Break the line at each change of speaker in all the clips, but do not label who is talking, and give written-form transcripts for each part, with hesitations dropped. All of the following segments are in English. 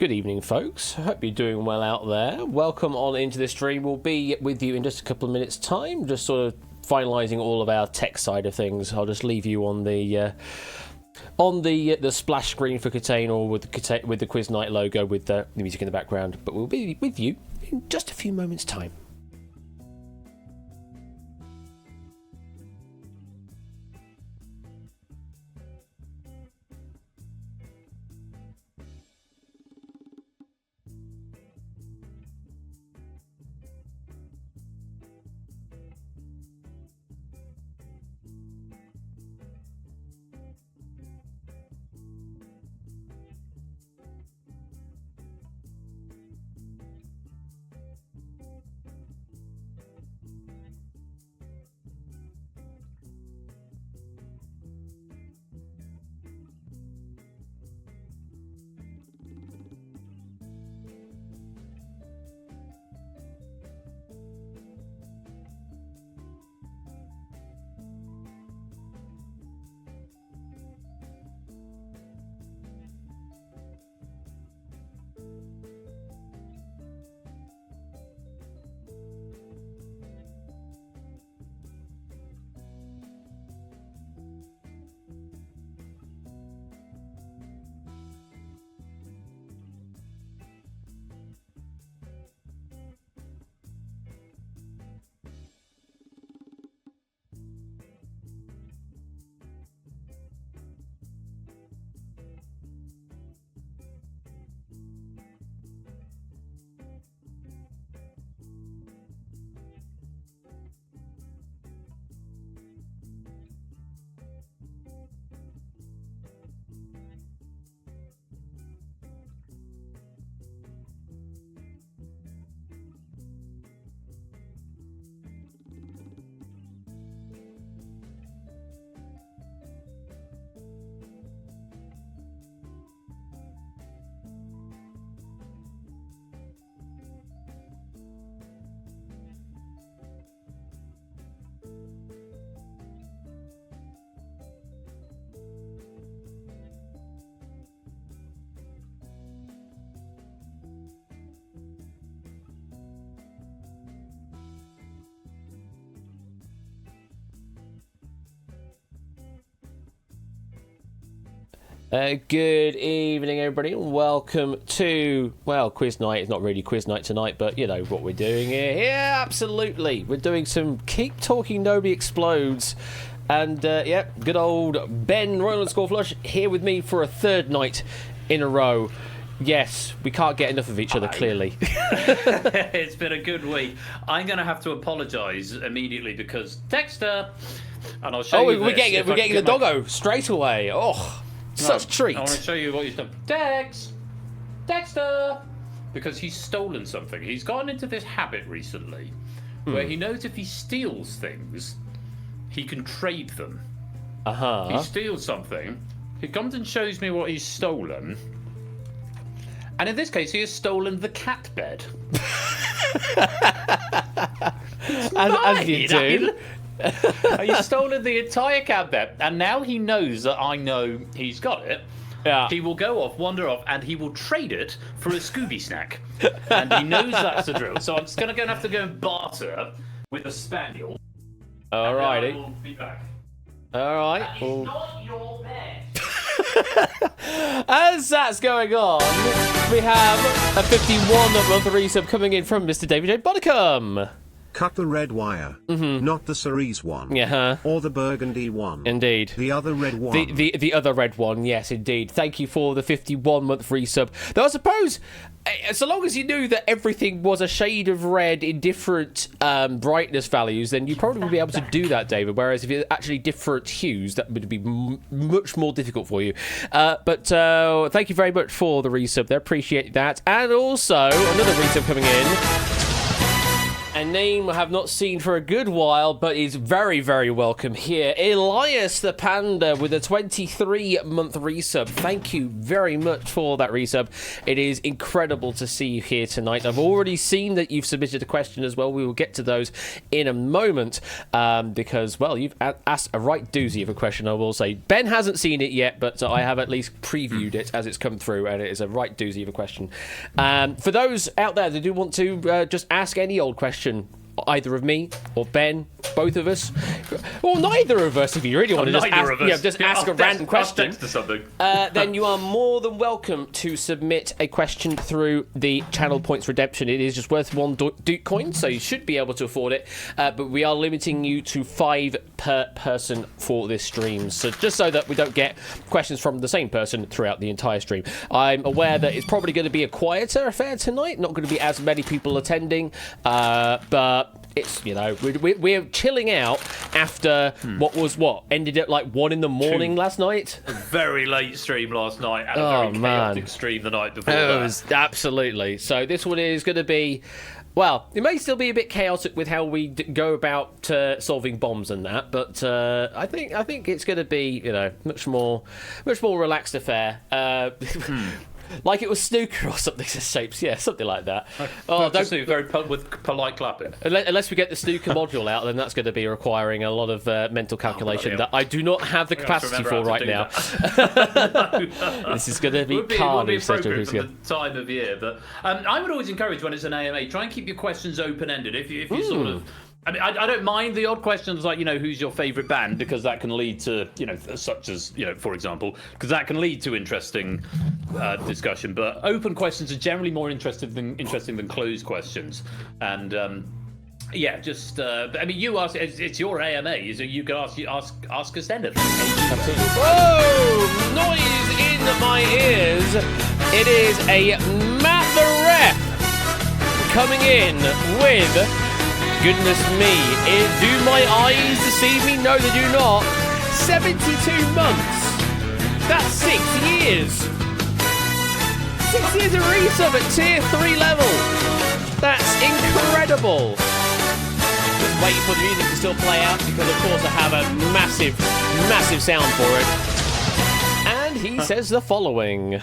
Good evening, folks. I hope you're doing well out there. Welcome on into the stream. We'll be with you in just a couple of minutes' time, just sort of finalising all of our tech side of things. I'll just leave you on the splash screen for Catane, or with the Quiz Night logo with the music in the background. But we'll be with you in just a few moments' time. Good evening, everybody, and welcome to, well, Quiz Night. It's not really Quiz Night tonight, but you know what we're doing here. Yeah, absolutely. We're doing some Keep Talking Nobody Explodes. And, yeah, good old Ben Roland Scoreflush here with me for a third night in a row. Yes, we can't get enough of each other, clearly.
It's been a good week. I'm going to have to apologise immediately because Dexter, and I'll show you this.
We're getting the doggo straight away. Oh, such treat.
I want to show you what he's done. Dexter! Because he's stolen something. He's gotten into this habit recently where he knows if he steals things, he can trade them. He steals something, he comes and shows me what he's stolen, and in this case he has stolen the cat bed.
As you do.
He's stolen the entire cat bed, and now he knows that I know he's got it.
Yeah.
He will go off, wander off, and he will trade it for a Scooby snack. And he knows that's the drill. So I'm just going to have to go and barter with a spaniel.
Alrighty.
I will be back.
Alright.
It's not your bed.
As that's going on, we have a 51-month resub coming in from Mr. David J. Bodicum.
Cut the red wire, not the cerise one, or the burgundy one.
Indeed.
The other red one.
The other red one, yes, indeed. Thank you for the 51-month resub. Though I suppose, so long as you knew that everything was a shade of red in different brightness values, then you probably would be able to do that, David. Whereas if it's actually different hues, that would be much more difficult for you. But thank you very much for the resub there. Appreciate that. And also, another resub coming in a name I have not seen for a good while, but is very, very welcome here. Elias the Panda with a 23-month resub. Thank you very much for that resub. It is incredible to see you here tonight. I've already seen that you've submitted a question as well. We will get to those in a moment because, well, you've asked a right doozy of a question, I will say. Ben hasn't seen it yet, but I have at least previewed it as it's come through, and it is a right doozy of a question. For those out there that do want to just ask any old question, either of me or Ben, both of us, or neither of us, if you really want to just ask a random question, then you are more than welcome to submit a question through the channel points redemption. It is just worth one Duke coin, so you should be able to afford it, but we are limiting you to 5 per person for this stream, so just so that we don't get questions from the same person throughout the entire stream. I'm aware that it's probably going to be a quieter affair tonight, not going to be as many people attending, but it's, you know, we're chilling out after what ended at like 1 a.m. last night.
A very late stream last night and a very chaotic stream the night before.
It was absolutely. So this one is going to be, well, it may still be a bit chaotic with how we go about solving bombs and that, but I think it's going to be, you know, much more relaxed affair. Like it was snooker or something, shapes, yeah, something like that.
Oh, don't do very with polite clapping.
Unless we get the snooker module out, then that's going to be requiring a lot of mental calculation that I do not have the capacity for right now. This is going to be carnage.
For the time of year, but I would always encourage when it's an AMA, try and keep your questions open-ended. If you sort of. I mean, I don't mind the odd questions like, you know, who's your favourite band, because that can lead to, you know, such as, you know, for example, because that can lead to interesting discussion. But open questions are generally more interesting than closed questions. And yeah, just I mean, you ask. It's your AMA, so you can ask us anything.
Whoa! Noise in my ears. It is a Matt the Ref coming in with. Goodness me, do my eyes deceive me? No, they do not. 72 months. That's 6 years. 6 years of resub at tier 3 level. That's incredible. Just waiting for the music to still play out because, of course, I have a massive, massive sound for it. And he says the following.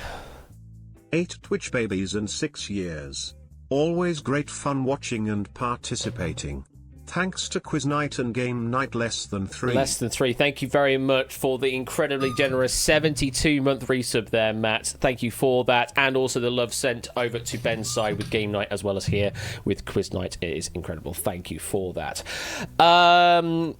8 Twitch babies and 6 years. Always great fun watching and participating. Thanks to Quiz Night and Game Night Less Than 3.
Less Than 3. Thank you very much for the incredibly generous 72-month resub there, Matt. Thank you for that. And also the love sent over to Ben's side with Game Night as well as here with Quiz Night. It is incredible. Thank you for that. Ben,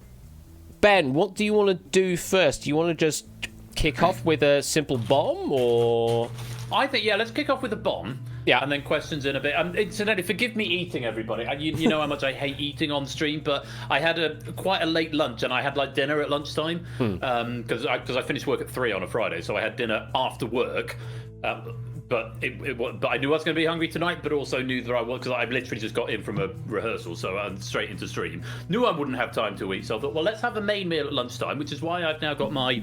what do you want to do first? Do you want to just kick off with a simple bomb, or...?
I think, yeah, let's kick off with a bomb. Yeah, and then questions in a bit. Incidentally, forgive me eating, everybody. You know how much I hate eating on stream, but I had quite a late lunch, and I had like dinner at lunchtime because I finished work at 3 on a Friday, so I had dinner after work. But I knew I was going to be hungry tonight, but also knew that I was, because I literally just got in from a rehearsal, so I'm straight into stream. Knew I wouldn't have time to eat, so I thought, well, let's have a main meal at lunchtime, which is why I've now got my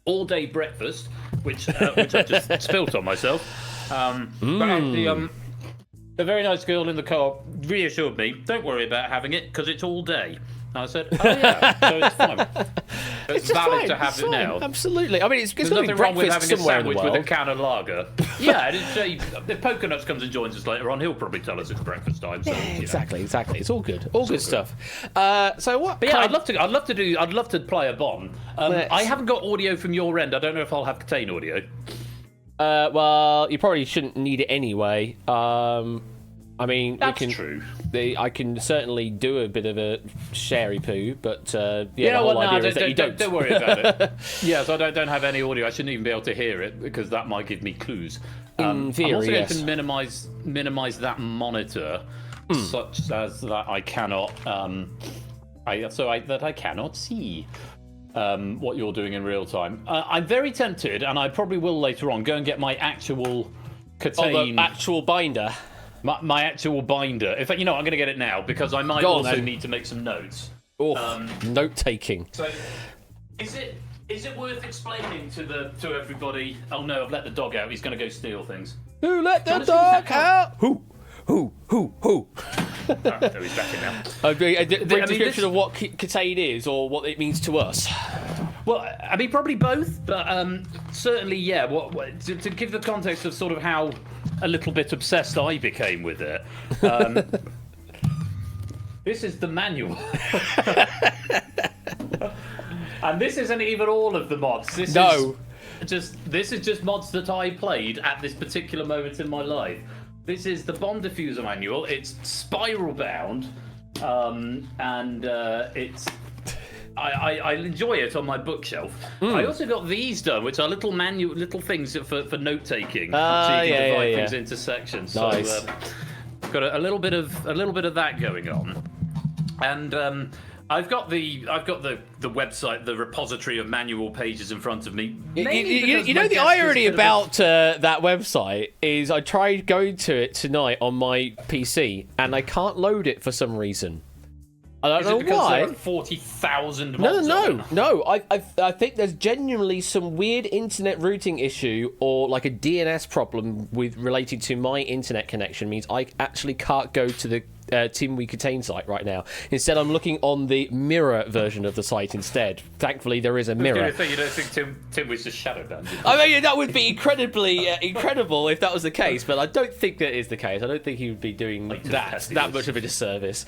all-day breakfast, which I just spilt on myself. But the very nice girl in the co-op reassured me, don't worry about having it, because it's all day. And I said, oh yeah, so it's fine. So it's valid to have it now.
Absolutely. I mean, it's
There's nothing wrong with having a sandwich with a can of lager. Yeah, if Poconuts comes and joins us later on, he'll probably tell us it's breakfast time. So,
exactly. It's all good. All good stuff. So what?
But yeah, I'd love to play a bomb. I haven't got audio from your end. I don't know if I'll have Catane audio.
Well, you probably shouldn't need it anyway. I mean,
that's true.
I can certainly do a bit of a sherry poo, but the whole idea is that you don't.
Don't worry about it. Yeah, so I don't have any audio. I shouldn't even be able to hear it because that might give me clues.
In theory,
I'm also
yes.
going to minimize that monitor, such as that I cannot. That I cannot see. What you're doing in real time. I'm very tempted, and I probably will later on, go and get my actual Catane...
the actual binder?
My actual binder. In fact, I'm going to get it now, because I might need to make some notes.
Note-taking.
So, is it worth explaining to everybody... Oh no, I've let the dog out. He's going to go steal things.
Who let the dog out? Who?
No, he's back in now.
A brief description of what Catane is, or what it means to us.
Well, I mean, probably both, but certainly, yeah. To give the context of sort of how a little bit obsessed I became with it. This is the manual. And this isn't even all of the mods. This is just mods that I played at this particular moment in my life. This is the bomb diffuser manual. It's spiral bound, and it's. I enjoy it on my bookshelf. I also got these done, which are little things for note taking, so you can divide things into sections.
Nice.
So got a little bit of that going on, and I've got the website, the repository of manual pages in front of me.
You know, the irony about that website is I tried going to it tonight on my PC and I can't load it for some reason. I don't know why.
There are 40,000 mods.
No. I think there's genuinely some weird internet routing issue or like a DNS problem related to my internet connection means I actually can't go to the Tim We Contain site right now. Instead, I'm looking on the mirror version of the site instead. Thankfully, there is a mirror.
You don't think Tim was just shadow banned?
I mean, that would be incredibly incredible if that was the case, but I don't think that is the case. I don't think he would be doing that much of a disservice.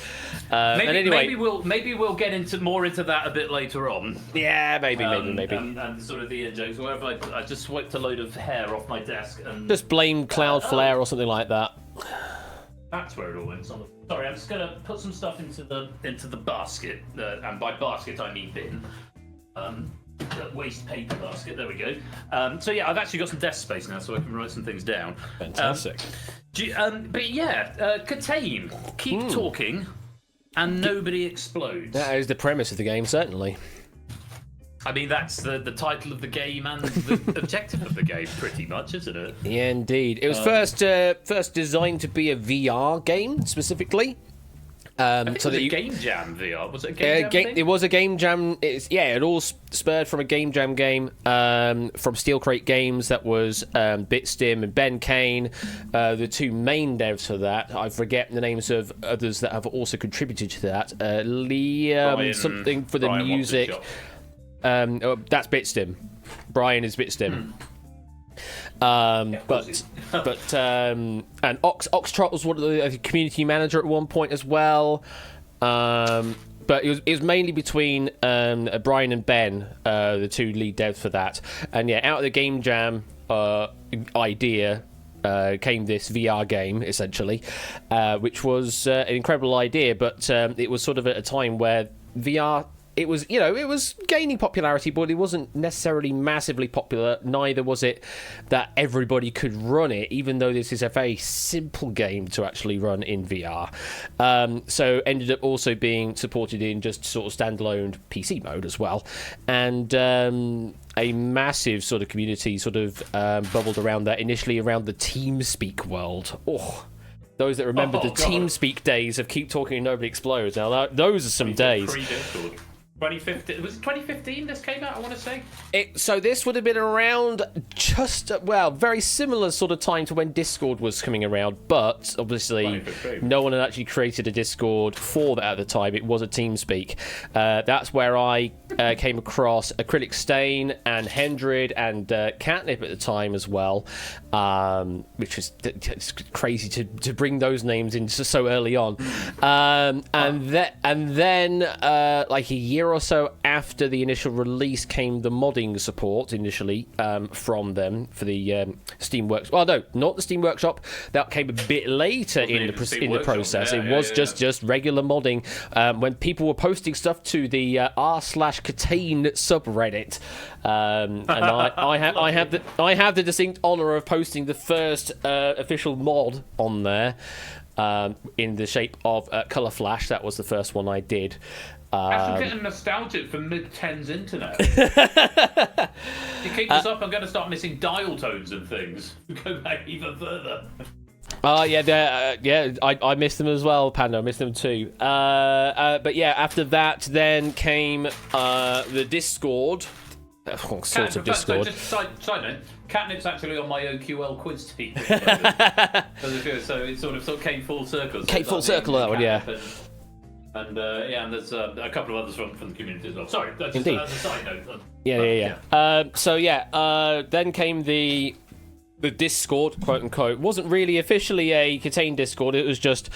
And anyway,
maybe we'll get more into that a bit later on.
Yeah, maybe.
And sort of the in-jokes. Wherever I just swiped a load of hair off my desk and
just blame Cloudflare or something like that.
That's where it all went. Sorry, I'm just gonna put some stuff into the basket, and by basket I mean bin. Waste paper basket. There we go. So yeah, I've actually got some desk space now, so I can write some things down.
Fantastic.
But yeah, Catane, keep talking, and nobody explodes.
That is the premise of the game, certainly.
I mean, that's the title of the game and the objective of the game, pretty much, isn't it?
Yeah, indeed. It was first designed to be a VR game, specifically.
It was a Game Jam VR. Was it a Game Jam thing?
It was a Game Jam. It all spurred from a Game Jam game from Steel Crate Games. That was Bitstim and Ben Kane, the two main devs for that. I forget the names of others that have also contributed to that. Liam something for the
Brian
music. That's Bitstim. Brian is Bitstim. And Oxtrot was one of the community manager at one point as well. But it was mainly between Brian and Ben, the two lead devs for that. And yeah, out of the Game Jam idea came this VR game, essentially, which was an incredible idea. But it was sort of at a time where VR. It was gaining popularity, but it wasn't necessarily massively popular. Neither was it that everybody could run it, even though this is a very simple game to actually run in VR. So ended up also being supported in just sort of standalone PC mode as well. And a massive sort of community sort of bubbled around that, initially around the TeamSpeak world. Oh, those that remember the TeamSpeak days of Keep Talking and Nobody Explodes. Now, those are some days.
2015. Was it 2015 this came out, I want to say?
So this would have been around very similar sort of time to when Discord was coming around, but obviously no one had actually created a Discord for that at the time. It was a TeamSpeak. That's where I came across Acrylic Stain and Hendrid and Catnip at the time as well, which was it's crazy to bring those names in so early on. And then like a year or so after the initial release came the modding support initially from them for the Steam Workshop. Well, no, not the Steam Workshop. That came a bit later in the process. It was just regular modding when people were posting stuff to the r/Catane subreddit, and I have the distinct honour of posting the first official mod on there in the shape of Colour Flash. That was the first one I did.
I'm getting nostalgic for mid-10s internet. You keep this up, I'm going to start missing dial tones and things. Go back even further. I missed them as well, Panda. I missed them too. But yeah, after that, then came the Discord.
sort of Discord.
So just side note, Catnip's actually on my OQL quiz team. So it sort of came full circle. So
Came full circle, that one, yeah.
And there's a couple of others from the community as well. Sorry, that's
Indeed.
Just as a side note.
Then came the Discord, quote unquote. Wasn't really officially a Catane Discord. It was just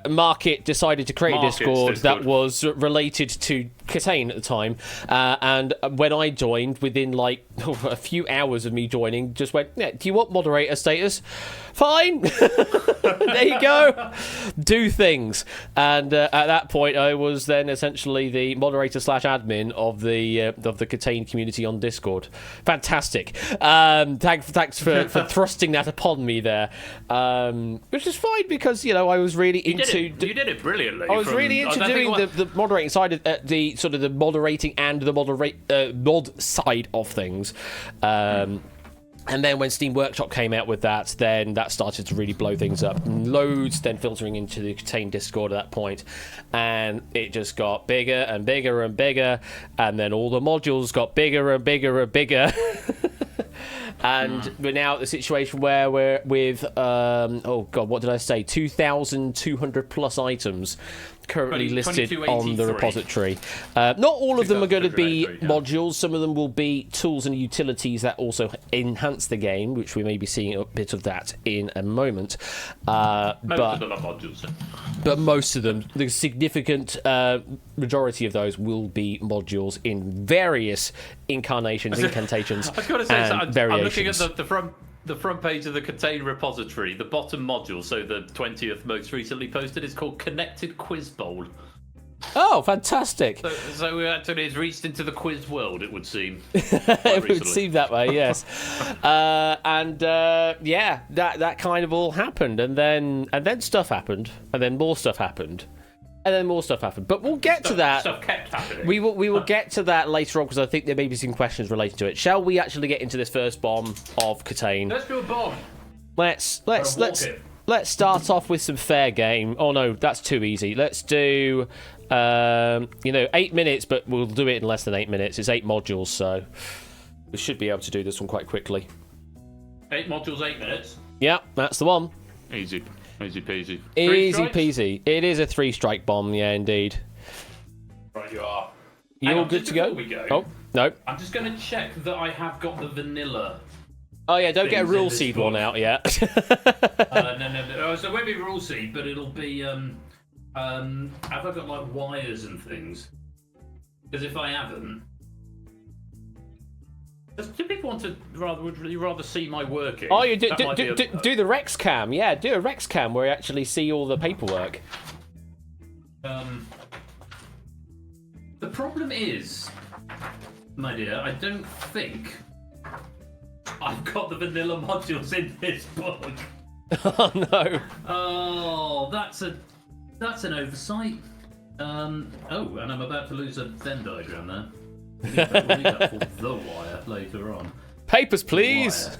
Market decided to create a Discord that was related to Catane at the time. And when I joined, within like a few hours of me joining, just went, yeah, do you want moderator status? Fine. There you go. Do things. And at that point, I was then essentially the moderator / admin of the Catane community on Discord. Fantastic. Thanks for thrusting that upon me there, which is fine because I was really
you did it brilliantly.
I was really into doing the moderating side of the sort of the moderating and the mod side of things. And then when Steam Workshop came out with that, then that started to really blow things up. Loads then filtering into the Catane Discord at that point, and it just got bigger and bigger and bigger, and then all the modules got bigger and bigger and bigger. And we're now at the situation where we're with, what did I say? 2,200 plus items currently listed on the repository. Not all of them are going to be modules. Some of them will be tools and utilities that also enhance the game, which we may be seeing a bit of that in a moment.
Most of them are modules.
But most of them, the significant majority of those will be modules in various incarnations, incantations,
I was going to say,
and variations.
I'm looking at the front page of the Catane repository. The bottom module, so the 20th most recently posted, is called Connected Quiz Bowl.
Oh, fantastic!
So we actually has reached into the quiz world, it would seem.
It would seem that way, yes. That kind of all happened, and then stuff happened, and then more stuff happened. And then more stuff happened, but we'll get to that.
Stuff kept happening.
We will get to that later on because I think there may be some questions related to it. Shall we actually get into this first bomb of Catane?
Let's do a bomb.
Let's start off with some fair game. Oh no, that's too easy. Let's do 8 minutes, but we'll do it in less than 8 minutes. It's 8 modules, so we should be able to do this one quite quickly.
8 modules, 8 minutes.
Yeah, that's the one.
Easy peasy.
Easy peasy. It is a 3-strike bomb, yeah, indeed.
Right, you are.
You all good to go?
We go?
Oh, no.
I'm just going to check that I have got the vanilla.
Oh, yeah, don't get a rule seed one out yet.
No. So it won't be rule seed, but it'll be, have I got, like, wires and things? Because if I haven't... Do people want to rather see my working?
Oh, you do the Rex cam, yeah. Do a Rex cam where you actually see all the paperwork.
The problem is, my dear, I don't think I've got the vanilla modules in this book.
Oh no!
Oh, that's an oversight. And I'm about to lose a Venn diagram there. We'll need that for the wire later on.
Papers, please.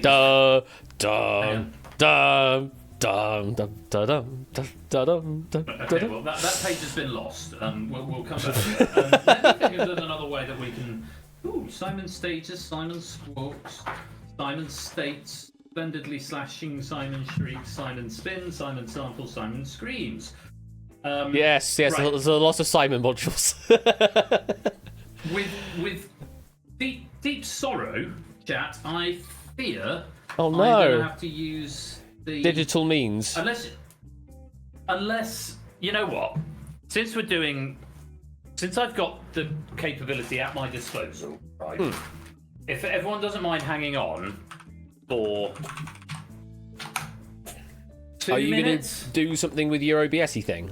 Dum dum dum dum dum dum dum dum.
Okay, well that page has been lost. We'll come back to it. Let me think of another way that we can. Ooh, Simon status, Simon squawks, Simon states, splendidly slashing, Simon shrieks, Simon spins, Simon samples, Simon screams.
Yes, right. There's a lot of Simon modules.
With deep sorrow, chat, I fear
I'm
going to have to use the
digital means.
Unless you know what? Since I've got the capability at my disposal, right? If everyone doesn't mind hanging on for 2 minutes.
Are you going to do something with your OBS-y thing?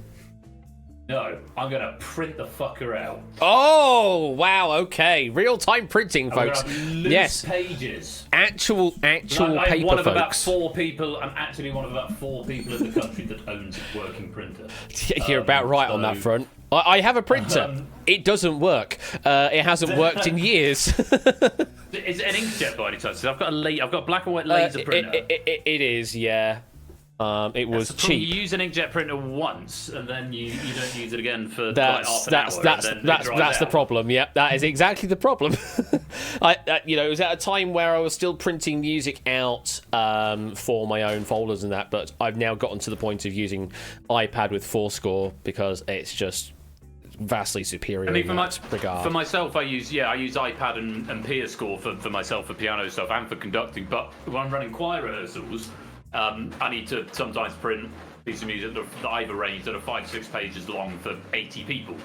No, I'm going to print the fucker out.
Oh, wow, okay. Real-time printing, folks.
Loose pages.
Actual paper,
I'm one of
folks.
about 4 people. I'm actually one of about 4 people in the country that owns a working printer.
You're about right on that front. I have a printer. It doesn't work. It hasn't worked in years.
Is it an inkjet by any chance? I've got a black and white laser printer.
It is, yeah. It was
You
cheap.
use an inkjet printer once, and then you don't use it again for
That's
like half an hour.
That's the problem. Yep, that is exactly the problem. It was at a time where I was still printing music out for my own folders and that, but I've now gotten to the point of using iPad with Fourscore because it's just vastly superior.
I mean,
in that regard.
for myself, I use iPad and PeerScore for myself for piano stuff and for conducting. But when I'm running choir rehearsals, I need to sometimes print a piece of music that I've arranged that are 5-6 pages long for 80 people.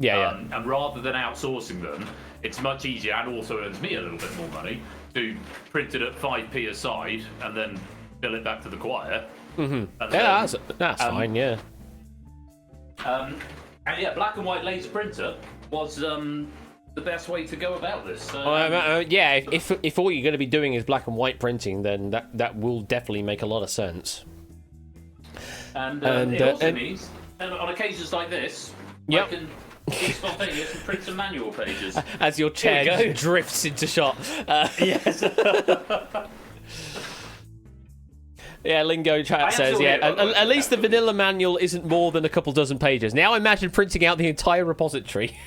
And rather than outsourcing them, it's much easier and also earns me a little bit more money to print it at 5p a side and then bill it back to the choir.
That's fine. Yeah.
And yeah, black and white laser printer was the best way to go about this.
If all you're going to be doing is black and white printing, then that will definitely make a lot of sense.
And it also means, on occasions like this, I can be spontaneous and print some manual pages.
As your chair drifts into shot.
Yes.
Yeah, Lingo chat says, at least the vanilla manual isn't more than a couple dozen pages. Now imagine printing out the entire repository.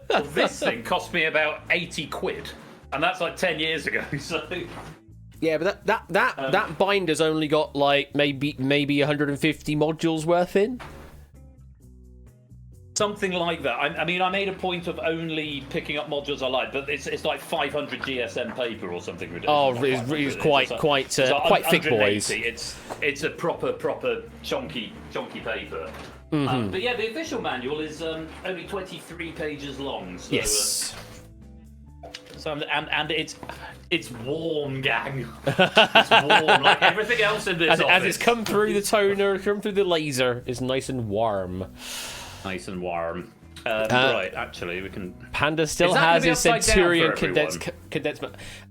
Well, this thing cost me about 80 quid, and that's like 10 years ago. So
yeah, but that binder's only got like maybe 150 modules worth in.
Something like that. I mean, I made a point of only picking up modules I like, but it's like 500 GSM paper or something ridiculous.
Oh, it's quite thick, boys.
It's a proper chunky paper. But yeah, the official manual is only 23 pages long. So,
yes.
And it's warm, gang. It's warm, like everything else in this.
As it's come through the toner, come through the laser, it's nice and warm.
Nice and warm. Right, actually, we can.
Panda still has his Centurion condensed.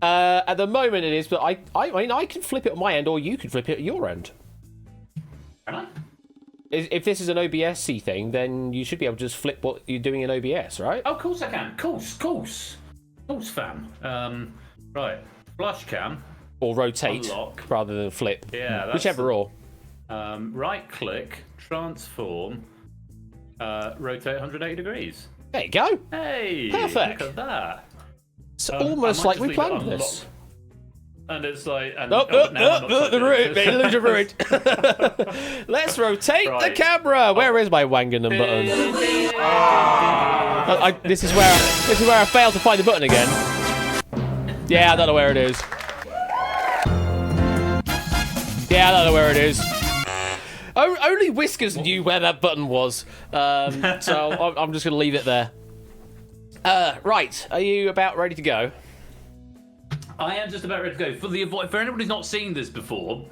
At the moment, it is, but I mean, I can flip it on my end, or you can flip it at your end.
Can I?
If this is an OBS-C thing, then you should be able to just flip what you're doing in OBS, right?
Oh, of course I can. Course, fam. Right, flush cam.
Or rotate,
unlock.
Rather than flip.
Yeah, that's
whichever or.
Right-click, transform, rotate 180 degrees.
There you go.
Hey,
perfect.
Look at that.
It's almost like we planned this.
And it's like,
the root, lose your root. Let's rotate the camera. Where is my Wanganum button? This is where I failed to find the button again. Yeah, I don't know where it is. Only Whiskers knew where that button was, so I'm just going to leave it there. Right, are you about ready to go?
I am just about ready to go. For anyone who's not seen this before,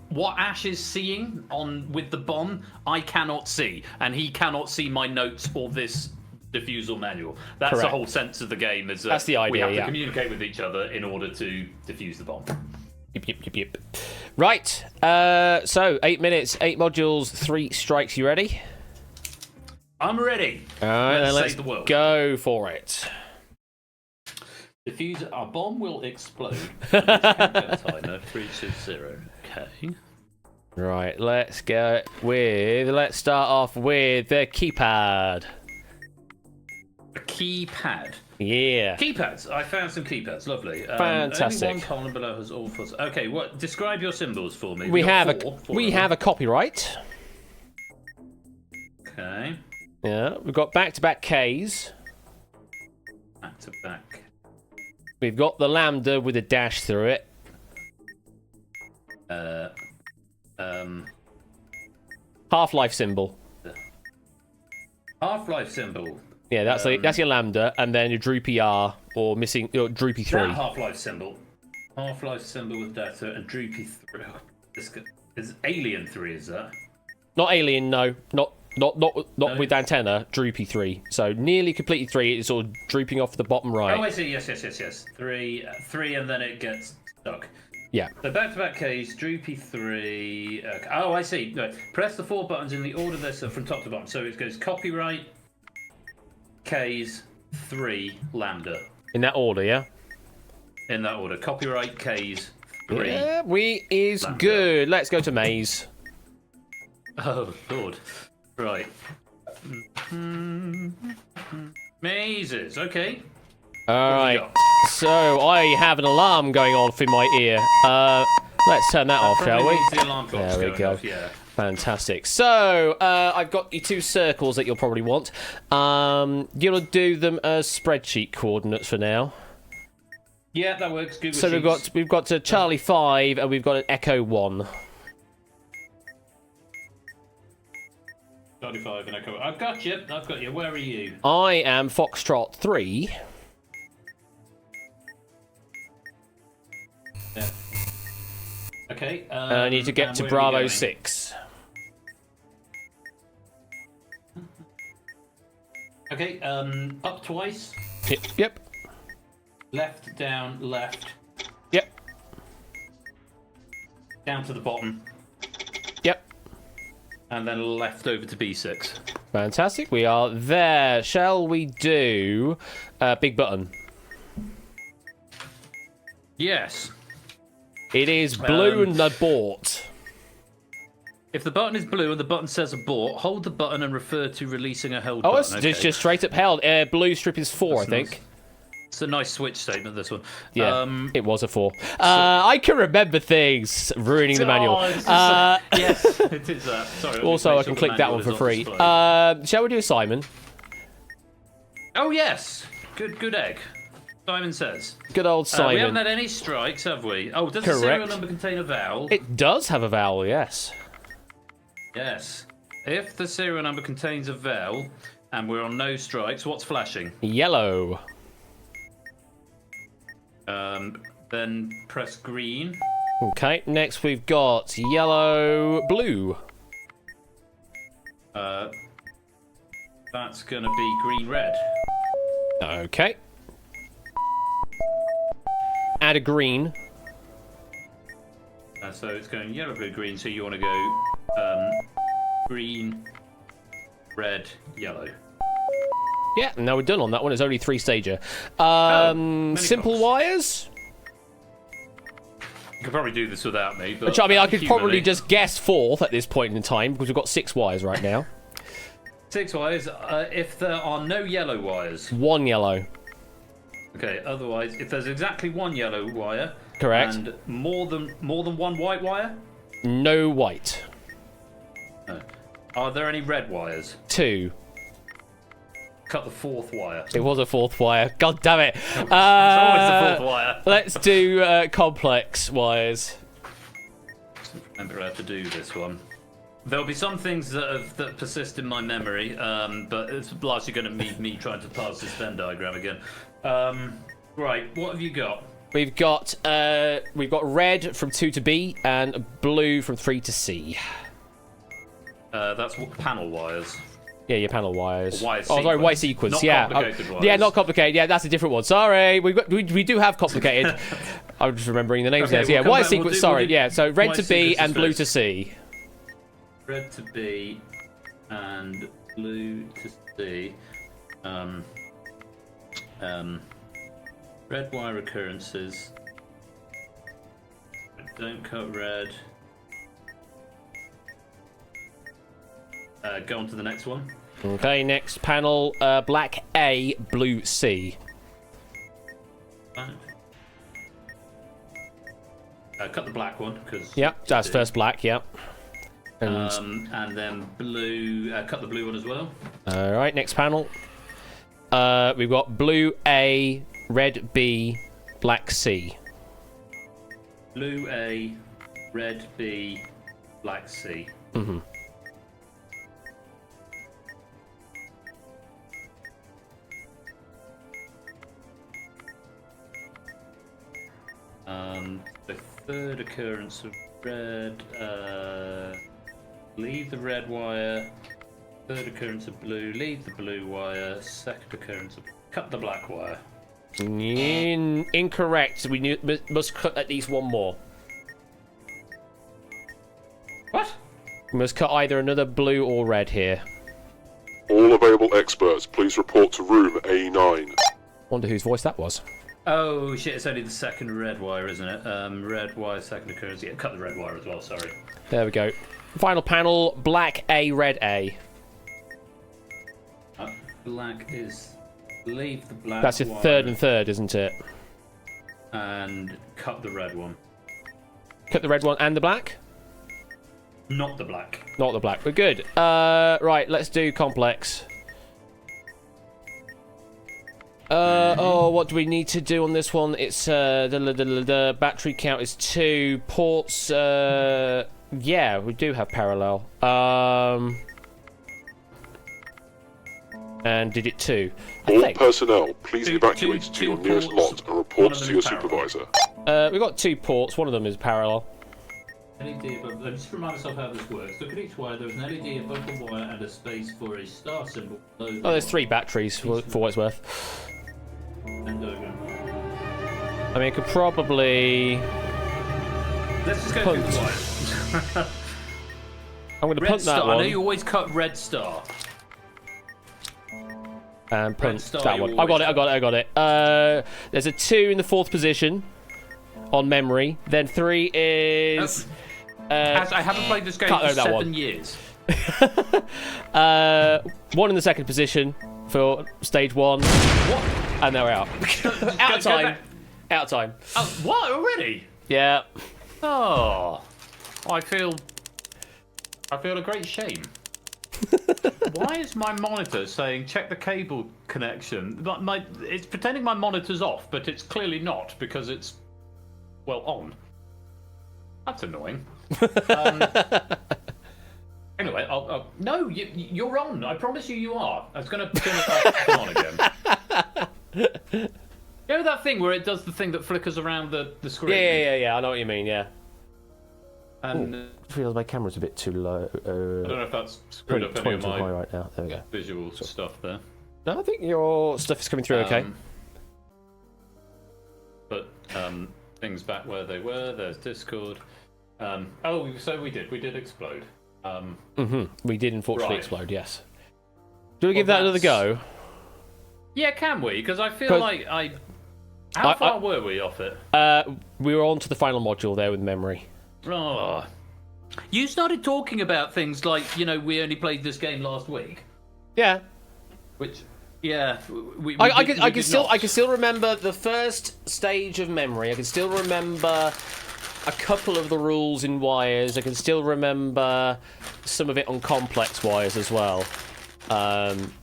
what Ash is seeing with the bomb, I cannot see, and he cannot see my notes or this diffusal manual. That's
Correct.
the whole sense of the game. Is
that's the idea.
We have to communicate with each other in order to defuse the bomb.
Yep. Right. So 8 minutes, 8 modules, 3 strikes. You ready?
I'm ready.
All right, let's
save the world.
Go for it.
Diffuser, our bomb will explode. Timer 360. Okay.
Right, let's start off with the keypad.
A keypad.
Yeah.
Keypads. I found some keypads. Lovely.
Fantastic.
Only one column below has all four. Okay. What? Describe your symbols for me.
We have a copyright.
Okay.
Yeah. We've got back-to-back Ks.
Back-to-back.
We've got the lambda with a dash through it. Half-life symbol.
Half-life symbol.
Yeah, that's your lambda, and then your droopy R or missing or droopy 3.
That half-life symbol. Half-life symbol with data and droopy 3. Is alien 3? Is that?
Not alien, no. Not with antenna. Droopy 3. So nearly completely 3. It's sort of drooping off the bottom right.
Oh, I see. Yes. 3, and then it gets stuck.
Yeah.
So back-to-back Ks, droopy 3. Okay. Oh, I see. No, press the 4 buttons in the order they're from top to bottom. So it goes copyright, Ks, 3, lambda.
In that order, yeah?
In that order. Copyright, Ks, Green.
Yeah, wheat is good. Let's go to maize.
Oh, Lord. Right. Mazes, okay.
Alright, so I have an alarm going off in my ear. Let's turn that off, shall we?
The alarm clock's
There we
going
go.
off, yeah.
Fantastic. So, I've got your 2 circles that you'll probably want. You'll do them as spreadsheet coordinates for now.
Yeah, that works. Google
So
Sheets.
we've got a Charlie 5 and we've got an Echo 1.
35 and Echo. I've got you. Where are you?
I am Foxtrot 3.
Yeah. Okay.
I need to get
and
to
where are you
Bravo
going?
6.
Okay. Up twice.
Yep.
Left, down, left.
Yep.
Down to the bottom.
Yep.
And then left over to B6.
Fantastic. We are there. Shall we do big button?
Yes.
It is blue and abort.
If the button is blue and the button says abort, hold the button and refer to releasing a held
Oh,
button.
it's just straight up held. Blue strip is 4, I think.
Nice. It's a nice switch statement, this one.
Yeah, it was a 4. I can remember things, ruining the manual.
Yes, it is that. Sorry.
Also, I can click that one for free. Shall we do Simon?
Oh, yes. Good egg. Simon says.
Good old Simon.
We haven't had any strikes, have we? Oh, does
Correct.
the serial number contain a vowel?
It does have a vowel, yes.
Yes. If the serial number contains a vowel and we're on no strikes, what's flashing?
Yellow.
Then press green.
Okay, next we've got yellow, blue.
That's going to be green, red.
Okay. Add a green.
So it's going yellow, blue, green. So you want to go green, red, yellow.
Yeah, now we're done on that one. It's only 3-stager.
many
Simple
blocks.
wires?
You could probably do this without me, but
Which, I mean, I could probably
humanly.
just guess 4th at this point in time, because we've got 6 wires right now.
6 wires. If there are no yellow wires.
1 yellow.
Okay. Otherwise, if there's exactly 1 yellow wire.
Correct.
And more than 1 white wire.
No white.
No. Are there any red wires?
2.
Cut the 4th wire.
It was a 4th wire. God damn it.
It's always the 4th wire.
Let's do complex wires.
Remember how to do this one. There'll be some things that persist in my memory, but it's largely going to be me trying to pass this Venn diagram again. Right, what have you got?
We've got red from 2 to B and blue from 3 to C.
That's panel wires.
Yeah, your panel wires.
Wire
Oh, sorry, white
sequence.
sequence.
Not
Yeah,
complicated wires.
yeah, not complicated. Yeah, that's a different one. Sorry, we do have complicated. I'm just remembering the names
Okay,
there. Yeah,
we'll
white
come back-
sequence.
we'll do-
sorry,
we'll do
yeah. So red
white
to B
sequence
and blue
first.
to C.
Red to B and blue to C. Red wire occurrences. Don't cut red. Go on to the next one.
Okay, next panel, black A, blue C.
Cut the black one because.
Yep, that's first black. Yep.
And then blue. Cut the blue one as well.
All right, next panel. We've got blue A, red B, black C.
Blue A, red B, black C.
Mm-hmm.
The third occurrence of red. Leave the red wire. Third occurrence of blue. Leave the blue wire. Second occurrence of. Cut the black wire.
Incorrect. We must cut at least one more.
What?
We must cut either another blue or red here.
All available experts, please report to room A9.
Wonder whose voice that was.
Oh shit! It's only the second red wire, isn't it? Red wire, second occurrence. Yeah, cut the red wire as well. Sorry.
There we go. Final panel: black A, red A.
Black is leave the black.
That's your
wire
third and third, isn't it?
And cut the red one.
Cut the red one and the black.
Not the black.
Not the black. We're good. Right. Let's do complex. Oh, what do we need to do on this one? It's the battery count is 2 ports. Yeah, we do have parallel. And did it 2?
All personnel, please evacuate to your nearest lot and report to your supervisor.
We've got 2 ports. One of them is parallel.
LED above. Let me just remind myself how this works. Look at each wire. There is an LED above the wire and a space for a star symbol.
Oh, there's 3 batteries for what it's worth.
And diagram.
I mean, I could probably.
Let's just go through the wires.
I'm going to
Red
punt
star.
that one.
I know you always cut red star.
And punt
star,
that
you
one. I got it. There's a 2 in the 4th position on memory. Then 3 is.
I haven't played this game for 7 years.
1 in the 2nd position for stage 1.
What?
And now we're out. Out of time. Out of time.
Oh, what already?
Yeah.
Oh, I feel a great shame. Why is my monitor saying check the cable connection? It's pretending my monitor's off, but it's clearly not because it's on. That's annoying. Anyway, no, you're on. I promise you are. I was going to turn it on again. You know that thing where it does the thing that flickers around the screen?
Yeah. I know what you mean. Yeah.
And
I feel my camera's a bit too low.
I don't know if that's screwed up any of my
high right now. There we go.
visual stuff there.
No, I think your stuff is coming through okay.
But things back where they were. There's Discord. So we did explode.
We did unfortunately
right.
explode. Yes. Do we give that another go?
Yeah, can we? Because I feel like How far were we off it?
We were on to the final module there with memory.
Oh. You started talking about things like, we only played this game last week.
Yeah.
Which, yeah,
I can still remember the first stage of memory. I can still remember a couple of the rules in wires. I can still remember some of it on complex wires as well.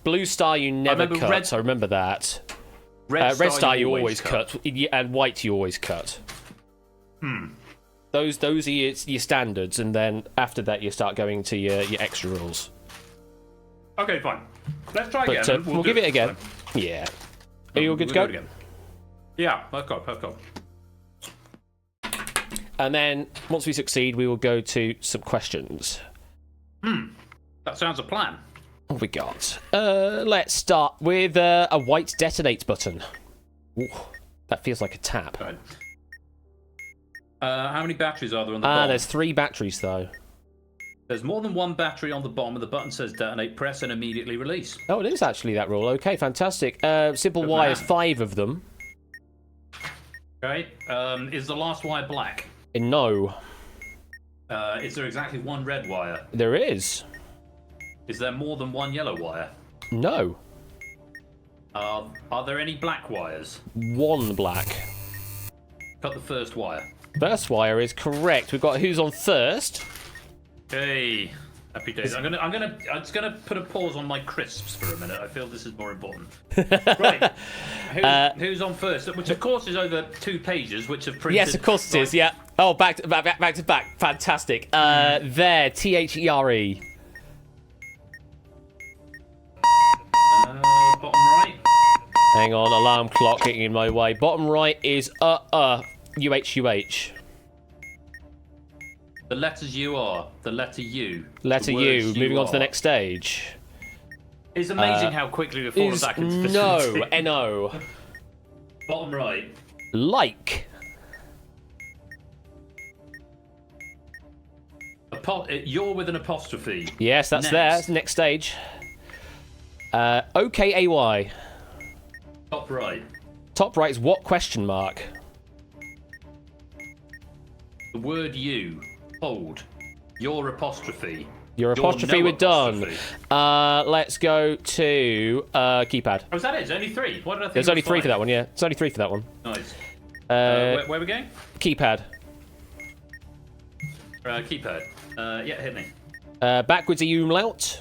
Blue star you never cut. I remember that. Red star you always cut. And white you always cut. Those are your standards, and then after that you start going to your extra rules.
Okay, fine. Let's try again.
We'll give it again. Yeah. Are you all good to go?
Yeah, let's go.
And then once we succeed, we will go to some questions.
That sounds a plan.
What have we got? Let's start with a white detonate button. Ooh, that feels like a tap.
Right. How many batteries are there on the bottom?
There's 3 batteries though.
There's more than 1 battery on the bottom, and the button says detonate, press, and immediately release.
Oh, it is actually that rule. Okay, fantastic. Simple wires, 5 of them.
Okay. Is the last wire black?
No.
Is there exactly 1 red wire?
There is.
Is there more than 1 yellow wire?
No.
Are there any black wires?
1 black.
Cut the first wire.
First wire is correct. We've got who's on first.
Hey, happy days. I'm just gonna put a pause on my crisps for a minute. I feel this is more important. Right. Who's on first? Which of course is over 2 pages, which have printed.
Yes, of course it is. Yeah. Oh, back to back. Fantastic. There, THERE.
Bottom right.
Hang on, alarm clock getting in my way. Bottom right is UHUH.
The letters U are the letter U.
Letter U. Moving on to the next stage.
It's amazing how quickly we've fallen back into
No, NO.
Bottom right.
Like.
You're with an apostrophe.
Yes, that's there. Next stage. OKAY.
Top right.
Top right is what question mark?
The word you. Hold. Your apostrophe.
Your apostrophe,
no
we're done.
apostrophe.
Let's go to keypad.
Oh, is that it? It's only 3. What did I think?
There's only 3 for that one, yeah. It's only 3 for that one.
Nice. Where are we going?
Keypad.
Keypad. Yeah, hit me.
Backwards a umlaut.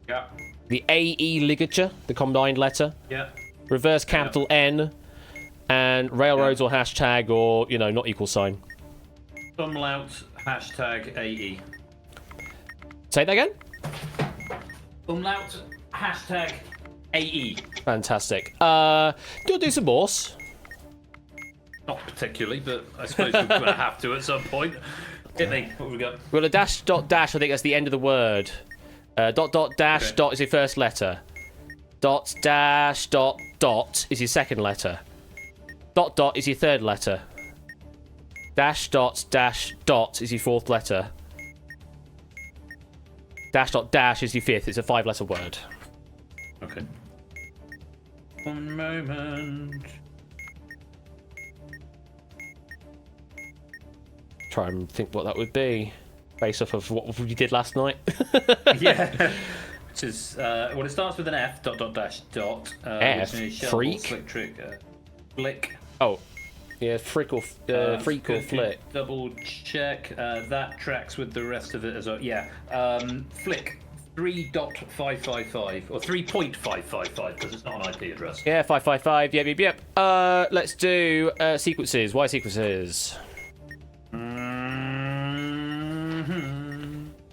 Yeah.
The AE ligature, the combined letter.
Yeah.
Reverse capital N. And railroads or hashtag or, not equal sign.
Umlaut, hashtag AE.
Say that again?
Umlaut, hashtag AE.
Fantastic. Do some Morse.
Not particularly, but I suppose we're going to have to at some point. Hit me. What have we got?
Well, a dash dot dash, I think that's the end of the word. Dot dot dash
Okay.
dot is your first letter. Dot dash dot dot is your second letter. Dot dot is your third letter. Dash dot is your fourth letter. Dash dot dash is your fifth. It's a 5-letter word.
Okay. One moment.
Try and think what that would be, based off of what we did last night.
Yeah. Which is, well, it starts with an F, dot, dot, dash, dot.
F?
Which means shovel,
Freak?
Slick trick, flick.
Oh, yeah, freak or freak or
Good,
flick.
Double check. That tracks with the rest of it as well. Yeah. Flick. 3.555 or 3.555 because it's not an IP address.
Yeah, 555. Yep. Let's do sequences. Why sequences?
Mm-hmm.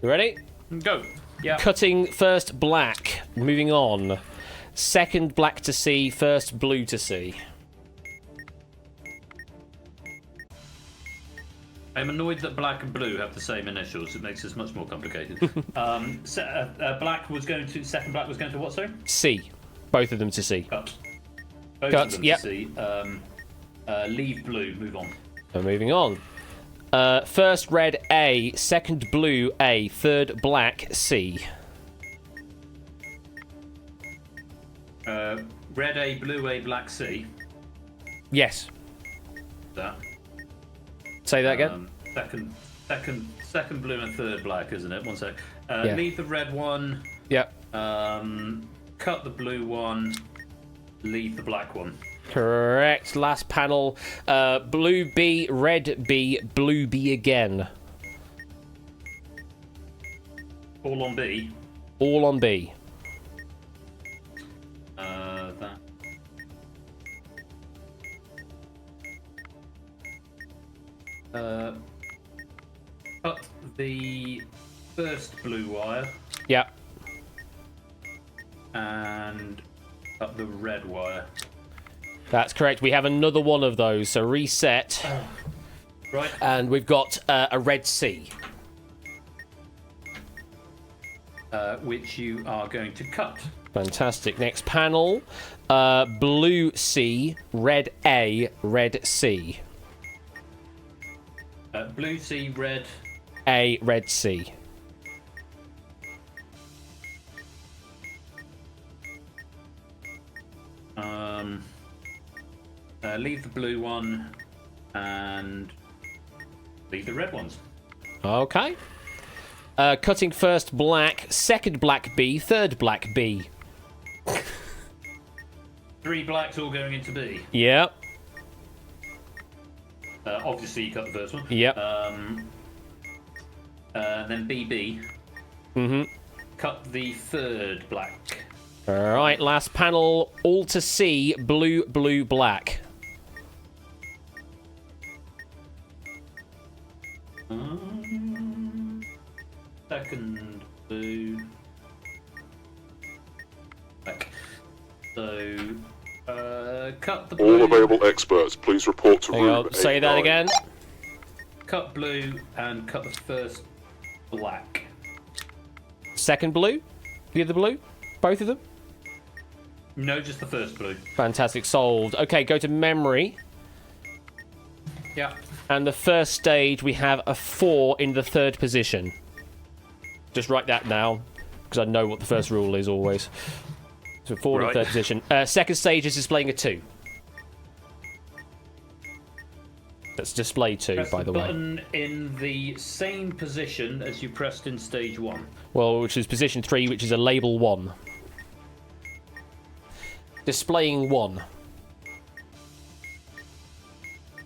You ready?
Go. Yeah.
Cutting first black. Moving on. Second black to C. First blue to C.
I'm annoyed that black and blue have the same initials. It makes this much more complicated. Black was going to second. Black was going to what? Sorry.
C. Both of them to C.
Cut. Both
Cut,
of them
yep.
to C. Leave blue. Move on.
So moving on. First red A. Second blue A. Third black C.
Red A, blue A, black C.
Yes.
That.
Say that again.
Second blue and third black, isn't it? One sec.
Yeah.
Leave the red one.
Yep.
Cut the blue one. Leave the black one.
Correct. Last panel. Blue B, red B, blue B again.
All on B.
All on B.
That. Cut the first blue wire
Yep.
and cut the red wire.
That's correct. We have another one of those. So reset.
Right.
And we've got a red C.
Which you are going to cut.
Fantastic. Next panel. Blue C, red A, red C.
Blue C, red.
A, red C.
Leave the blue one and leave the red ones.
Okay. Cutting first black, second black B, third black B.
3 blacks all going into B.
Yep.
Obviously, you cut the first one.
Yep.
Then BB.
Mm-hmm.
Cut the third black.
All right. Last panel. All to C. Blue, blue, black.
Second blue. Black. So, cut the blue.
All available experts, please report to
Hang
room
on. Say that
89.
again.
Cut blue and cut the first black.
Second blue. The other blue. Both of them.
No, just the first blue.
Fantastic. Solved. Okay. Go to memory.
Yeah.
And the first stage, we have a 4 in the third position. Just write that down, because I know what the first rule is always. So forward in
Right.
third position. Second stage is displaying a 2. That's display 2,
Press
by the way.
button in the same position as you pressed in stage 1.
Well, which is position 3, which is a label 1. Displaying 1.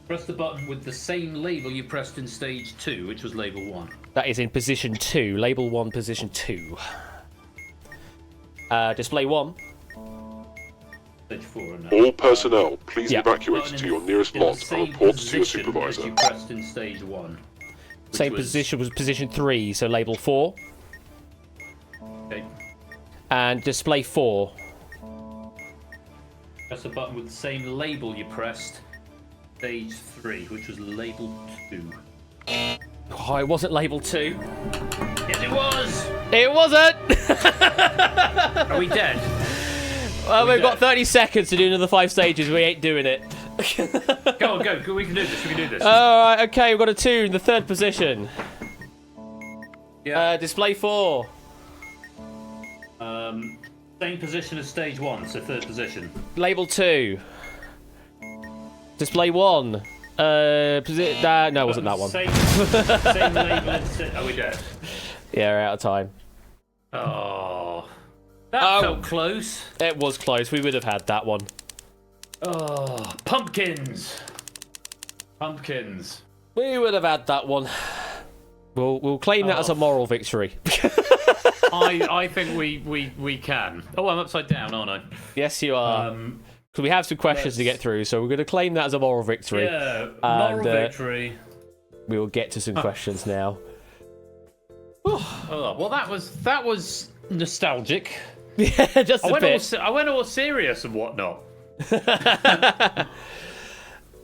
Press the button with the same label you pressed in stage 2, which was label 1.
That is in position 2. Label 1, position 2. Display 1.
Stage 4 and
All personnel, please
Yeah.
evacuate to your nearest
in the
lot and
same
report to your
position as
supervisor.
you pressed in stage 1. which
Same
was-
position was position 3, so label 4.
Okay.
And display 4.
Press the button with the same label you pressed stage 3, which was label 2.
Oh, it wasn't label 2.
Yes, it was!
It wasn't!
Are we dead?
Well, we've got
dead?
30 seconds to do another 5 stages. We ain't doing it.
Go on, go. We can do this. We can do this.
Alright, okay, we've got a 2 in the third position.
Yeah.
Display 4.
Same position as stage 1, so third position.
Label 2. Display 1. No, it wasn't that one.
Same label as... Are we dead?
Yeah, we're out of time.
Oh. That
Oh.
felt close.
It was close. We would have had that one.
Oh, pumpkins. Pumpkins.
We would have had that one. We'll claim that as a moral victory.
I think we can. Oh, I'm upside down, aren't I?
Yes, you are. Because we have some questions to get through, so we're going to claim that as a moral victory.
Yeah, moral
And,
victory.
We will get to some questions now.
Oh, well, that was nostalgic.
Yeah, just a bit.
I went all serious and whatnot.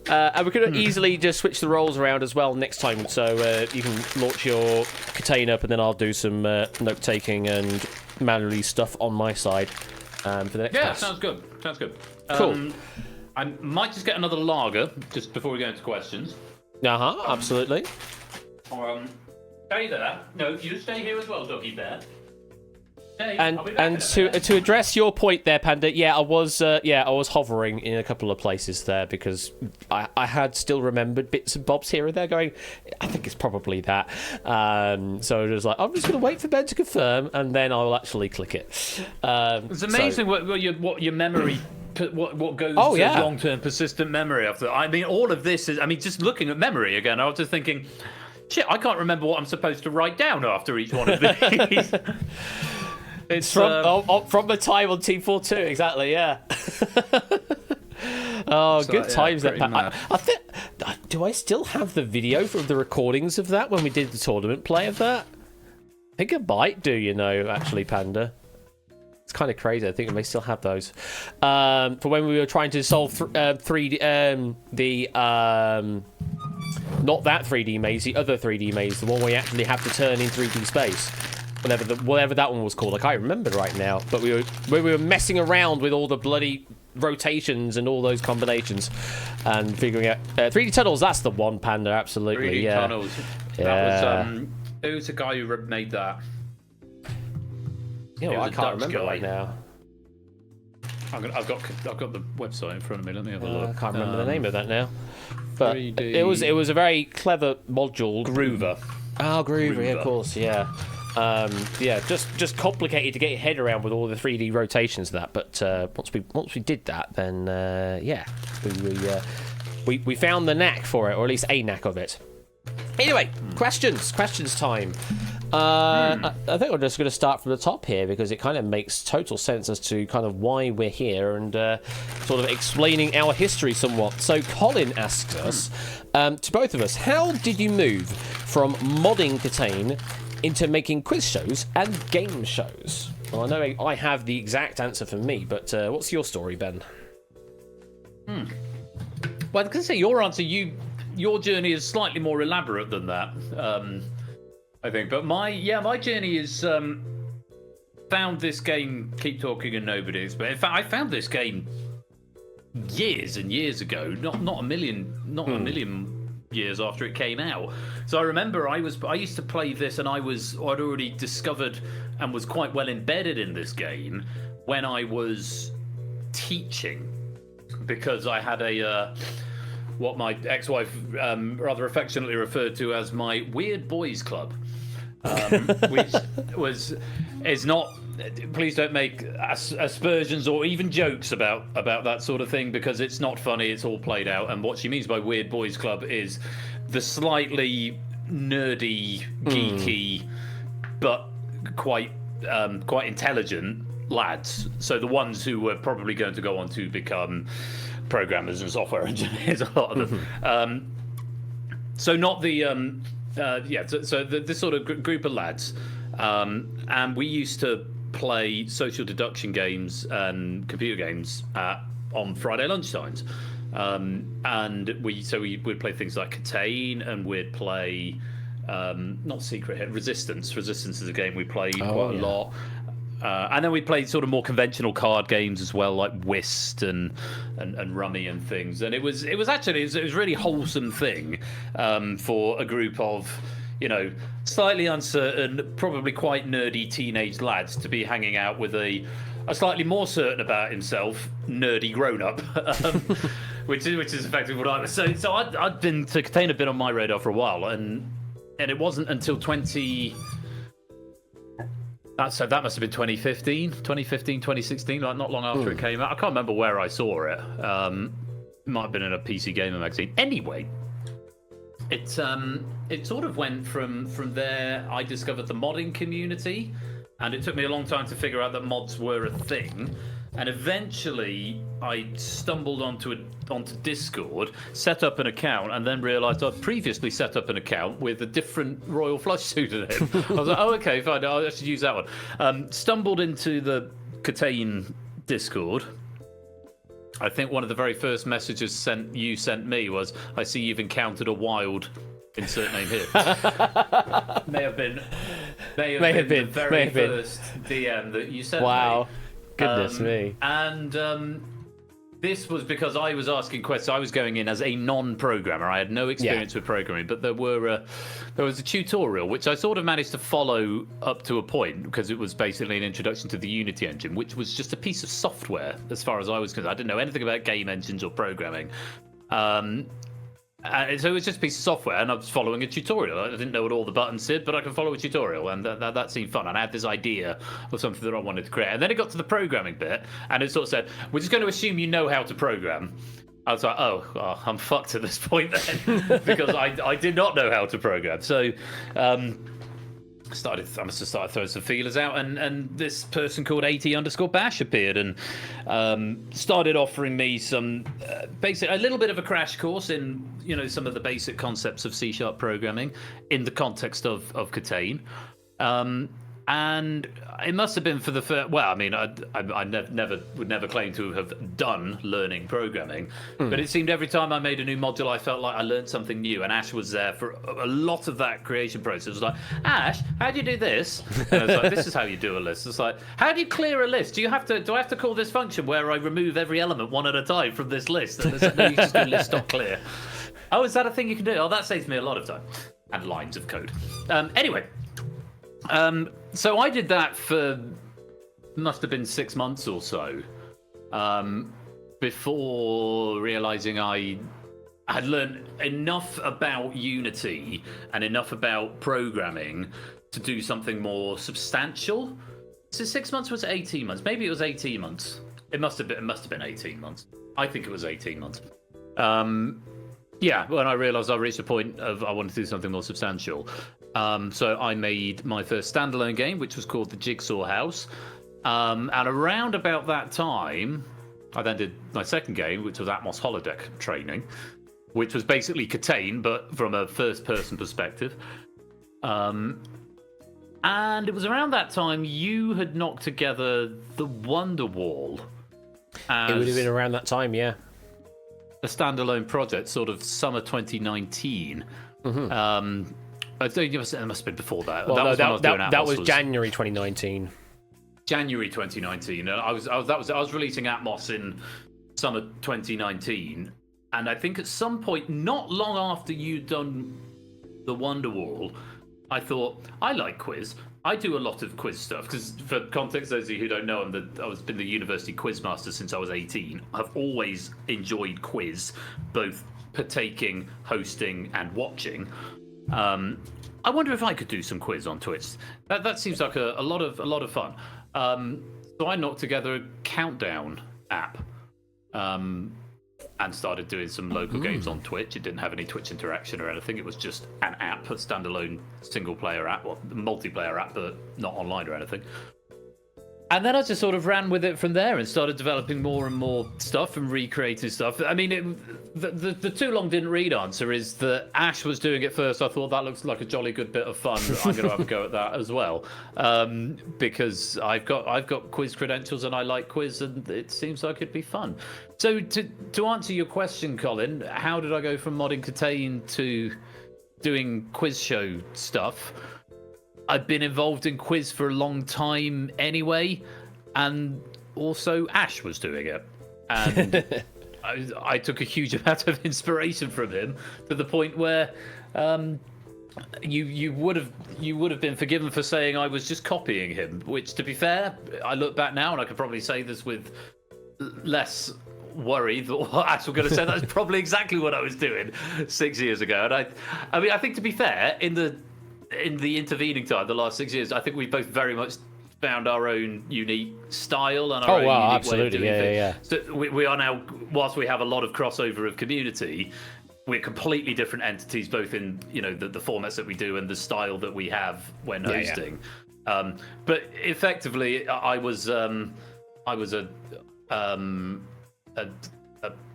And we could easily just switch the roles around as well next time, so you can launch your container up, and then I'll do some note taking and manually stuff on my side for the next
Yeah,
pass.
sounds good. Sounds good.
Cool.
I might just get another lager just before we go into questions.
Absolutely.
Stay there. No, you just stay here as well, Doggy Bear. Stay.
And
I'll be back in a minute.
to address your point there, Panda, I was hovering in a couple of places there because I had still remembered bits and bobs here and there going, I think it's probably that. So it was like, I'm just going to wait for Ben to confirm, and then I'll actually click it.
It's amazing what your memory. What goes
Oh,
to
yeah.
long-term persistent memory after. I mean, all of this is. I mean, just looking at memory again, I was just thinking, shit, I can't remember what I'm supposed to write down after each one of these. It's
From the time on Team 4-2, exactly, yeah. Good times that. I think. Do I still have the video from the recordings of that when we did the tournament play of that? I think I might do, actually, Panda. It's kind of crazy. I think I may still have those. For when we were trying to solve 3D, not that 3D maze, the other 3D maze, the one where you actually have to turn in 3D space. Whatever that one was called, I can't remember right now. But we were messing around with all the bloody rotations and all those combinations, and figuring out 3D tunnels. That's the one, Panda. Absolutely,
3D tunnels.
Yeah.
That was who's the guy who made that?
Yeah, well, I
was a
can't
Dutch
remember
guy.
right now.
I've got the website in front of me. Let me have a look.
I can't remember the name of that now. But
3D.
it was a very clever module.
Groover.
Oh, Groover, yeah, of
Groover.
course, yeah. Just complicated to get your head around with all the 3D rotations of that. But once we did that, then we found the knack for it, or at least a knack of it. Anyway, questions time. I think we're just going to start from the top here because it kind of makes total sense as to kind of why we're here and sort of explaining our history somewhat. So Colin asked us, to both of us, how did you move from modding Catane into making quiz shows and game shows? Well, I know I have the exact answer for me, but what's your story, Ben?
Well, I was going to say your answer. Your journey is slightly more elaborate than that. I think, but my journey is found this game. Keep talking and nobody's. But in fact, I found this game years and years ago. Not a million years after it came out. So I remember I used to play this, and I'd already discovered and was quite well embedded in this game when I was teaching, because I had a what my ex-wife rather affectionately referred to as my weird boys club, which is not. Please don't make aspersions or even jokes about that sort of thing, because it's not funny. It's all played out. And what she means by weird boys club is the slightly nerdy, geeky, but quite intelligent lads. So the ones who were probably going to go on to become programmers and software engineers, a lot of them. So not the so this sort of group of lads, and we used to play social deduction games and computer games on Friday lunchtimes. And we'd play things like Catane, and we'd play not Secret Hit, Resistance. Resistance is a game we played quite a lot. And then we played sort of more conventional card games as well, like Whist and Rummy and things. And it was a really wholesome thing for a group of, slightly uncertain, probably quite nerdy teenage lads to be hanging out with a slightly more certain about himself nerdy grown-up, which is effectively what I was. So I'd been to Catane, a bit on my radar for a while, and it wasn't until 20. So that must have been 2015, 2016, like not long after it came out. I can't remember where I saw it. It might have been in a PC Gamer magazine. Anyway, it sort of went from there. I discovered the modding community, and it took me a long time to figure out that mods were a thing. And eventually, I stumbled onto Discord, set up an account, and then realised I'd previously set up an account with a different Royal Flush pseudonym. I was like, oh, okay, fine, I should use that one. Stumbled into the Catane Discord. I think one of the very first messages you sent me was, "I see you've encountered a wild." Insert name here. may have been the very first DM that you sent me.
Wow. Goodness me.
And this was because I was asking questions. I was going in as a non-programmer. I had no experience with programming, but there was a tutorial which I sort of managed to follow up to a point, because it was basically an introduction to the Unity engine, which was just a piece of software as far as I was concerned. I didn't know anything about game engines or programming. So it was just a piece of software, and I was following a tutorial. I didn't know what all the buttons did, but I could follow a tutorial, and that seemed fun. And I had this idea of something that I wanted to create. And then it got to the programming bit, and it sort of said, "We're just going to assume you know how to program." I was like, oh, I'm fucked at this point then, because I did not know how to program. So I must have started throwing some feelers out, and this person called AT_Bash appeared and started offering me some a little bit of a crash course in some of the basic concepts of C# programming in the context of Catane. And it must have been for the first. Well, I mean, I would never claim to have done learning programming, but it seemed every time I made a new module, I felt like I learned something new. And Ash was there for a lot of that creation process. It was like, "Ash, how do you do this?" And I was like, "This is how you do a list." It's like, "How do you clear a list? Do I have to call this function where I remove every element one at a time from this list?" And no, you just do list.clear. Oh, is that a thing you can do? Oh, that saves me a lot of time and lines of code. Anyway. So I did that for must have been 6 months or so, before realizing I had learned enough about Unity and enough about programming to do something more substantial. So 6 months, was it 18 months? Maybe it was 18 months. It must have been 18 months. I think it was 18 months. Yeah, when I realised I reached a point of I wanted to do something more substantial. So I made my first standalone game, which was called The Jigsaw House. And around about that time, I then did my second game, which was Atmos Holodeck Training, which was basically Catane, but from a first-person perspective. And it was around that time you had knocked together the Wonderwall.
It would have been around that time, yeah.
A standalone project, sort of summer 2019. Mm-hmm. I think it must have been before that.
Well, that was January 2019.
January 2019. I was releasing Atmos in summer 2019, and I think at some point, not long after you'd done the Wonderwall, I thought, I like Quiz. I do a lot of quiz stuff because, for context, those of you who don't know, I've been the university quizmaster since I was 18. I've always enjoyed quiz, both partaking, hosting, and watching. I wonder if I could do some quiz on Twitch. That seems like a lot of fun. So I knocked together a countdown app. And started doing some local games on Twitch. It didn't have any Twitch interaction or anything. It was just an app, a standalone single-player app, well, multiplayer app, but not online or anything. And then I just sort of ran with it from there and started developing more and more stuff and recreating stuff. I mean, the too long didn't read answer is that Ash was doing it first. I thought that looks like a jolly good bit of fun. I'm going to have a go at that as well, because I've got quiz credentials and I like quiz, and it seems like it'd be fun. So to answer your question, Colin, how did I go from modding Catane to doing quiz show stuff? I've been involved in quiz for a long time anyway, and also Ash was doing it, and I took a huge amount of inspiration from him to the point where you would have been forgiven for saying I was just copying him. Which, to be fair, I look back now and I could probably say this with less worry that what Ash was going to say. That's probably exactly what I was doing 6 years ago. And I mean, I think, to be fair, in the intervening time, the last 6 years, I think we've both very much found our own unique style and our own unique
absolutely.
way of doing things.
Yeah.
So we are now, whilst we have a lot of crossover of community, we're completely different entities, both in the formats that we do and the style that we have when hosting. But effectively, I was a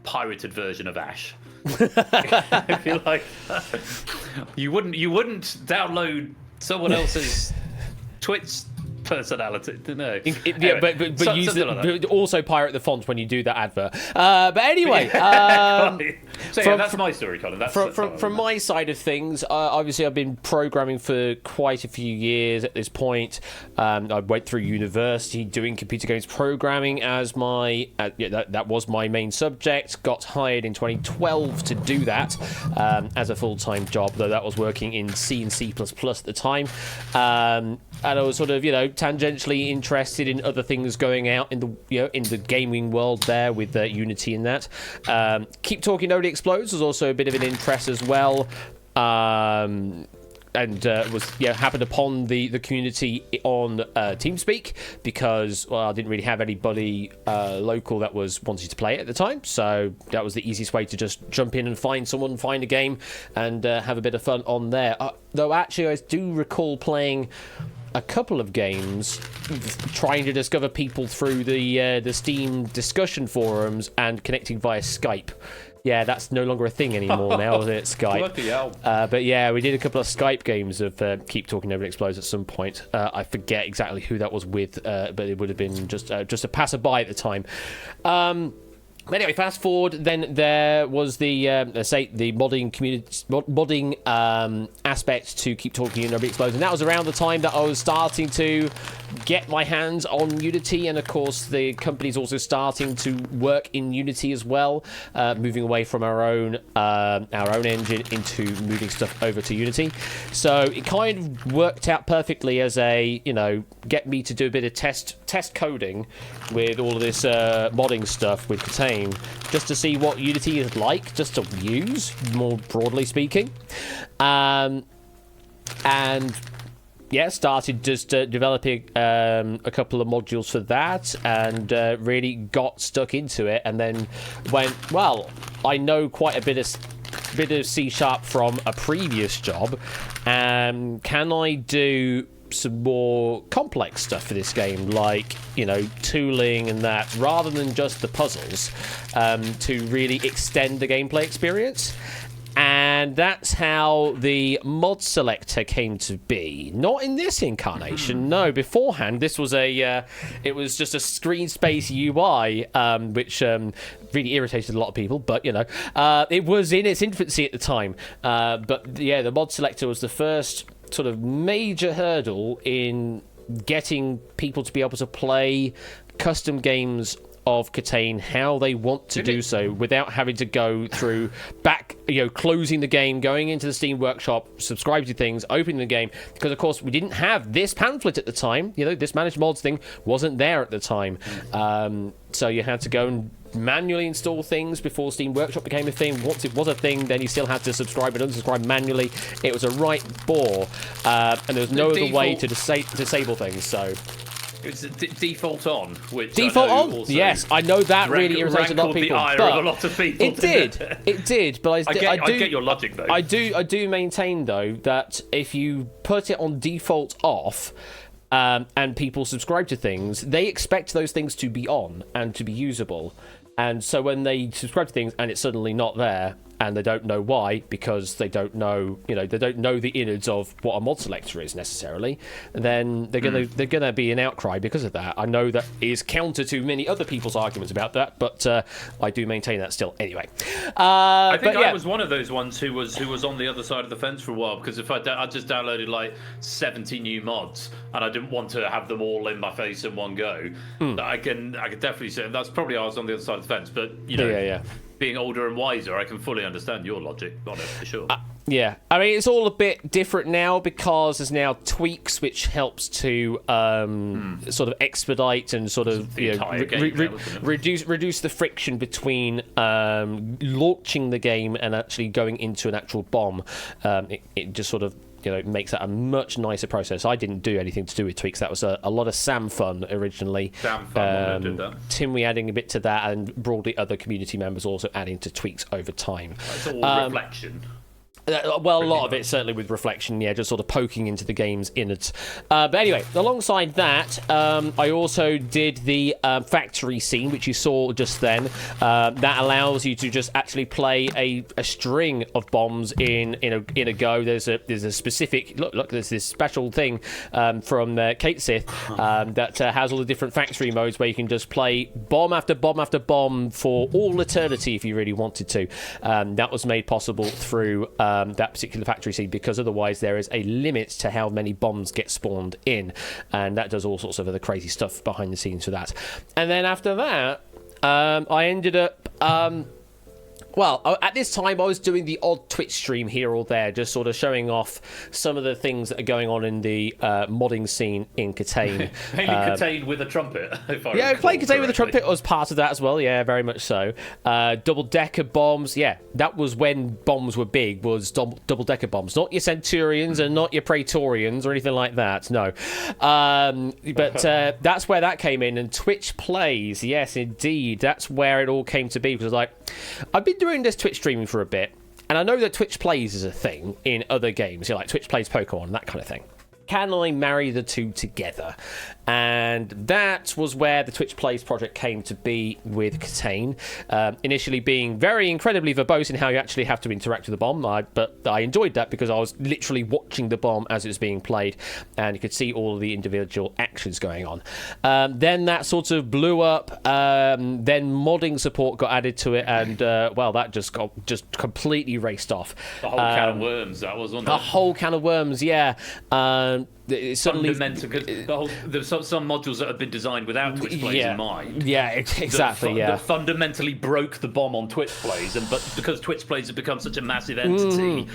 pirated version of Ash. I feel like you wouldn't download someone else's Twitch personality, no.
Yeah,
anyway,
but use but also pirate the font when you do that advert. But anyway,
that's my story, Colin.
From my side of things, obviously I've been programming for quite a few years at this point. I went through university doing computer games programming as my that was my main subject. Got hired in 2012 to do that as a full-time job, though that was working in C and C++ at the time. And I was sort of, tangentially interested in other things going out in the gaming world there with Unity and that. Keep Talking Nobody Explodes was also a bit of an interest as well. And was happened upon the community on TeamSpeak because I didn't really have anybody local that was wanting to play it at the time, so that was the easiest way to just jump in and find a game and have a bit of fun on there. Though actually I do recall playing a couple of games trying to discover people through the Steam discussion forums and connecting via Skype. Yeah, that's no longer a thing anymore now, is it, Skype?
Bloody hell.
But yeah, we did a couple of Skype games of Keep Talking Nobody Explodes at some point. I forget exactly who that was with, but it would have been just a passerby at the time. But anyway, fast forward, then there was the modding community, modding aspect to Keep Talking Nobody Explodes, and that was around the time that I was starting to get my hands on Unity, and of course the company's also starting to work in Unity as well, moving away from our own engine into moving stuff over to Unity. So it kind of worked out perfectly as a get me to do a bit of test coding with all of this modding stuff with Catane, just to see what Unity is like, just to use, more broadly speaking. And yeah, started just developing a couple of modules for that, and really got stuck into it, and then went, well, I know quite a bit of C# from a previous job, can I do some more complex stuff for this game, like tooling and that, rather than just the puzzles, to really extend the gameplay experience. And that's how the mod selector came to be. Not in this incarnation, no. Beforehand, this was it was just a screen space UI, which really irritated a lot of people. But it was in its infancy at the time. But yeah, the mod selector was the first sort of major hurdle in getting people to be able to play custom games of Catane how they want to do so without having to go through back, closing the game, going into the Steam Workshop, subscribing to things, opening the game, because of course we didn't have this pamphlet at the time. This manage mods thing wasn't there at the time. So you had to go and manually install things before Steam Workshop became a thing. Once it was a thing, then you still had to subscribe and unsubscribe manually. It was a right bore, and there was no other way to disable things. So
it's default on, which
default on. Yes, I know that really irritated a lot of people.
But a lot of people.
It did. But I
get your logic though.
I do maintain though that if you put it on default off. And people subscribe to things, they expect those things to be on and to be usable. And so when they subscribe to things and it's suddenly not there, and they don't know why, because they don't know, they don't know the innards of what a mod selector is necessarily, then they're gonna be an outcry because of that. I know that is counter to many other people's arguments about that, but I do maintain that still. Anyway,
I think I was one of those ones who was on the other side of the fence for a while, because if I just downloaded like 70 new mods and I didn't want to have them all in my face in one go, I can definitely say that's probably I was on the other side of the fence. But being older and wiser, I can fully understand your logic on it for sure.
Yeah, I mean, it's all a bit different now because there's now tweaks which helps to sort of expedite and sort of reduce the friction between launching the game and actually going into an actual bomb. It just sort of makes that a much nicer process. I didn't do anything to do with tweaks. That was a lot of Sam fun originally.
Sam fun did that.
Tim, we adding a bit to that, and broadly other community members also adding to tweaks over time.
It's all reflection.
Well, a lot of it certainly with reflection, just sort of poking into the game's innards. But anyway, alongside that, I also did the factory scene, which you saw just then. That allows you to just actually play a string of bombs in a go. There's a specific look. There's this special thing from Kate Sith that has all the different factory modes where you can just play bomb after bomb after bomb for all eternity if you really wanted to. That was made possible through that particular factory scene, because otherwise there is a limit to how many bombs get spawned in, and that does all sorts of other crazy stuff behind the scenes for that. And then after that, I ended up at this time I was doing the odd Twitch stream here or there, just sort of showing off some of the things that are going on in the modding scene in Catane.
Mainly Catane with a trumpet, if I recall
playing Catane
correctly.
with a trumpet was part of that as well, very much so. Double-decker bombs, that was when bombs were big, was double-decker bombs. Not your Centurions and not your Praetorians or anything like that, no. But that's where that came in, and Twitch Plays, yes, indeed, that's where it all came to be, because I've been doing this Twitch streaming for a bit, and I know that Twitch Plays is a thing in other games, like Twitch Plays Pokemon and that kind of thing. Can I marry the two together? And that was where the Twitch Plays project came to be with Catane. Initially being very incredibly verbose in how you actually have to interact with the bomb, but I enjoyed that because I was literally watching the bomb as it was being played, and you could see all of the individual actions going on. Then that sort of blew up. Then modding support got added to it, and that just completely raced off.
The whole can of worms, that was, wasn't it?
The whole can of worms, yeah. Suddenly,
there's some modules that have been designed without Twitch Plays in mind.
Yeah, exactly.
That fundamentally broke the bomb on Twitch Plays, but because Twitch Plays have become such a massive entity,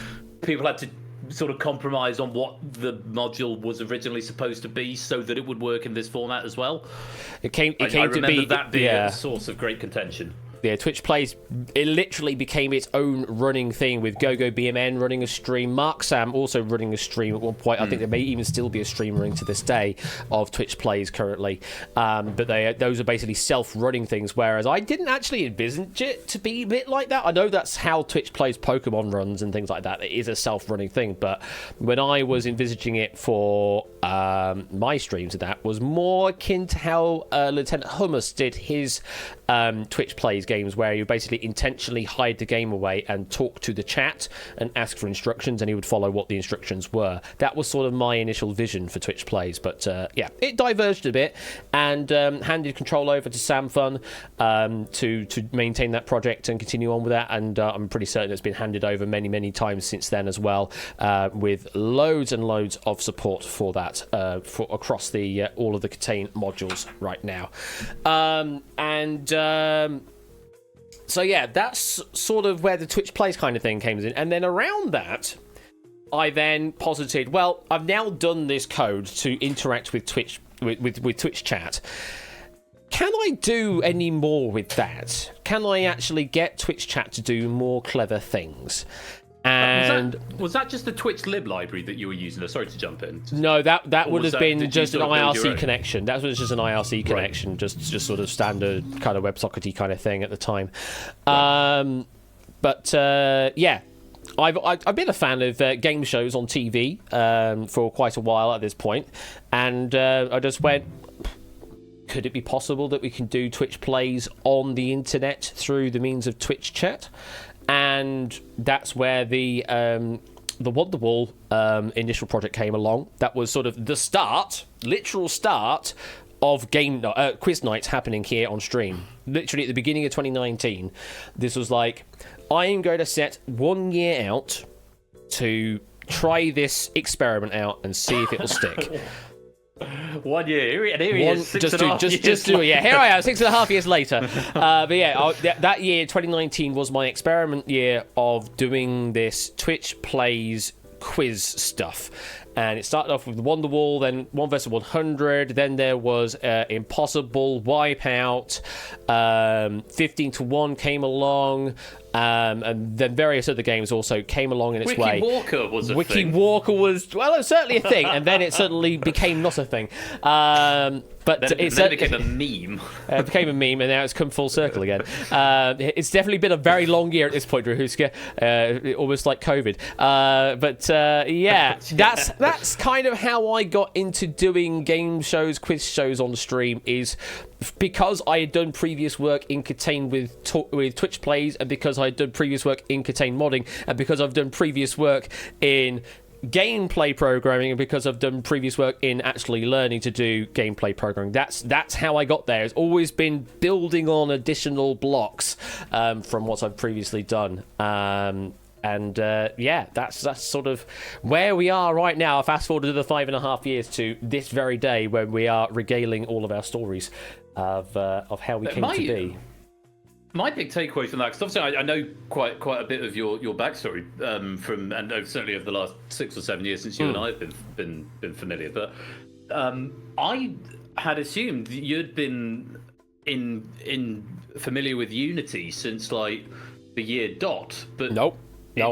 people had to sort of compromise on what the module was originally supposed to be, so that it would work in this format as well.
I
remember that being a source of great contention.
Yeah, Twitch Plays, it literally became its own running thing, with GoGo BMN running a stream, Mark Sam also running a stream at one point. I think there may even still be a stream running to this day of Twitch Plays currently. But those are basically self-running things, whereas I didn't actually envisage it to be a bit like that. I know that's how Twitch Plays Pokemon runs and things like that. It is a self-running thing, but when I was envisaging it for my streams, that was more akin to how Lieutenant Hummus did his Twitch Plays games where you basically intentionally hide the game away and talk to the chat and ask for instructions, and he would follow what the instructions were. That was sort of my initial vision for Twitch Plays, but yeah, it diverged a bit, and handed control over to Samfun to maintain that project and continue on with that, and I'm pretty certain it's been handed over many times since then as well, with loads and loads of support for that for across the all of the Contain modules right now. So yeah, that's sort of where the Twitch Plays kind of thing came in. And then around that, I then posited, well, I've now done this code to interact with Twitch with Twitch chat. Can I do any more with that? Can I actually get Twitch chat to do more clever things? And
was that just the Twitch lib library that you were using? Sorry to jump in.
No, that would have been just an IRC
own?
connection. That was just an IRC connection, right. just sort of standard kind of WebSockety kind of thing at the time. Right. Yeah, I've been a fan of game shows on TV for quite a while at this point, and I just went, could it be possible that we can do Twitch Plays on the internet through the means of Twitch chat? And that's where the Wonderwall initial project came along. That was sort of the literal start of quiz nights happening here on stream. Literally at the beginning of 2019, this was like, I am going to set 1 year out to try this experiment out and see if it will stick.
1 year, and here he is,
Here I am, 6.5 years later. But yeah, that year, 2019, was my experiment year of doing this Twitch Plays quiz stuff. And it started off with Wonderwall, then 1 vs 100, then there was Impossible, Wipeout, 15 to 1 came along, and then various other games also came along in its way.
Wiki Walker was a thing.
Wiki Walker was, well, it was certainly a thing, and then it suddenly became not a thing. But
then it became a meme.
It became a meme, and now it's come full circle again. It's definitely been a very long year at this point, Rahuska, almost like COVID. Yeah, that's kind of how I got into doing game shows, quiz shows on the stream, is because I had done previous work in Contain with Twitch Plays, and because I had done previous work in Contain modding, and because I've done previous work in gameplay programming, and because I've done previous work in actually learning to do gameplay programming. That's how I got there. It's always been building on additional blocks from what I've previously done. Yeah, that's sort of where we are right now. Fast forward to the 5.5 years to this very day when we are regaling all of our stories of how we came to be.
My big takeaway from that, because obviously I know quite a bit of your backstory from, and certainly over the last 6 or 7 years since you and I have been familiar. But I had assumed you'd been familiar with Unity since like the year dot. But
nope.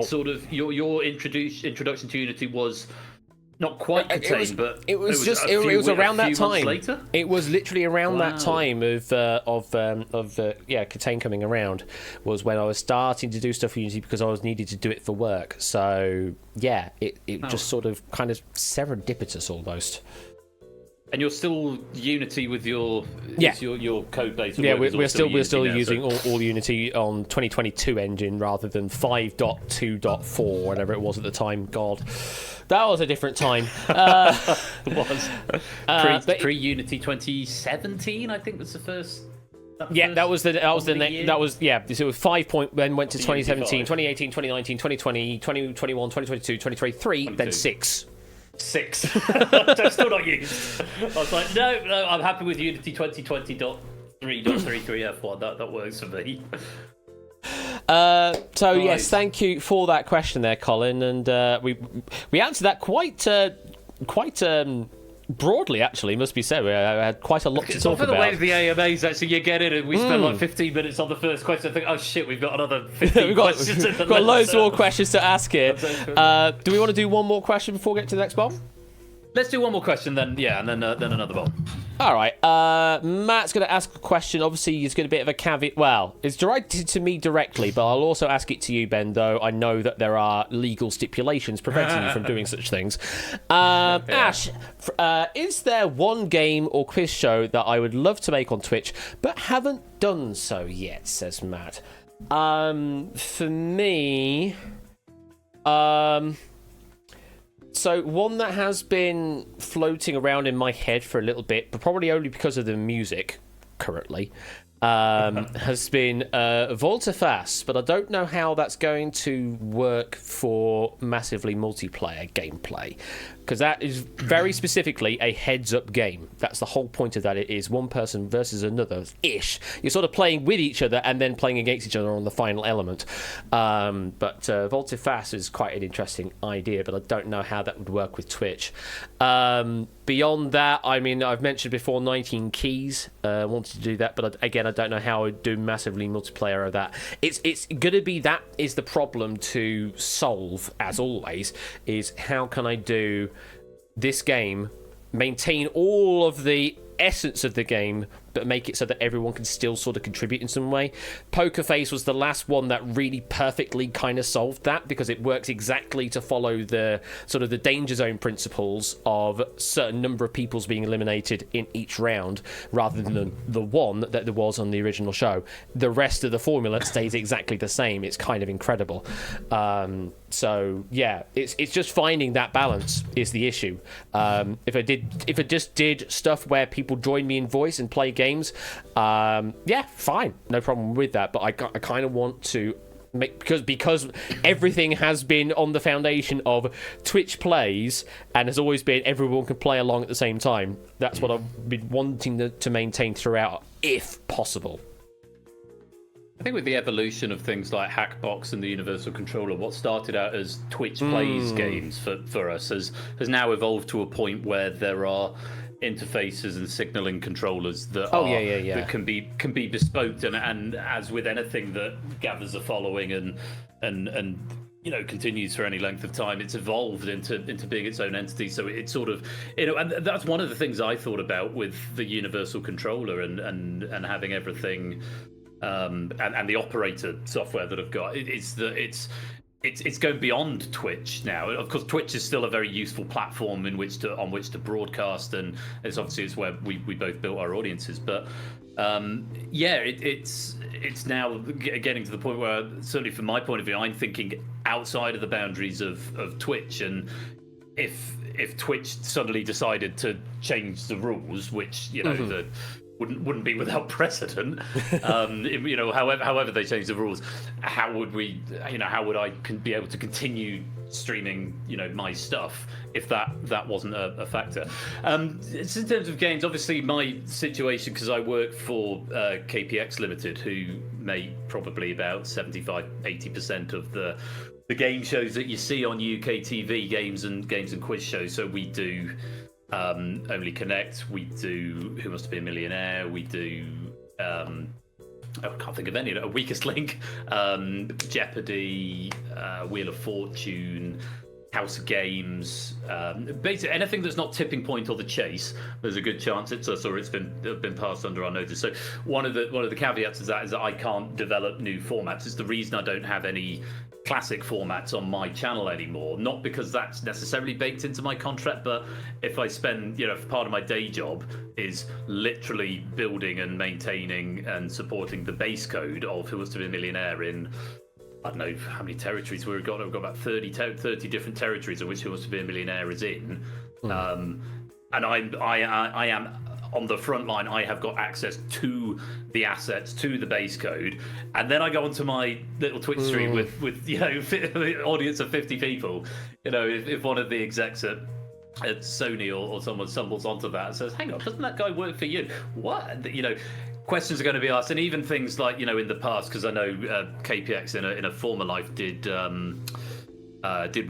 Sort of your introduction to Unity was not quite Contain, but
it was around that time.
Later?
It was literally around that time of Contain coming around was when I was starting to do stuff for Unity because I was needed to do it for work. So yeah, it just sort of kind of serendipitous almost.
And you're still Unity with your code base.
Yeah, we're still using all Unity on 2022 engine rather than 5.2.4, whatever it was at the time. God, that was a different time.
It was pre-Unity 2017, I think was the first. That was 5 point, then went to 2017, 2018, 2019, 2020, 2021, 2022, 2023, then 6. 6. I'm still not used. I was like, no, I'm happy with Unity 2020.3.33F1. That works for me.
Yes, thank you for that question there, Colin, and we answered that quite broadly, actually, must be said. We had quite a lot to talk
for the
about.
way of the AMAs, actually, you get in and we spent like 15 minutes on the first question. I think, oh shit, we've got another 15 questions.
We've got loads more questions to ask here. Do we want to do one more question before we get to the next bomb?
Let's do one more question then, yeah, and then another bomb.
All right. Matt's going to ask a question. Obviously, he's got a bit of a caveat. Well, it's directed to me directly, but I'll also ask it to you, Ben, though I know that there are legal stipulations preventing you from doing such things. Ash, is there one game or quiz show that I would love to make on Twitch, but haven't done so yet, says Matt. For me... So one that has been floating around in my head for a little bit, but probably only because of the music currently, has been Voltafast, but I don't know how that's going to work for massively multiplayer gameplay, because that is very specifically a heads-up game. That's the whole point of that. It is one person versus another-ish. You're sort of playing with each other and then playing against each other on the final element. But Voltafast is quite an interesting idea, but I don't know how that would work with Twitch. Beyond that, I mean, I've mentioned before 19 Keys. Wanted to do that, but again, I don't know how I would do massively multiplayer of that. It's going to be that is the problem to solve, as always, is how can I do this game, maintain all of the essence of the game, but make it so that everyone can still sort of contribute in some way. Poker Face was the last one that really perfectly kind of solved that, because it works exactly to follow the sort of the danger zone principles of a certain number of people's being eliminated in each round, rather than the one that there was on the original show. The rest of the formula stays exactly the same. It's kind of incredible. So yeah, it's just finding that balance is the issue. If I just did stuff where people join me in voice and play games, yeah, fine, no problem with that. But I kind of want to make, because everything has been on the foundation of Twitch plays and has always been everyone can play along at the same time. That's what I've been wanting to maintain throughout, if possible.
I think with the evolution of things like Hackbox and the Universal Controller, what started out as Twitch plays games for us has now evolved to a point where there are interfaces and signaling controllers that that can be bespoke, and as with anything that gathers a following and you know continues for any length of time, it's evolved into being its own entity. So it's sort of, you know, and that's one of the things I thought about with the Universal Controller and having everything. And the operator software that I've got, it's going beyond Twitch now. Of course, Twitch is still a very useful platform on which to broadcast, and it's where we both built our audiences. But it's now getting to the point where, certainly from my point of view, I'm thinking outside of the boundaries of Twitch. And if Twitch suddenly decided to change the rules, which you know wouldn't be without precedent. You know, however they change the rules, how would I be able to continue streaming, you know, my stuff if that wasn't a factor? It's in terms of games, obviously my situation, because I work for KPX Limited, who make probably about 75-80% of the game shows that you see on UK TV, games and quiz shows. So we do Only Connect, we do Who Wants to Be a Millionaire, we do I can't think of any, a Weakest Link, Jeopardy, Wheel of Fortune, House of Games, basically anything that's not Tipping Point or The Chase. There's a good chance it's been passed under our notice. So one of the caveats is that I can't develop new formats. It's the reason I don't have any classic formats on my channel anymore, not because that's necessarily baked into my contract, but if I spend, you know, part of my day job is literally building and maintaining and supporting the base code of Who Wants to Be a Millionaire in, I don't know how many territories we've got. We've got about 30 different territories of which Who Wants to Be a Millionaire is in. And I am on the front line. I have got access to the assets, to the base code, and then I go onto my little Twitch stream with you know an audience of 50 people. You know, if one of the execs at Sony or someone stumbles onto that and says, "Hang on, doesn't that guy work for you?" What, you know? Questions are going to be asked, and even things like, you know, in the past, because I know KPX in a former life did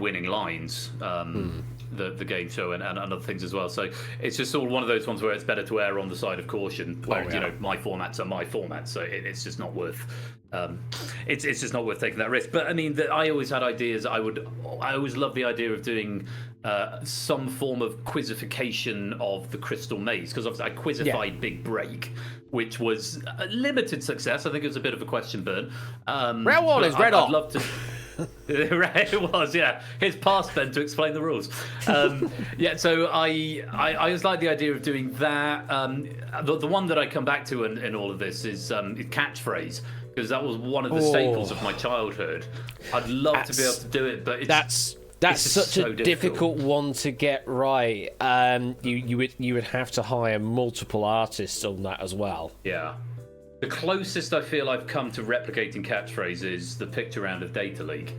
Winning Lines, the game show, and other things as well. So it's just all one of those ones where it's better to err on the side of caution. Where you know, my formats are my formats, so it's just not worth. It's just not worth taking that risk. But I mean, I always had ideas. I always loved the idea of doing some form of quizzification of the Crystal Maze, because obviously I quizzified Big Break, which was a limited success. I think it was a bit of a question burn.
Round one is red
I'd
hot.
love to. It was, yeah. Here's past Ben to explain the rules. So I always like the idea of doing that. The one that I come back to in all of this is catchphrase, because that was one of the staples of my childhood. I'd love to be able to do it, but
that's such
so
a difficult one to get right. You would have to hire multiple artists on that as well.
Yeah. The closest I feel I've come to replicating catchphrase is the picture round of Data League,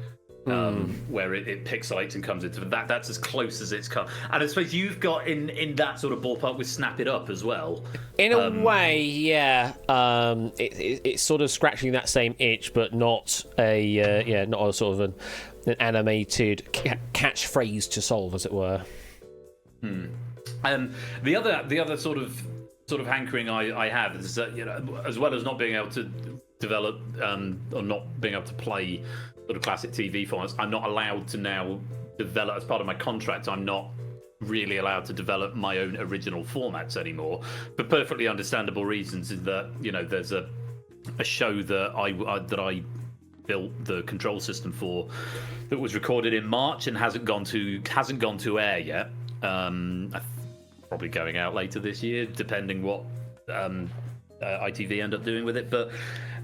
where it pixelates and comes into that. That's as close as it's come. And I suppose you've got in that sort of ballpark with Snap It Up as well.
In a way, yeah. It's sort of scratching that same itch, but not not a sort of an animated catchphrase to solve, as it were.
The other sort of hankering I have is that, as well as not being able to develop or not being able to play sort of classic TV formats, I'm not allowed to now develop, as part of my contract, I'm not really allowed to develop my own original formats anymore, for perfectly understandable reasons. In that, there's a show that I built the control system for that was recorded in March and hasn't gone to air yet. Probably going out later this year, depending what ITV end up doing with it. But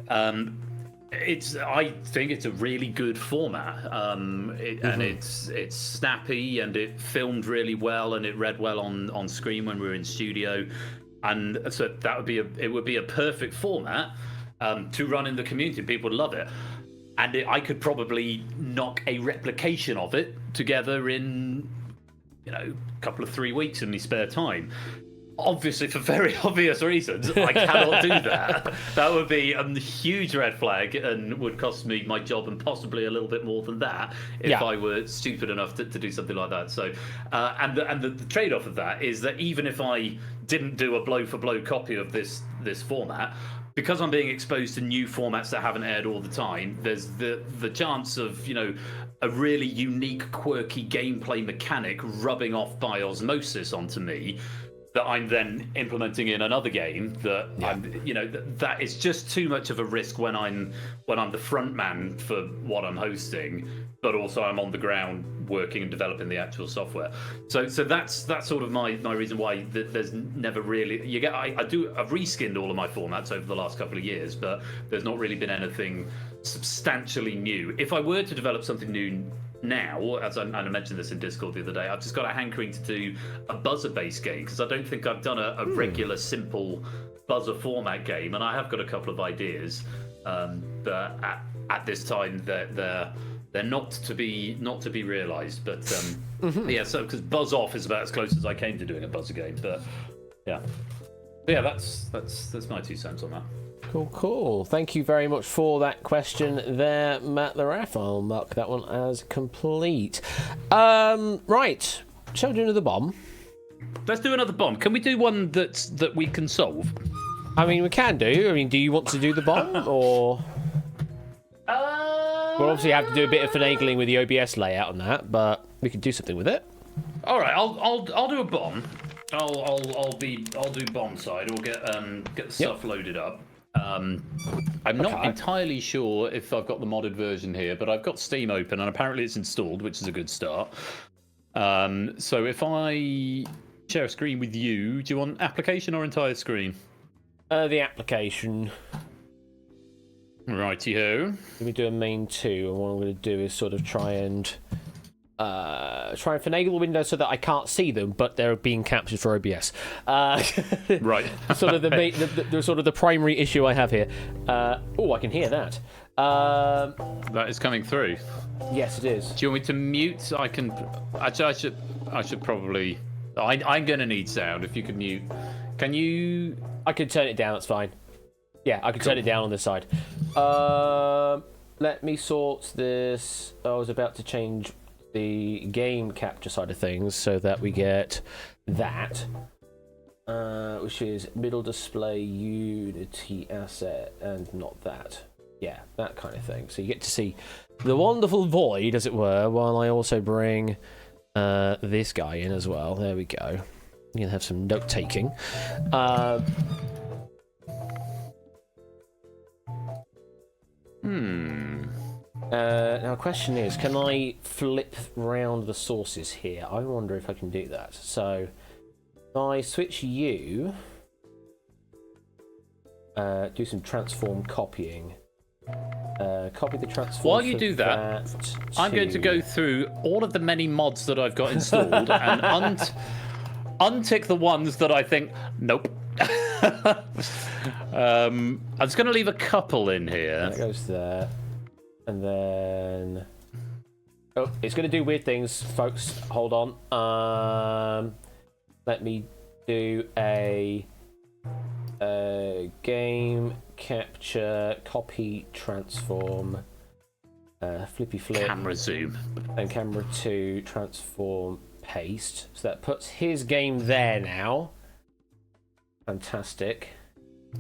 I think it's a really good format, and it's snappy, and it filmed really well, and it read well on screen when we were in studio, and so it would be a perfect format to run in the community. People would love it. And I could probably knock a replication of it together in, a couple of 3 weeks in my spare time. Obviously, for very obvious reasons, I cannot do that. That would be a huge red flag and would cost me my job, and possibly a little bit more than that if I were stupid enough to do something like that. So, and the trade-off of that is that even if I didn't do a blow-for-blow copy of this format, because I'm being exposed to new formats that haven't aired all the time, there's the chance of, a really unique, quirky gameplay mechanic rubbing off by osmosis onto me that I'm then implementing in another game that that is just too much of a risk when I'm the front man for what I'm hosting, but also I'm on the ground working and developing the actual software. So that's sort of my reason why there's never really I've reskinned all of my formats over the last couple of years, but there's not really been anything substantially new. If I were to develop something new now, as I mentioned this in Discord the other day, I've just got a hankering to do a buzzer-based game, because I don't think I've done a regular, simple buzzer format game, and I have got a couple of ideas, but at this time they're not to be realised. But so because Buzz Off is about as close as I came to doing a buzzer game, but that's my 2 cents on that.
Cool. Thank you very much for that question there, Matt the Ref. I'll mark that one as complete. Right. Shall we do another bomb?
Let's do another bomb. Can we do one that we can solve?
I mean, we can do. I mean, do you want to do the bomb, or? We'll obviously have to do a bit of finagling with the OBS layout on that, but we could do something with it.
All right, I'll do a bomb. I'll do bomb side. We'll get the stuff loaded up. I'm not entirely sure if I've got the modded version here, but I've got Steam open and apparently it's installed, which is a good start. So if I share a screen with you, do you want application or entire screen?
The application.
Righty-ho.
Let me do a main 2, and what I'm going to do is sort of try and finagle the windows so that I can't see them, but they're being captured for OBS.
Right.
Sort of the sort of the primary issue I have here. I can hear that.
That is coming through.
Yes, it is.
Do you want me to mute? I can. Actually, I should probably. I'm going to need sound. If you could mute, can you?
I could turn it down. That's fine. Yeah, I could turn it down on this side. Let me sort this. I was about to change the game capture side of things so that we get that, which is middle display Unity asset, and not that. Yeah, that kind of thing. So you get to see the wonderful void, as it were, while I also bring this guy in as well. There we go. You can have some note taking. Now, the question is, can I flip round the sources here? I wonder if I can do that. So, if I switch you, do some transform copying. Copy the transform.
While you do that, I'm going to go through all of the many mods that I've got installed and untick the ones that I think, nope. I'm just going to leave a couple in here.
That goes there. And then... Oh, it's going to do weird things, folks. Hold on. Let me do a game capture, copy, transform, flippy flip.
Camera zoom.
And camera 2, transform, paste. So that puts his game there now. Fantastic.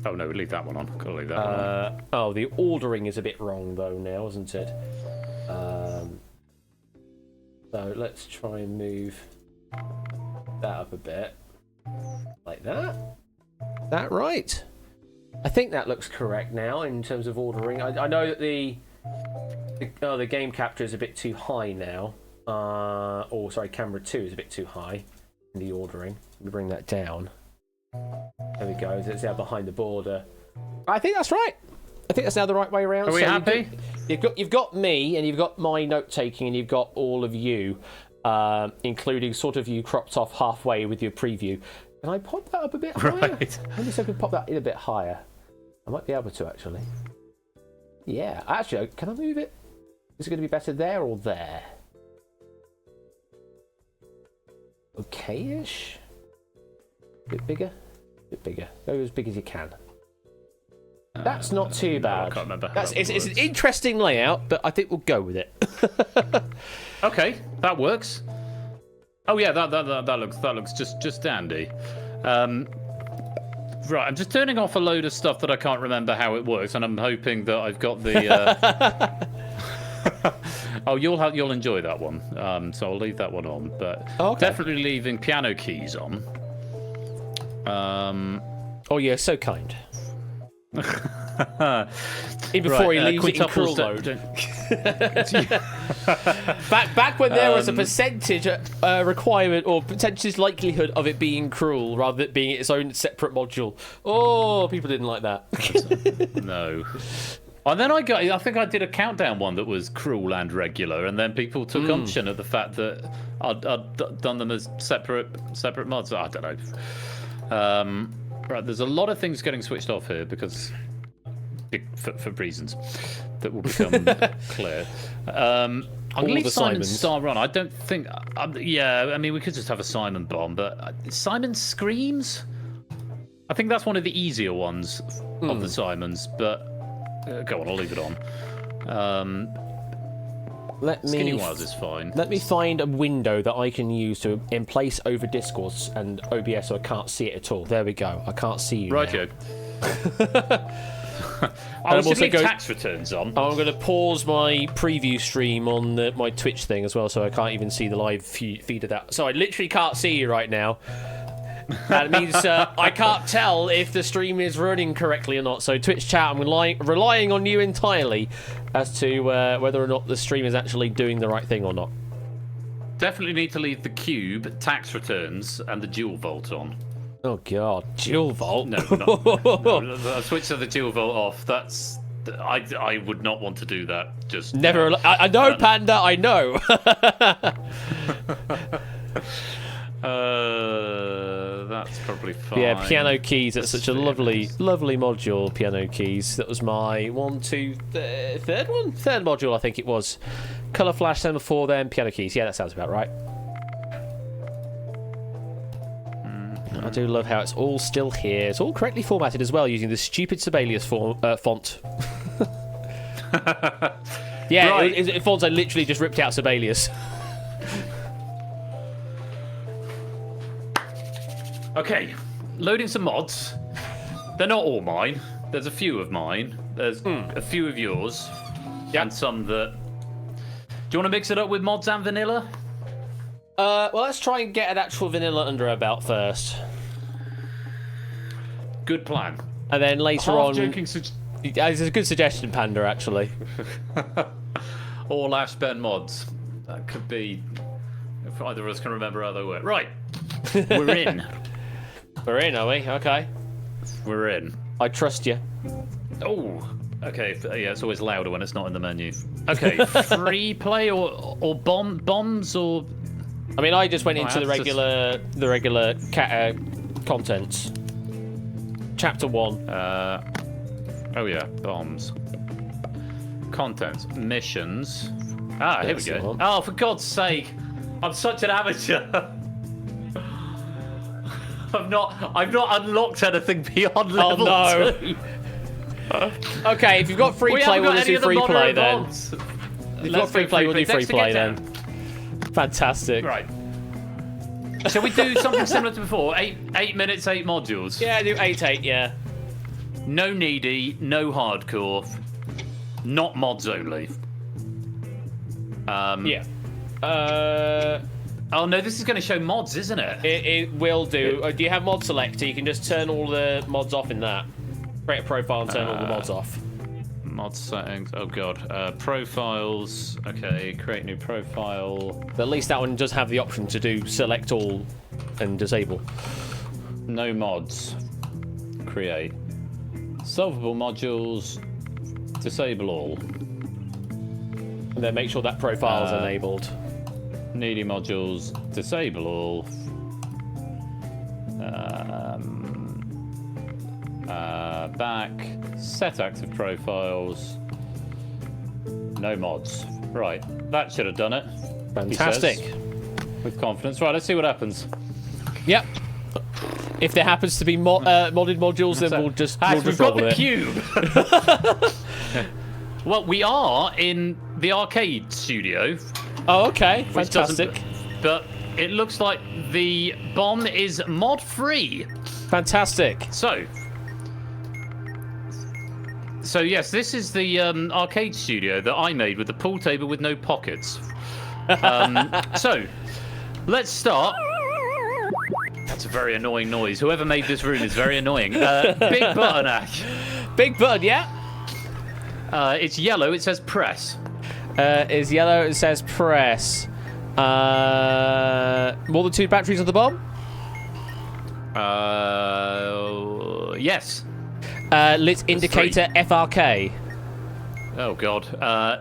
Oh no, leave that one on. Gotta leave that one on.
Oh, the ordering is a bit wrong though now, isn't it? So let's try and move that up a bit. Like that. That right? I think that looks correct now in terms of ordering. I know that the game capture is a bit too high now. Or sorry, camera 2 is a bit too high in the ordering. Let me bring that down. There we go. It's now behind the border. I think that's right. I think that's now the right way around.
Are we happy?
You've got me, and you've got my note taking, and you've got all of you, including sort of you cropped off halfway with your preview. Can I pop that up a bit higher?
Right.
I wonder if I can pop that in a bit higher. I might be able to actually. Yeah, actually, can I move it? Is it going to be better there or there? Okay-ish. Bit bigger. Bit bigger. Go as big as you can. That's not too bad.
I can't remember.
It's an interesting layout, but I think we'll go with it.
Okay, that works. Oh yeah, that looks just dandy. Right, I'm just turning off a load of stuff that I can't remember how it works, and I'm hoping that I've got the. Oh, you'll enjoy that one. So I'll leave that one on, but definitely leaving piano keys on.
Oh yeah, so kind. Even before he leaves it in cruel mode. back when there was a percentage requirement or percentage likelihood of it being cruel rather than it being its own separate module. Oh, people didn't like that.
No. And then I think I did a countdown one that was cruel and regular, and then people took unction at the fact that I'd done them as separate mods. I don't know. Right, there's a lot of things getting switched off here because for reasons that will become clear. I'm going to leave Simon Star on. I don't think... yeah, I mean, we could just have a Simon bomb, but Simon Screams? I think that's one of the easier ones of the Simons, but go on, I'll leave it on. Skinny Wiles is fine.
Let me find a window that I can use to in place over Discord and OBS so I can't see it at all. There we go. I can't see you.
Right, Joe. I was also tax returns on.
I'm going to pause my preview stream on my Twitch thing as well, so I can't even see the live feed of that. So I literally can't see you right now. That means I can't tell if the stream is running correctly or not. So Twitch chat, I'm relying on you entirely as to whether or not the stream is actually doing the right thing or not.
Definitely need to leave the cube, tax returns, and the dual vault on.
Oh god, dual vault?
No, I switched to the dual vault off. That's I would not want to do that. Just
never. I know, Panda. I know.
That's probably fine.
Yeah, piano keys. That's such a lovely module. Piano keys. That was my third module. I think it was. Color flash, semaphore, then piano keys. Yeah, that sounds about right. I do love how it's all still here. It's all correctly formatted as well, using the stupid Sibelius font. Yeah, right. Fonts I literally just ripped out Sibelius.
Okay, loading some mods. They're not all mine. There's a few of mine. There's a few of yours. Yep. And some that... Do you want to mix it up with mods and vanilla?
Well, let's try and get an actual vanilla under our belt first.
Good plan.
And then later on...
Joking
it's a good suggestion, Panda, actually.
All Ashben mods. That could be... If either of us can remember how they work. Right. We're in.
We're in, are we? Okay.
We're in.
I trust you.
Oh, okay. Yeah, it's always louder when it's not in the menu. Okay, free play or bombs or...
I mean, I just went into the regular contents. Chapter 1.
Oh yeah, bombs. Contents, missions. Ah, here we go. Oh, for God's sake! I'm such an amateur. I've not unlocked anything beyond level 2.
Okay, if you've got free play, we'll just do free play then.
If
you've got free play, we'll do free play then. Fantastic.
Right. Shall we do something similar to before? 8 minutes, 8 modules.
Yeah, do 8, yeah.
No needy, no hardcore, not mods only.
Yeah.
Oh no, this is going to show mods, isn't it?
It will do. Do you have mod selector? You can just turn all the mods off in that. Create a profile and turn all the mods off.
Mod settings. Oh god. Profiles. Okay. Create new profile.
But at least that one does have the option to do select all and disable.
No mods. Create. Solvable modules. Disable all.
And then make sure that profile is enabled.
Needy modules. Disable all. Back. Set active profiles. No mods. Right. That should have done it.
Fantastic.
With confidence. Right, let's see what happens.
Yep. If there happens to be modded modules, then we'll just roll with it.
Cube. Well, we are in the arcade studio.
Oh, okay. Fantastic.
But it looks like the bomb is mod-free.
Fantastic.
So yes, this is the arcade studio that I made with the pool table with no pockets. So, let's start. That's a very annoying noise. Whoever made this room is very annoying. Big button, Ash.
Big button, yeah.
It's yellow. It says press.
Is yellow. It says press. More than 2 batteries on the bomb?
Yes.
Lit indicator FRK.
Oh god.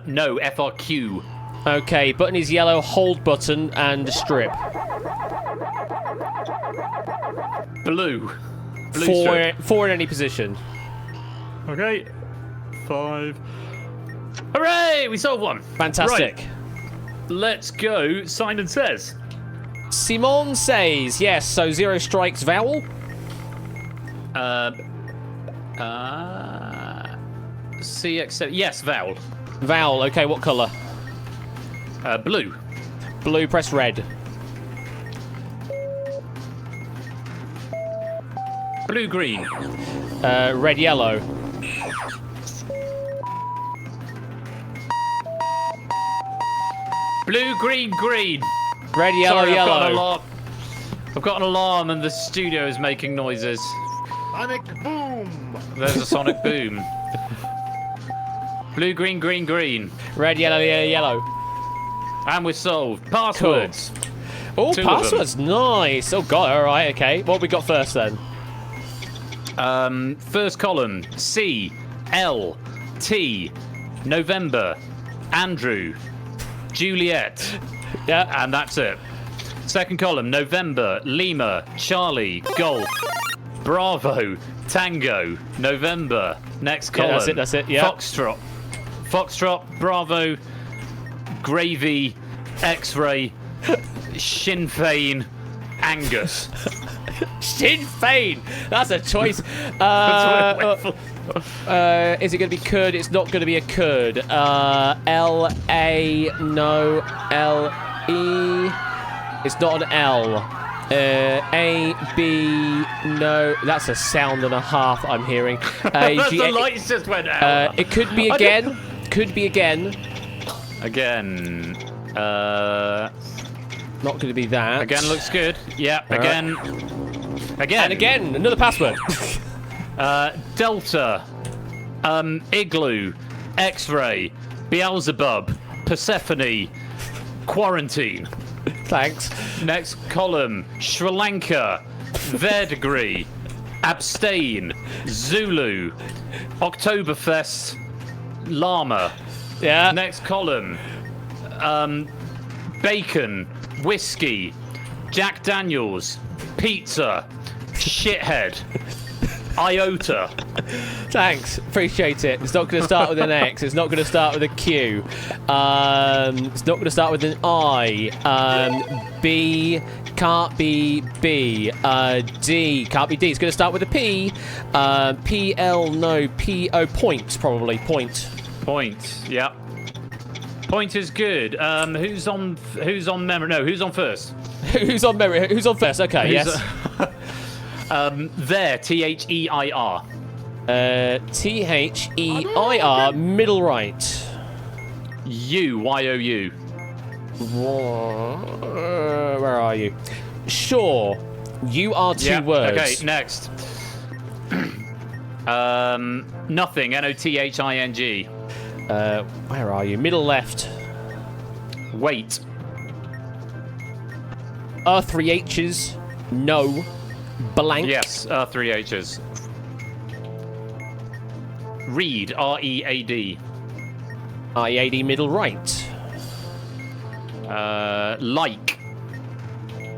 No, FRQ.
Okay, button is yellow, hold button, and strip.
Blue.
Four in any position.
Okay. 5. Hooray! We solved one.
Fantastic.
Right. Let's go. Simon says.
Simon says, yes, so 0 strikes vowel.
CX7. Yes, vowel.
Vowel, okay, what colour?
Blue.
Blue, press red.
Blue, green.
Red, yellow.
Blue, green, green.
Red, yellow,
Sorry,
yellow.
I've got an alarm and the studio is making noises.
Sonic boom!
There's a sonic boom. Blue, green, green, green.
Red, yellow, yellow.
And we're solved. Passwords.
Cool. Oh,
2
passwords. Nice. Oh, God. All right. Okay. What have we got first, then?
First column. C. L. T. November. Andrew. Juliet.
Yeah.
And that's it. Second column. November. Lima. Charlie. Golf. Bravo. Tango. November. Next column.
Yeah, that's it. Yeah.
Foxtrot. Foxtrot. Bravo. Gravy. X-ray. Sinn Féin. Angus.
Sinn Féin. That's a choice. Is it going to be curd? It's not going to be a curd. L-A, no. L-E. It's not an L. A-B, no. That's a sound and a half I'm hearing.
The lights just went out.
It could be again. Could be again.
Again.
Not going to be that.
Again, looks good. Yeah,
All
again.
right.
Again.
And again, another password.
Delta. Igloo. X-ray. Beelzebub. Persephone. Quarantine.
Thanks.
Next column. Sri Lanka. Verdigris. Abstain. Zulu. Oktoberfest. Llama.
Yeah.
Next column. Bacon. Whiskey. Jack Daniels. Pizza. Shithead. Iota.
Thanks. Appreciate it. It's not going to start with an X. It's not going to start with a Q. It's not going to start with an I. B. Can't be B. D. Can't be D. It's going to start with a P. PL. No. PO. Point. Probably. Point.
Point. Yep. Point is good. Who's on memory? No, who's on first?
Who's on memory? Who's on first? Okay, yes.
There, Their.
Their, middle right.
Youou.
Where are you? Sure. You are two words.
Okay, next. Nothing, Nothing.
Where are you? Middle left.
Wait.
Three H's. No. Blank.
Yes, 3 H's. Read, READ.
IAD middle right.
Like.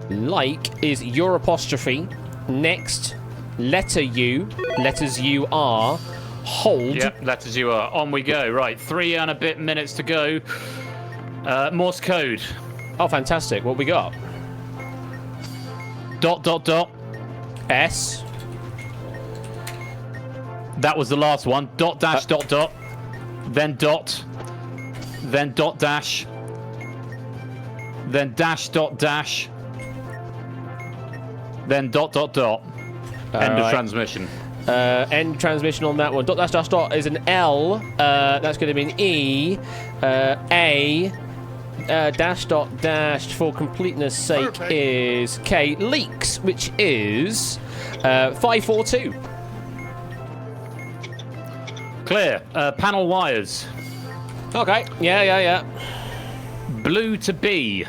Like is your apostrophe. Next, letter U. Letters U are. Hold.
Yep, letters you are. On we go. Right, 3 and a bit minutes to go. Morse code.
Oh, fantastic. What we got? ... S.
That was the last one. Dot dash dot dot. Then dot. Then dot dash. Then dash dot dash. Then dot dot dot. End of transmission.
End transmission on that one. Dot dash dash dot is an L. That's going to be an E. A. Dash dot dash for completeness sake is K. Leaks, which is 542.
Clear. Panel wires.
Okay. Yeah.
Blue to B.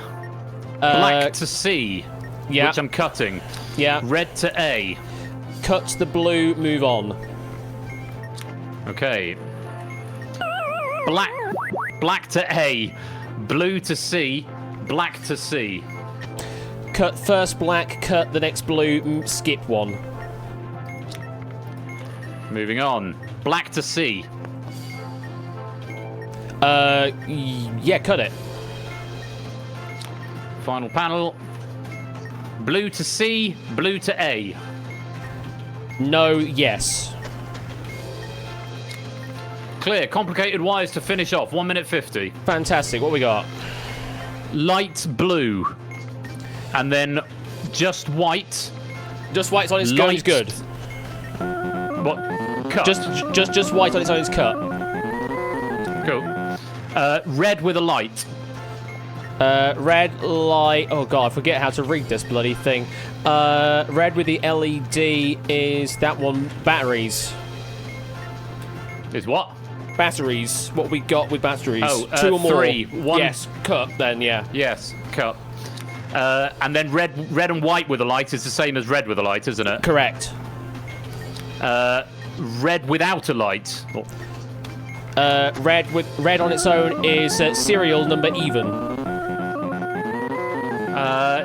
Black to C.
Yeah.
Which I'm cutting.
Yeah.
Red to A.
Cut the blue. Move on.
Okay. Black to A. Blue to C. Black to C.
Cut first black. Cut the next blue. Skip one.
Moving on. Black to C.
Yeah, cut it.
Final panel. Blue to C. Blue to A.
No, yes.
Clear. Complicated wires to finish off. 1 minute 50.
Fantastic. What we got?
Light blue. And then just white.
Just white's on its own is good.
What? Cut.
Just white on its own is cut.
Cool. Red with a light.
Red light. Oh god, I forget how to read this bloody thing. Red with the LED is that one. Batteries.
Is what?
Batteries. What we got with batteries?
Oh,
2 or more.
3. 1.
Yes, cut then. Yeah.
Yes, cut. And then red and white with a light is the same as red with a light, isn't it?
Correct.
Red without a light.
Red on its own is serial number even.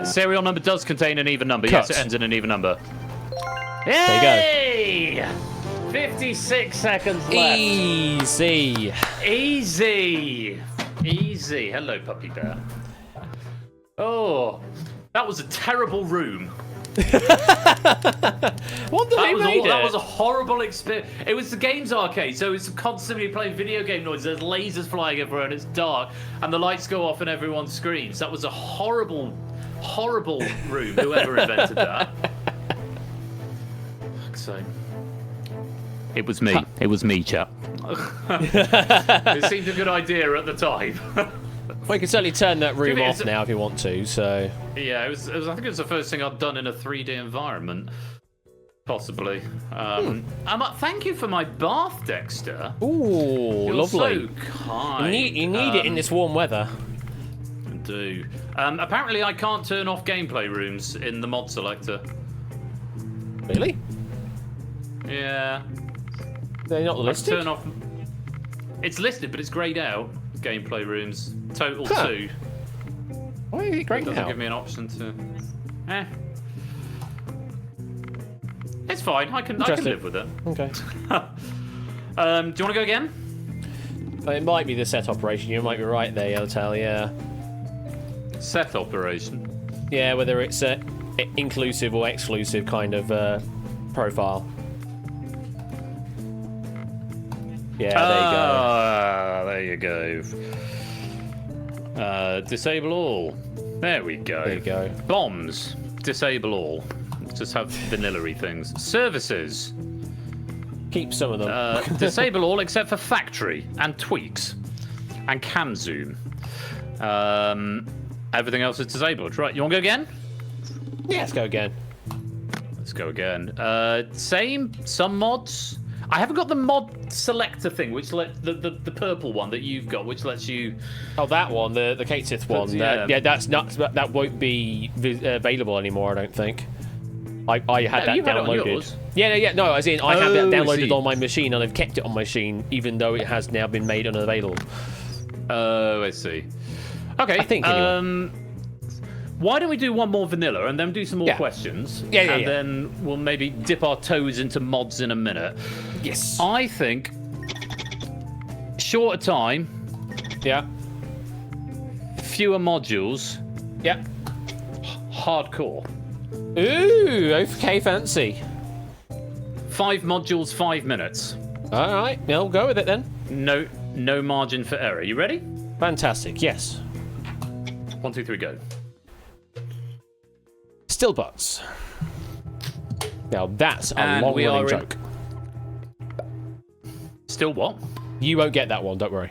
Serial number does contain an even number.
Cut.
Yes, it ends in an even number.
There
you go. 56 seconds left.
Easy.
Easy. Hello, puppy bear. Oh, that was a terrible room.
What the hell made it?
That was a horrible experience. It was the games arcade, so it's constantly playing video game noise. There's lasers flying everywhere, and it's dark, and the lights go off, and everyone screams. That was a horrible room. Whoever invented that. So, it was me. It was me, chap. It seemed a good idea at the time.
Well, you can certainly turn that room
me
off now if you want to. So
Yeah, I think it was the first thing I've done in a 3D environment. Possibly. Thank you for my bath, Dexter.
ooh,
You're
lovely.
so kind.
You need it in this warm weather.
I do. Apparently, I can't turn off gameplay rooms in the mod selector.
Really?
Yeah.
They're not listed.
Turn off. It's listed, but it's greyed out. Gameplay rooms total 2.
Why is it greyed
Doesn't
out?
give me an option to. It's fine. I can live with it.
Okay.
Do you want to go again?
It might be the set operation. You might be right there, Yellowtail. Yeah.
Set operation.
Yeah, whether it's inclusive or exclusive kind of profile. Yeah,
there you go. Disable all. There we go.
There you go.
Bombs. Disable all. Just have vanilla-y things. Services.
Keep some of them.
Disable all except for factory and tweaks and cam zoom. Everything else is disabled. Right, you want to go again?
Yeah, let's go again.
Let's go again. Same. Some mods. I haven't got the mod selector thing, which the purple one that you've got, which lets you.
Oh, that one, the Katith one.
Yeah.
That's nuts. That won't be available anymore, I don't think. I had that
you had it on
downloaded.
yours.
Yeah. No, as in I have that
I
downloaded
see.
on my machine, and I've kept it on my machine, even though it has now been made unavailable.
Oh, I see. Okay.
I think. Anyway.
Why don't we do one more vanilla and then do some more questions? And then we'll maybe dip our toes into mods in a minute.
Yes.
I think shorter time.
Yeah.
Fewer modules.
Yeah.
Hardcore.
Ooh, okay, fancy.
5 modules, 5 minutes.
All right, we'll go with it then.
No margin for error. You ready?
Fantastic. Yes.
1, 2, 3, go.
Still butts. Now that's a
And we
long-running
are in-
joke.
Still what?
You won't get that one, don't worry.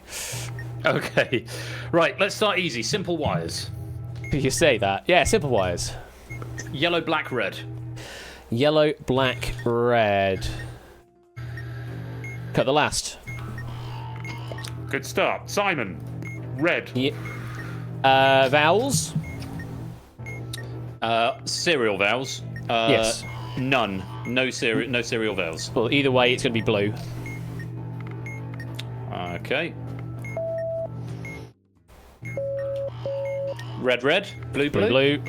Okay. Right, let's start easy. Simple wires.
You say that. Yeah, simple wires.
Yellow, black, red.
Yellow, black, red. Cut the last.
Good start. Simon. Red.
Vowels.
Serial vowels.
Yes.
None. No serial vowels.
Well, either way, it's going to be blue.
Okay. Red, red. Blue, blue.
Blue.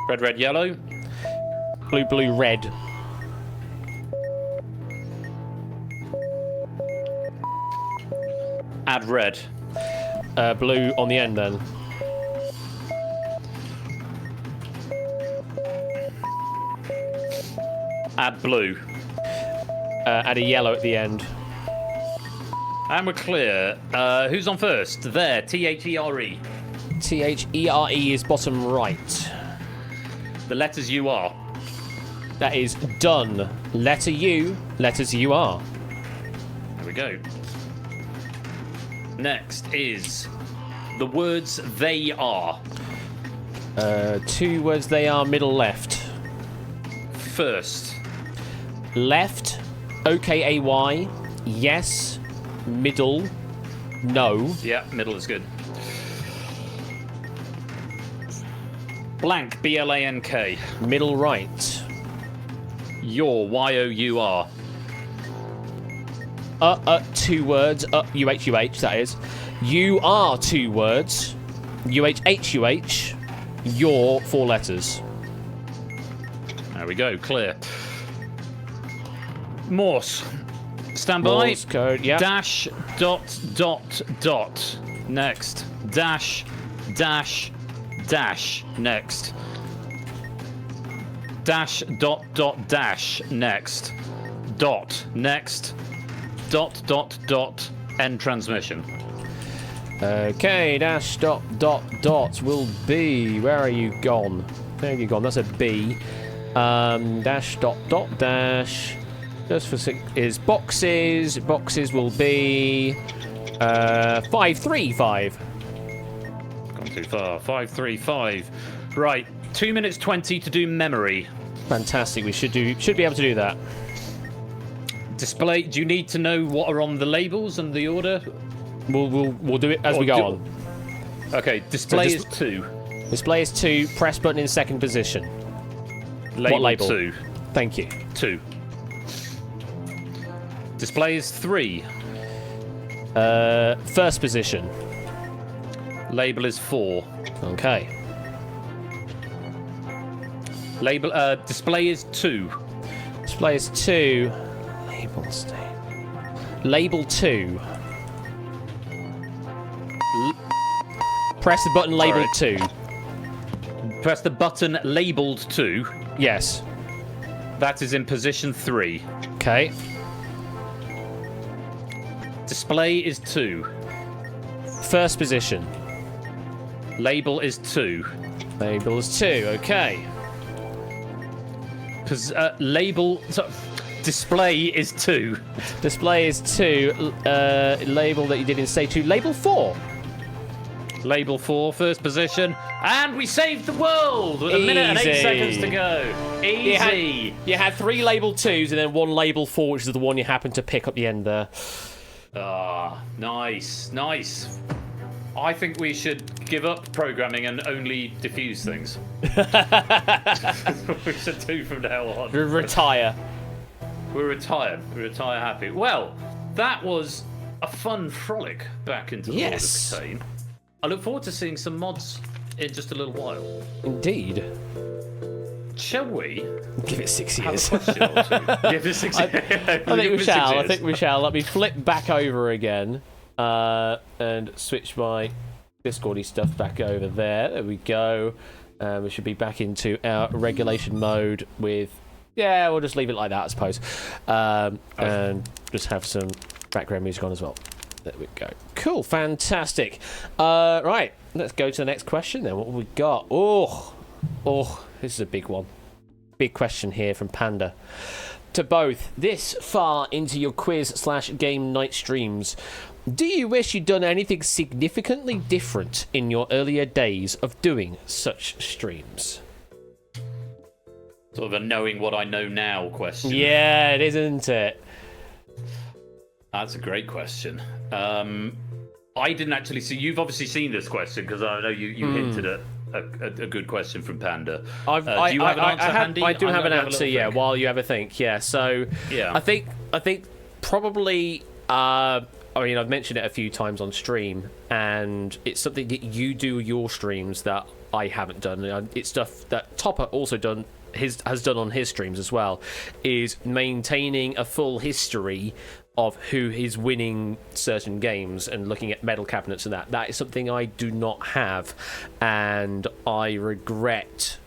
Red, red, yellow.
Blue, blue, red.
Add red.
Blue on the end then.
Add blue.
Add a yellow at the end.
And we're clear. Who's on first? There. T-H-E-R-E.
T-H-E-R-E is bottom right.
The letters U are.
That is done. Letter U, letters U are.
There we go. Next is the words they are.
2 words they are, middle left.
First.
Left, O-K-A-Y, yes, middle, no.
Yeah, middle is good. Blank, B-L-A-N-K.
Middle right.
Your, Y-O-U-R.
2 words, U-H-U-H, that is. You are 2 words, U-H-H-U-H, your 4 letters.
There we go, clear. Morse. Stand by.
Morse code, yeah.
Dash, dot, dot, dot. Next. Dash, dash, dash. Next. Dash, dot, dot, dash. Next. Dot. Next. Dot, dot, dot. End transmission.
Okay, dash, dot, dot, dot will be... Where are you gone? Where have you gone? That's a B. Dash, dot, dot, dash. Just for 6 is boxes. Boxes will be 535.
Gone too far. 535. Right. 2 minutes 20 to do memory.
Fantastic. We should be able to do that.
Display. Do you need to know what are on the labels and the order?
We'll do it as we go on.
Okay. Display is 2.
Display is 2. Press button in second position.
Label
what label?
2.
Thank you.
2. Display is 3.
First position.
Label is 4.
Okay.
Label. Display is 2.
Display is 2. Label state. Label 2. Press the button labeled 2.
Press the button labeled 2.
Yes.
That is in position 3.
Okay.
Display is 2.
First position.
Label is 2.
Label is 2. Okay.
Display is 2.
Display is 2. Label that you did in stage 2. Label 4.
Label 4, first position. And we saved the world with a minute and 8 seconds to go. Easy.
You had 3 label 2s and then 1 label 4, which is the one you happened to pick up the end there.
Ah, nice. I think we should give up programming and only diffuse things. We should do from now on.
Retire.
We're retired. We retire happy. Well, that was a fun frolic back into the world of Catan. I look forward to seeing some mods in just a little while.
Indeed.
Shall we?
Give it 6
Have
years.
a question or two. Give it 6 years.
I think we shall. Let me flip back over again and switch my Discordy stuff back over there. There we go. We should be back into our regulation mode with... Yeah, we'll just leave it like that, I suppose. And just have some background music on as well. There we go. Cool, fantastic. Right, let's go to the next question then. What have we got? Oh, this is a big one. Big question here from Panda. To both, this far into your quiz/game night streams, do you wish you'd done anything significantly different in your earlier days of doing such streams?
Sort of a knowing what I know now question.
Yeah, it is, isn't it?
That's a great question. I didn't actually see. You've obviously seen this question because I know you hinted at a good question from Panda. Do you have an answer handy?
I do have an answer. Yeah, while you have a think. Yeah. So
yeah,
I think probably. I mean, I've mentioned it a few times on stream, and it's something that you do your streams that I haven't done. It's stuff that Topper also has done on his streams as well, is maintaining a full history of who is winning certain games and looking at medal cabinets and that. That is something I do not have, and I regret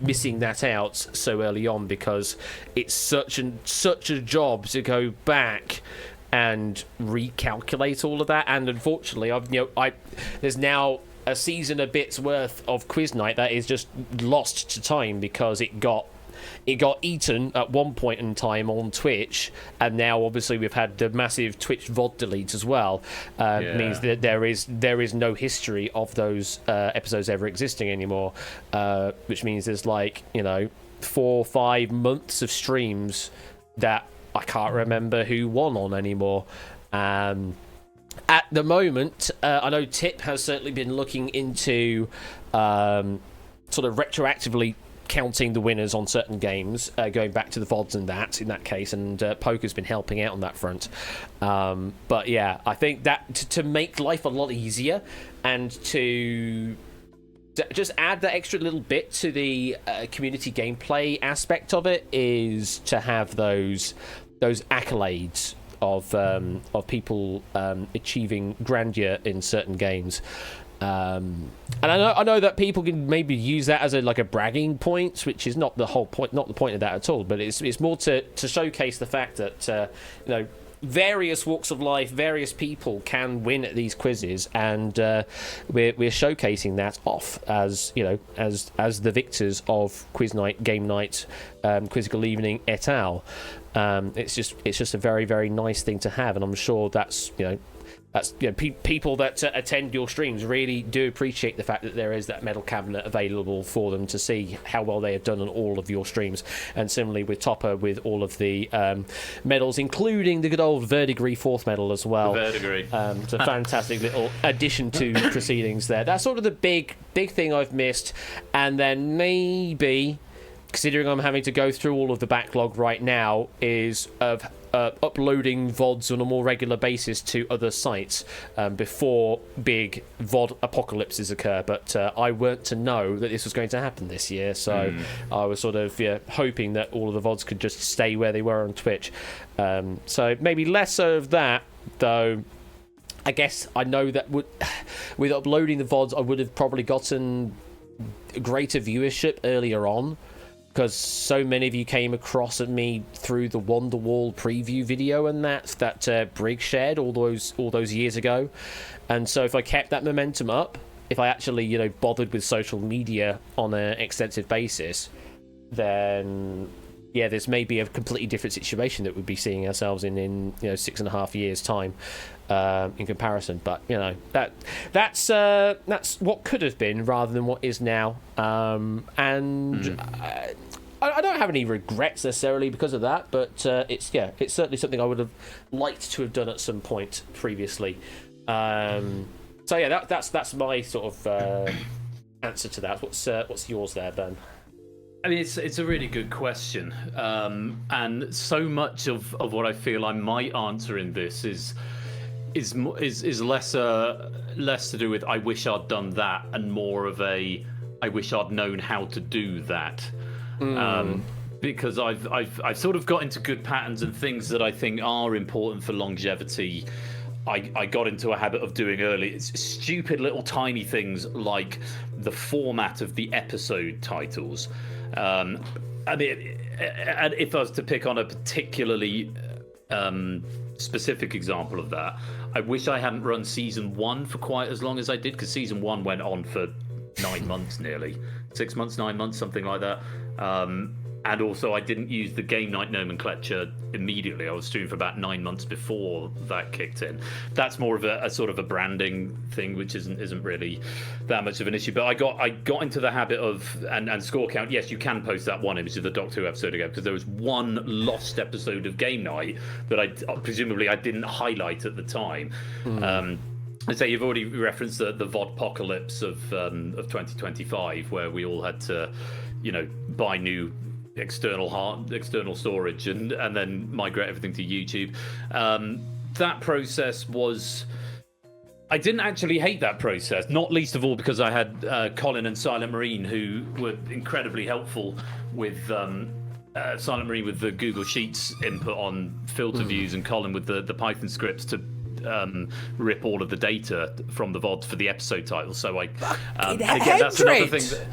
missing that out so early on because it's such a job to go back and recalculate all of that. And unfortunately, there's now a season a bit's worth of Quiz Night that is just lost to time because it got eaten at one point in time on Twitch, and now obviously we've had the massive Twitch VOD deletes as well. Means that there is no history of those episodes ever existing anymore, which means there's 4 or 5 months of streams that I can't remember who won on anymore. At the moment, I know Tip has certainly been looking into sort of retroactively counting the winners on certain games, going back to the VODs and that in that case, and Poker's been helping out on that front. But yeah, I think that to make life a lot easier and to just add that extra little bit to the community gameplay aspect of it is to have those accolades of people achieving grandeur in certain games. And I know that people can maybe use that as a bragging point, which is not the whole point, not the point of that at all. But it's more to showcase the fact that various walks of life, various people can win at these quizzes, and we're showcasing that off as as the victors of Quiz Night, Game Night, Quizzical Evening et al. It's just a very, very nice thing to have, and I'm sure that's people that attend your streams really do appreciate the fact that there is that medal cabinet available for them to see how well they have done on all of your streams. And similarly with Topper, with all of the medals, including the good old verdigris 4th medal as well.
The verdigris.
It's a fantastic little addition to proceedings there. That's sort of the big thing I've missed. And then maybe, considering I'm having to go through all of the backlog right now, is of uploading VODs on a more regular basis to other sites before big VOD apocalypses occur. But I weren't to know that this was going to happen this year, so I was sort of hoping that all of the VODs could just stay where they were on Twitch. So maybe less of that, though. I guess I know that with uploading the VODs, I would have probably gotten greater viewership earlier on, because so many of you came across at me through the Wonderwall preview video and that Briggs shared all those years ago. And so if I kept that momentum up, if I actually bothered with social media on an extensive basis, then there's maybe a completely different situation that we'd be seeing ourselves in 6.5 years time in comparison. But that's what could have been rather than what is now. I don't have any regrets necessarily because of that, but it's certainly something I would have liked to have done at some point previously. That's my sort of answer to that. What's yours there, Ben?
I mean, it's a really good question, and so much of what I feel I might answer in this is less to do with I wish I'd done that, and more of a I wish I'd known how to do that. Because I've sort of got into good patterns and things that I think are important for longevity. I got into a habit of doing early. It's stupid little tiny things like the format of the episode titles. I mean, and if I was to pick on a particularly specific example of that, I wish I hadn't run season 1 for quite as long as I did, because season 1 went on for 9 months nearly. 6 months, 9 months, something like that. And also I didn't use the game night nomenclature immediately. I was streaming for about 9 months before that kicked in. That's more of a sort of a branding thing, which isn't really that much of an issue. But I got into the habit of, and score count, yes, you can post that one image of the Doctor Who episode again, because there was one lost episode of game night that I presumably I didn't highlight at the time. I say you've already referenced the VOD apocalypse of 2025, where we all had to, buy new external storage and then migrate everything to YouTube. That process was. I didn't actually hate that process, not least of all because I had Colin and Silent Marine, who were incredibly helpful with Silent Marine with the Google Sheets input on filter views, and Colin with the Python scripts to rip all of the data from the VODs for the episode titles. So again, that's another thing that...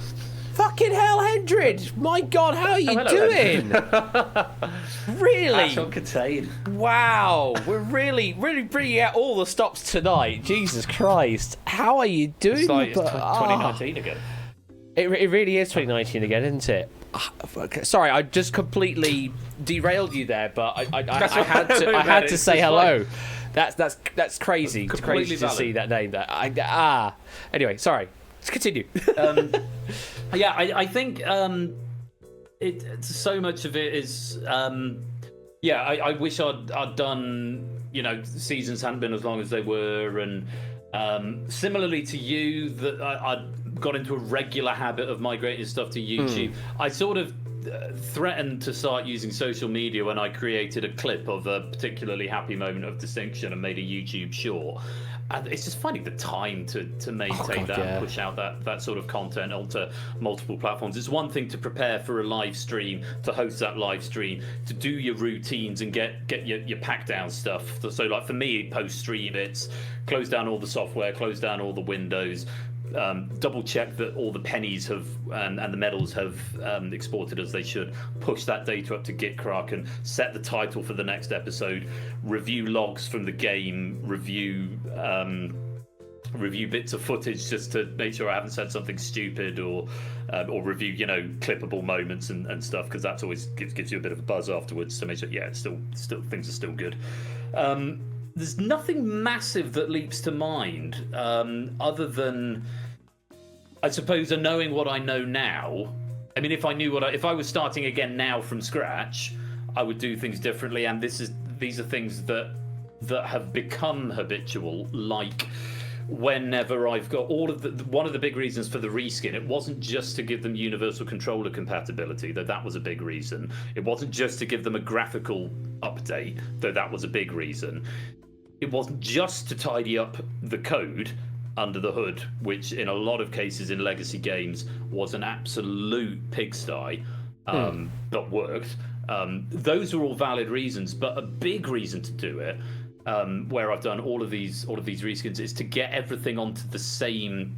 Fucking hell, Hendrid! My God, how are you doing? Really?
That's uncontained.
Wow, we're really bringing out all the stops tonight. Jesus Christ, how are you doing?
It's like 2019 again.
It really is 2019 again, isn't it? Sorry, I just completely derailed you there, but I had to say hello. That's crazy. It's crazy to see that name. Anyway, sorry. Let's continue.
I think so much of it is. I wish I'd done. Seasons hadn't been as long as they were, and similarly to you, that I'd got into a regular habit of migrating stuff to YouTube. I sort of threatened to start using social media when I created a clip of a particularly happy moment of distinction and made a YouTube short. And it's just finding the time to maintain and push out that sort of content onto multiple platforms. It's one thing to prepare for a live stream, to host that live stream, to do your routines and get your pack down stuff. So like for me, post stream, it's close down all the software, close down all the windows, double check that all the pennies have and the medals have exported as they should, push that data up to Gitkraken, set the title for the next episode, review logs from the game, review bits of footage just to make sure I haven't said something stupid, or review clippable moments and stuff, because that's always gives you a bit of a buzz afterwards to make sure it's still things are still good. There's nothing massive that leaps to mind, other than, I suppose, knowing what I know now. I mean, if I was starting again now from scratch, I would do things differently. And these are things that have become habitual. Like, whenever I've got one of the big reasons for the reskin, it wasn't just to give them universal controller compatibility, though that was a big reason. It wasn't just to give them a graphical update, though that was a big reason. It wasn't just to tidy up the code under the hood, which in a lot of cases in legacy games was an absolute pigsty, but worked. Those are all valid reasons, but a big reason to do it, where I've done all of these reskins, is to get everything onto the same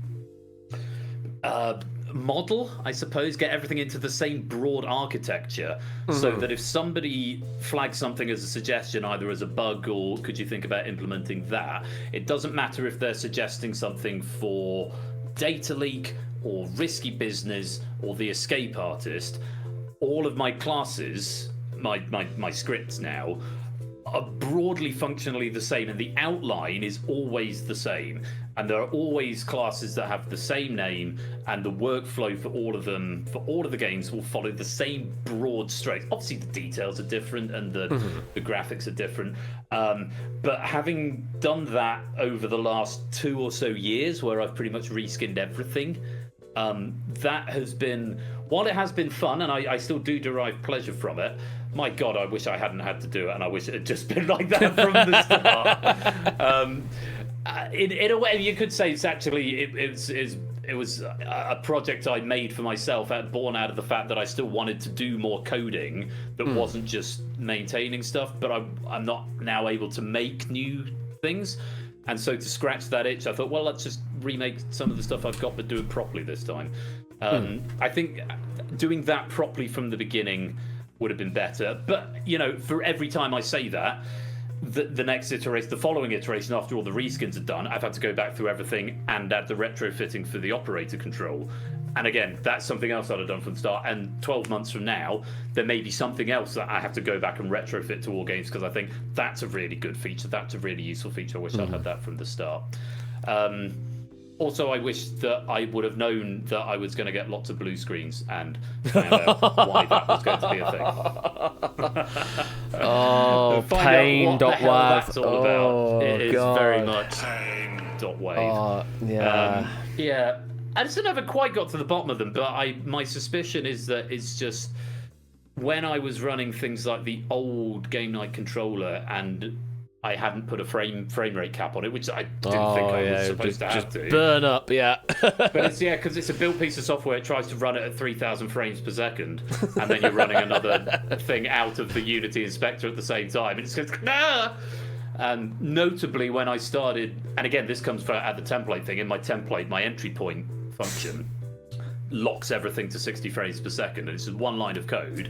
model, I suppose, get everything into the same broad architecture, so that if somebody flags something as a suggestion, either as a bug or could you think about implementing that, it doesn't matter if they're suggesting something for data leak or risky business or the escape artist. All of my classes, my scripts now, are broadly functionally the same, and the outline is always the same, and there are always classes that have the same name, and the workflow for all of them, for all of the games, will follow the same broad strokes. Obviously the details are different and the graphics are different, but having done that over the last 2 or so years, where I've pretty much reskinned everything, that has been, while it has been fun and I still do derive pleasure from it, my God, I wish I hadn't had to do it, and I wish it had just been like that from the start. In a way, you could say it's actually it was a project I made for myself, born out of the fact that I still wanted to do more coding that wasn't just maintaining stuff, but I'm not now able to make new things. And so to scratch that itch, I thought, well, let's just remake some of the stuff I've got, but do it properly this time. I think doing that properly from the beginning would have been better. But, for every time I say that, the next iteration, the following iteration, after all the reskins are done, I've had to go back through everything and add the retrofitting for the operator control. And again, that's something else I'd have done from the start. And 12 months from now, there may be something else that I have to go back and retrofit to all games, because I think that's a really good feature. That's a really useful feature. I wish I'd had that from the start. Also, I wish that I would have known that I was going to get lots of blue screens and found out why that was going to be a thing.
Oh, pain.wave.
That's all about. It is
God.
very much pain.wave.
Oh, yeah.
Yeah. I just never quite got to the bottom of them, but my suspicion is that it's just when I was running things like the old Game Night controller and I hadn't put a frame rate cap on it, which I didn't think I was supposed to have to.
Burn up, yeah.
But it's because it's a built piece of software. It tries to run it at 3,000 frames per second, and then you're running another thing out of the Unity inspector at the same time, and it's just nah. And notably, when I started, and again, this comes at the template thing. In my template, my entry point function locks everything to 60 frames per second, and it's just one line of code.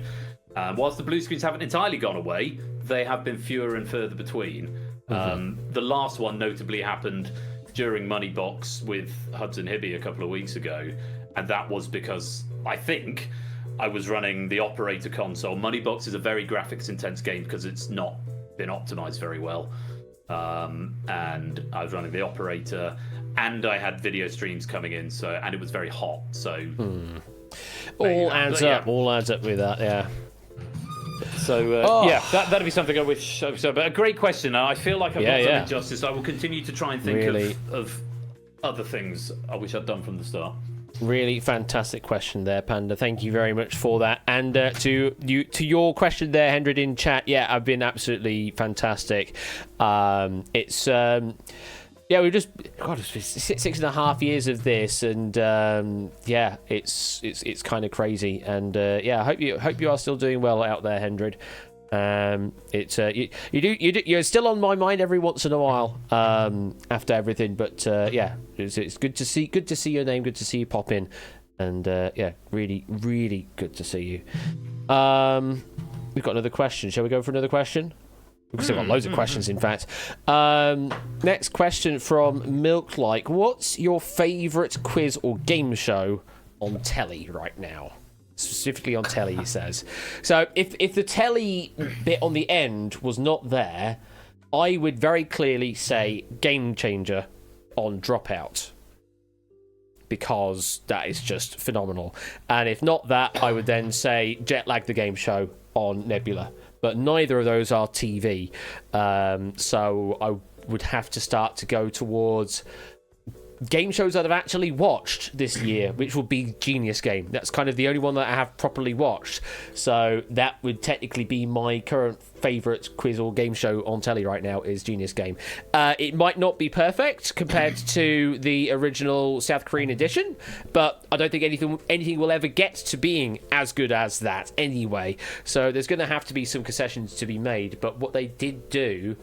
Whilst the blue screens haven't entirely gone away, they have been fewer and further between. The last one notably happened during Moneybox with Hudson Hibby a couple of weeks ago, and that was because I think I was running the operator console. Moneybox is a very graphics intense game because it's not been optimized very well, and I was running the operator, and I had video streams coming in, and it was very hot, so
all adds up with that, yeah.
So that'd be something I wish. But a great question. I feel like I've not done it justice. I will continue to try and think of other things I wish I'd done from the start.
Really fantastic question there, Panda. Thank you very much for that. And to your question there, Hendred, in chat, I've been absolutely fantastic. It's we've just it's 6.5 years of this, and it's kind of crazy. And I hope you are still doing well out there, Hendred. It's you're still on my mind every once in a while after everything, but yeah, it's good to see your name, good to see you pop in, and yeah, really good to see you. We've got another question. Shall we go for another question? We've still got loads of questions, in fact. Next question from Milk Like. What's your favourite quiz or game show on telly right now? Specifically on telly, he says. So if the telly bit on the end was not there, I would very clearly say Game Changer on Dropout, because that is just phenomenal. And if not that, I would then say Jetlag the Game Show on Nebula. But neither of those are TV. So I would have to start to go towards game shows that I've actually watched this year, which would be Genius Game. That's kind of the only one that I have properly watched. So that would technically be my current favourite quiz or game show on telly right now is Genius Game. It might not be perfect compared to the original South Korean edition, but I don't think anything will ever get to being as good as that anyway. So there's going to have to be some concessions to be made. But what they did do,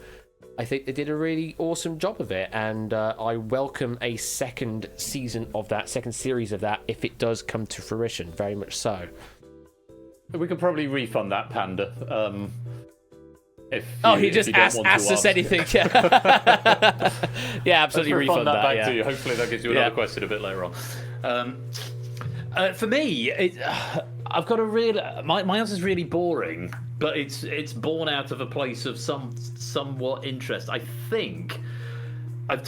I think they did a really awesome job of it, and I welcome a second season of that, second series of that, if it does come to fruition, very much so.
We could probably refund that, Panda.
He just asked us anything. Yeah, absolutely refund that
back
yeah.
to you. Hopefully that gives you another question a bit later on. For me, I've got a real. My answer's really boring, but it's born out of a place of somewhat interest. I think I've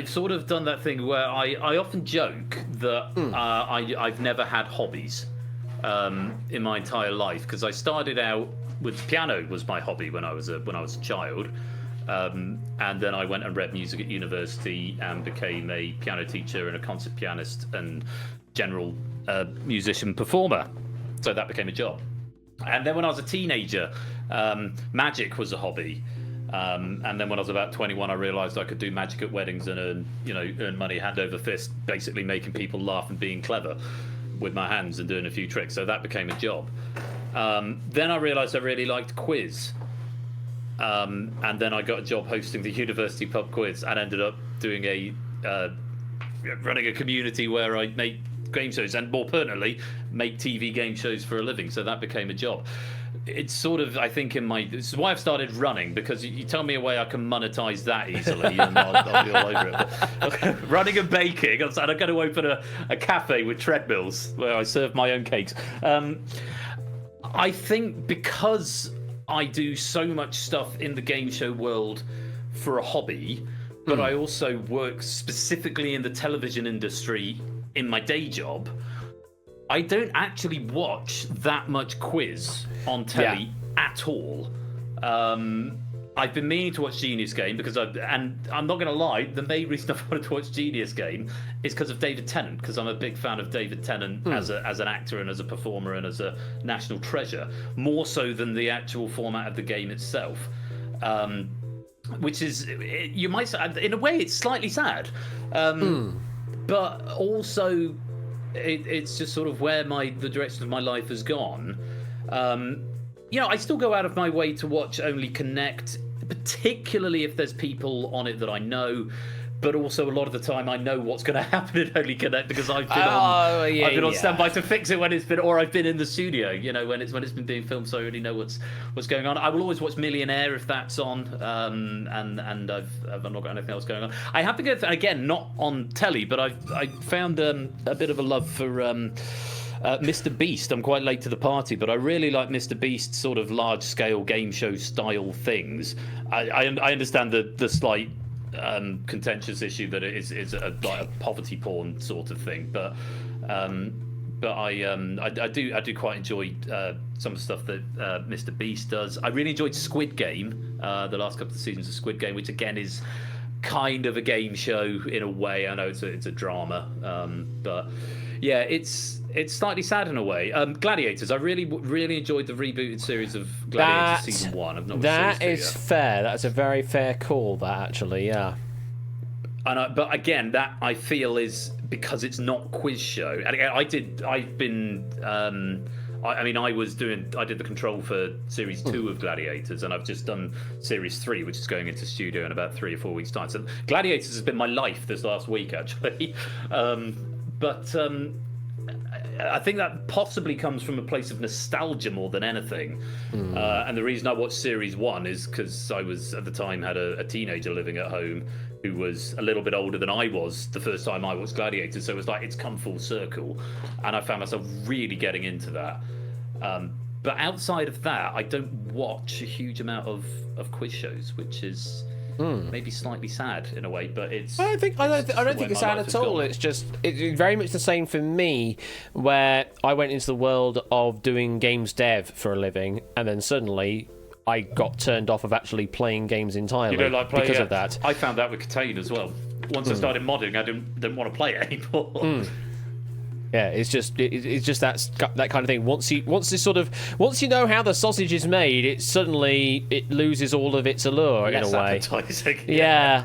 sort of done that thing where I often joke that I've never had hobbies in my entire life, because I started out with piano was my hobby when I was a child. And then I went and read music at university and became a piano teacher and a concert pianist and general musician performer. So that became a job. And then when I was a teenager, magic was a hobby. And then when I was about 21, I realised I could do magic at weddings and earn money hand over fist, basically making people laugh and being clever with my hands and doing a few tricks. So that became a job. Then I realised I really liked quiz. And then I got a job hosting the university pub quiz and ended up doing running a community where I make game shows and, more pertinently, make TV game shows for a living. So that became a job. It's sort of, I think, this is why I've started running, because you tell me a way I can monetize that easily and I'll be all over it. But running and baking, I'm going to open a cafe with treadmills where I serve my own cakes. I think because I do so much stuff in the game show world for a hobby, but I also work specifically in the television industry in my day job, I don't actually watch that much quiz on telly at all. I've been meaning to watch Genius Game and I'm not going to lie, the main reason I wanted to watch Genius Game is because of David Tennant, because I'm a big fan of David Tennant as an actor and as a performer and as a national treasure, more so than the actual format of the game itself. Which is, you might say, in a way, it's slightly sad. But also, it's just sort of where the direction of my life has gone. I still go out of my way to watch Only Connect, particularly if there's people on it that I know. But also, a lot of the time, I know what's going to happen in Only Connect because I've been on standby to fix it or I've been in the studio. When it's been being filmed, so I already know what's going on. I will always watch Millionaire if that's on, and I've not got anything else going on. I have to go again, not on telly, but I found a bit of a love for Mr. Beast. I'm quite late to the party, but I really like Mr. Beast's sort of large-scale game show style things. I understand the slight contentious issue that it is like a poverty porn sort of thing, but I do quite enjoy some of the stuff that Mr. Beast does. I really enjoyed Squid Game, the last couple of seasons of Squid Game, which again is kind of a game show in a way. I know it's a drama, but yeah, it's slightly sad in a way. Gladiators, I really enjoyed the rebooted series of Gladiators season 1. I've not
that is fair. That's a very fair call. That actually, yeah.
But again, that I feel is because it's not quiz show. And again, I mean, I did the control for Series 2 of Gladiators, and I've just done Series 3, which is going into studio in about 3 or 4 weeks' time. So Gladiators has been my life this last week, actually. I think that possibly comes from a place of nostalgia more than anything. And the reason I watched Series 1 is because I was, at the time, had a teenager living at home who was a little bit older than I was the first time I watched Gladiators. So it was like, it's come full circle. And I found myself really getting into that. But outside of that, I don't watch a huge amount of quiz shows, which is maybe slightly sad in a way. But it's
I don't think it's sad at all. It's very much the same for me, where I went into the world of doing games dev for a living, and then suddenly I got turned off of actually playing games entirely because of that.
I found that with Catane as well. Once I started modding, I didn't want to play it anymore.
Yeah, it's just that kind of thing. Once you know how the sausage is made, it loses all of its allure in a way.
Appetizing.
Yeah.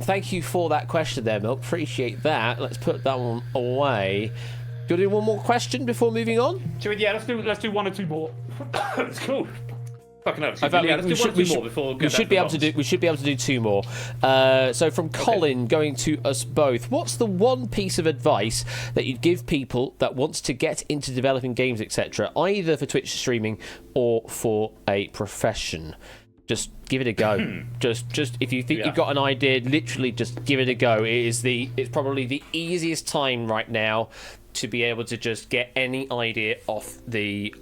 Thank you for that question there, Milk. Appreciate that. Let's put that one away. Do you want to do one more question before moving on?
Let's do one or two more. It's cool. Fucking hell.
We should be able to do two more. So from Colin, going to us both, what's the one piece of advice that you'd give people that wants to get into developing games, etc., either for Twitch streaming or for a profession? Just give it a go. just if you think you've got an idea, literally just give it a go. It's probably the easiest time right now to be able to just get any idea off the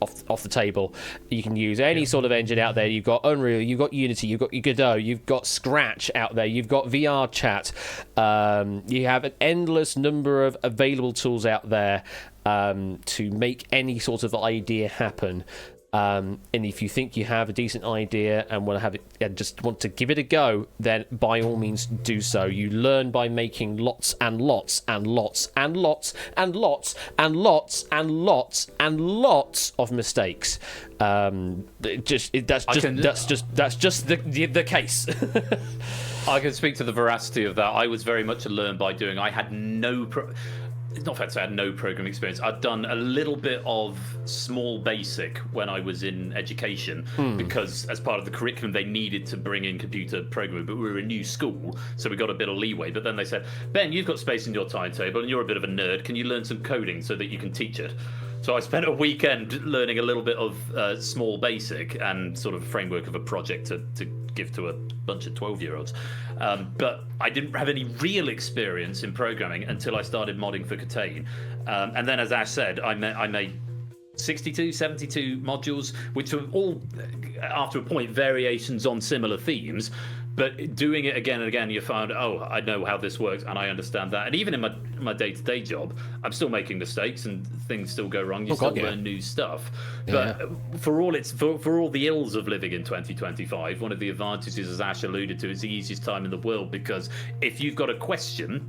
table. You can use any sort of engine out there. You've got Unreal, you've got Unity, you've got Godot, you've got Scratch out there, you've got VR chat. You have an endless number of available tools out there to make any sort of idea happen. And if you think you have a decent idea and want to have it, and just want to give it a go, then by all means do so. You learn by making lots and lots and lots and lots and lots and lots and lots and lots of mistakes. That's just the case.
I can speak to the veracity of that. I was very much a learn by doing. I had it's not fair to say I had no programming experience. I'd done a little bit of small basic when I was in education because as part of the curriculum they needed to bring in computer programming, but we were a new school, so we got a bit of leeway. But then they said, Ben, you've got space in your timetable and you're a bit of a nerd. Can you learn some coding so that you can teach it? So I spent a weekend learning a little bit of small basic and sort of a framework of a project to give to a bunch of 12-year-olds. But I didn't have any real experience in programming until I started modding for Catane. And then, as Ash said, I made 62, 72 modules, which were all, after a point, variations on similar themes. But doing it again and again, you found, I know how this works and I understand that. And even in my day-to-day job, I'm still making mistakes and things still go wrong. You still learn new stuff. Yeah. But for all the ills of living in 2025, one of the advantages, as Ash alluded to, it's the easiest time in the world, because if you've got a question,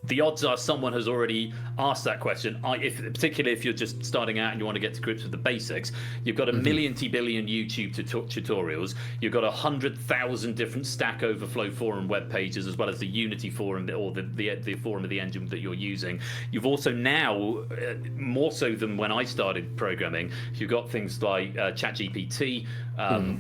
the odds are someone has already asked that question. Particularly if you're just starting out and you want to get to grips with the basics, you've got a billion YouTube tutorials. You've got 100,000 different Stack Overflow forum web pages, as well as the Unity forum or the forum of the engine that you're using. You've also now, more so than when I started programming, you've got things like ChatGPT,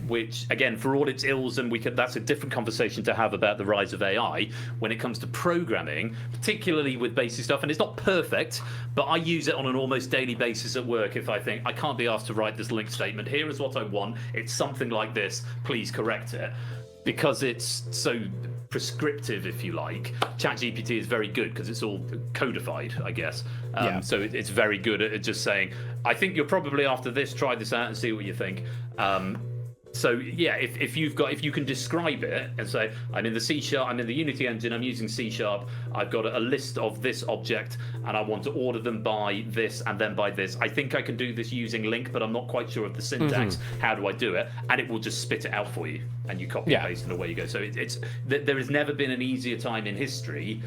which, again, for all its ills, and that's a different conversation to have about the rise of AI when it comes to programming, particularly with basic stuff. And it's not perfect, but I use it on an almost daily basis at work. If I think I can't be asked to write this link statement, here is what I want, it's something like this, please correct it, because it's so prescriptive, if you like. ChatGPT is very good because it's all codified, I guess. So it's very good at just saying, I think you're probably after this, try this out and see what you think. So yeah, if you can describe it and say, I'm in the C#, I'm in the Unity engine, I'm using C#, I've got a list of this object and I want to order them by this and then by this. I think I can do this using link, but I'm not quite sure of the syntax. How do I do it? And it will just spit it out for you, and you copy and paste and away you go. So there has never been an easier time in history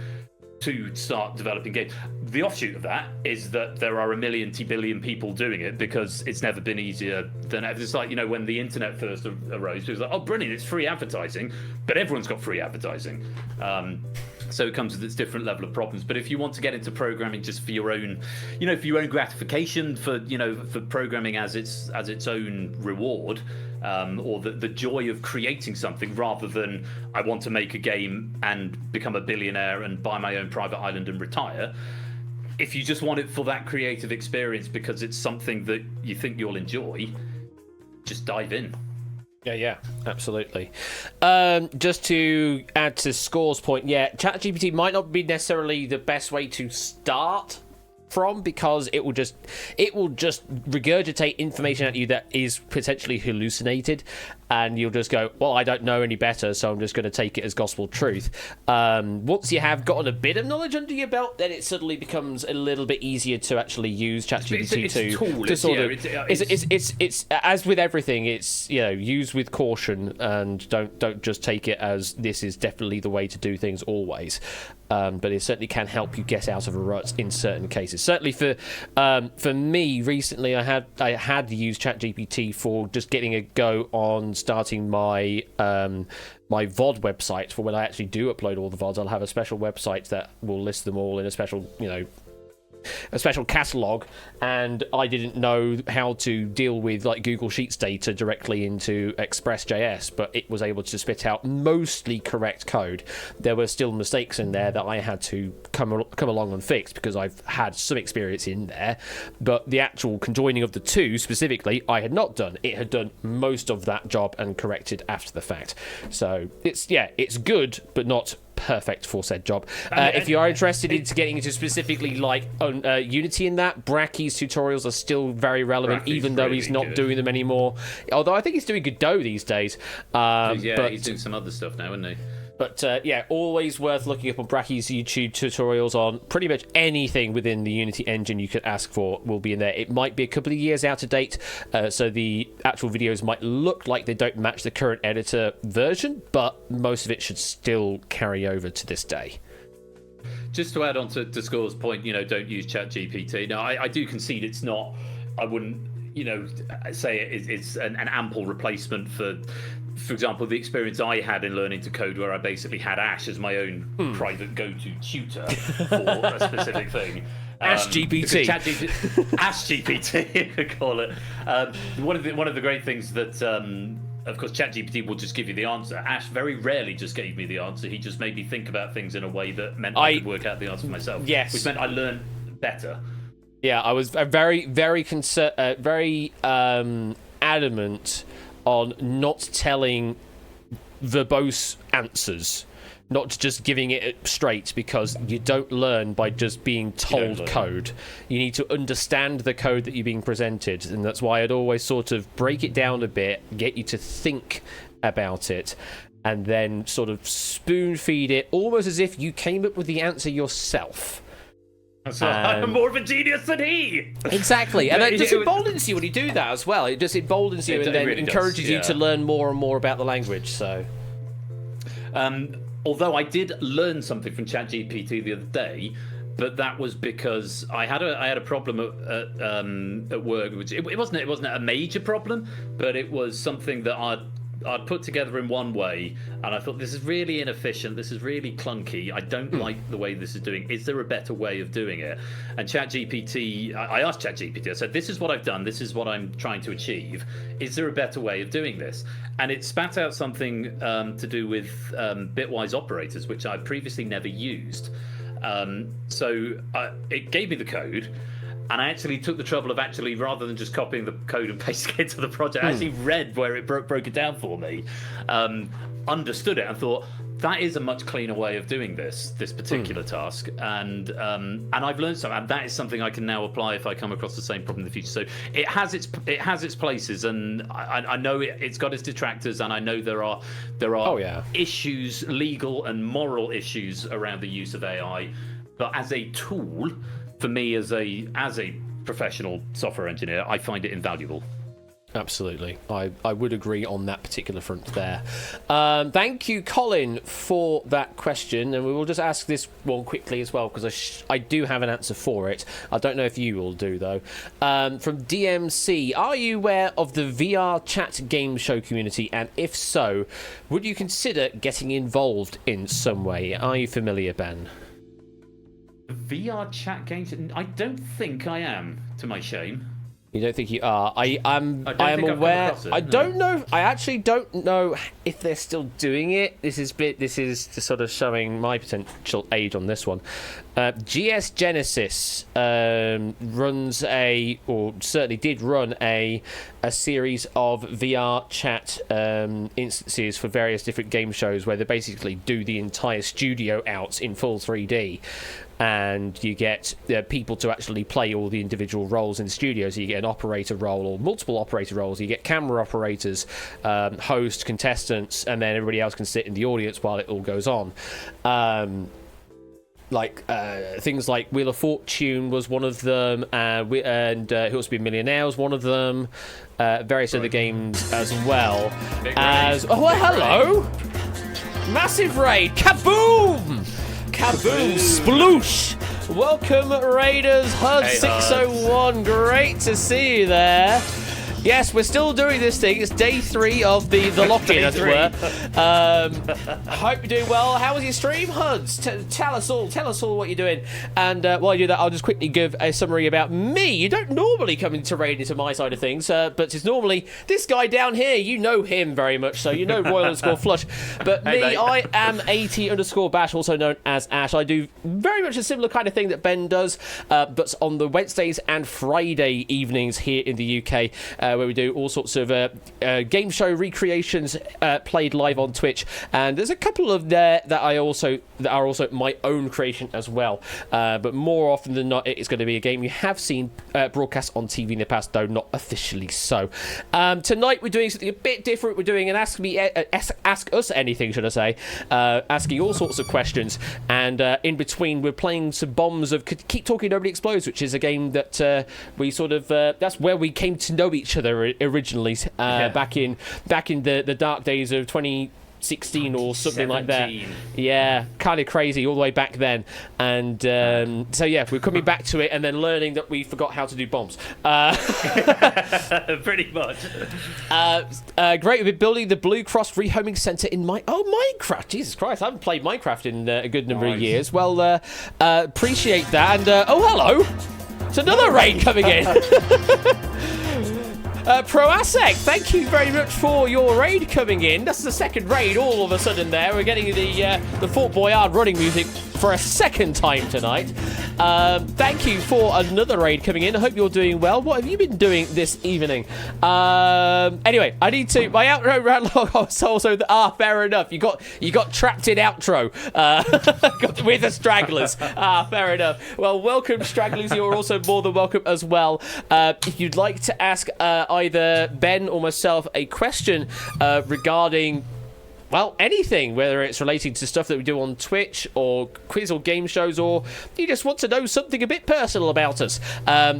to start developing games. The offshoot of that is that there are a billion people doing it, because it's never been easier than ever. It's like, when the internet first arose, it was like, oh, brilliant, it's free advertising, but everyone's got free advertising. So it comes with its different level of problems. But if you want to get into programming just for your own, for your own gratification, for programming as its own reward, or the joy of creating something, rather than I want to make a game and become a billionaire and buy my own private island and retire. If you just want it for that creative experience because it's something that you think you'll enjoy, just dive in.
Yeah, absolutely. Just to add to Score's point, ChatGPT might not be necessarily the best way to start from, because it will just regurgitate information at you that is potentially hallucinated, and you'll just go, well, I don't know any better, so I'm just going to take it as gospel truth. Once you have gotten a bit of knowledge under your belt, then it suddenly becomes a little bit easier to actually use ChatGPT it's as with everything, it's used with caution, and don't just take it as this is definitely the way to do things always. But it certainly can help you get out of a rut in certain cases. Certainly for me, recently I had used ChatGPT for just getting a go on starting my my VOD website. For when I actually do upload all the VODs, I'll have a special website that will list them all in a special catalog, and I didn't know how to deal with like Google Sheets data directly into Express.js, but it was able to spit out mostly correct code. There were still mistakes in there that I had to come along and fix, because I've had some experience in there, but the actual conjoining of the two specifically I had not done. It had done most of that job and corrected after the fact. So it's good, but not perfect for said job. If you are interested into getting into specifically like Unity in that, Bracky's tutorials are still very relevant, even though he's not doing them anymore. Although I think he's doing Godot these days.
But he's doing some other stuff now, isn't he?
But always worth looking up on Bracky's YouTube tutorials on pretty much anything within the Unity engine you could ask for will be in there. It might be a couple of years out of date, so the actual videos might look like they don't match the current editor version, but most of it should still carry over to this day.
Just to add on to Score's point, don't use ChatGPT. Now, I do concede it's not, I wouldn't, say it's an ample replacement for example, the experience I had in learning to code, where I basically had Ash as my own private go-to tutor for a specific thing.
Ash GPT.
Ash GPT, you could call it. One of the great things that, of course, ChatGPT will just give you the answer. Ash very rarely just gave me the answer. He just made me think about things in a way that meant I could work out the answer for myself.
Yes.
Which meant I learned better. Yeah,
I was very, very adamant on not telling verbose answers, not just giving it straight, because you don't learn by just being told code. You need to understand the code that you're being presented, and that's why I'd always sort of break it down a bit, get you to think about it, and then sort of spoon feed it, almost as if you came up with the answer yourself.
So I'm more of a genius than he.
Exactly, and it just emboldens you when you do that as well. It just emboldens you, and then really encourages you to learn more and more about the language. So,
although I did learn something from ChatGPT the other day, but that was because I had a problem at work, which it wasn't a major problem, but it was something that I'd put together in one way, and I thought, this is really inefficient, this is really clunky, I don't like the way this is doing. Is there a better way of doing it? And ChatGPT, I asked ChatGPT, I said, this is what I've done, this is what I'm trying to achieve. Is there a better way of doing this? And it spat out something to do with bitwise operators, which I previously never used. So it gave me the code, and I actually took the trouble of rather than just copying the code and pasting it to the project, I actually read where it broke it down for me, understood it, and thought, that is a much cleaner way of doing this particular task, and I've learned something, and that is something I can now apply if I come across the same problem in the future. So it has its places, and I know it's got its detractors, and I know there are issues, legal and moral issues around the use of AI, but as a tool, for me as a professional software engineer, I find it invaluable.
Absolutely. I would agree on that particular front there. Thank you, Colin, for that question. And we will just ask this one quickly as well, because I do have an answer for it. I don't know if you will do, though. From DMC, are you aware of the VR chat game show community? And if so, would you consider getting involved in some way? Are you familiar, Ben?
VR chat games? I don't think I am, to my shame.
You don't think you are? I am aware. I
no.
don't know. I actually don't know if they're still doing it. This is just sort of showing my potential age on this one. GS Genesis runs or certainly did run a series of VR chat instances for various different game shows where they basically do the entire studio out in full 3D. And you get people to actually play all the individual roles in the studio. So you get an operator role or multiple operator roles. You get camera operators, host, contestants, and then everybody else can sit in the audience while it all goes on. Things like Wheel of Fortune was one of them, and Who Wants to Be a Millionaire was one of them. Various other games as well. Hello! Massive raid! Kaboom! Kaboom! Sploosh! Welcome, Raiders. HUD601. Great to see you there. Yes, we're still doing this thing. It's day 3 of the lock-in, as it were. Hope you're doing well. How was your stream, Huds? Tell us all what you're doing. And while you do that, I'll just quickly give a summary about me. You don't normally come into raid into my side of things, but it's normally this guy down here. You know him very much, so you know Royal_Flush. But me, mate. I am 80_Bash, also known as Ash. I do very much a similar kind of thing that Ben does, but on the Wednesdays and Friday evenings here in the UK. Where we do all sorts of game show recreations played live on Twitch, and there's a couple of there that are also my own creation as well. But more often than not, it's going to be a game you have seen broadcast on TV in the past, though not officially so. Tonight we're doing something a bit different. We're doing an ask us anything, should I say? Asking all sorts of questions, and in between we're playing some bombs of Keep Talking Nobody Explodes, which is a game that we sort of that's where we came to know each other originally, back in the dark days of 2016 or something like that. Yeah, kind of crazy all the way back then. And so yeah, we're coming back to it and then learning that we forgot how to do bombs.
Pretty much.
Great. We're building the Blue Cross Rehoming Centre in Minecraft. Jesus Christ, I haven't played Minecraft in a good number of years. Well, appreciate that. And hello. It's another raid coming in. Proasec, thank you very much for your raid coming in. That's the second raid all of a sudden there. We're getting the Fort Boyard running music for a second time tonight. Thank you for another raid coming in. I hope you're doing well. What have you been doing this evening? Anyway, I need to... My outro ran long. Also, fair enough. You got trapped in outro with the stragglers. Fair enough. Well, welcome, stragglers. You're also more than welcome as well. If you'd like to ask either Ben or myself a question regarding... well, anything, whether it's relating to stuff that we do on Twitch or quiz or game shows, or you just want to know something a bit personal about us,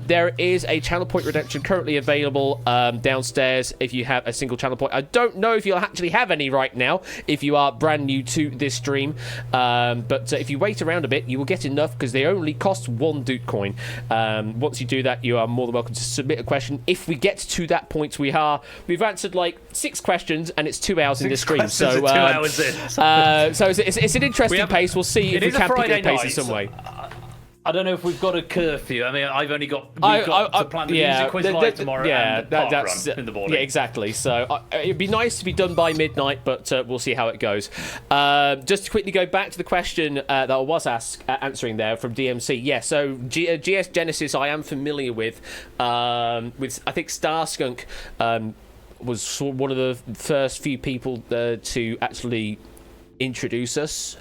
there is a channel point redemption currently available downstairs if you have a single channel point. I don't know if you'll actually have any right now if you are brand new to this stream, but if you wait around a bit, you will get enough because they only cost 1 Doot coin. Once you do that, you are more than welcome to submit a question. If we get to that point, we've answered like 6 questions and it's 2 hours in this stream, so
2 hours in.
So it's an interesting pace. We'll see if we can pick the pace in some way.
I don't know if we've got a curfew. I mean, I've only got to plan the music quiz live tomorrow and the park run in the morning.
Yeah, exactly. So it'd be nice to be done by midnight, but we'll see how it goes. Just to quickly go back to the question that I was answering there from DMC. Yeah, so GS Genesis I am familiar with I think Starskunk was one of the first few people to actually introduce us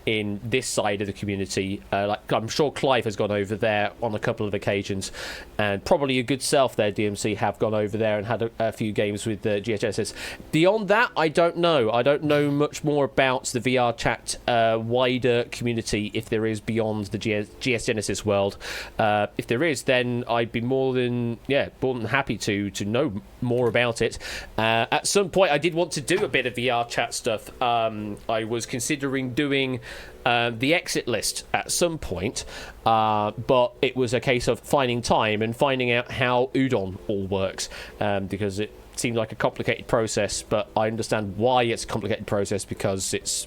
in this side of the community. Like I'm sure Clive has gone over there on a couple of occasions, and probably your good self there, DMC, have gone over there and had a few games with GS Genesis. Beyond that, I don't know. I don't know much more about the VR chat wider community, if there is beyond the GS Genesis world. If there is, then I'd be more than happy to know more about it. At some point, I did want to do a bit of VR chat stuff. I was considering doing the exit list at some point, but it was a case of finding time and finding out how Udon all works, because it seemed like a complicated process, but I understand why it's a complicated process, because it's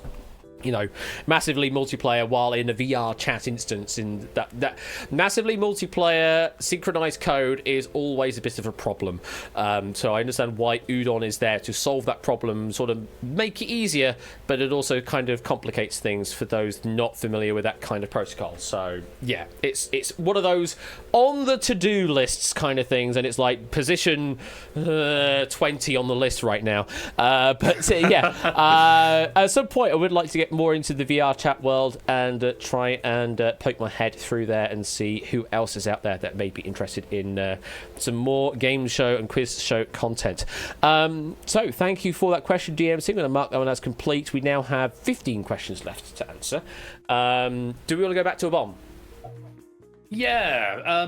massively multiplayer while in a VR chat instance. In that massively multiplayer synchronized code is always a bit of a problem. So I understand why Udon is there to solve that problem, sort of make it easier, but it also kind of complicates things for those not familiar with that kind of protocol. So yeah, it's one of those on the to-do lists kind of things, and it's like position 20 on the list right now. But yeah, at some point I would like to get more into the VR chat world and try and poke my head through there and see who else is out there that may be interested in some more game show and quiz show content. So thank you for that question, DMC. I'm going to mark that one as complete. We now have 15 questions left to answer. Do we want to go back to a bomb?
Yeah.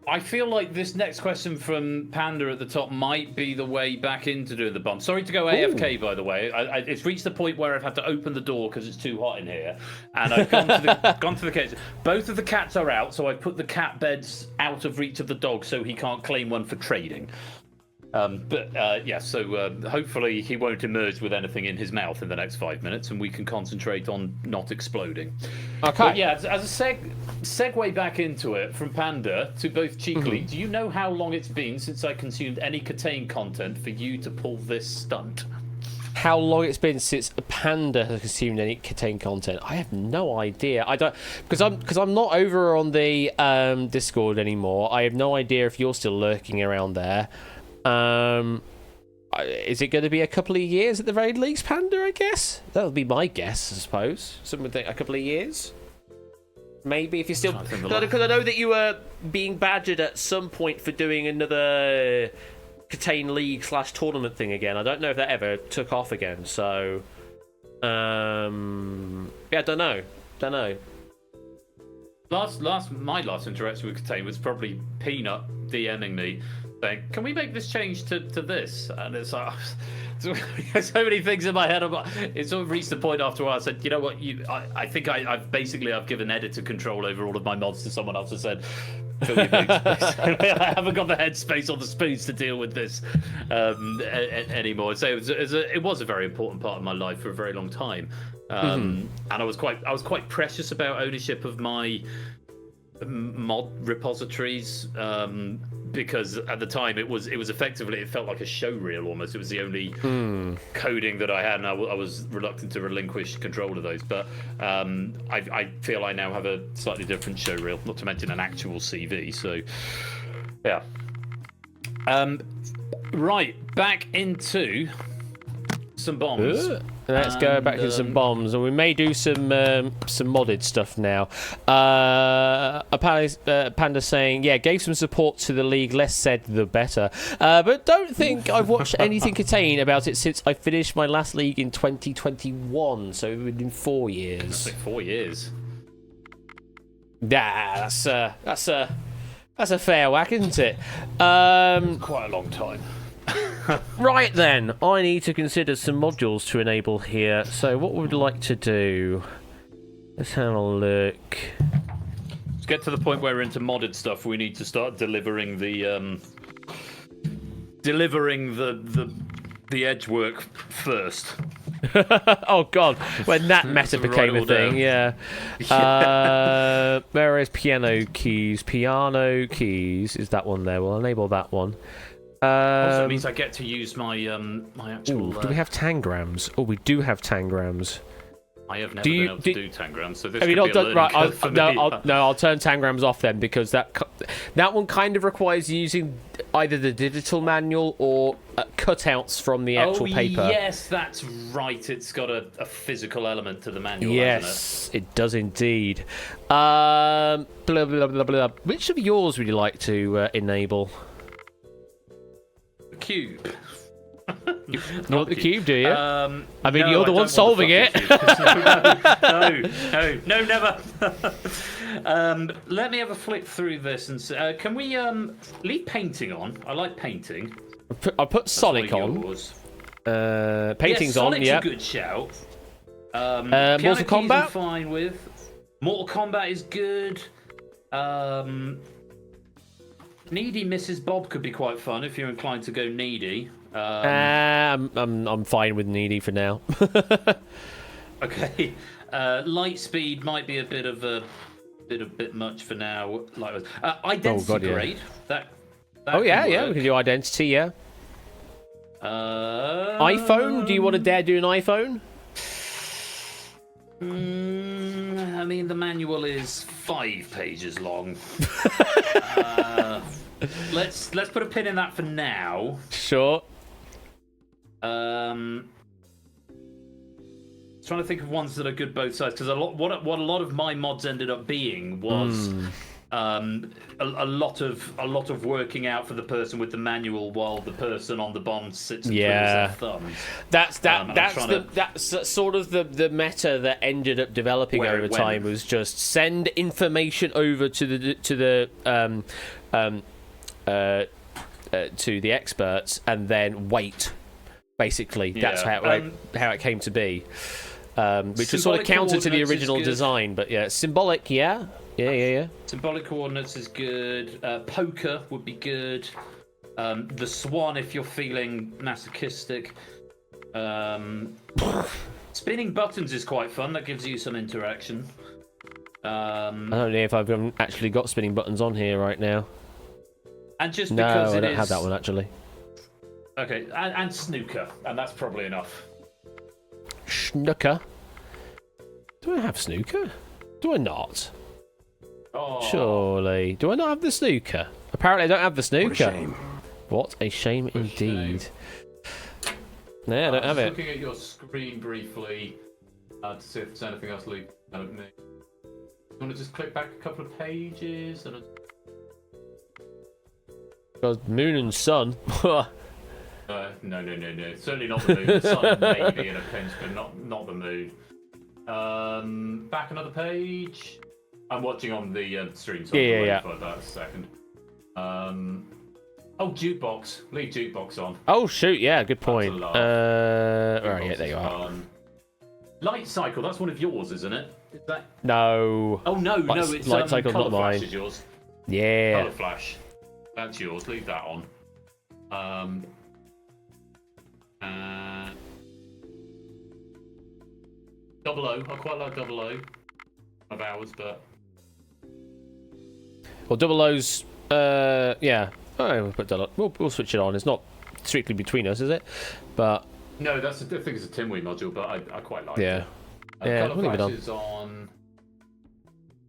I feel like this next question from Panda at the top might be the way back into doing the bomb. Sorry to go AFK, by the way. It's reached the point where I've had to open the door because it's too hot in here, and I've gone to the cage. Both of the cats are out, so I've put the cat beds out of reach of the dog, so he can't claim one for trading. So hopefully he won't emerge with anything in his mouth in the next 5 minutes, and we can concentrate on not exploding.
Okay.
But yeah, as a segue back into it from Panda to both cheekily, do you know how long it's been since I consumed any Catane content for you to pull this stunt?
How long it's been since a Panda has consumed any Catane content? I have no idea. I don't, because I'm not over on the Discord anymore. I have no idea if you're still lurking around there. Is it going to be a couple of years at the very least, Panda, I guess? That would be my guess, I suppose. Some would think a couple of years. Maybe, if you're still... Because I know that you were being badgered at some point for doing another Catane League / tournament thing again. I don't know if that ever took off again, so... yeah, I don't know.
My last interaction with Catane was probably Peanut DMing me saying, "Can we make this change to this?" And it's like, so many things in my head. It sort of reached the point after a while I said, you know what, I think I've given editor control over all of my mods to someone else and said, fill your big space. I haven't got the headspace or the spoons to deal with this anymore. So it was a very important part of my life for a very long time. And I was quite precious about ownership of my mod repositories, because at the time it was effectively, it felt like a show reel almost. It was the only coding that I had, and I was reluctant to relinquish control of those. But I feel I now have a slightly different show reel, not to mention an actual CV. So yeah. Right, back into some bombs.
Let's go back to some bombs, and we may do some modded stuff now. Panda saying, yeah, gave some support to the league, less said the better. But don't think I've watched anything Catane about it since I finished my last league in 2021, so within 4 years.
That's like 4 years.
Yeah, that's a fair whack, isn't it?
Quite a long time.
Right then, I need to consider some modules to enable here. So what would we like to do? Let's have a look.
Let's get to the point where we're into modded stuff. We need to start delivering the edge work first.
Oh god, when that meta became a thing, yeah. Where is piano keys? Piano keys, is that one there? We'll enable that one.
Also, it means I get to use my my actual.
Do we have tangrams? Oh, we do have tangrams.
I have never been able to do tangrams, so this could
not
be a learning curve for me.
I'll turn tangrams off then, because that one kind of requires using either the digital manual or cutouts from the actual paper.
Yes, that's right. It's got a physical element to the manual,
Yes,
hasn't
it does indeed. Blah, blah, blah, blah. Which of yours would you like to enable?
it? The cube.
You want the cube, do you? I mean,
no,
you're the one solving it.
No, never. Let me have a flick through this and see. Can we leave painting on? I like painting.
I'll put Sonic on. Painting's
Sonic's
on, yeah.
a good shout.
Mortal
Keys
Kombat?
I'm fine with. Mortal Kombat is good. Needy Mrs. Bob could be quite fun if you're inclined to go needy.
I'm fine with needy for now.
Okay. Lightspeed might be a bit much for now. Identity grade. That
Oh yeah,
can
yeah.
work.
We can do identity, yeah. iPhone? Do you want to dare do an iPhone?
I mean, the manual is 5 pages long. Let's put a pin in that for now.
Sure.
Trying to think of ones that are good both sides, because what a lot of my mods ended up being was a lot of working out for the person with the manual while the person on the bomb sits and twiddles their thumbs.
That's sort of the meta that ended up developing
Where
over
it went.
time, was just send information over to the experts and then wait. Basically, that's how it came to be. Which was sort of counter to the original design, but yeah, symbolic, yeah.
Symbolic coordinates is good. Poker would be good. The Swan, if you're feeling masochistic. Spinning buttons is quite fun. That gives you some interaction.
I don't know if I've actually got spinning buttons on here right now.
And just
No,
because
I don't have that one actually.
Okay, and snooker, and that's probably enough.
Snooker? Do I have snooker? Do I not?
Oh.
Surely. Do I not have the snooker? Apparently I don't have the snooker.
What a shame.
What a shame indeed. No, I don't have it.
Looking at your screen briefly to see if there's anything else Luke out of me. You want to just click back a couple of pages? And
Got moon and sun.
No. Certainly not the moon. The sun maybe in a pinch, but not the moon. Back another page. I'm watching on the stream, so
Yeah.
I'll wait for that a second. Oh, jukebox. Leave jukebox on.
Oh shoot, yeah, good point.
That's a lot.
Right, yeah, there you are.
Light cycle. That's one of yours, isn't it? Is that?
No.
Oh no, it's
Light cycle's
Colour
not
Flash
mine.
is yours.
Yeah.
Colour Flash. That's yours. Leave that on. Double O. I quite like Double O of ours, but
Well, double O's. Yeah. Oh, we'll put double. We'll switch it on. It's not strictly between us, is it? But
no, I think it's a Timwee module, but I quite like
yeah.
it.
Yeah,
Colour
we'll leave it
Flash
on.
is on.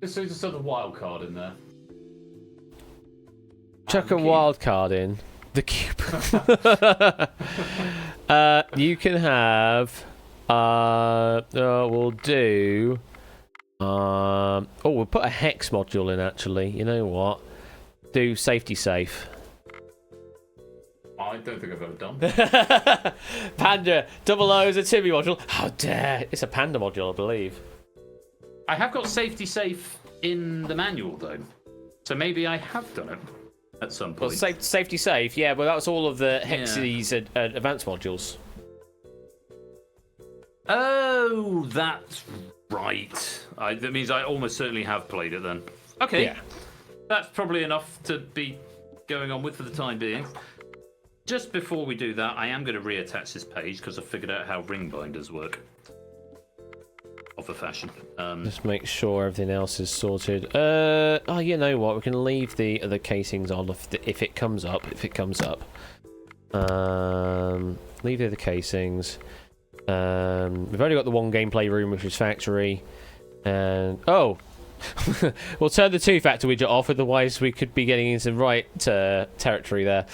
There's a sort of wild card in there.
Chuck a
cube.
wild card in. The cube. You can have. We'll do. We'll put a hex module in. Actually, you know what? Do safety safe.
I don't think I've ever done.
Panda double O is a Timmy module. How dare! It's a Panda module, I believe.
I have got safety safe in the manual though, so maybe I have done it at some point.
Well, safety safe. Yeah, well, that was all of the Hexes advanced modules.
Oh, that's right. That means I almost certainly have played it then. Okay.
Yeah.
That's probably enough to be going on with for the time being. Just before we do that, I am going to reattach this page because I figured out how ring binders work. Of a fashion.
Just make sure everything else is sorted. Oh, you know what? We can leave the other casings on if it comes up. Leave the other casings. We've only got the one gameplay room, which is factory. And We'll turn the two-factor widget off, otherwise we could be getting into right territory there.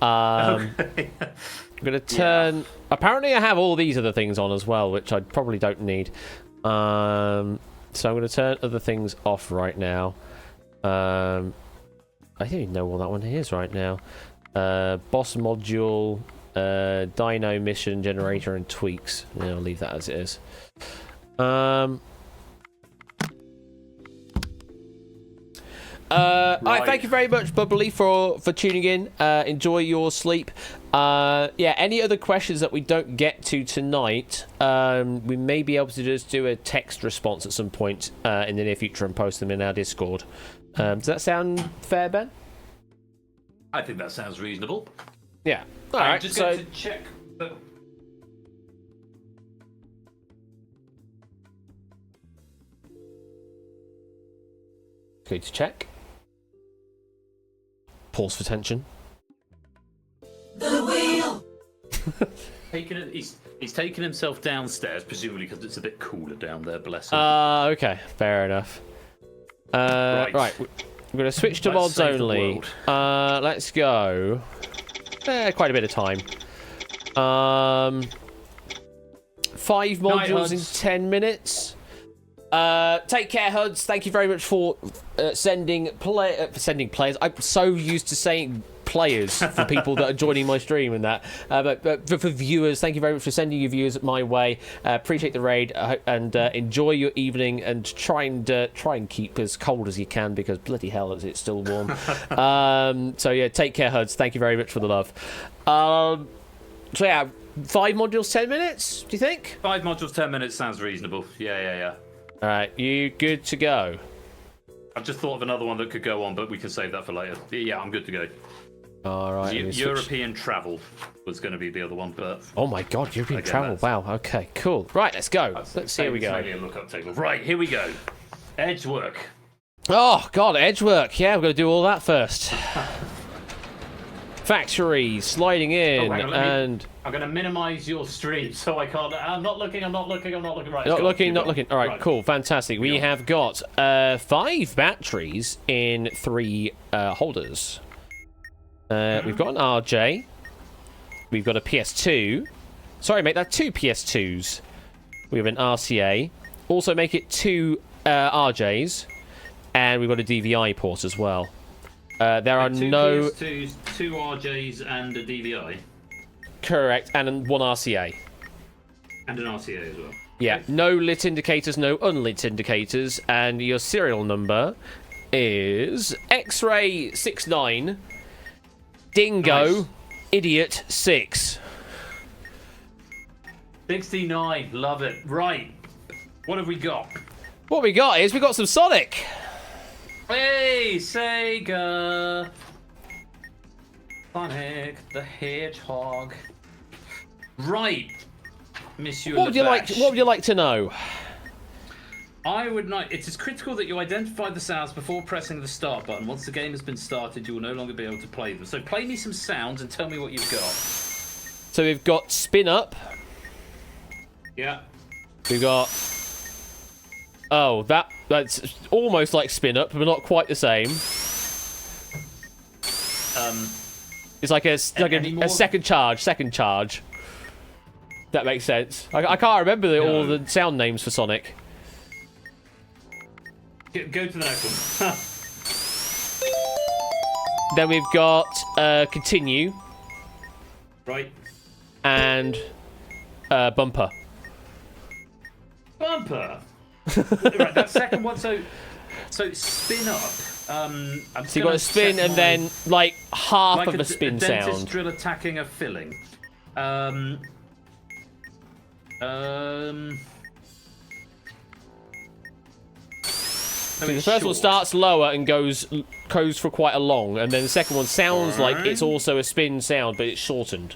Okay.
I'm going to turn... Apparently I have all these other things on as well, which I probably don't need. So I'm going to turn other things off right now. I don't even know what that one is right now. Boss module, Dino mission generator, and tweaks. Yeah, I'll leave that as it is.
Right.
Alright, thank you very much, Bubbly, for tuning in. Enjoy your sleep. Yeah, any other questions that we don't get to tonight, we may be able to just do a text response at some point in the near future and post them in our Discord. Does that sound fair, Ben?
I think that sounds reasonable.
Yeah.
I'm
Alright,
just
so...
going to check the...
Go to check. Pause for tension.
The wheel!
He's taken himself downstairs, presumably because it's a bit cooler down there, bless him.
Okay, fair enough. Right, we're going to switch to mods
save the
only.
world.
Let's go. Quite a bit of time. 5 modules in 10 minutes. Take care, Huds. Thank you very much for sending players. I'm so used to saying players for people that are joining my stream and that. But for viewers, thank you very much for sending your viewers my way. Appreciate the raid and enjoy your evening and try and keep as cold as you can because bloody hell it's still warm. So yeah, take care, Huds. Thank you very much for the love. So yeah, 5 modules, 10 minutes. Do you think?
5 modules, 10 minutes sounds reasonable. Yeah.
All right, you good to go?
I've just thought of another one that could go on, but we can save that for later. Yeah, I'm good to go.
All right.
European travel was going to be the other one, but...
Oh my God, European
Again,
travel. Wow, okay, cool. Right, let's go. Let's see how we go.
Maybe a lookup table. Right, here we go. Edge work.
Oh, God, edge work. Yeah, we're going to do all that first. Factory, sliding in,
I'm going to minimise your stream so I can't... I'm not looking. Right,
not looking. All right, cool, fantastic. We have got 5 batteries in 3 holders. We've got an RJ. We've got a PS2. Sorry, mate, that's 2 PS2s. We have an RCA. Also make it 2 RJs. And we've got a DVI port as well. There are
2
no...
PS2s, 2 RJs and a DVI.
Correct, and 1 RCA.
And an RCA as well.
Yeah, no lit indicators, no unlit indicators. And your serial number is X-Ray 69 Dingo
Nice.
Idiot 6.
69, love it. Right, what have we got?
What we got is we got some Sonic.
Hey, Sega! Sonic the Hedgehog. Right, Monsieur
What would you like? What would you like to know?
I would not. It is critical that you identify the sounds before pressing the start button. Once the game has been started, you will no longer be able to play them. So play me some sounds and tell me what you've got.
So we've got spin up.
Yeah.
We've got. Oh, that's almost like spin up, but not quite the same. It's like a second charge. That makes sense. I can't remember all the sound names for Sonic.
Go to the next one.
Then we've got continue
Right.
and bumper.
Bumper. Right, that second one. So spin up. So
So you got a spin and then like half of a spin
a dentist
sound.
drill attacking a filling.
So the first one starts lower and goes for quite a long, and then the second one sounds like it's also a spin sound, but it's shortened.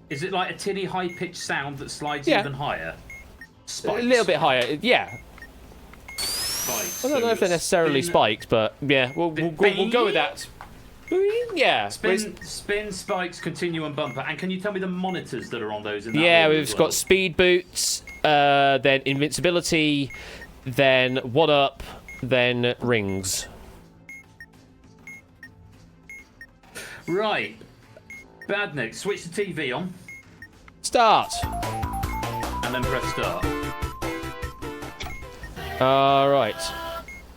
Is it like a tinny high-pitched sound that slides
Yeah.
even higher?
A
Spikes.
little bit higher, yeah.
Spikes.
I don't know if they're necessarily spiked, but yeah, we'll go with that. Yeah.
Spin, spikes, continue, and bumper. And can you tell me the monitors that are on those? In that
Yeah,
order
we've
as well?
got speed boots, then invincibility, then one up, then rings.
Right. Badnik, switch the TV on.
Start.
And then press start.
Right.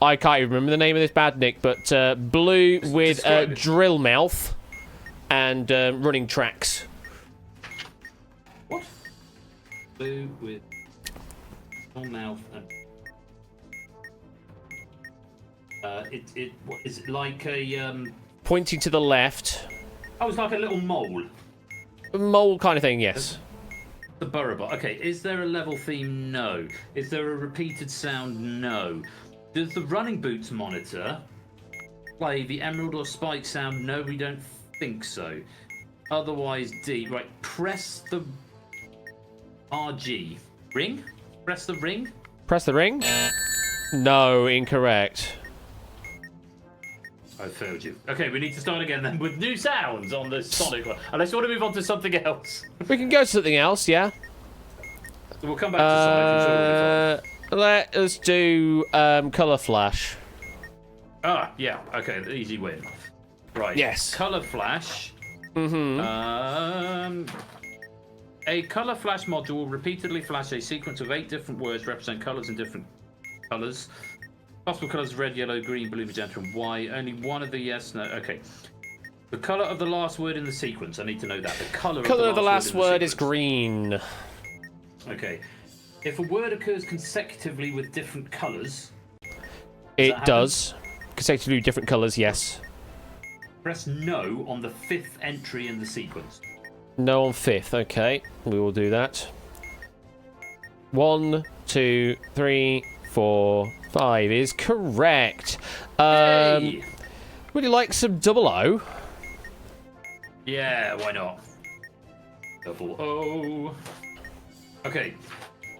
I can't even remember the name of this Badnik, but blue with drill mouth and running tracks.
What? Blue with drill mouth and... what is it like a
Pointing to the left.
Oh, it's like a little mole.
Mole kind of thing, yes.
The Burrowbot. Okay, is there a level theme? No. Is there a repeated sound? No. Does the running boots monitor play the emerald or spike sound? No, we don't think so. Otherwise, D. Right, press the RG. Ring? Press the ring?
Press the ring? No, incorrect.
I failed you. Okay, we need to start again then with new sounds on the Sonic one. Unless you want to move on to something else.
We can go to something else, yeah.
So we'll come back to Sonic.
Let us do Colour Flash.
Ah, yeah. Okay, easy win. Right.
Yes.
Colour Flash.
Mm-hmm.
A Colour Flash module will repeatedly flash a sequence of 8 different words represent colours in different colours. Possible colours: red, yellow, green, blue, magenta, and white. Only one of the yes, no. Okay. The colour of the last word in the sequence. I need to know that. The colour
of the last word is green.
Okay. If a word occurs consecutively with different colours...
It does. Consecutively with different colours, yes.
Press no on the 5th entry in the sequence.
No on 5th, okay. We will do that. 1, 2, 3, 4, 5 is correct.
Hey!
Would you like some double O?
Yeah, why not? Double O. Okay.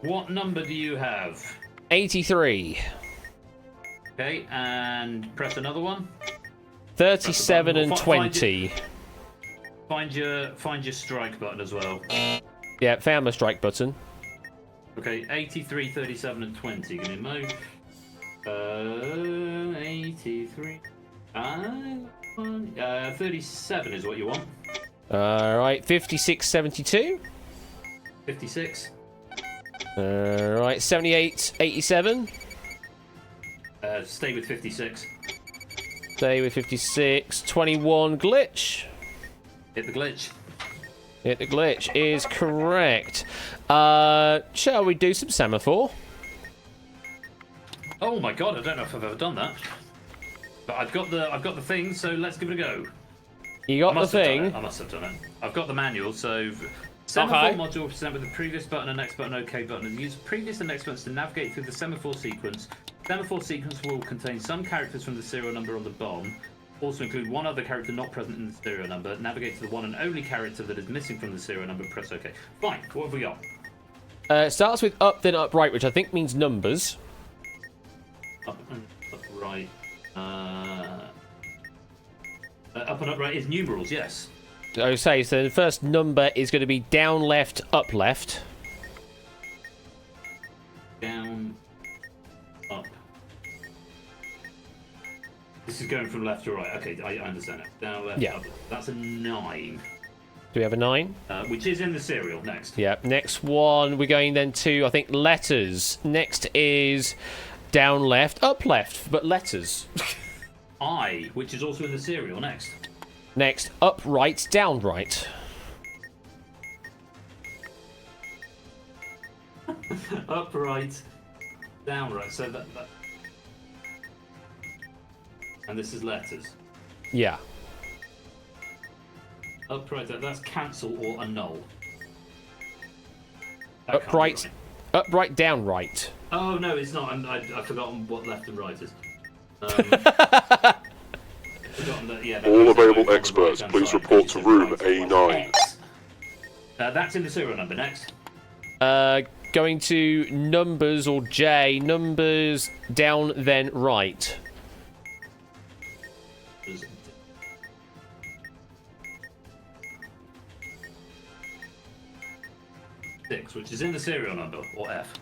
What number do you have?
83.
Okay, and press another one.
37 and 20.
Find your strike button as well.
Yeah, found my strike button.
Okay, 83, 37, and 20. Give me a mo. 83. 37 is what you want.
Alright, 56, 72.
56.
Alright, 78, 87.
Stay with 56.
Stay with 56. 21, glitch.
Hit the glitch.
Hit the glitch is correct. Shall we do some semaphore?
Oh my god, I don't know if I've ever done that. But I've got the thing, so let's give it a go.
You got the thing?
I must have done it. I've got the manual, so semaphore module will present with the previous button and next button, OK button, and use previous and next buttons to navigate through the semaphore sequence. Semaphore sequence will contain some characters from the serial number on the bomb. Also include one other character not present in the serial number. Navigate to the one and only character that is missing from the serial number. Press OK. Fine. What have we got?
It starts with up, then upright, which I think means numbers.
Up and upright. Up and upright is numerals, yes.
Okay, so the first number is going to be down, left, up, left.
Down, up. This is going from left to right. Okay, I understand it. Down, left,
Yeah.
up. That's a 9.
Do we have a 9?
Which is in the serial. Next.
Yeah. Next one, we're going then to, I think, letters. Next is down, left, up, left, but letters.
I, which is also in the serial. Next.
Next, up, right, down, right.
Upright, down, right. So that. And this is letters.
Yeah.
Upright, that's cancel or annul. That can't be
Upright,
right.
upright, down, right.
Oh no, it's not. I've forgotten what left and right is.
All available experts, please report to room A9.
That's in the serial number. Next.
Going to numbers or J. Numbers down, then right.
Six, which is in the serial number, or F.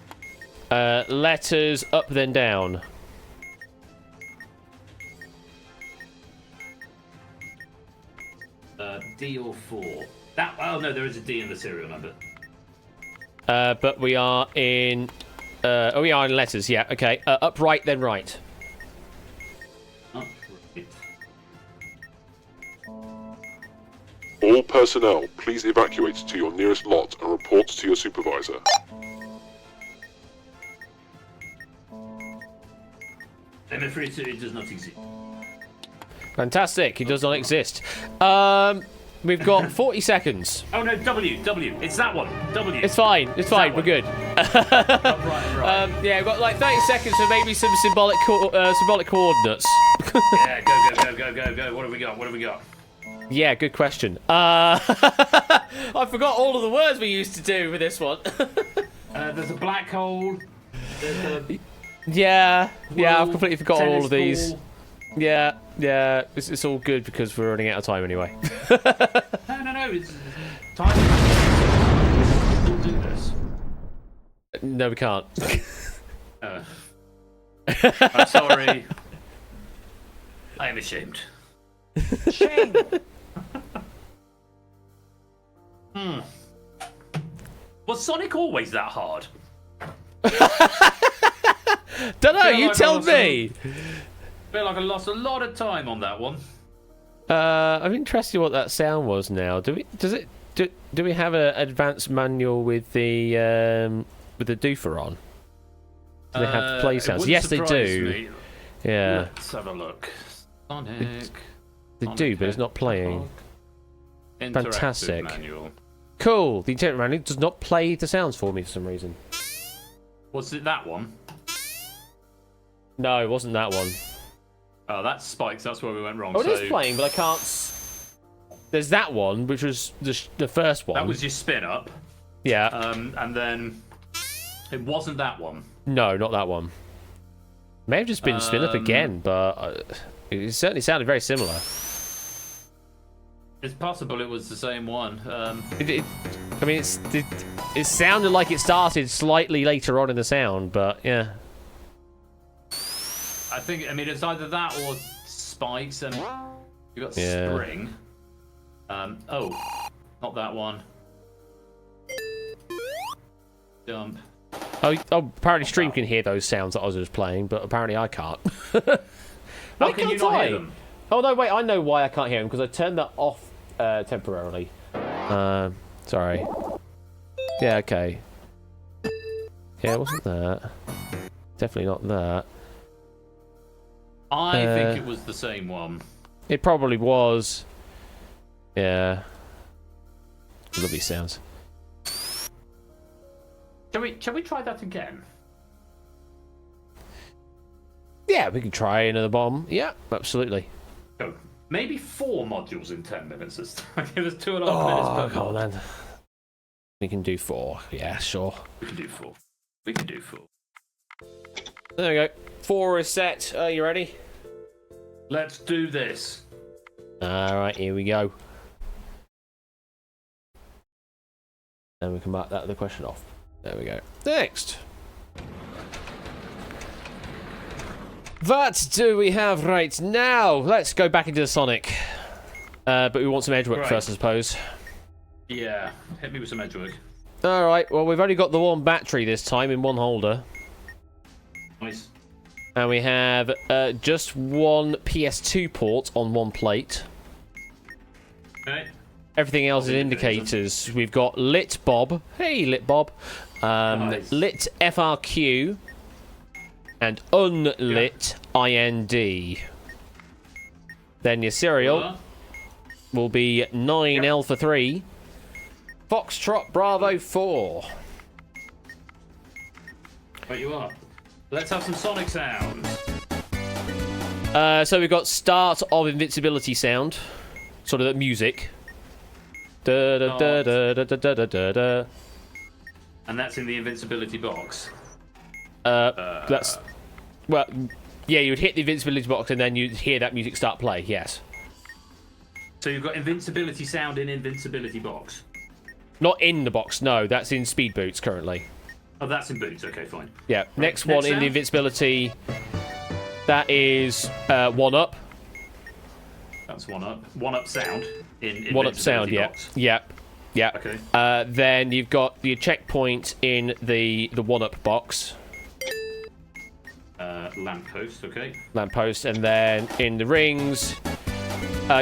Letters up, then down.
D or 4. Oh no, there is a D in the serial number.
But we are in. We are in letters. Yeah. Okay. Up, right, then right.
Up, right.
All personnel, please evacuate to your nearest lot and report to your supervisor.
I'm afraid it does not exist.
Fantastic. It does not exist. We've got 40 seconds.
Oh no, W. It's that one. W.
It's fine. It's fine. We're good.
Right.
Yeah, we've got like 30 seconds for maybe some symbolic coordinates.
Yeah, go. What have we got?
Yeah, good question. I forgot all of the words we used to do with this one.
There's a black hole.
Yeah, I've completely forgotten all of
tennis
these.
ball.
Yeah, it's all good because we're running out of time anyway.
No, it's time. We'll do this.
No, we can't.
I'm sorry. I am ashamed.
Shame.
Was Sonic always that hard?
Don't know.
Feel
You
like
tell
I
me.
Feel like I lost a lot of time on that one.
I'm interested what that sound was now. Do we have an advanced manual with the doofer on? Do they have play
It
sounds?
wouldn't
Yes, they
surprise
do.
me.
Yeah,
Let's have a look. Sonic.
they do, but it's not playing.
Interactive
Fantastic.
Manual.
Cool. The internet manual does not play the sounds for me for some reason.
Was it that one?
No, it wasn't that one.
Oh, that's Spikes. That's where we went wrong.
Oh, it
so
is playing, but I can't. There's that one, which was the first one.
that was your spin up.
Yeah.
And then it wasn't that one.
No, not that one. May have just been spin up again, but it certainly sounded very similar.
It's possible it was the same one.
It sounded like it started slightly later on in the sound, but yeah.
I mean, it's either that or Spikes, and you got
Yeah.
Spring. Oh, not that one. Dump.
Oh, apparently Stream can hear those sounds that I was just playing, but apparently I can't.
How can you not hear them?
Oh no, wait! I know why I can't hear them because I turned that off temporarily. Sorry. Yeah, okay. Yeah, it wasn't that. Definitely not that.
I think it was the same one.
It probably was. Yeah. Lovely sounds.
Shall we try that again?
Yeah, we can try another bomb. Yeah, absolutely.
Oh, maybe 4 modules in 10 minutes. Give us 2.5 minutes
Oh,
per
come on
mod.
then. We can do 4. Yeah, sure.
We can do 4. We can do 4.
There we go. 4 is set. Are you ready?
Let's do this.
Alright, here we go. And we can mark that other question off. There we go. Next. What do we have right now? Let's go back into the Sonic. But we want some edge work
Right.
first, I suppose.
Yeah, hit me with some edge work.
Alright, well, we've only got the one battery this time in one holder.
Nice.
And we have just one PS2 port on one plate.
Okay.
Everything else is indicators. We've got lit Bob. Hey, lit Bob.
Nice.
Lit FRQ. And unlit IND. Then your serial will be 9 Alpha 3. Foxtrot Bravo 4.
Right, you are. Let's have some Sonic sounds.
So we've got start of invincibility sound. Sort of the music. Da da da da da da da da da.
And that's in the invincibility box.
That's well, yeah. You would hit the invincibility box and then you'd hear that music start play. Yes.
So you've got invincibility sound in invincibility box.
Not in the box. No, that's in speed boots currently.
Oh, that's in boots. Okay, fine.
Yeah. Next
Next
one in
sound?
the invincibility. That is 1 up.
That's one up. One up sound in
One up sound,
invincibility
yeah.
box.
Yep. Yeah.
Okay.
Then you've got your checkpoint in the one-up box.
Lamppost, okay.
Lamppost, and then in the rings,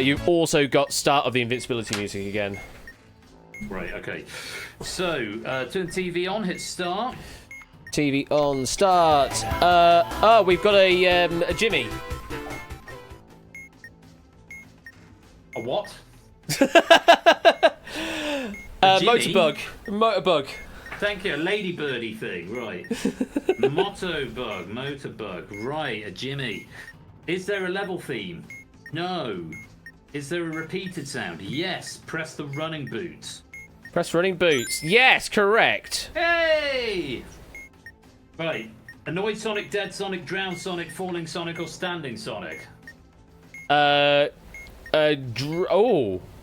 you've also got start of the invincibility music again.
Right, okay. So, turn TV on, hit start.
TV on, start. We've got a Jimmy.
A what?
Motorbug. Motorbug.
Thank you, a ladybirdie thing, right. Motorbug, right, a Jimmy. Is there a level theme? No. Is there a repeated sound? Yes, press the running boots.
Press running boots. Yes, correct.
Hey! Right, annoyed Sonic, dead Sonic, drowned Sonic, falling Sonic, or standing Sonic?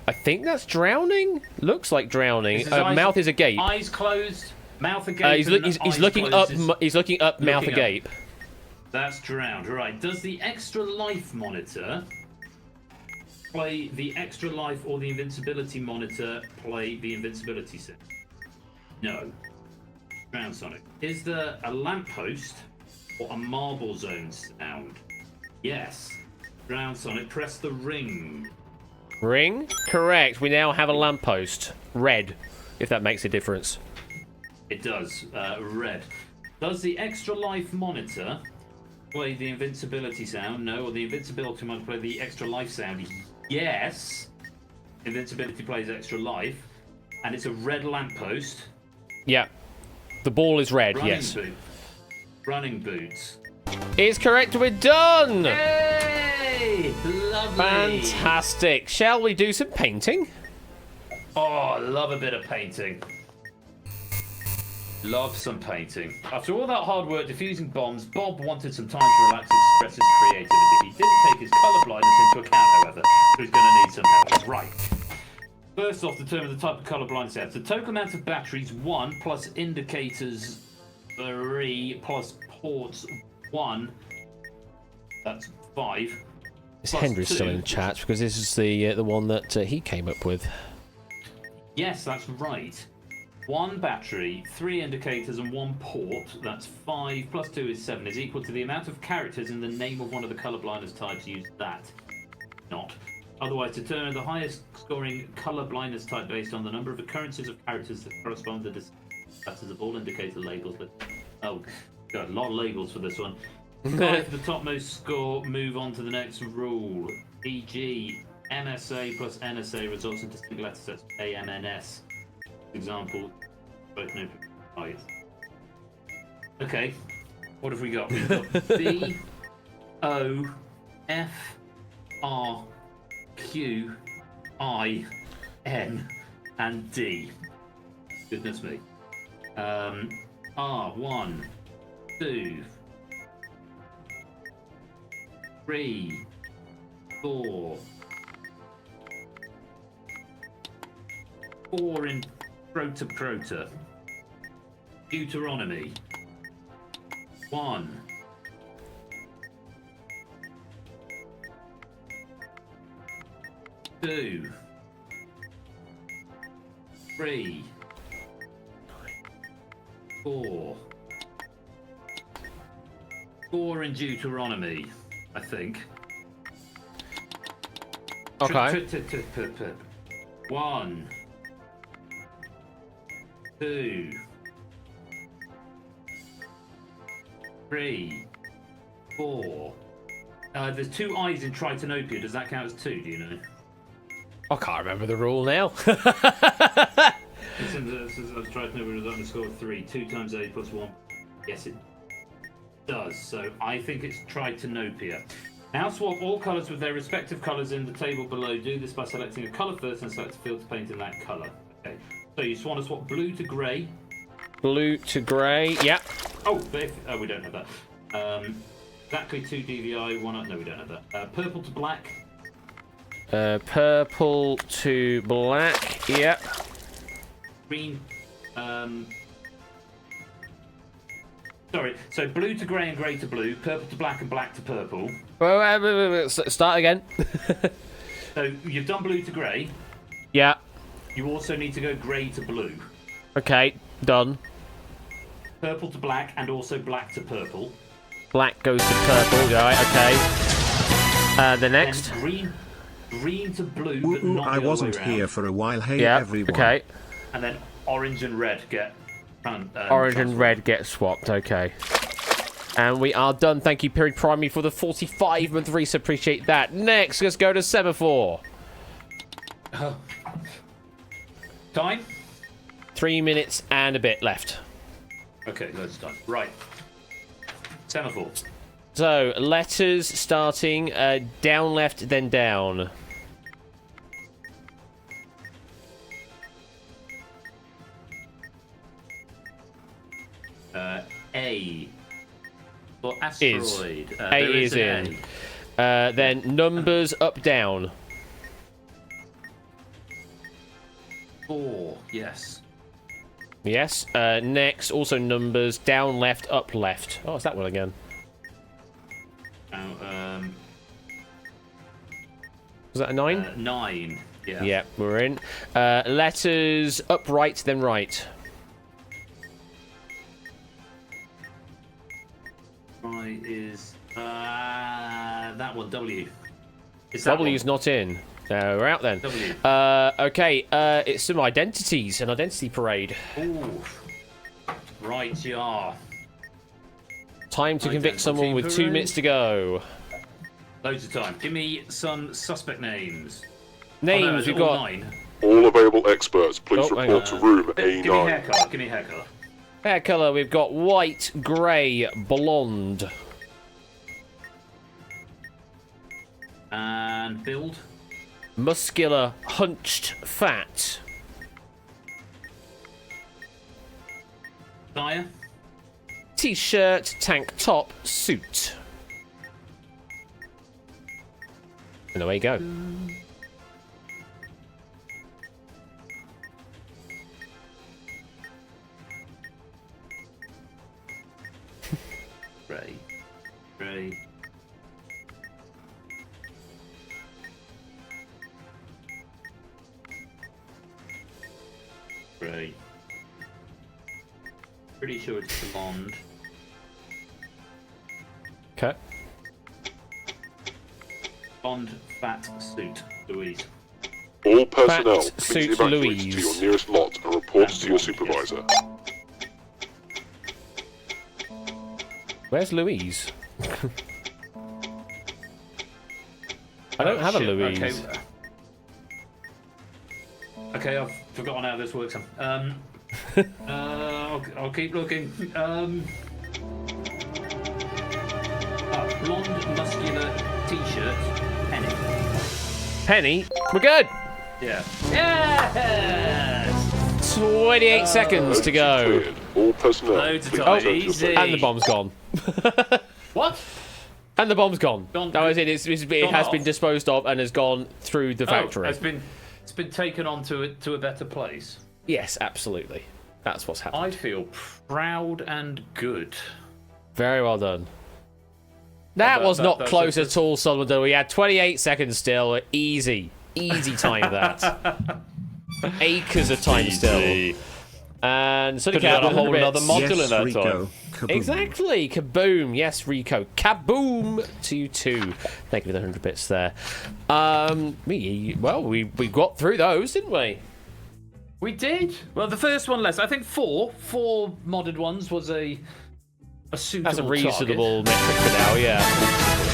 I think that's drowning. Looks like drowning. Mouth is agape. Eyes closed, mouth agape.
He's looking up. He's looking up. Mouth agape.
That's drowned. Right. Does the extra life monitor play the extra life, or the invincibility monitor play the invincibility set? No. Drowned Sonic. Is there a lamppost or a marble zone sound? Yes. Drowned Sonic. Press the ring.
Ring? Correct. We now have a lamppost. Red, if that makes a difference.
It does. Red. Does the extra life monitor play the invincibility sound? No. Or the invincibility monitor play the extra life sound? Yes. Invincibility plays extra life. And it's a red lamppost.
Yeah. The ball is red, yes.
Running boots.
Is correct. We're done!
Hey! Lovely!
Fantastic. Shall we do some painting?
Oh, I love a bit of painting. Love some painting. After all that hard work defusing bombs, Bob wanted some time to relax and express his creativity. He didn't take his colour blindness into account, however, so he's going to need some help. Right. First off, determine the type of colour blindness he has. The total amount of batteries, 1, plus indicators, 3, plus ports, 1. That's 5.
Is Henry still in chat? Because this is the one that he came up with.
Yes, that's right. 1 battery, 3 indicators, and 1 port. That's 5 plus 2 is 7. Is equal to the amount of characters in the name of one of the colour blindness types. Use that. Not. Otherwise, determine the highest scoring colour blindness type based on the number of occurrences of characters that correspond to the status of all indicator labels. Oh, got a lot of labels for this one. 5 for the topmost score, move on to the next rule. E.g., MSA plus NSA results in distinct letter sets AMNS. Example, both no right. Okay, what have we got? We've got B, O, F, R, Q, I, N, and D. Goodness me. R, 1, 2, 3, 4. 4 in Crota. Deuteronomy. 1. 2. 3. 4. 4 in Deuteronomy, I think.
Okay.
1. 2. 3. 4. There's 2 I's in Tritonopia. Does that count as 2, do you know?
I can't remember the rule now.
Tritonopia results in a score of 3. 2 times A plus 1. Yes, it does. So I think it's Tritonopia. Now swap all colours with their respective colours in the table below. Do this by selecting a colour first and select a field to paint in that colour. Okay. So you want to swap blue to grey.
Blue to grey, yep.
Oh, we don't have that. Exactly 2 DVI, 1 up. No, we don't have that. Purple to black.
Purple to black, yep.
Green. Sorry, so blue to grey and grey to blue, purple to black and black to purple.
Well, start again.
So you've done blue to grey.
Yeah.
You also need to go grey to blue.
Okay, done.
Purple to black, and also black to purple.
Black goes to purple. Right, okay. The next.
And green to blue, but
Ooh,
not the
I
other
wasn't
way around.
here for a while. Hey,
Yeah,
everyone.
okay.
And then orange and red get...
Orange and red get swapped, okay. And we are done. Thank you, Period Primary, for the 45-month resub. Appreciate that. Next, let's go to Semaphore.
Time?
3 minutes and a bit left.
Okay, loads of time. Right. Semaphore.
So, letters starting down left, then down.
A. Or asteroid.
A
there
is
an
in. Then numbers up, down.
4. Yes.
Yes. Next, also numbers down left, up left. Oh, it's that one again.
Now,
Was that a 9?
9. Yeah.
Yeah, we're in. Letters up, right, then right.
Right is that one. W. Is that
W's
one?
not in. No, we're out then.
W.
Okay, it's some identities, an identity parade.
Ooh. Right, yeah.
Time to convict
Identity
someone with 2
parade.
minutes to go.
Loads of time. Give me some suspect names.
Names,
Oh, no, is
we've
it all
got
9?
All available experts, please
Oh, hang
report to
on.
room
Give me hair
A9.
colour. Give me hair colour.
hair colour. We've got white, grey, blonde.
And build.
Muscular, hunched, fat.
Tire.
T-shirt, tank top, suit. And away you go.
Grey. Grey. Grey. Pretty sure it's blonde.
Okay.
Blonde, fat suit. Louise.
All personnel,
Fat
please
suit
evacuate
Louise.
to your nearest lot and report to your supervisor.
Where's Louise? I don't have a
Shit,
Louise.
Okay, I've forgotten how this works. I'll keep looking. Blonde, muscular T-shirt, Penny.
Penny, we're good.
Yeah. Yes.
28 seconds to go.
Cleared. All personnel,
Loads of
please
time.
return to your
Easy.
post.
And the bomb's gone.
What?
And the bomb's gone.
Gone-
That was it. It
gone
has
off.
been disposed of and has gone through the factory.
It's been taken on to a better place.
Yes, absolutely. That's what's happened.
I feel proud and good.
Very well done. That was not close at all, Solomon. We had 28 seconds still. Easy. Easy time that. Acres of time still. And Sunny
Could have
Cat
done a whole
100
other
bits.
module
Yes,
in that
Rico.
time.
Kaboom.
Exactly. Kaboom. Yes, Rico. Kaboom to you too. Thank you for the 100 bits there. We got through those, didn't we?
We did. Well, the first one less. I think four modded ones was a suitable
That's a
target.
reasonable metric for now, yeah.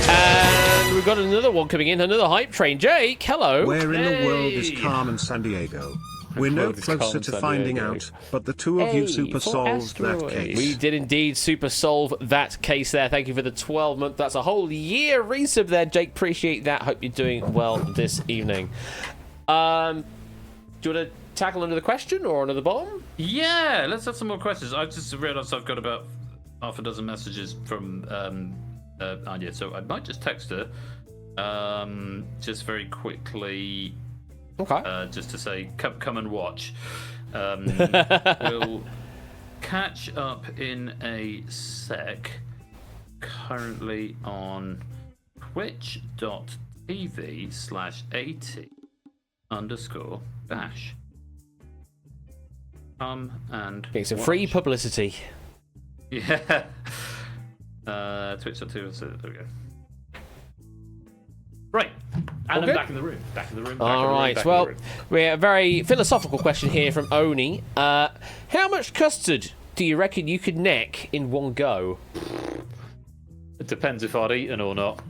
And we've got another one coming in, another hype train. Jake, hello.
Where in the world is
Hey.
Carmen Sandiego? We're no
world is
closer
Carmen
to finding
Sandiego?
out, but the two of you
Hey,
super
for
solved that
asteroids.
case.
We did indeed super solve that case there. Thank you for the 12-month. That's a whole year resub there, Jake. Appreciate that. Hope you're doing well this evening. Do you want to tackle another question or another bomb?
Yeah, let's have some more questions. I just realised I've got about half a dozen messages from Anya, so I might just text her just very quickly.
Okay.
Just to say, come and watch. We'll catch up in a sec. Currently on twitch.tv PV/AT_dash. And
Okay, so
watch.
free publicity.
Yeah. Twitch.tv. So there we go. Right. And I'm back in the room. Back in the room.
All right. Well, we have a very philosophical question here from Oni. How much custard do you reckon you could neck in one go?
It depends if I'd eaten or not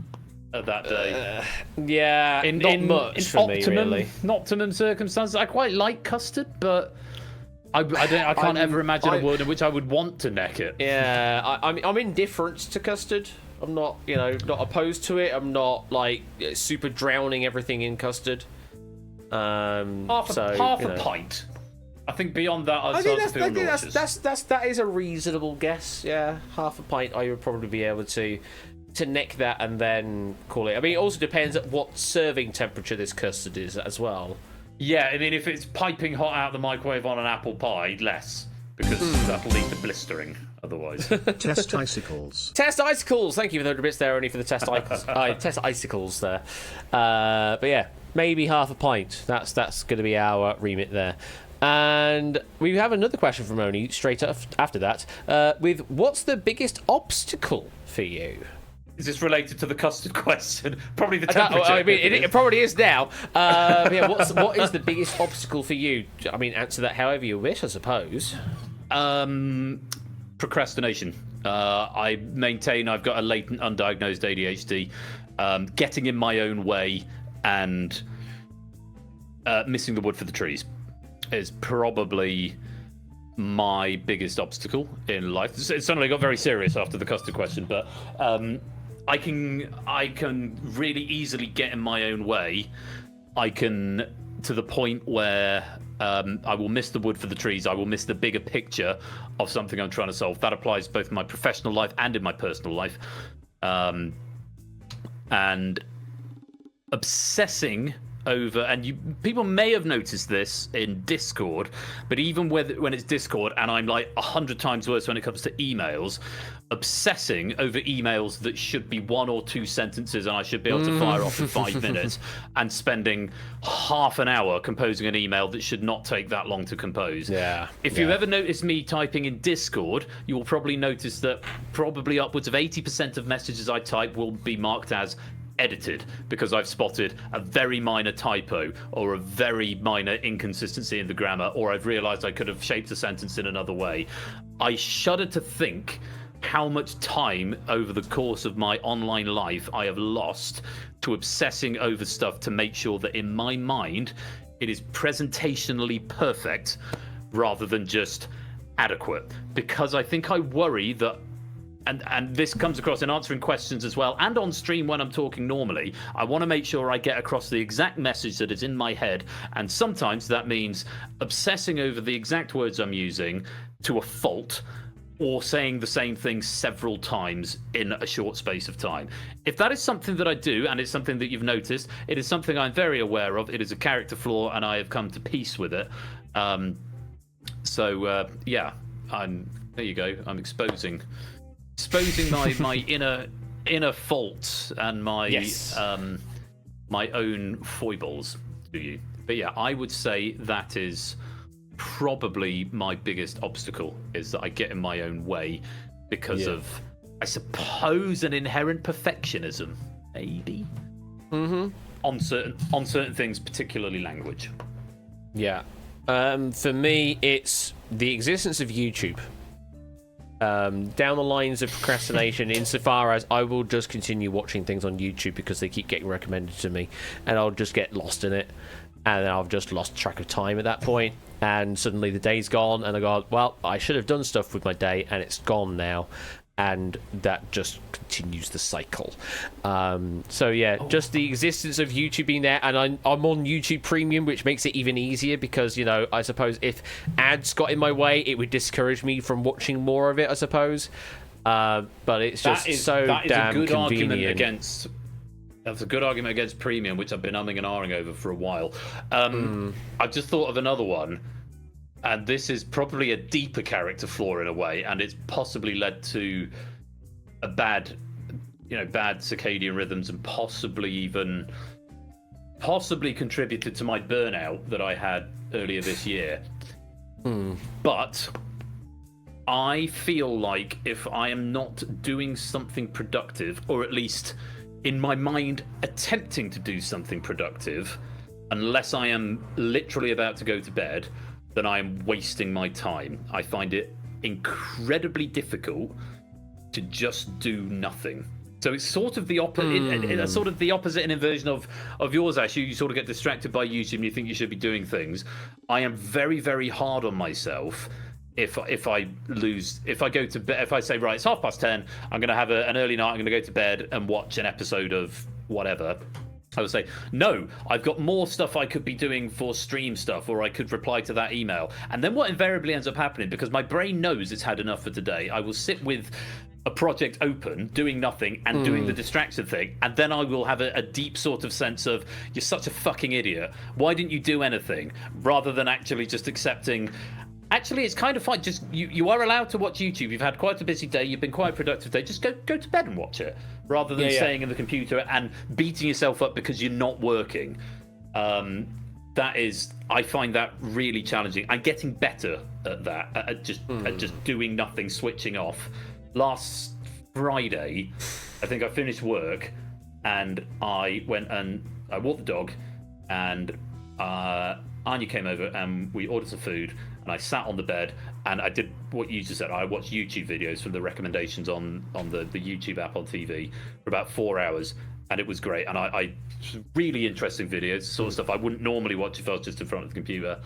at that day.
Yeah, not much for me, really.
In optimum circumstances, I quite like custard, but I can't ever imagine a world in which I would want to neck it.
Yeah, I'm indifferent to custard. I'm not, not opposed to it. I'm not like super drowning everything in custard.
Half a pint. I think beyond that, I'd start to feel nauseous.
That is a reasonable guess. Yeah, half a pint. I would probably be able to neck that and then call it. I mean, it also depends at what serving temperature this custard is as well.
Yeah, I mean, if it's piping hot out of the microwave on an apple pie, less, because that'll lead to blistering otherwise.
Test icicles.
Test icicles. Thank you for the 100 bits there, only for the test test icicles there. But yeah, maybe half a pint. That's going to be our remit there. And we have another question from Oni straight after that. With what's the biggest obstacle for you?
Is this related to the custard question? Probably the temperature.
I mean, it probably is now. Yeah, what is the biggest obstacle for you? I mean, answer that however you wish, I suppose.
Procrastination. I maintain I've got a latent undiagnosed ADHD. Getting in my own way and missing the wood for the trees is probably my biggest obstacle in life. It suddenly got very serious after the custard question, but I can really easily get in my own way. I can, to the point where I will miss the wood for the trees. I will miss the bigger picture of something I'm trying to solve. That applies both in my professional life and in my personal life. And obsessing over, and people may have noticed this in Discord, but even when it's Discord and I'm like 100 times worse when it comes to emails, obsessing over emails that should be 1 or 2 sentences and I should be able to fire off in 5 minutes, and spending half an hour composing an email that should not take that long to compose. If you ever notice me typing in Discord, you will probably notice that probably upwards of 80% of messages I type will be marked as edited because I've spotted a very minor typo or a very minor inconsistency in the grammar, or I've realized I could have shaped a sentence in another way. I shudder to think how much time over the course of my online life I have lost to obsessing over stuff to make sure that in my mind it is presentationally perfect rather than just adequate, because I think I worry that, and this comes across in answering questions as well, and on stream when I'm talking normally, I want to make sure I get across the exact message that is in my head, and sometimes that means obsessing over the exact words I'm using to a fault, or saying the same thing several times in a short space of time. If that is something that I do, and it's something that you've noticed, it is something I'm very aware of. It is a character flaw, and I have come to peace with it. Yeah, there you go. I'm exposing my inner faults and my my own foibles to you. But yeah, I would say that is probably my biggest obstacle, is that I get in my own way because of, I suppose, an inherent perfectionism, maybe. On certain things, particularly language.
Yeah. For me, it's the existence of YouTube. Down the lines of procrastination, insofar as I will just continue watching things on YouTube because they keep getting recommended to me, and I'll just get lost in it, and then I've just lost track of time at that point, and suddenly the day's gone, and I go, well, I should have done stuff with my day, and it's gone now, and that just continues the cycle. So yeah, just the existence of YouTube being there, and I'm on YouTube Premium, which makes it even easier because, I suppose if ads got in my way, it would discourage me from watching more of it, I suppose. But it's just damn convenient.
That's a good argument against Premium, which I've been umming and ahhing over for a while. I've just thought of another one, and this is probably a deeper character flaw in a way, and it's possibly led to a bad bad circadian rhythms and possibly contributed to my burnout that I had earlier this year. But I feel like if I am not doing something productive, or at least in my mind attempting to do something productive, unless I am literally about to go to bed, then I am wasting my time. I find it incredibly difficult to just do nothing. So it's sort of the opposite, sort of the opposite in inversion of yours, Ash. You sort of get distracted by YouTube and you think you should be doing things. I am very, very hard on myself if I go to bed, if I say, right, it's 10:30, I'm going to have an early night, I'm going to go to bed and watch an episode of whatever. I would say, no, I've got more stuff I could be doing for stream stuff, or I could reply to that email. And then what invariably ends up happening, because my brain knows it's had enough for today, I will sit with a project open, doing nothing, and doing the distraction thing, and then I will have a deep sort of sense of, you're such a fucking idiot. Why didn't you do anything? Rather than actually just accepting, actually, it's kind of fine. Just you are allowed to watch YouTube. You've had quite a busy day. You've been quite a productive day. Just go to bed and watch it, rather than staying in the computer and beating yourself up because you're not working. I find that really challenging. I'm getting better at that. At just doing nothing, switching off. Last Friday, I think I finished work and I went and I walked the dog, and Anya came over and we ordered some food. And I sat on the bed and I did what you just said. I watched YouTube videos from the recommendations on the YouTube app on TV for about 4 hours, and it was great. And I really interesting videos, sort of stuff I wouldn't normally watch if I was just in front of the computer.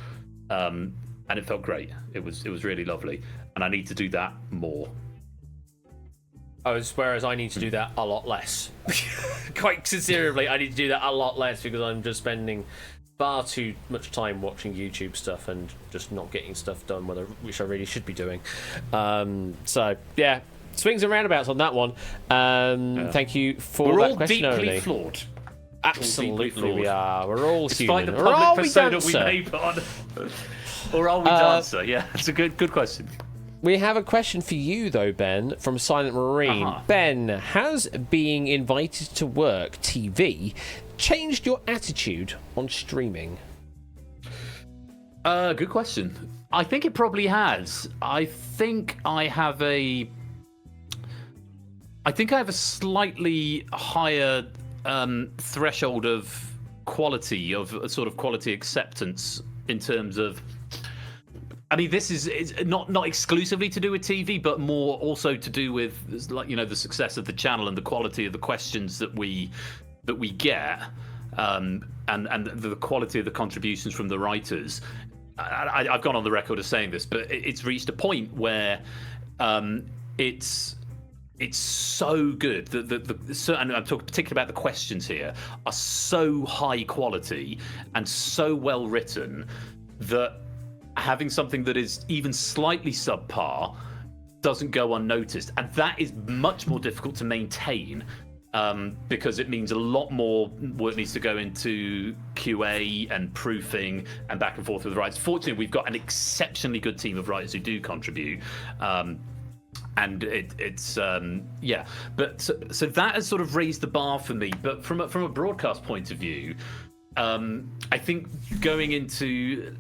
And it felt great. It was really lovely. And I need to do that more.
Whereas I need to do that a lot less. Quite considerably, I need to do that a lot less because I'm just spending far too much time watching YouTube stuff and just not getting stuff done, which I really should be doing. So yeah, swings and roundabouts on that one. Thank you for that question.
We're all deeply
only.
Flawed.
Absolutely, we are. We're all
Despite
human.
the public persona we may put on. Or are we dancer? Yeah, it's a good question.
We have a question for you, though, Ben, from Silent Marine. Ben, has being invited to work TV changed your attitude on streaming?
Good question. I think it probably has. I think I have a slightly higher threshold of quality, of a sort of quality acceptance in terms of. I mean, this is not exclusively to do with TV, but more also to do with, like, the success of the channel and the quality of the questions that we get, and the quality of the contributions from the writers. I've gone on the record of saying this, but it's reached a point where it's so good that and I'm talking particularly about the questions here, are so high quality and so well written that having something that is even slightly subpar doesn't go unnoticed, and that is much more difficult to maintain, because it means a lot more work needs to go into QA and proofing and back and forth with the writers. Fortunately, we've got an exceptionally good team of writers who do contribute, and it's but so that has sort of raised the bar for me. But from a broadcast point of view, I think going into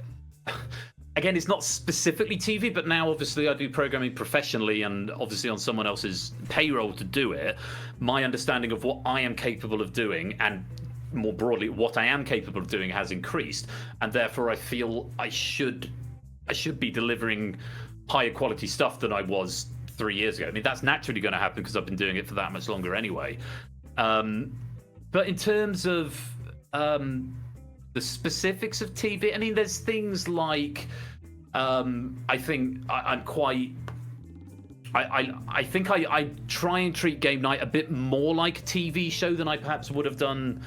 again, it's not specifically TV, but now obviously I do programming professionally and obviously on someone else's payroll to do it. My understanding of what I am capable of doing, and more broadly what I am capable of doing, has increased, and therefore I feel I should be delivering higher quality stuff than I was 3 years ago. I mean, that's naturally going to happen because I've been doing it for that much longer anyway. But in terms of the specifics of TV, I mean, there's things like I think I'm quite. I think I try and treat Game Night a bit more like a TV show than I perhaps would have done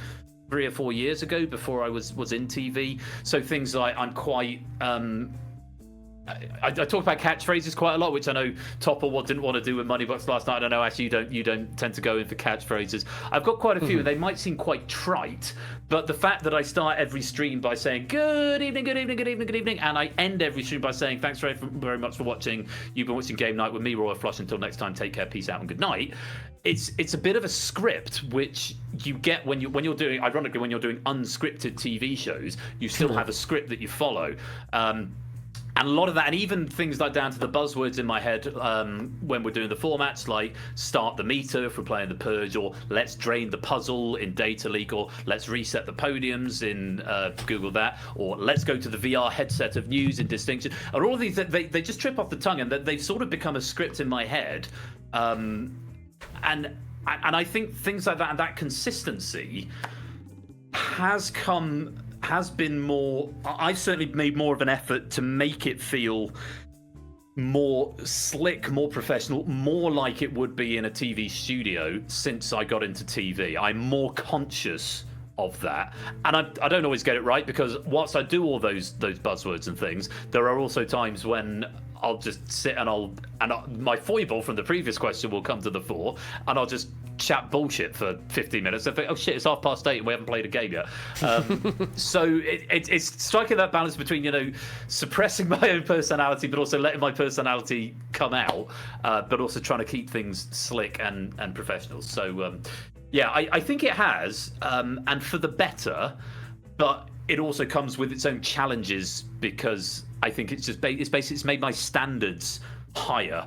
3 or 4 years ago before I was in TV. So things like I'm quite. I talk about catchphrases quite a lot, which I know Topper didn't want to do with Moneybox last night. I know, actually, you don't tend to go in for catchphrases. I've got quite a few, and they might seem quite trite, but the fact that I start every stream by saying good evening, good evening, good evening, good evening, and I end every stream by saying thanks very much for watching. You've been watching Game Night with me, Royal Flush. Until next time, take care, peace out, and good night. it's a bit of a script which you get when you're doing, ironically, when you're doing unscripted TV shows, you still have a script that you follow. And a lot of that, and even things like down to the buzzwords in my head when we're doing the formats, like start the meter if we're playing the Purge, or let's drain the puzzle in Data Leak, or let's reset the podiums in Google that, or let's go to the VR headset of news in Distinction. And all of these, they just trip off the tongue, and they've sort of become a script in my head. And I think things like that and that consistency has been more. I've certainly made more of an effort to make it feel more slick, more professional, more like it would be in a TV studio since I got into TV. I'm more conscious of that, and I don't always get it right, because whilst I do all those buzzwords and things, there are also times when I'll just sit and my foible from the previous question will come to the fore, and I'll just chat bullshit for 15 minutes. I think, oh shit, it's 8:30 and we haven't played a game yet. So it's striking that balance between, suppressing my own personality, but also letting my personality come out, but also trying to keep things slick and professional. So yeah, I think it has, and for the better, but it also comes with its own challenges, because I think it's made my standards higher,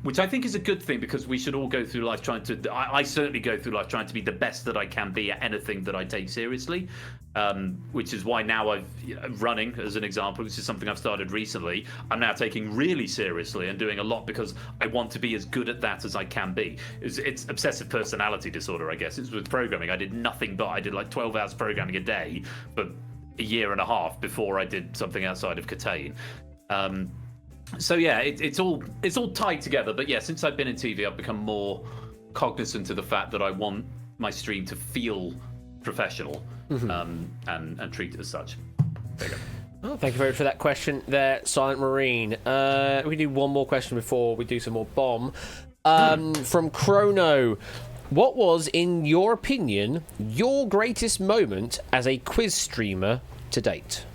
which I think is a good thing, because we should all go through life trying to. I certainly go through life trying to be the best that I can be at anything that I take seriously, which is why now running, as an example, which is something I've started recently, I'm now taking really seriously and doing a lot because I want to be as good at that as I can be. It's obsessive personality disorder, I guess. It's with programming. I did nothing but I did like 12 hours programming a day for a year and a half before I did something outside of Catane. So yeah, it's all tied together. But yeah, since I've been in TV, I've become more cognizant of the fact that I want my stream to feel professional, and treat it as such. There you go.
Oh, thank you very much for that question there, Silent Marine. We do one more question before we do some more bomb. From Chrono, what was, in your opinion, your greatest moment as a quiz streamer to date?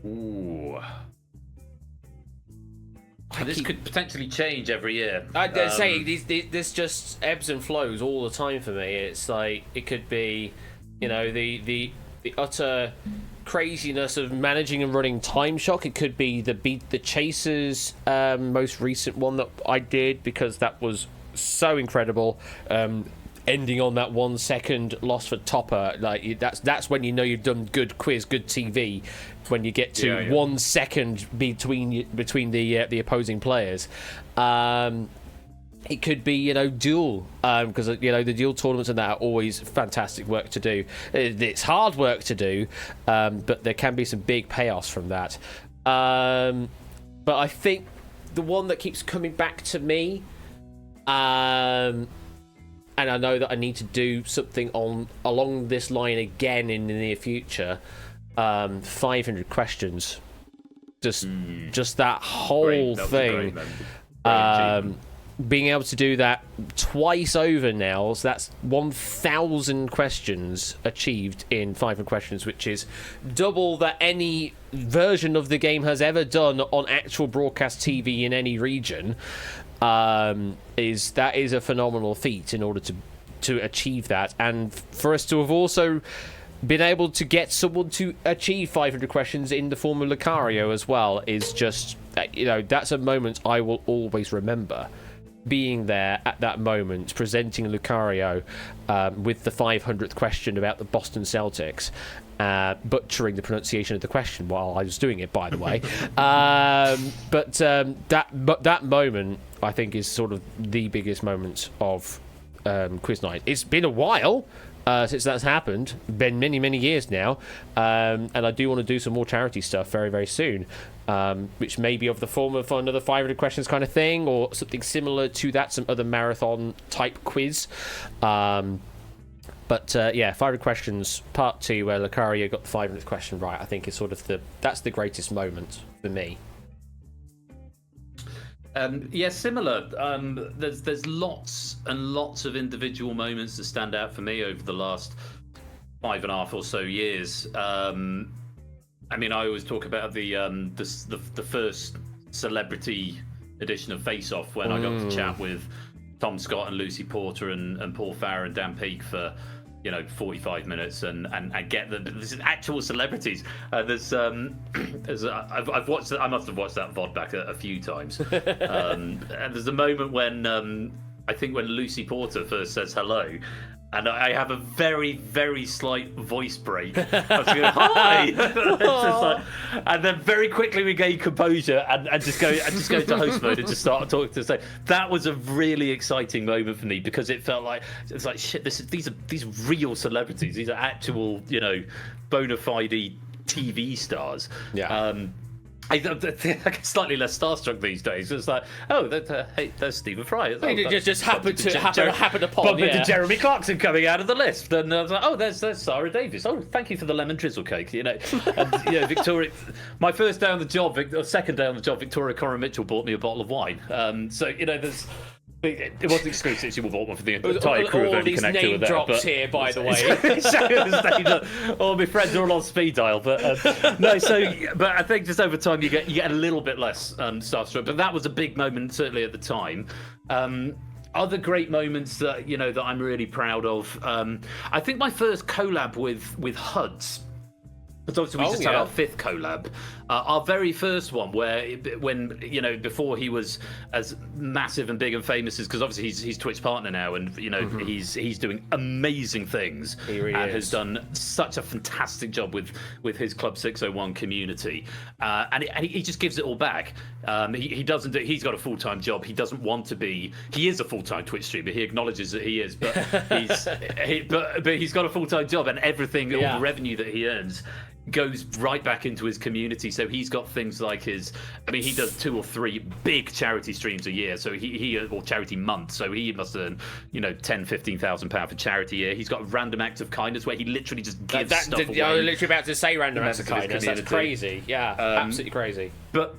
Ooh. This could potentially change every year.
I'd say this just ebbs and flows all the time for me. It's like it could be, the utter craziness of managing and running Time Shock. It could be the Beat the Chasers most recent one that I did, because that was so incredible. Ending on that 1 second loss for Topper, like that's when you know you've done good quiz, good TV, when you get to 1 second between the opposing players. It could be duel, because the duel tournaments and that are always fantastic work to do. It's hard work to do, but there can be some big payoffs from that. But I think the one that keeps coming back to me, and I know that I need to do something along this line again in the near future. 500 questions, just that whole thing. Being able to do that twice over now, so that's 1,000 questions achieved in 500 questions, which is double that any version of the game has ever done on actual broadcast TV in any region. Is a phenomenal feat in order to achieve that, and for us to have also been able to get someone to achieve 500 questions in the form of Lucario as well is just that's a moment I will always remember. Being there at that moment, presenting Lucario with the 500th question about the Boston Celtics, butchering the pronunciation of the question while I was doing it, by the way. But that moment, I think, is sort of the biggest moment of Quiz Night. It's been a while since that's happened. Been many years now, and I do want to do some more charity stuff very, very soon. Which may be of the form of another 500 questions kind of thing, or something similar to that, some other marathon type quiz. But 500 questions part 2, where Lucario got the 500th question right, I think is sort of that's the greatest moment for me.
Similar. There's lots and lots of individual moments that stand out for me over the last 5.5 or so years. I mean, I always talk about the first celebrity edition of Face Off, when I got to chat with Tom Scott and Lucy Porter and Paul Farrer and Dan Peake for 45 minutes and get this is actual celebrities. I've watched I must have watched that VOD back a few times. And there's a moment when I think when Lucy Porter first says hello. And I have a very, very slight voice break. I was going, hi! It's just like, and then very quickly we gain composure and just go into host mode and just start talking to say that was a really exciting moment for me because it felt like it's like shit. These are real celebrities. These are actual bona fide TV stars.
Yeah.
I get slightly less starstruck these days. It's like, oh, hey, there's Stephen Fry.
It just happened upon.
Bump into Jeremy Clarkson coming out of the list. Then I was like, oh, there's Sarah Davies. Oh, thank you for the lemon drizzle cake. And Victoria. My first day on the job, or second day on the job, Victoria Corin Mitchell bought me a bottle of wine. So there's. It wasn't exclusive. She will bought one for the entire crew of
all
Only
these
Connected
name
with that.
drops here, by the way.
All my friends are all on speed dial, but no. But I think just over time you get a little bit less starstruck. But that was a big moment, certainly at the time. Other great moments that that I'm really proud of. I think my first collab with HUDs. Because obviously we just had our 5th collab. Our very first one, when before he was as massive and big and famous as, because obviously he's Twitch partner now, and he's doing amazing things.
He really
and
is.
has done such a fantastic job with his Club 601 community, and he just gives it all back. He doesn't. He's got a full-time job. He doesn't want to be. He is a full-time Twitch streamer. He acknowledges that he is, but he's got a full-time job, and everything, all the revenue that he earns goes right back into his community. So he's got things like he does 2 or 3 big charity streams a year, so or charity months, so he must earn £10,000-15,000 for charity a year. He's got random acts of kindness where he literally just gives stuff away.
I was literally about to say random acts of kindness. That's crazy. Yeah, absolutely crazy.
But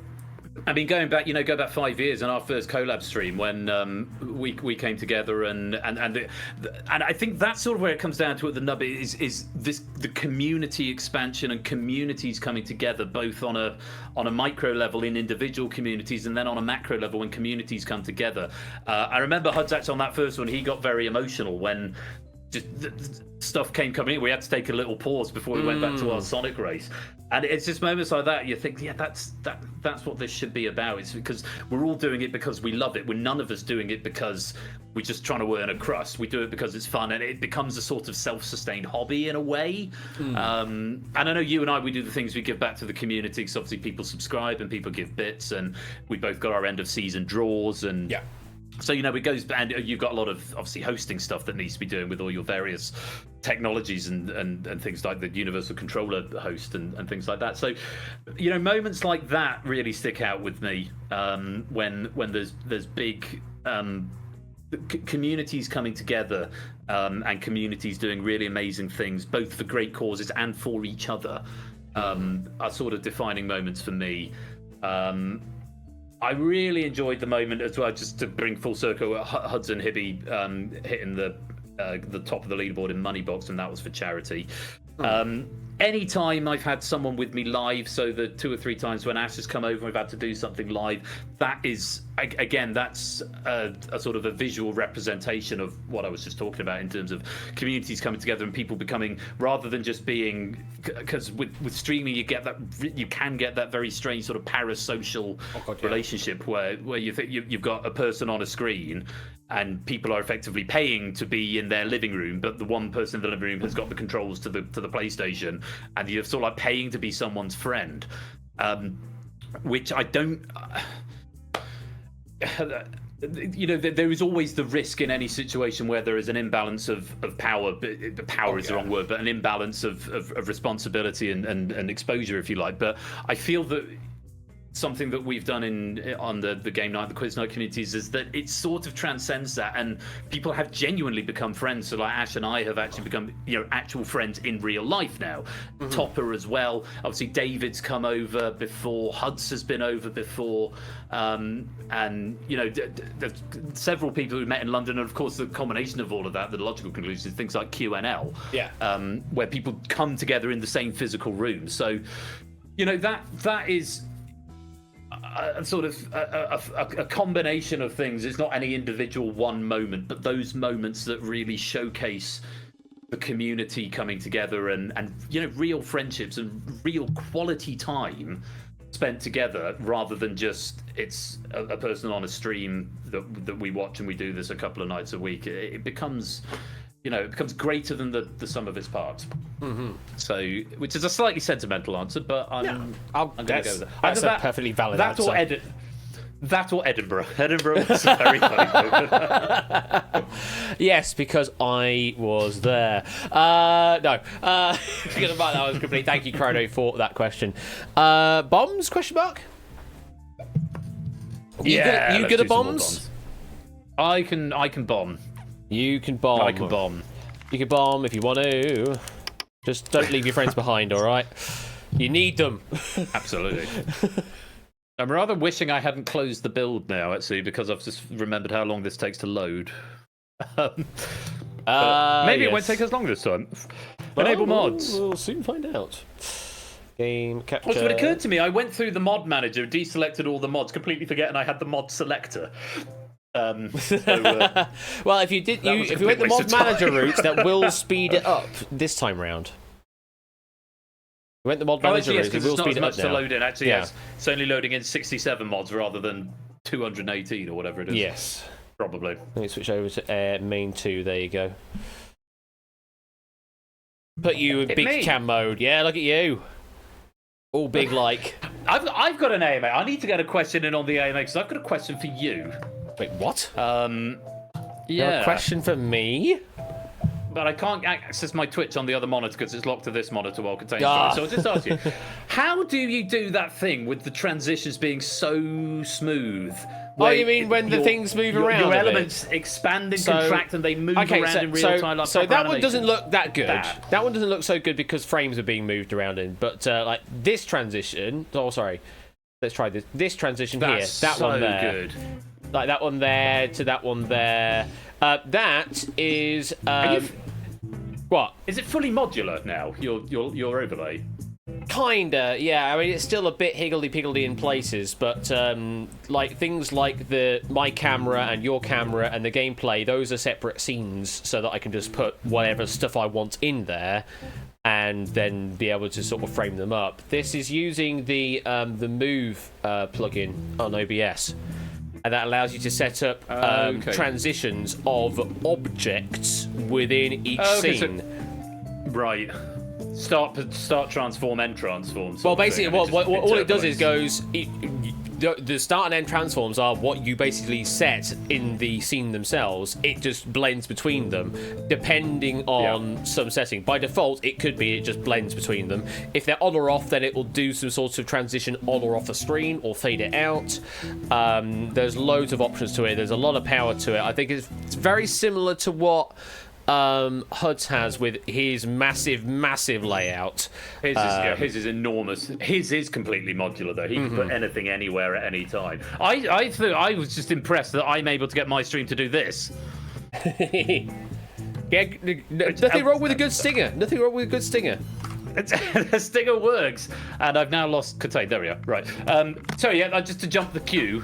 going back 5 years on our first collab stream when we came together and I think that's sort of where it comes down to at the nub is the community expansion and communities coming together, both on a micro level in individual communities and then on a macro level when communities come together. I remember Hudzax on that first one, he got very emotional when just stuff came coming in. We had to take a little pause before we went back to our Sonic race, and it's just moments like that you think, that's what this should be about. It's because we're all doing it because we love it. We're none of us doing it because we're just trying to earn a crust. We do it because it's fun, and it becomes a sort of self-sustained hobby in a way. And I know you and I, we do the things we give back to the community, because obviously people subscribe and people give bits, and we both got our end of season draws, and so it goes, and you've got a lot of obviously hosting stuff that needs to be doing with all your various technologies and things like the universal controller host and things like that. So moments like that really stick out with me when there's big communities coming together and communities doing really amazing things, both for great causes and for each other, are sort of defining moments for me. I really enjoyed the moment as well, just to bring full circle, Hudson Hibby hitting the top of the leaderboard in Money Box, and that was for charity. Anytime I've had someone with me live, so the 2 or 3 times when Ash has come over and we've had to do something live, that is, again, that's a sort of a visual representation of what I was just talking about in terms of communities coming together and people becoming, rather than just being, because with streaming you can get that very strange sort of parasocial relationship where you think you've got a person on a screen and people are effectively paying to be in their living room, but the one person in the living room has got the controls to the PlayStation, and you're sort of like paying to be someone's friend, which I don't. There is always the risk in any situation where there is an imbalance of power. Power is the wrong word, but an imbalance of responsibility and exposure, if you like. But I feel that something that we've done on the game night, the quiz night communities, is that it sort of transcends that, and people have genuinely become friends. So like Ash and I have actually become actual friends in real life now. Topper as well. Obviously David's come over before, Huds has been over before, and there's several people who met in London, and of course the combination of all of that, the logical conclusion is things like QNL, where people come together in the same physical room. So that is, sort of a combination of things. It's not any individual one moment, but those moments that really showcase the community coming together and real friendships and real quality time spent together, rather than just it's a person on a stream that we watch and we do this a couple of nights a week. It becomes it becomes greater than the sum of its parts. Mm-hmm. So, which is a slightly sentimental answer, but I'm going to go with that.
That's a perfectly valid answer.
That or Edinburgh. Edinburgh was a very funny moment.
Yes, because I was there. No. Forget about that. Was complete. Thank you, Chrono, for that question. Bombs? Question mark. You good at bombs?
I can bomb.
You can bomb.
I can bomb.
You can bomb if you want to. Just don't leave your friends behind, all right? You need them.
Absolutely. I'm rather wishing I hadn't closed the build now, actually, because I've just remembered how long this takes to load. Maybe it won't take as long this time. Enable mods.
We'll soon find out. Game capture.
Also, it occurred to me, I went through the mod manager, deselected all the mods, completely forgetting I had the mod selector.
Well, if you went the mod manager route, that will speed it up this time round. We went the mod manager route, it will speed it up now.
To load in, actually, yes. It's only loading in 67 mods rather than 218 or whatever it is.
Yes.
Probably.
Let me switch over to main 2, there you go. Put you in big cam mode. Yeah, look at you. All big like.
I've got an AMA. I need to get a question in on the AMA because I've got a question for you.
Wait, what?
Yeah.
A question for me?
But I can't access my Twitch on the other monitor because it's locked to this monitor while containing storage. So I'll just ask you, how do you do that thing with the transitions being so smooth?
Oh, you mean when the things move around?
Your elements expand and contract and they move around in real time.
So that one doesn't look that good. That one doesn't look so good because frames are being moved around in. But like this transition, let's try this. This transition here, that one there. Good. Like that one there to that one there. That is. What?
Is it fully modular now? Your overlay.
Kinda, yeah. I mean, it's still a bit higgledy-piggledy in places, but like things like my camera and your camera and the gameplay, those are separate scenes, so that I can just put whatever stuff I want in there, and then be able to sort of frame them up. This is using the Move plugin on OBS. And that allows you to set up transitions of objects within each scene.
Right. Start, transform, end transform.
Well, basically, all it does is goes. The start and end transforms are what you basically set in the scene themselves. It just blends between them, depending on some setting. By default, it could be it just blends between them. If they're on or off, then it will do some sort of transition on or off the screen, or fade it out. There's loads of options to it. There's a lot of power to it. I think it's very similar to what HUDs has with his massive layout.
His is enormous. His is completely modular, though. He can put anything anywhere at any time. I was just impressed that I'm able to get my stream to do this.
Yeah, nothing wrong with a good stinger. Nothing wrong with a good stinger.
The stinger works, and I've now lost contain. There we are. Right. So yeah, just to jump the queue.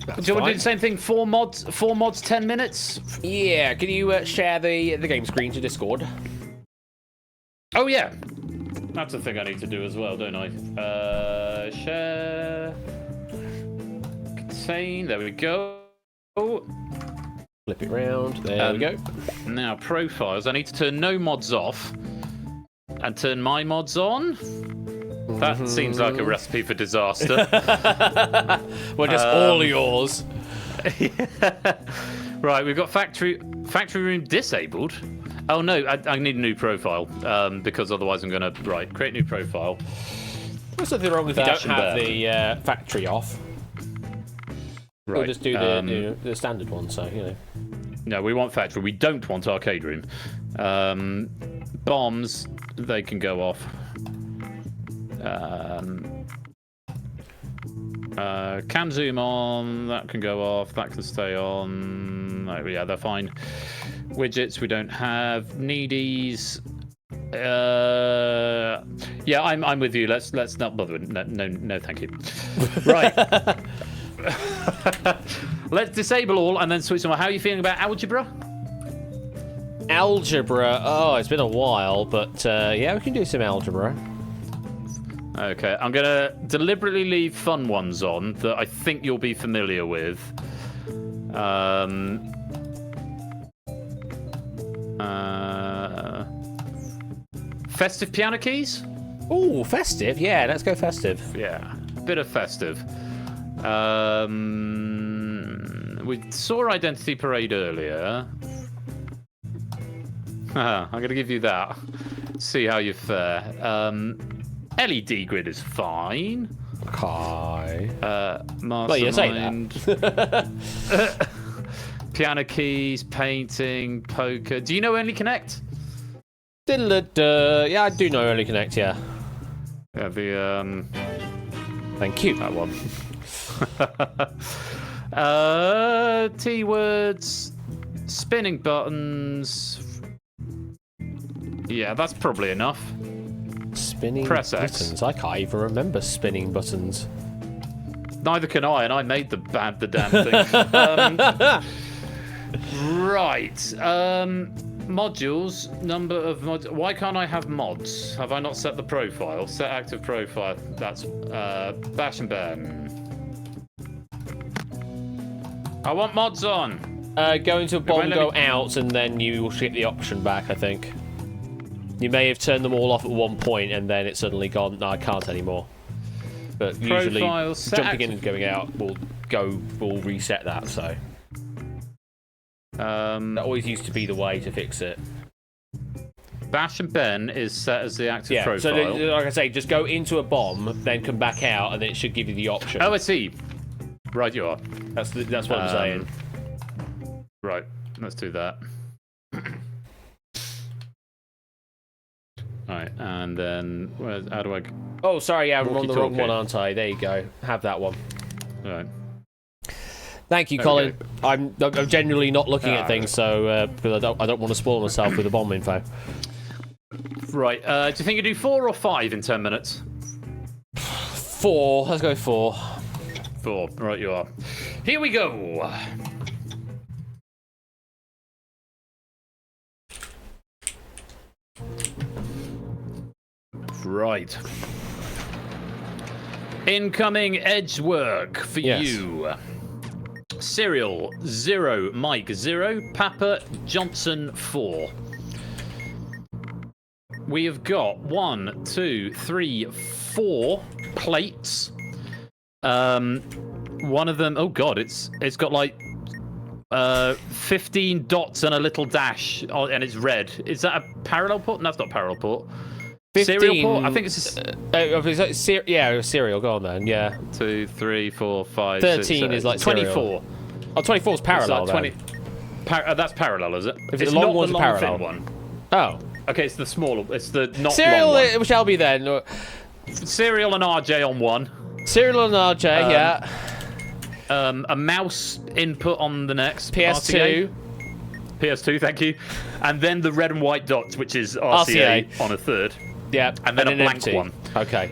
Do you want to do the same thing? 4 mods, 10 minutes?
Yeah, can you share the game screen to Discord?
Oh, yeah. That's the thing I need to do as well, don't I? Share. Contain. There we go.
Flip it round. There we go.
Now, profiles. I need to turn no mods off and turn my mods on. That seems like a recipe for disaster.
Well, just all yours.
Right, we've got factory room disabled. Oh no, I need a new profile because otherwise I'm going to create new profile.
There's nothing wrong if you don't have the factory off.
Right.
We'll just do the standard one, so you know.
No, we want factory. We don't want arcade room. Bombs, they can go off. Cam zoom on, that can go off, that can stay on. Oh, yeah, they're fine. Widgets we don't have. Needies. Yeah, I'm with you. Let's not bother. No, thank you. Right. Let's disable all and then switch on. How are you feeling about algebra?
Algebra. Oh, it's been a while, but yeah, we can do some algebra.
Okay, I'm gonna deliberately leave fun ones on that I think you'll be familiar with. Festive piano keys?
Ooh, festive. Yeah, let's go festive.
Yeah, bit of festive. We saw Identity Parade earlier. I'm going to give you that. See how you fare. LED grid is fine.
Okay.
Mastermind.
Well, you say that.
Piano keys, painting, poker. Do you know Only Connect?
Yeah, I do know Only Connect, yeah.
Yeah, the
Thank you.
that one. T-words, spinning buttons. Yeah, that's probably enough.
Spinning
Press X.
buttons. I can't even remember spinning buttons.
Neither can I, and I made the damn thing. Right. Modules, number of mods. Why can't I have mods? Have I not set the profile? Set active profile. That's bash and burn. I want mods on.
Go into a bomb,
let
go
me-
out, and then you will get the option back, I think. You may have turned them all off at one point, and then it's suddenly gone, no, I can't anymore. But usually,
Profile, set
jumping in
active-
and going out will reset that, so. That always used to be the way to fix it.
Bash and Ben is set as the active
Yeah,
profile.
so like I say, just go into a bomb, then come back out, and then it should give you the option.
Oh, I see. Right, you are.
That's what I'm saying.
Right, let's do that. Right, and then how do I?
Oh, sorry, yeah, I'm on the wrong
walkie-talkie.
one, aren't I? There you go. Have that one.
Right.
Thank you,
There we
Colin. I'm genuinely not looking at
Ah.
things, so because I don't want to spoil myself with the bomb info.
Right. Do you think you do 4 or 5 in 10 minutes?
4. Let's go 4.
4. Right, you are. Here we go. Right. Incoming edge work for
Yes.
you. Serial 0, Mike 0, Papa Johnson 4. We have got 1, 2, 3, 4 plates. One of them, oh god, it's got like 15 dots and a little dash, and it's red. Is that a parallel port? No, that's not a parallel port.
15.
Serial port? I think it's
yeah, serial. Go on then. Yeah.
2, 3, 4, 5,
13
6,
is like
24.
Oh, 24 is parallel.
It's like
then.
that's parallel, is it?
If it's
It's
the long
not
one's
the
parallel.
long thin one.
Oh,
Okay, it's the smaller. It's the not
serial.
long one.
It shall be then.
Serial and RJ on one.
Serial and RJ. Yeah.
A mouse input on the next.
PS2.
RTA. PS2, thank you. And then the red and white dots, which is RCA, on a third.
Yeah.
And then a
an
blank
empty.
one.
Okay.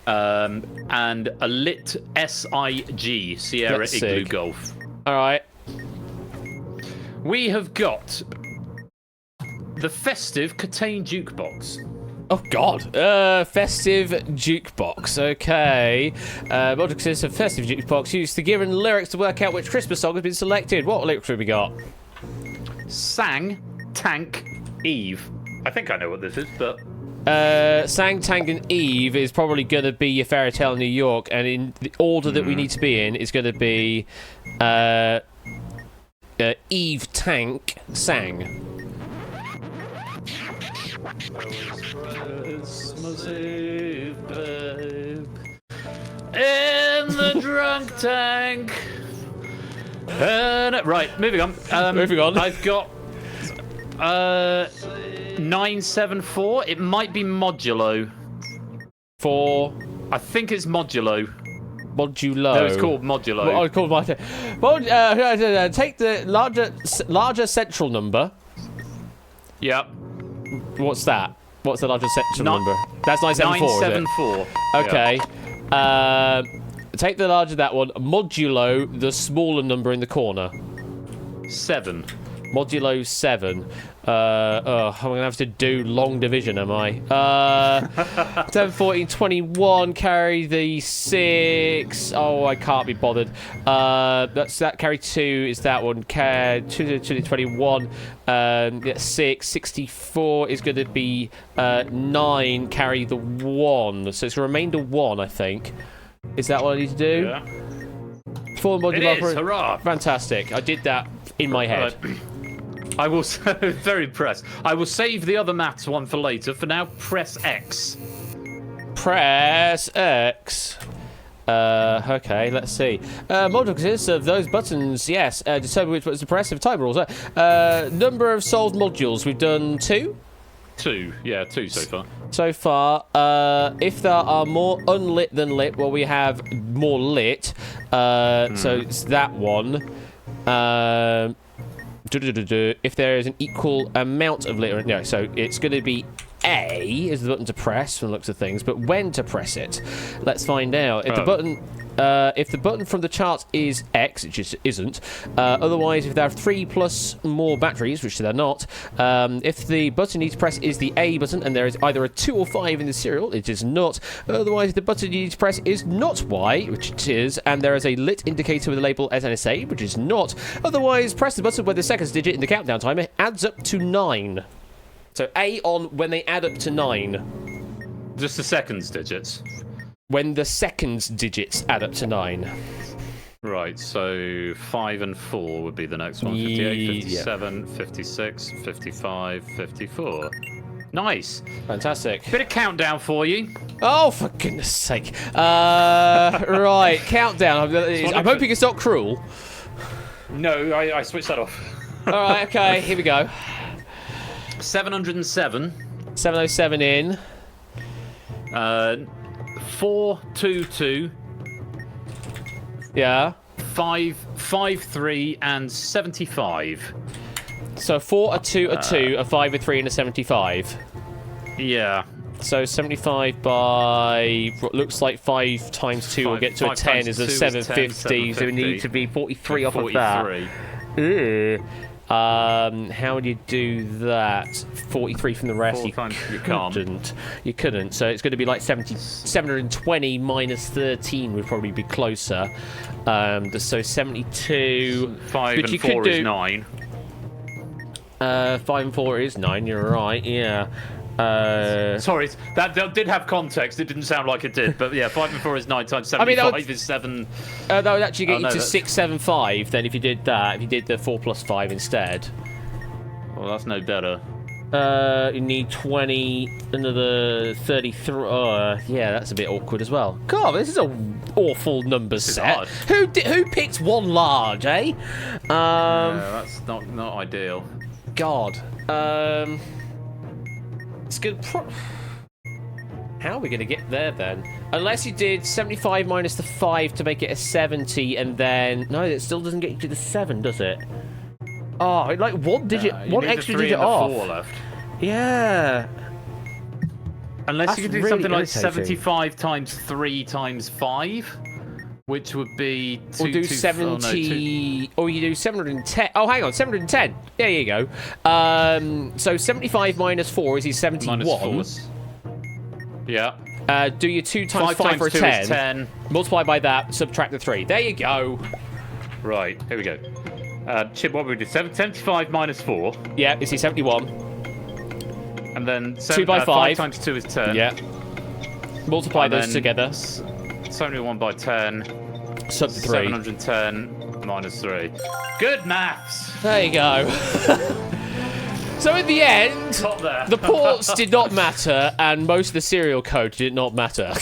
And a lit SIG, Sierra
That's
Igloo
sick.
Golf.
All right.
We have got the festive Catane jukebox.
Oh God! Festive jukebox. Okay. What consists of festive jukebox? Use the given lyrics to work out which Christmas song has been selected. What lyrics have we got?
Sang, Tank, Eve. I think I know what this is, but
Sang, Tank, and Eve is probably going to be your Fairy Tale New York, and in the order that we need to be in is going to be Eve, Tank, Sang.
Christmas Eve, babe, in the drunk tank. Right, moving on.
Moving on.
I've got 974. It might be modulo.
For
I think it's modulo.
modulo.
No, it's called modulo.
Well, it's called take the larger central number.
Yep.
What's that? What's the larger central number? That's 974, is it?
974.
Okay. Take the larger that one, modulo the smaller number in the corner.
7.
Modulo 7. I'm going to have to do long division, am I? 10, 14, 21, carry the 6. Oh, I can't be bothered. That carry 2 is that one. 2, 21. 6, 64 is going to be 9, carry the 1. So it's a remainder 1, I think. Is that what I need to do?
Yeah.
4 modular.
It is, hurrah!
Fantastic. I did that in my head.
Right. I will. Very impressed. I will save the other maths one for later. For now, press X.
Press X. Okay, let's see. Module consists of those buttons, yes. Determine which buttons to press if timer rules. Number of solved modules. We've done 2?
2. Yeah, 2 so far.
So far. If there are more unlit than lit, well, we have more lit. So it's that one. If there is an equal amount of lit, no, so it's going to be A is the button to press from the looks of things, but when to press it? Let's find out. If the button from the chart is X, which it isn't, otherwise if there are 3 plus more batteries, which they're not, if the button you need to press is the A button and there is either a 2 or 5 in the serial, it is not. Otherwise if the button you need to press is not Y, which it is, and there is a lit indicator with the label SNSA, which is not. Otherwise press the button where the seconds digit in the countdown timer adds up to 9. So A on when they add up to 9.
Just the seconds digits.
When the seconds digits add up to 9.
Right, so 5 and 4 would be the next one. 58, 57, 56, 55, 54. Nice.
Fantastic.
Bit of countdown for you.
Oh, for goodness sake. Right, countdown. I'm hoping it's not cruel.
No, I switched that off.
All right, okay, here we go.
707.
707 in.
422.
Yeah.
553 and 75.
So 4, a 2, a 2, a 5, a 3, and a 75.
Yeah.
So 75 by what looks like 5 times 2 will get to a 10 is a 750. So we need to be 43 off of that. How would you do that? 43 from the rest. You couldn't. You couldn't. So it's going to be like 720 minus 13 would probably be closer. So 72.
5 and 4 is 9.
5 and 4 is 9. You're right. Yeah.
Sorry, that did have context. It didn't sound like it did, but yeah, 5 and 4 is 9 times 75 is 7.
That would actually get you to 675. Then, if you did that, if you did the 4 plus 5 instead.
Well, that's no better.
You need 20, another 33. Yeah, that's a bit awkward as well. God, this is an awful number set. Who picked one large, eh?
Yeah, that's not ideal.
God. It's good. How are we going to get there then? Unless you did 75 minus the 5 to make it a 70, and then no, it still doesn't get you to the 7, does it? Oh, like one digit, one extra digit off.
4 left.
Yeah.
Unless you could do
really
something like
irritating.
75 times 3 times 5, which would be 2.
Or do 70, or you do 710. Oh, hang on, 710. There you go. So 75 minus 4 is 71.
Minus 4. Yeah.
Do your 2 times 5 for a
2
10.
is 10.
Multiply by that, subtract the 3. There you go.
Right, here we go. Chip, what would we do? 75 minus 4.
Yeah, you see 71.
And then
2 by 5.
5 times 2 is 10.
Yeah. Multiply
And
those
then
together.
71 by 10.
Sub 3.
710 minus 3. Good maths!
There you go. So in the end,
Top there.
the ports did not matter, and most of the serial code did not matter.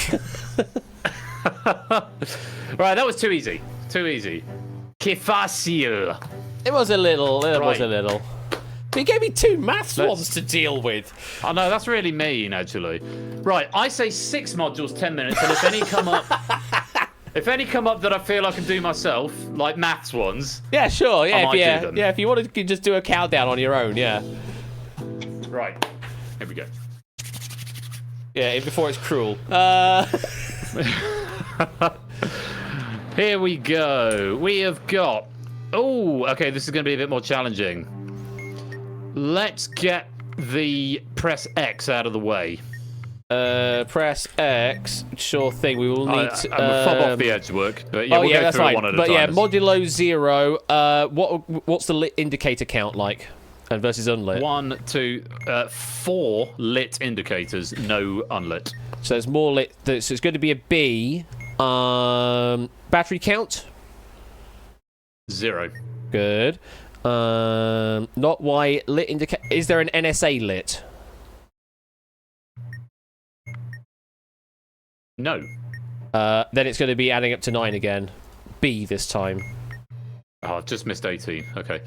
Right, that was too easy. Too easy. Que facile.
It was a little. It was
Right.
a little. He gave me 2 maths ones to deal with.
Oh no, that's really mean, actually. Right, I say 6 modules, 10 minutes, and if any come up, that I feel I can do myself, like maths ones.
Yeah, sure. Yeah,
might do them.
if you wanted to just do a countdown on your own, yeah.
Right, here we go.
Yeah, before it's cruel.
Here we go. We have got... Oh, okay, this is going to be a bit more challenging. Let's get the press X out of the way.
Press X. Sure thing. We will need to...
I'm gonna fob off the edge work, but yeah, we'll go
that's
through
fine.
it one at a
but
time.
yeah, modulo 0. What's the lit indicator count like? And versus unlit?
1, 2, 4 lit indicators, no unlit.
So there's more lit. So it's going to be a B. Battery count?
0.
Good. Not Y. Lit indicator. Is there an NSA lit?
No.
Then it's going to be adding up to 9 again. B this time.
Oh, I've just missed 18. Okay.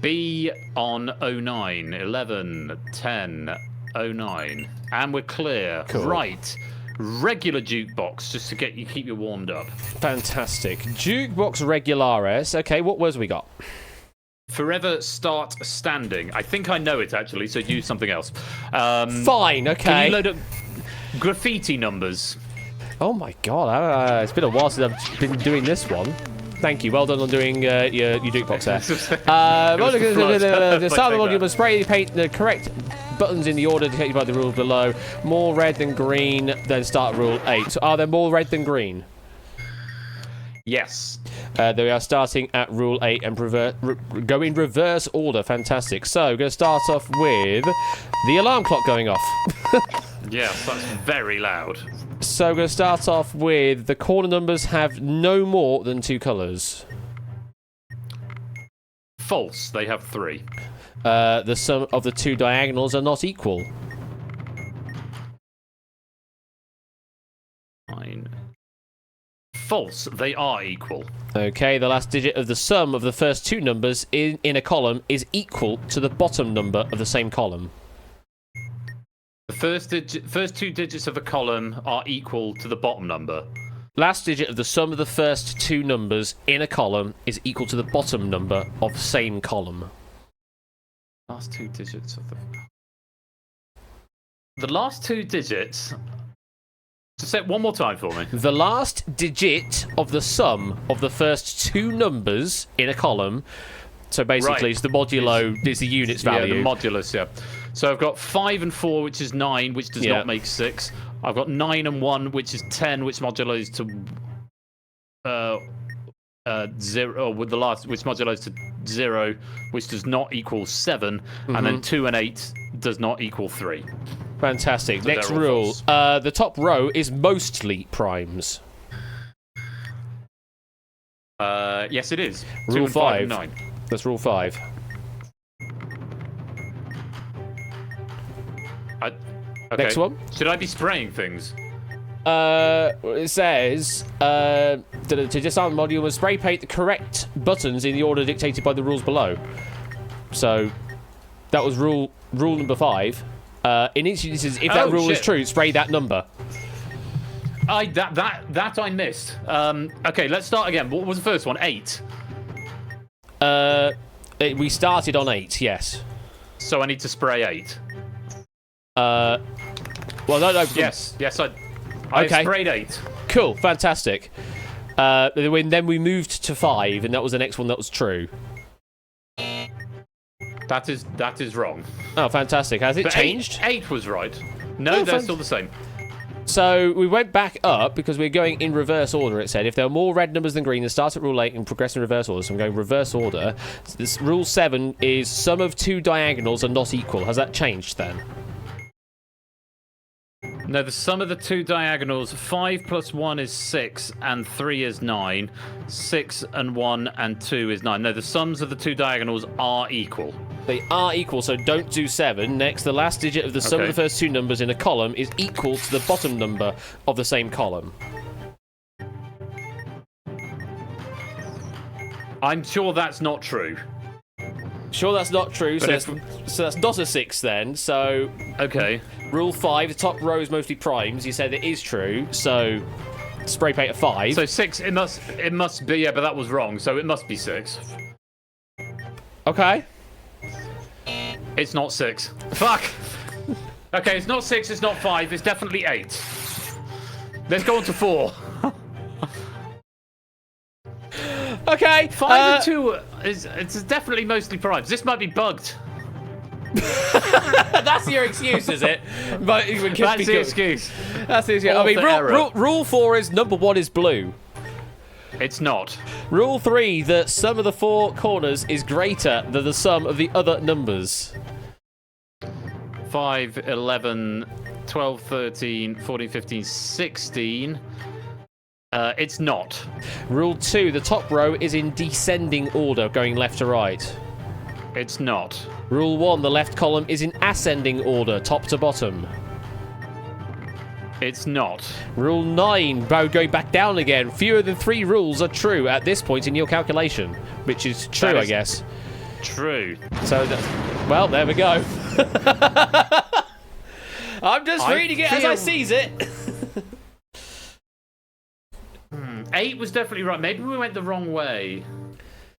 B on 09, 11, 10, 09. And we're clear.
Cool.
Right. Regular jukebox, just to keep you warmed up.
Fantastic. Jukebox regularis. Okay, what words we got?
Forever start standing. I think I know it, actually, so use something else.
Fine, okay.
Can you load up graffiti numbers?
Oh my god, it's been a while since I've been doing this one. Thank you, well done on doing your jukebox there. The start of the module must spray paint the correct buttons in the order dictated by the rules below. More red than green, then start rule 8. So are there more red than green?
Yes.
They are starting at rule 8 and go in reverse order. Fantastic. So we're going to start off with the alarm clock going off.
Yes, that's very loud.
So we're going to start off with the corner numbers have no more than 2 colours.
False. They have 3.
The sum of the 2 diagonals are not equal.
9. False. They are equal.
Okay, the last digit of the sum of the first 2 numbers in a column is equal to the bottom number of the same column.
The first 2 digits of a column are equal to the bottom number.
Last digit of the sum of the first 2 numbers in a column is equal to the bottom number of the same column.
Last 2 digits of the last 2 digits. Just say it one more time for me.
The last digit of the sum of the first 2 numbers in a column. So basically, it's the modulo, it's the units value.
Yeah, the modulus, yeah. So I've got 5 and 4, which is 9, which does not make 6. I've got 9 and 1, which is 10, which modulos to 0, with the last, which modulos to 0, which does not equal 7, and then 2 and 8 does not equal 3.
Fantastic.
So
next rule. The top row is mostly primes.
Yes, it is.
Rule
2 and 5 and
5.
9.
That's rule 5.
Okay.
Next one.
Should I be spraying things?
It says to disarm the module must spray paint the correct buttons in the order dictated by the rules below. So that was rule number 5. In each instance, if that rule is true, spray that number.
That I missed. Okay, let's start again. What was the first one? 8.
We started on 8. Yes.
So I need to spray 8.
Well, no.
Yes. I sprayed 8.
Cool. Fantastic. Then we moved to 5, and that was the next one that was true.
That is wrong.
Oh, fantastic. Has it
But
changed?
8 was right. No, they're still the same.
So we went back up because we're going in reverse order, it said. If there are more red numbers than green, then start at rule 8 and progress in reverse order. So I'm going reverse order. This rule 7 is sum of 2 diagonals are not equal. Has that changed then?
No, the sum of the 2 diagonals, 5 plus 1 is 6, and 3 is 9. 6 and 1 and 2 is 9. No, the sums of the 2 diagonals are equal.
They are equal, so don't do 7. Next, the last digit of the sum of the first 2 numbers in a column is equal to the bottom number of the same column.
I'm sure that's not true.
Sure, that's not true. So that's not a 6 then. So
okay.
Rule 5, the top row is mostly primes. You said it is true. So spray paint a 5.
So 6. It must be. Yeah, but that was wrong. So it must be 6.
Okay.
It's not 6. Fuck. Okay, it's not 6, it's not 5, it's definitely 8. Let's go on to 4.
Okay.
5 and 2 it's definitely mostly primes. This might be bugged.
That's your excuse, is it? But
That's the excuse.
That's the excuse. I mean, rule 4 is number 1 is blue.
It's not.
Rule 3, the sum of the 4 corners is greater than the sum of the other numbers.
5, 11, 12, 13, 14, 15, 16. It's not.
Rule 2, the top row is in descending order, going left to right.
It's not.
Rule 1, the left column is in ascending order, top to bottom.
It's not.
Rule 9, going back down again. Fewer than 3 rules are true at this point in your calculation, which is true, I guess.
True.
So, well, there we go. I'm just reading it as I sees it.
8 was definitely right. Maybe we went the wrong way.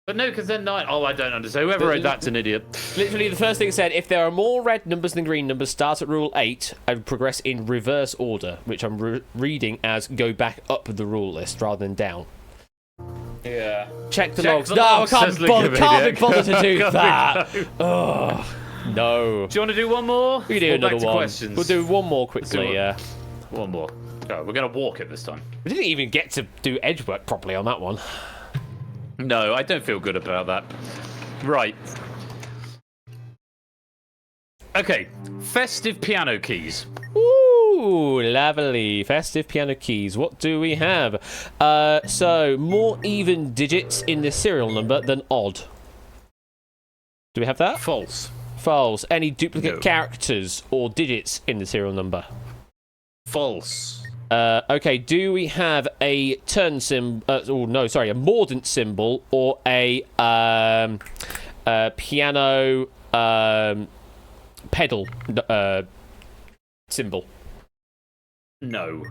But no, because then 9... Oh, I don't understand. Whoever wrote that's an idiot.
Literally, the first thing it said, if there are more red numbers than green numbers, start at rule 8 and progress in reverse order, which I'm reading as go back up the rule list rather than down.
Yeah.
Check the logs. No, I can't be bothered to do that. Oh, no.
Do you want to do one more?
We do another one.
Questions.
We'll do one more quickly, yeah.
One more. Oh, we're going to walk it this time.
We didn't even get to do edge work properly on that one.
No, I don't feel good about that. Right. Okay. Festive piano keys.
Ooh, lovely. Festive piano keys. What do we have? So, more even digits in the serial number than odd. Do we have that?
False.
False. Any duplicate characters or digits in the serial number?
False.
Okay, do we have a turn symbol? A mordant symbol or a piano pedal symbol?
No.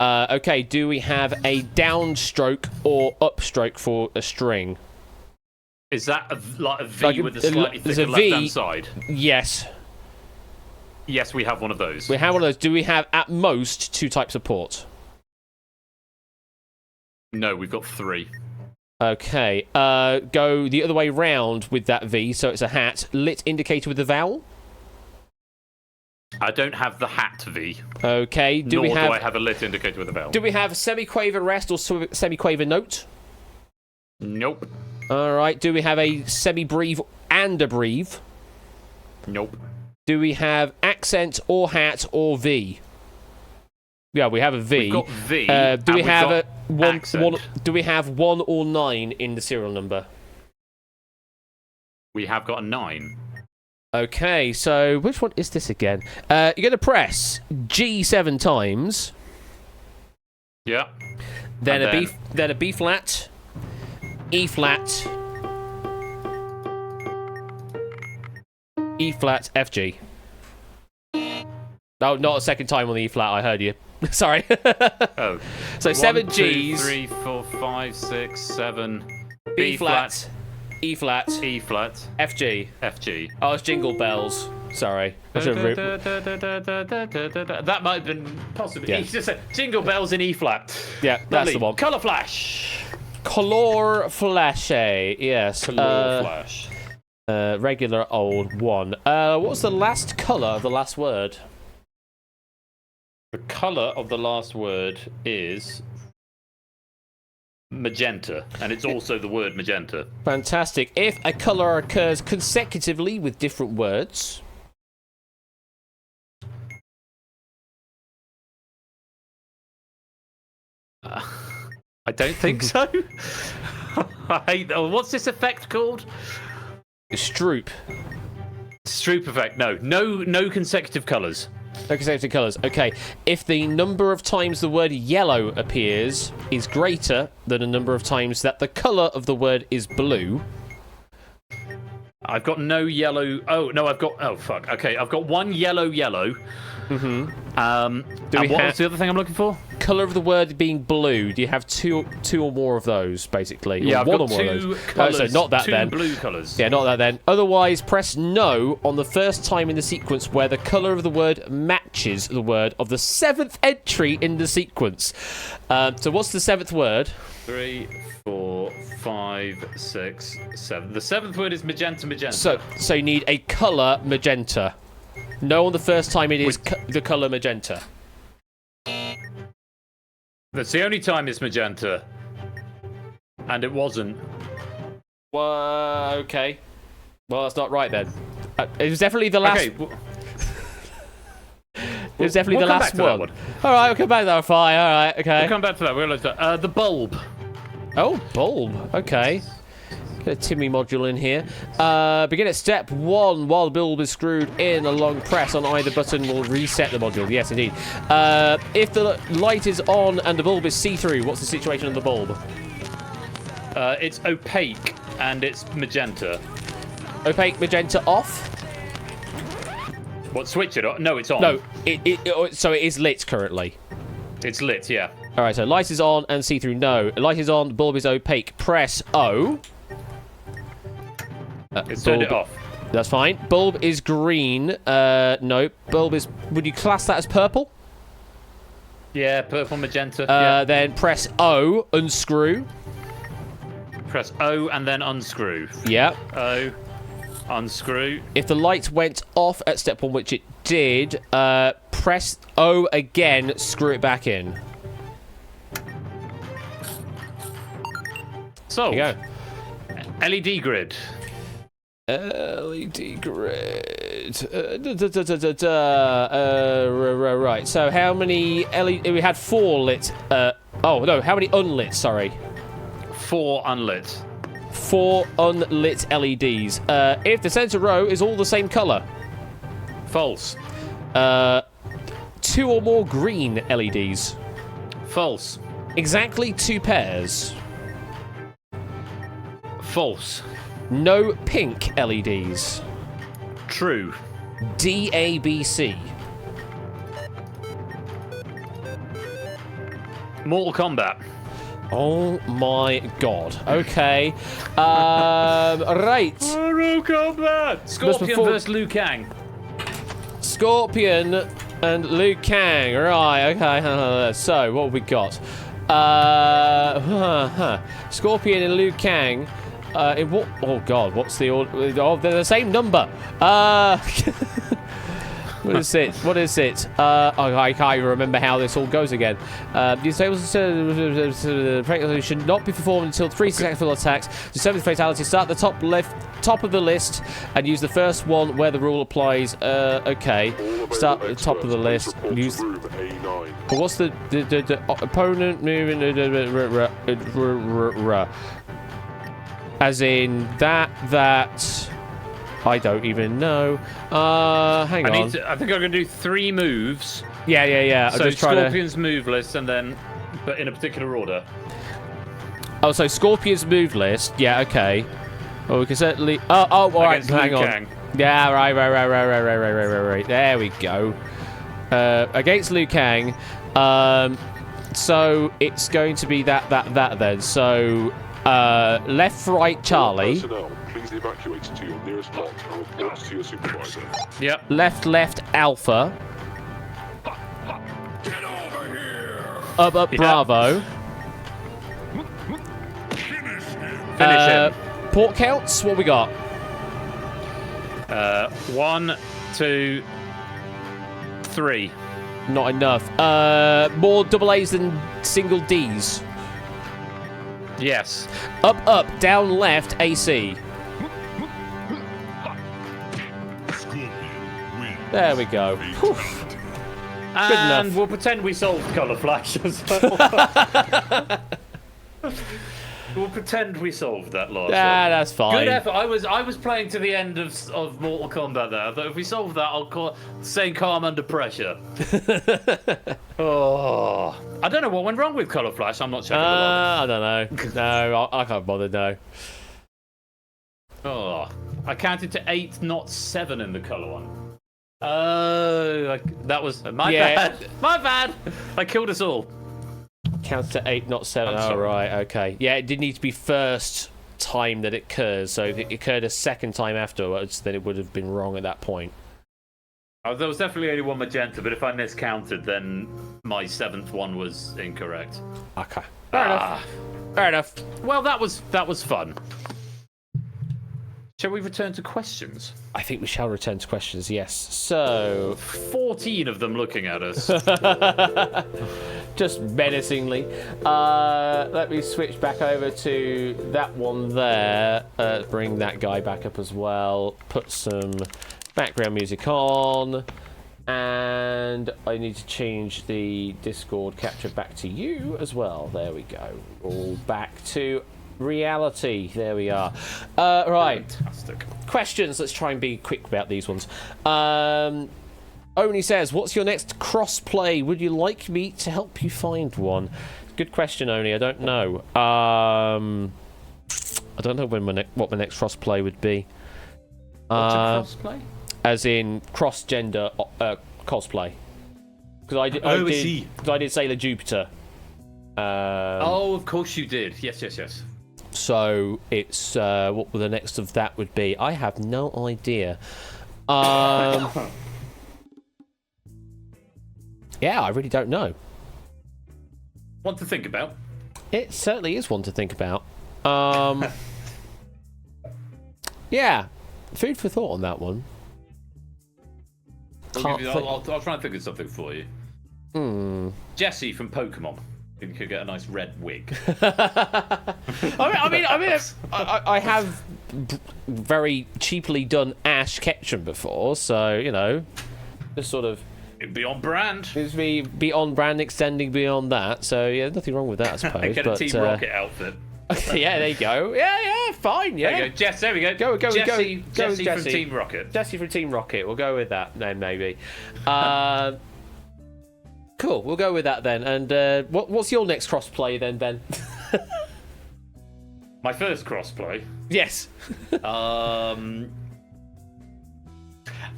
Okay, do we have a downstroke or upstroke for a string?
Is that like a V with a slightly thicker left-hand side?
Yes.
Yes, we have one of those.
We have one of those. Do we have, at most, 2 types of port?
No, we've got 3.
Okay. Go the other way round with that V, so it's a hat. Lit indicator with a vowel?
I don't have the hat V.
Okay.
Nor do I have a lit indicator with a vowel.
Do we have semiquaver rest or semiquaver note?
Nope.
All right. Do we have a semi-breve and a breve?
Nope.
Do we have accent or hat or V? Yeah, we have a V.
We've got V.
Do we have a one? Do we have 1 or 9 in the serial number?
We have got a 9.
Okay, so which one is this again? You're going to press G 7 times.
Yeah.
Then a B flat, E flat, E flat, F G. No, not a second time on the E flat. I heard you. Sorry.
Oh.
So 7
1,
Gs.
2, 3, 4, 5, 6, 7.
B flat, E flat,
E flat,
F G.
F G.
Oh, it's Jingle Bells. Sorry. I should have
That might have been possibly.
Yeah.
He just said Jingle Bells in E flat.
Yeah, that's the one.
Colour flash.
Color flashy. Yes.
Colour flash.
Regular old one. What was the last colour of the last word?
The colour of the last word is magenta, and it's also the word magenta.
Fantastic. If a colour occurs consecutively with different words.
I don't think so. I hate that. What's this effect called?
Stroop.
Stroop effect. No consecutive colours.
No consecutive colours. Okay. If the number of times the word yellow appears is greater than the number of times that the colour of the word is blue.
I've got no yellow. Oh, no, I've got. Oh, fuck. Okay, I've got one yellow, What's the other thing I'm looking for?
Colour of the word being blue. Do you have two or more of those, basically?
Yeah,
or
I've
one
got
or more of
two
those.
colours.
So not that
two
then.
blue colours.
Yeah, not that then. Otherwise, press no on the first time in the sequence where the colour of the word matches the word of the 7th entry in the sequence. So what's the 7th word?
3, 4, 5, 6, 7. The 7th word is magenta.
So you need a colour magenta. No on the first time it is the colour magenta.
That's the only time it's magenta. And it wasn't.
Well, okay. Well, that's not right then. It was definitely the last.
Okay.
It was definitely
we'll
the
come
last
back to that
one.
one.
All right, we'll come back to that. Fine. All right. Okay.
We'll come back to that. We'll look at that. The bulb.
Oh, bulb. Okay. Get a Timmy module in here. Begin at step 1. While the bulb is screwed in, a long press on either button will reset the module. Yes, indeed. If the light is on and the bulb is see-through, what's the situation of the bulb?
It's opaque and it's magenta.
Opaque magenta off?
What, switch it on? No, it's on.
No, so it is lit currently.
It's lit, yeah.
All right, so light is on and see-through, no. Light is on, bulb is opaque. Press O.
It's turned it off.
That's fine. Bulb is green. No. Bulb is... Would you class that as purple?
Yeah, purple, magenta. Yeah.
Then press O, unscrew.
Press O and then unscrew.
Yeah.
O, unscrew.
If the light went off at step 1, which it did, press O again, screw it back in.
So,
There you go.
LED grid.
LED grid. Right. So how many LED? We had 4 lit. Oh no, how many unlit? Sorry.
4 unlit.
4 unlit LEDs. If the center row is all the same color.
False.
2 or more green LEDs.
False.
Exactly 2 pairs.
False.
No pink LEDs.
True.
DABC.
Mortal Kombat.
Oh my god. Okay. Right.
Mortal Kombat. Scorpion versus Liu Kang.
Scorpion and Liu Kang. Right, okay. So, what have we got? Scorpion and Liu Kang. Oh god, what's the order? Oh, they're the same number. What is it? What is it? I can't even remember how this all goes again. These tables should not be performed until 3 successful attacks. Determine the fatality. Start the top of the list and use the first one where the rule applies. Okay. Start at the top of the list. Use. What's the opponent moving? As in that. I don't even know. Hang on.
I think I'm going to do 3 moves.
Yeah.
So Scorpion's move list and then, but in a particular order.
Oh, so Scorpion's move list. Yeah, okay. Well, we can certainly... Oh, all right, hang on.
Kang.
Yeah, right. There we go. Against Liu Kang. So it's going to be that then. So left, right, Charlie.
Personnel, please evacuate to your nearest lot and report to your supervisor.
Yep.
Left, Alpha.
Get over here!
Up,
Yeah.
Bravo.
Finish him.
Port counts, what we got?
1, 2, 3.
Not enough. More double A's than single D's.
Yes.
Up, down, left, AC. There we go. Whew.
And
enough.
we'll pretend we solved Colour Flash as well. We'll pretend we solved that last one.
That's fine.
Good effort. I was playing to the end of Mortal Kombat there. I thought if we solve that, I'll stay calm under pressure. Oh, I don't know what went wrong with Colour Flash. I'm not checking the log.
I don't know. No, I can't bother, no.
Oh, I counted to 8, not 7 in the colour one. That was my
Yeah.
bad. My bad. I killed us all.
Counts to 8, not 7.
I'm
Oh,
sorry.
right, okay. Yeah, it did need to be first time that it occurs. So if it occurred a second time afterwards, then it would have been wrong at that point.
There was definitely only one magenta, but if I miscounted, then my 7th one was incorrect.
Okay. Fair enough. Fair enough.
Well, that was fun. Shall we return to questions?
I think we shall return to questions, yes. So,
14 of them looking at us.
just menacingly. Let me switch back over to that one there. Bring that guy back up as well. Put some background music on. And I need to change the Discord capture back to you as well. There we go. All back to reality. There we are. Right.
Fantastic.
Questions. Let's try and be quick about these ones. Oni says, what's your next cross-play? Would you like me to help you find one? Good question, Oni. I don't know. I don't know when what my next cross-play would be.
What's a cross-play?
As in cross-gender cosplay. Because I did Sailor Jupiter.
Of course you did. Yes.
So it's what the next of that would be. I have no idea. Yeah, I really don't know.
One to think about.
It certainly is one to think about. Yeah, food for thought on that one.
I'll try and think of something for you. Jessie from Pokemon. You could get a nice red wig.
I have very cheaply done Ash Ketchum before, so you know, just sort of
It'd be on brand.
it's be on brand, extending beyond that. So yeah, nothing wrong with that, I suppose.
Get a Team Rocket outfit.
Yeah, there you go. Yeah, fine. Yeah,
There you go. Jess, there we go.
Go,
Jessie
go,
from
Jessie.
Team Rocket.
Jessie from Team Rocket. We'll go with that then, maybe. Cool. We'll go with that then. And what's your next crossplay then, Ben?
My first crossplay.
Yes.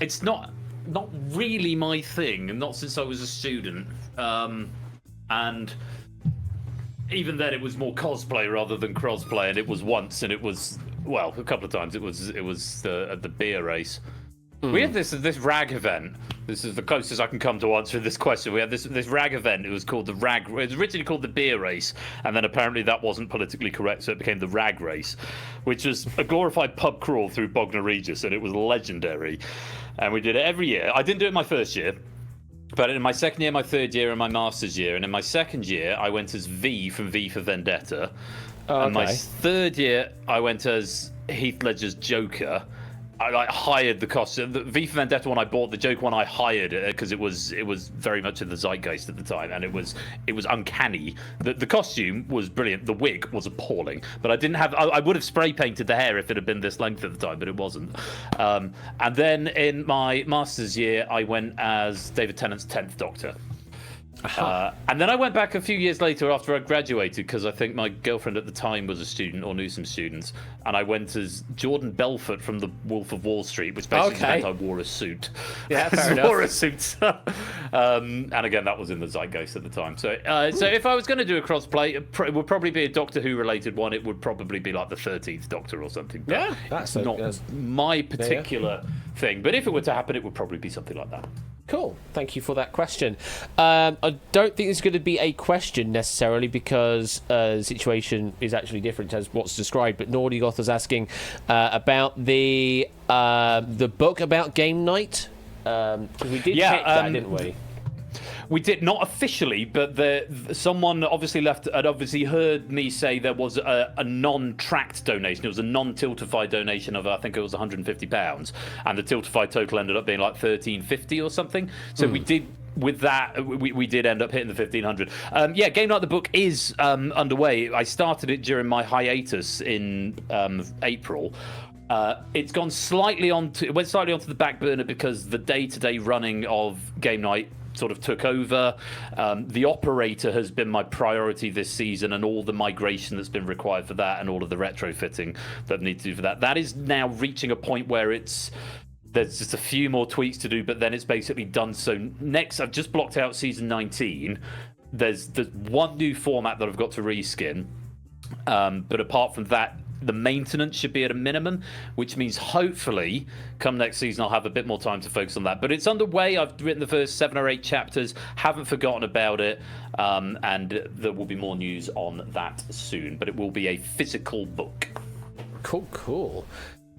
It's not really my thing, not since I was a student. And even then, it was more cosplay rather than crossplay, and it was once, and it was a couple of times. It was at the beer race. We had this rag event. This is the closest I can come to answering this question. We had this rag event. It was called the rag. It was originally called the beer race, and then apparently that wasn't politically correct, so it became the rag race, which was a glorified pub crawl through Bognor Regis, and it was legendary. And we did it every year. I didn't do it my first year. But in my second year, my third year, and my master's year, and in my second year, I went as V from V for Vendetta. And my third year, I went as Heath Ledger's Joker. I hired the costume. The V for Vendetta one I bought, the Joker one I hired because it was very much in the zeitgeist at the time, and it was uncanny. The costume was brilliant. The wig was appalling, but I didn't have. I would have spray painted the hair if it had been this length at the time, but it wasn't. And then in my master's year, I went as David Tennant's 10th Doctor. And then I went back a few years later after I graduated because I think my girlfriend at the time was a student or knew some students, and I went as Jordan Belfort from The Wolf of Wall Street, which basically meant I wore a suit.
Yeah, fair enough.
Wore a suit. And again, that was in the zeitgeist at the time. So if I was going to do a crossplay, it would probably be a Doctor Who related one. It would probably be like the 13th Doctor or something. But
Yeah, that's
not my particular thing. But if it were to happen, it would probably be something like that.
Cool. Thank you for that question. I don't think it's going to be a question necessarily because the situation is actually different as what's described. But Naughty Goth is asking about the book about game night. We did hit that, didn't we?
We did not officially, but someone obviously had obviously heard me say there was a non-tracked donation. It was a non-Tiltify donation of I think it was £150, and the Tiltify total ended up being like £13.50 or something. So we did. With that, we did end up hitting the 1,500. Game Night the book is underway. I started it during my hiatus in April. It's gone slightly onto the back burner because the day-to-day running of Game Night sort of took over. The operator has been my priority this season, and all the migration that's been required for that and all of the retrofitting that needs to do for that. That is now reaching a point where it's There's just a few more tweaks to do, but then it's basically done. So next, I've just blocked out season 19. There's one new format that I've got to reskin, but apart from that, the maintenance should be at a minimum, which means hopefully come next season I'll have a bit more time to focus on that. But it's underway. I've written the first 7 or 8 chapters, haven't forgotten about it, and there will be more news on that soon. But it will be a physical book.
Cool.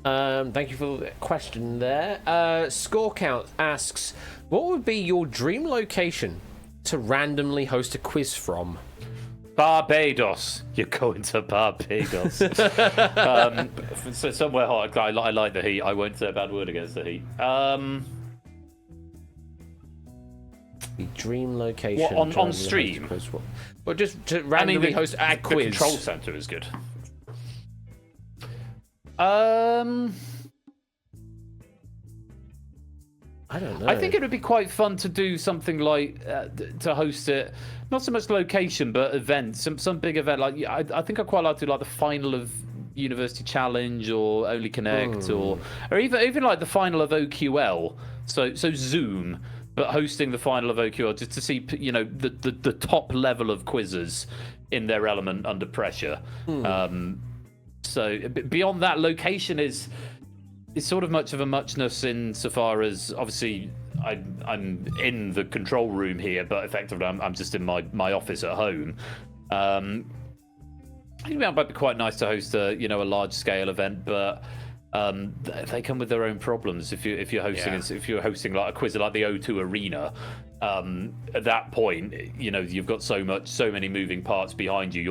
Thank you for the question there. Score Count asks, what would be your dream location to randomly host a quiz from?
Barbados. You're going to Barbados. So somewhere hot. I like the heat. I won't say a bad word against the heat.
The dream location.
What, on stream?
Well, just to randomly host a quiz.
The control center is good.
I don't know.
I think it would be quite fun to do something like to host it. Not so much location, but events. Some big event. Like I think I quite like to do like the final of University Challenge or Only Connect or even like the final of OQL. So Zoom, but hosting the final of OQL just to see the top level of quizzes in their element under pressure. So beyond that, location is sort of much of a muchness insofar as obviously I'm in the control room here, but effectively I'm just in my office at home. I think it might be quite nice to host a large scale event, but they come with their own problems. If you're hosting like a quiz like the O2 Arena, at that point you've got so many moving parts behind you.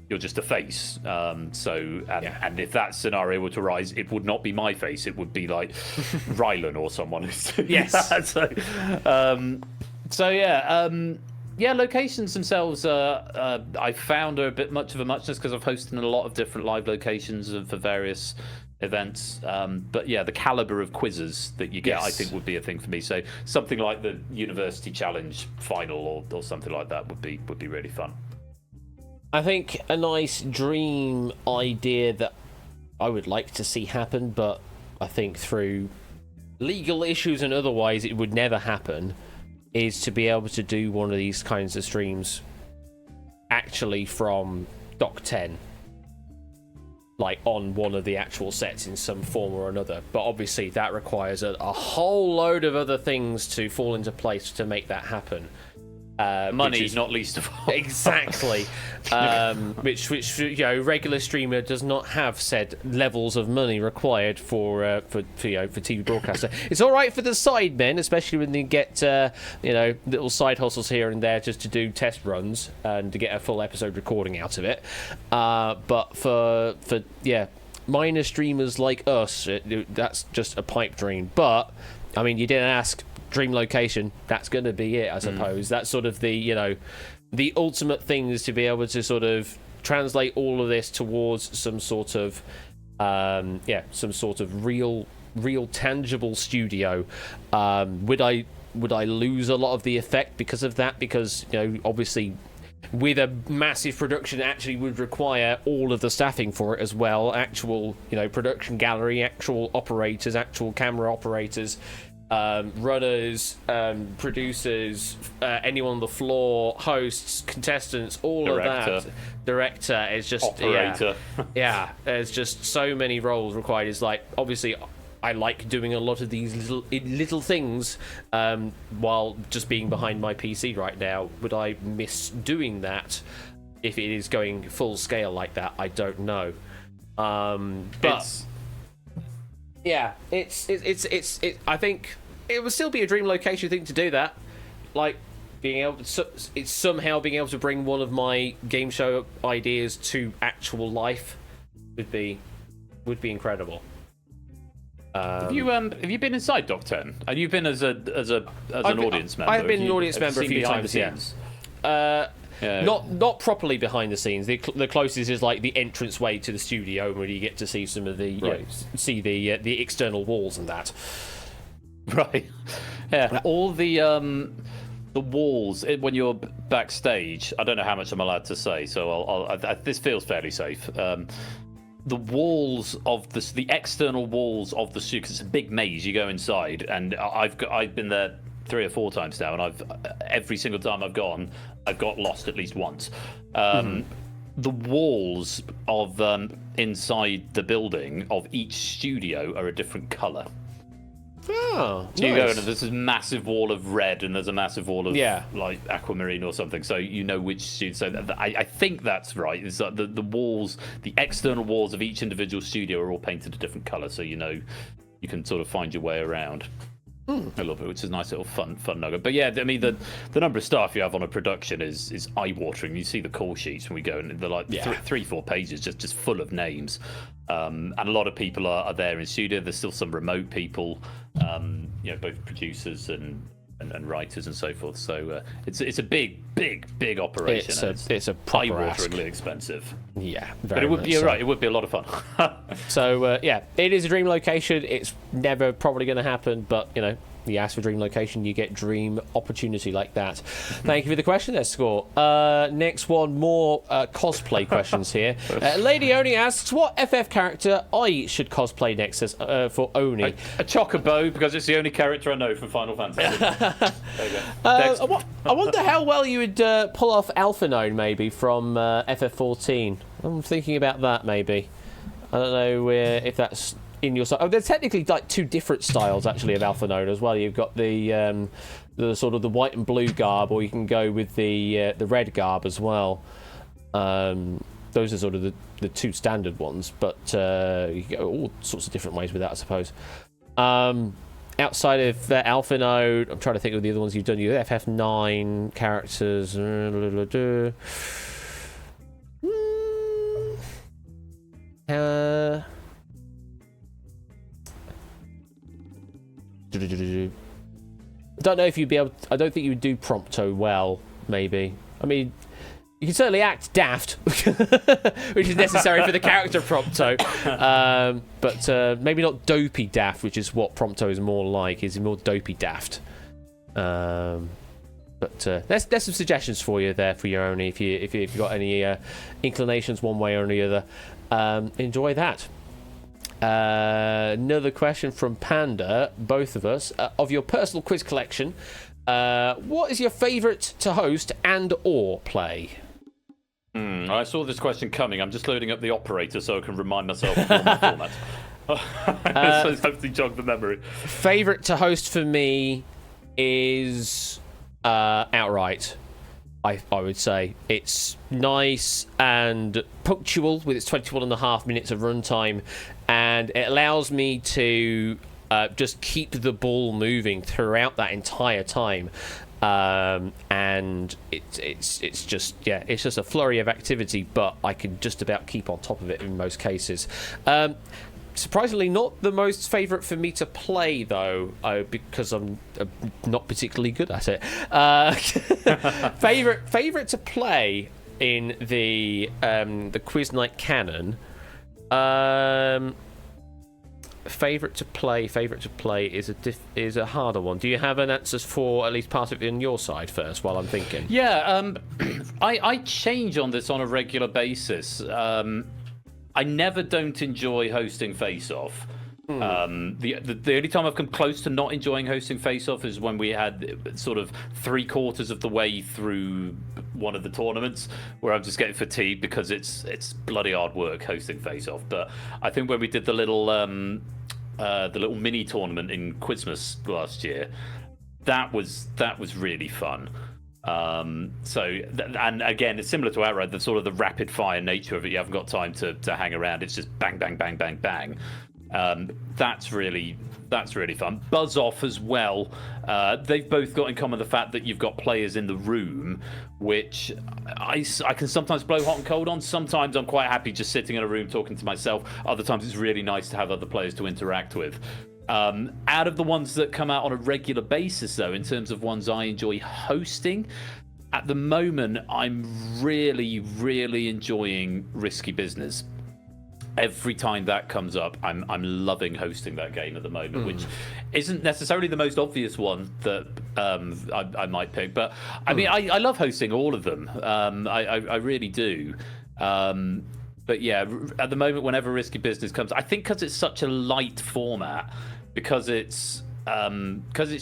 You're just a face. And if that scenario were to arise, it would not be my face. It would be like Rylan or someone who's doing that. Locations themselves, I found are a bit much of a muchness because I've hosted in a lot of different live locations for various events. But the caliber of quizzes that you get, I think, would be a thing for me. So something like the University Challenge final or something like that would be really fun.
I think a nice dream idea that I would like to see happen, but I think through legal issues and otherwise it would never happen, is to be able to do one of these kinds of streams actually from Doc 10, like on one of the actual sets in some form or another. But obviously that requires a whole load of other things to fall into place to make that happen.
Money is not least of all.
Exactly. Which regular streamer does not have said levels of money required for TV broadcaster. It's all right for the side men, especially when they get little side hustles here and there just to do test runs and to get a full episode recording out of it. But for minor streamers like us, that's just a pipe dream. But I mean, you didn't ask. Dream location, that's going to be it, I suppose. That's sort of the ultimate thing, is to be able to sort of translate all of this towards some sort of real tangible studio. Would I lose a lot of the effect because of that? Because obviously with a massive production, it actually would require all of the staffing for it as well. Actual production gallery, actual operators, actual camera operators, runners, producers, anyone on the floor, hosts, contestants, all of that. Director is just operator. There's just so many roles required. It's like, obviously I like doing a lot of these little things while just being behind my PC right now. Would I miss doing that if it is going full scale like that? I don't know. It's I think it would still be a dream location thing to do that. Like being able to, it's somehow being able to bring one of my game show ideas to actual life would be incredible.
Have you been inside Doc 10? Have you been as an audience member?
I've been an audience member a few times. Not properly behind the scenes. The closest is like the entrance way to the studio, where you get to see some of the the external walls and that.
Right. Yeah. All the walls when you're backstage. I don't know how much I'm allowed to say, so I'll this feels fairly safe. the walls of the external walls of the studio, 'cause it's a big maze. You go inside, and I've been there 3 or 4 times now, and every single time I've gone, I've got lost at least once. The walls of inside the building of each studio are a different colour.
Oh,
so you go in and there's this massive wall of red, and there's a massive wall of like aquamarine or something. So you know which studio. So I think that's right. Is that the walls, the external walls of each individual studio are all painted a different colour, so you know you can sort of find your way around. A little bit, which is a nice little fun nugget. But yeah, I mean the number of staff you have on a production is eye-watering. You see the call sheets when we go, and they're like 3-4 pages just full of names. And a lot of people are there in studio. There's still some remote people, both producers and writers and so forth. So it's a big operation.
It's a proper
eye-wateringly expensive.
Yeah,
but it would be right. It would be a lot of fun.
So it is a dream location. It's never probably going to happen, but you ask for dream location, you get dream opportunity like that. Thank you for the question there, Score. Next one, more cosplay questions here. Lady Oni asks, what FF character I should cosplay next for Oni?
A Chocobo, because it's the only character I know from Final Fantasy. There you go.
I wonder how well you would pull off Alphinaud, maybe, from FF14. I'm thinking about that, maybe. I don't know if that's in your style. There's technically like 2 different styles actually of Alphinaud as well. You've got the sort of the white and blue garb, or you can go with the red garb as well. Those are sort of the 2 standard ones, but you can go all sorts of different ways with that, I suppose. Outside of Alphinaud, I'm trying to think of the other ones you've done. You FF9 characters. I don't know if you'd be able I don't think you would do Prompto well, maybe. I mean, you can certainly act daft, which is necessary for the character Prompto, but maybe not dopey daft, which is what Prompto is more like. Is more dopey daft. But there's some suggestions for you there for your own. If you've got any inclinations one way or the other, enjoy that. Another question from Panda, both of us. Of your personal quiz collection, what is your favourite to host and or play?
I saw this question coming. I'm just loading up the operator so I can remind myself of all my formats. So hopefully jog the memory.
Favourite to host for me is Outright. I would say it's nice and punctual with its 21.5 minutes of runtime, and it allows me to just keep the ball moving throughout that entire time. And it's just a flurry of activity, but I can just about keep on top of it in most cases. Surprisingly, not the most favourite for me to play, though, because I'm not particularly good at it. Favourite to play in the Quiz Night canon. Favourite to play is a harder one. Do you have an answer for at least part of it on your side first, while I'm thinking?
Yeah, I change on this on a regular basis. I never don't enjoy hosting Face Off. The only time I've come close to not enjoying hosting Face Off is when we had sort of 3/4 of the way through one of the tournaments where I'm just getting fatigued because it's bloody hard work hosting Face Off. But I think when we did the little mini tournament in Quizmas last year, that was really fun. And again, it's similar to Outright, the sort of the rapid fire nature of it. You haven't got time to hang around. It's just bang, bang, bang, bang, bang. That's really fun. Buzz Off as well. They've both got in common the fact that you've got players in the room, which I can sometimes blow hot and cold on. Sometimes I'm quite happy just sitting in a room talking to myself. Other times it's really nice to have other players to interact with. Out of the ones that come out on a regular basis, though, in terms of ones I enjoy hosting, at the moment, I'm really, really enjoying Risky Business. Every time that comes up, I'm loving hosting that game at the moment, which isn't necessarily the most obvious one that I might pick. But I mean, I love hosting all of them. I really do. But yeah, at the moment, whenever Risky Business comes, I think because it's such a light format, because it's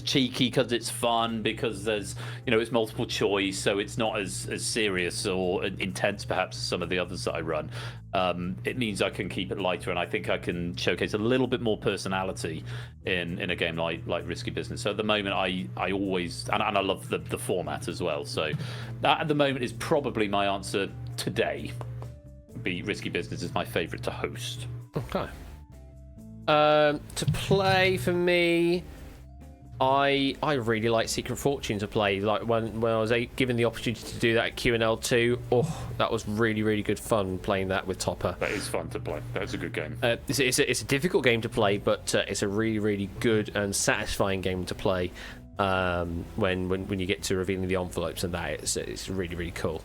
cheeky, because it's fun, because there's it's multiple choice, so it's not as serious or intense perhaps as some of the others that I run. It means I can keep it lighter, and I think I can showcase a little bit more personality in a game like Risky Business. So at the moment, I always and I love the format as well. So that at the moment is probably my answer today. Be Risky Business is my favourite to host.
Okay. To play for me, I really like Secret Fortune to play. Like when I was given the opportunity to do that at QNL2, that was really, really good fun playing that with Topper.
That is fun to play. That's a good game.
It's a difficult game to play, but it's a really, really good and satisfying game to play. When you get to revealing the envelopes and that, it's really, really cool.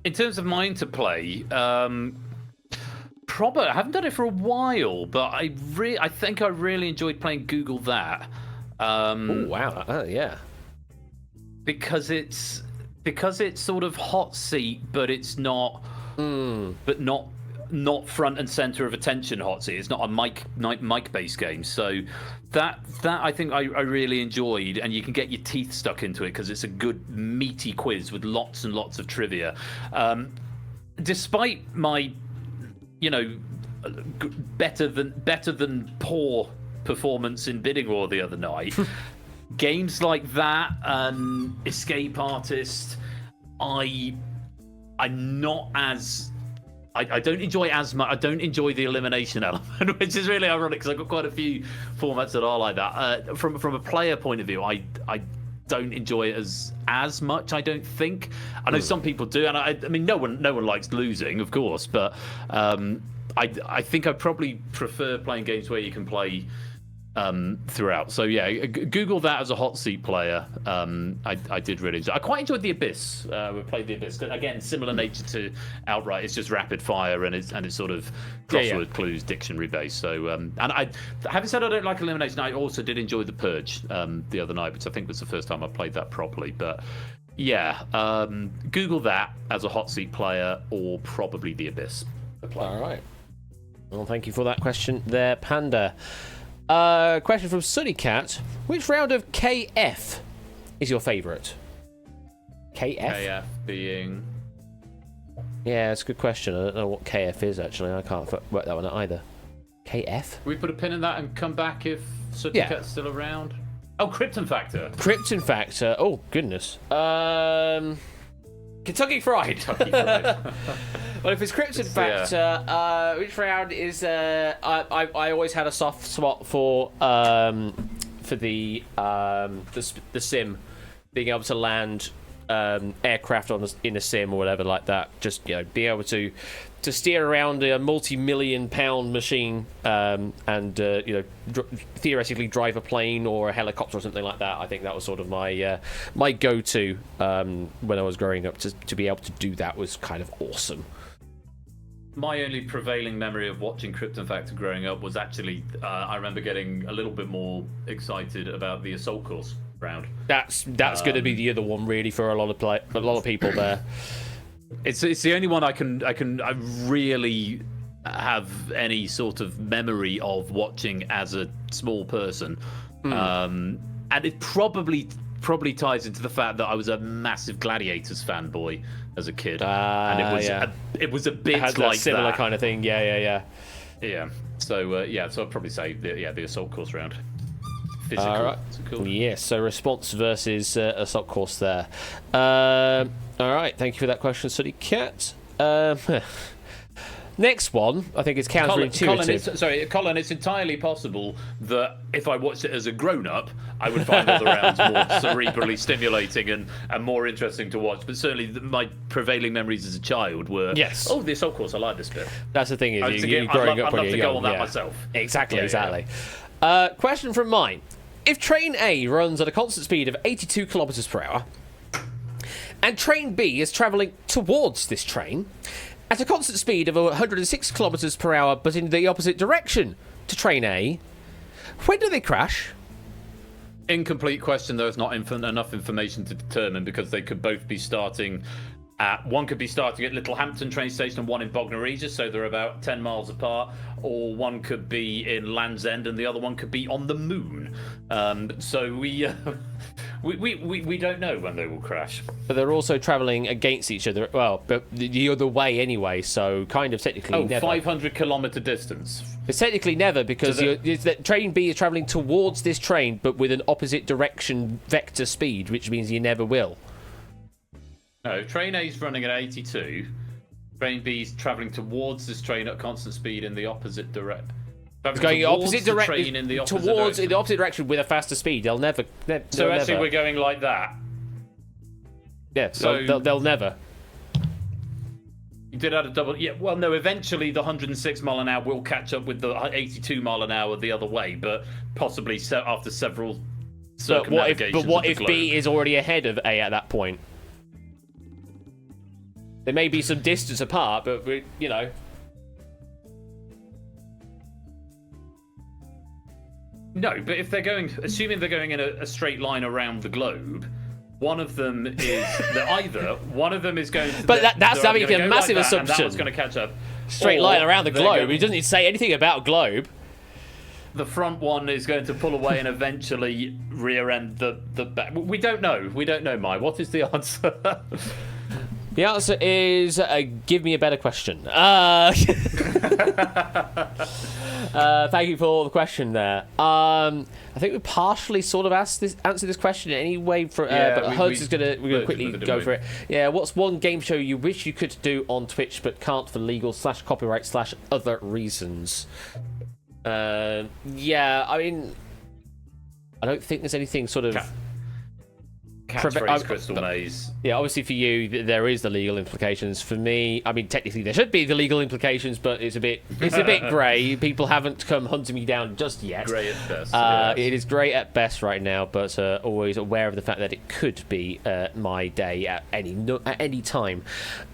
In terms of mine to play, probably I haven't done it for a while, but I think I really enjoyed playing Google That.
Oh wow! Yeah.
Because it's sort of hot seat, but it's not. But not front and center of attention hot seat. It's not a mic based game. So that I think I really enjoyed, and you can get your teeth stuck into it because it's a good meaty quiz with lots and lots of trivia. Despite my better than poor performance in Bidding War the other night, games like that and Escape Artist, I'm not as. I don't enjoy as much. I don't enjoy the elimination element, which is really ironic because I've got quite a few formats that are like that. From a player point of view, I don't enjoy it as much. I don't think. I know some people do, and I mean, no one likes losing, of course, but I think I probably prefer playing games where you can play throughout. So yeah, Google That as a hot seat player. I did really enjoy. I quite enjoyed the Abyss. We played the Abyss. Again, similar nature to Outright. It's just rapid fire and it's sort of crossword clues, dictionary based. So and having said I don't like elimination, I also did enjoy the Purge the other night, which I think was the first time I played that properly. But yeah, Google That as a hot seat player, or probably the Abyss.
All right. Well, thank you for that question there, Panda. Question from Sunny Cat. Which round of KF is your favourite? KF?
KF being...
Yeah, it's a good question. I don't know what KF is, actually. I can't work that one out either. KF?
We put a pin in that and come back if Sunny Cat's still around? Oh, Krypton Factor.
Krypton Factor. Oh, goodness. Kentucky Fried. Well, if it's Krypton Factor, which round is? I always had a soft spot for the sim, being able to land aircraft in a sim or whatever like that. Just be able to steer around a multi-million-pound machine and theoretically drive a plane or a helicopter or something like that. I think that was sort of my go-to when I was growing up. To be able to do that was kind of awesome.
My only prevailing memory of watching Krypton Factor growing up was actually I remember getting a little bit more excited about the Assault Course round.
That's going to be the other one really for a lot of people there.
It's the only one I really have any sort of memory of watching as a small person, and it probably ties into the fact that I was a massive Gladiators fanboy as a kid, and it was a bit
it has
like
similar
that
kind of thing. Yeah.
So so I'd probably say the Assault Course round. Physical.
All right.
Cool.
Yes. So response versus Assault Course there. All right. Thank you for that question, Sunny Cat. Next one, I think it's counterintuitive.
Colin, it's entirely possible that if I watched it as a grown-up, I would find other rounds more cerebrally stimulating and more interesting to watch. But certainly my prevailing memories as a child were, the Assault Course, I like this bit.
That's the thing, is
I'd love to go on that myself.
Exactly. Question from mine. If train A runs at a constant speed of 82 kilometers per hour, and train B is travelling towards this train at a constant speed of 106 kilometers per hour, but in the opposite direction to train A, when do they crash?
Incomplete question. There's not enough information to determine because they could both be starting One could be starting at Littlehampton train station and one in Bognor Regis, so they're about 10 miles apart. Or one could be in Land's End and the other one could be on the moon. So we don't know when they will crash.
But they're also travelling against each other. Well, but the other way anyway. So kind of technically never.
500-kilometre distance.
It's technically never because train B is travelling towards this train, but with an opposite direction vector speed, which means you never will.
No, train A is running at 82. Train B is travelling towards this train at constant speed in the opposite direction.
It's going opposite direction towards the opposite direction with a faster speed. They'll never.
So actually, we're going like that.
Yeah. So they'll never.
You did add a double. Yeah. Well, no. Eventually, the 106 mile an hour will catch up with the 82 mile an hour the other way, but possibly after several.
But what if B is already ahead of A at that point? There may be some distance apart, but you know.
No, but if they're going, assuming they're going in a straight line around the globe, one of them is one of them is going to.
But that's having a massive assumption.
And that one's going to catch up.
Straight line around the globe. He doesn't say anything about globe.
The front one is going to pull away and eventually rear end the back. We don't know. We don't know, Mike. What is the answer?
The answer is give me a better question. Thank you for the question there. I think we partially sort of answered this question anyway. But Huds is we're gonna quickly go for it. Yeah, what's one game show you wish you could do on Twitch but can't for legal / copyright / other reasons? Yeah, I mean, I don't think there's anything sort of.
Catchphrase Crystal Maze.
Yeah, obviously for you there is the legal implications. For me, I mean technically there should be the legal implications, but it's a bit grey. People haven't come hunting me down just yet.
Grey at best.
Yes. It is grey at best right now, but always aware of the fact that it could be my day at any time.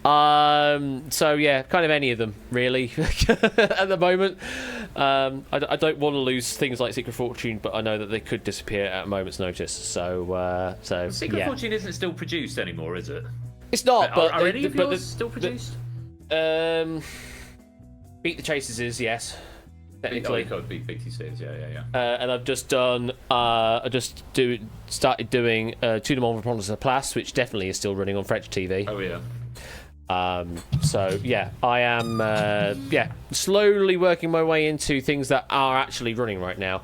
So yeah, kind of any of them really at the moment. I don't want to lose things like Secret Fortune, but I know that they could disappear at a moment's notice. So
Secret Fortune isn't still produced anymore, is it?
It's not. But
are any of yours still produced?
Beat the Chasers is, yes. Technically.
Beat BTC is, yeah.
And I've just done. Started doing Tout le monde reprendre sa place, which definitely is still running on French TV.
Oh yeah.
So yeah, I am slowly working my way into things that are actually running right now.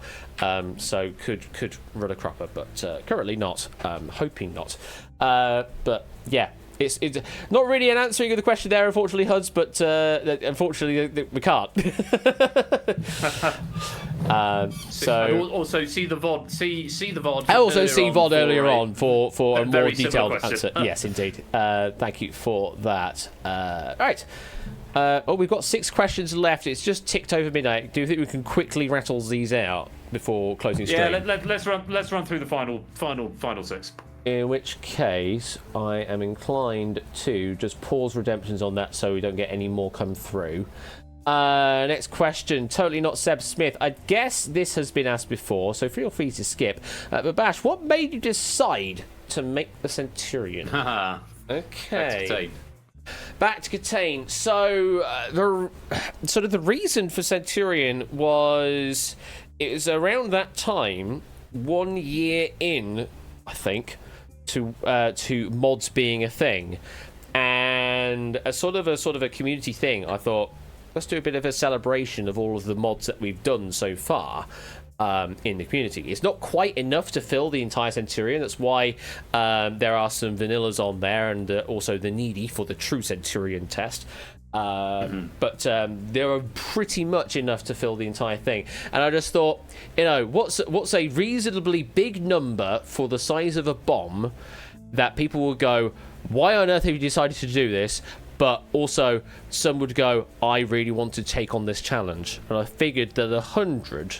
So could run a cropper, but currently not. Hoping not. But yeah, it's not really an answering of the question there, unfortunately, Huds. But unfortunately, we can't. So
also see the VOD. See the VOD.
I also see VOD earlier on for a more detailed
question.
answer. Yes, indeed. Thank you for that. Right. We've got 6 questions left. It's just ticked over midnight. Do you think we can quickly rattle these out before closing stream?
Yeah, let's run through the final 6.
In which case, I am inclined to just pause redemptions on that so we don't get any more come through. Next question, totally not Seb Smith. I guess this has been asked before, so feel free to skip. But Bash, what made you decide to make the Centurion? Okay. Back to Catane. So the reason for Centurion was it was around that time, 1 year in, I think, to mods being a thing, and a sort of a community thing. I thought, let's do a bit of a celebration of all of the mods that we've done so far in the community. It's not quite enough to fill the entire Centurion. That's why there are some vanillas on there, and also the needy for the true Centurion test. But there are pretty much enough to fill the entire thing. And I just thought, what's a reasonably big number for the size of a bomb that people will go, why on earth have you decided to do this? But also, some would go, I really want to take on this challenge. And I figured that 100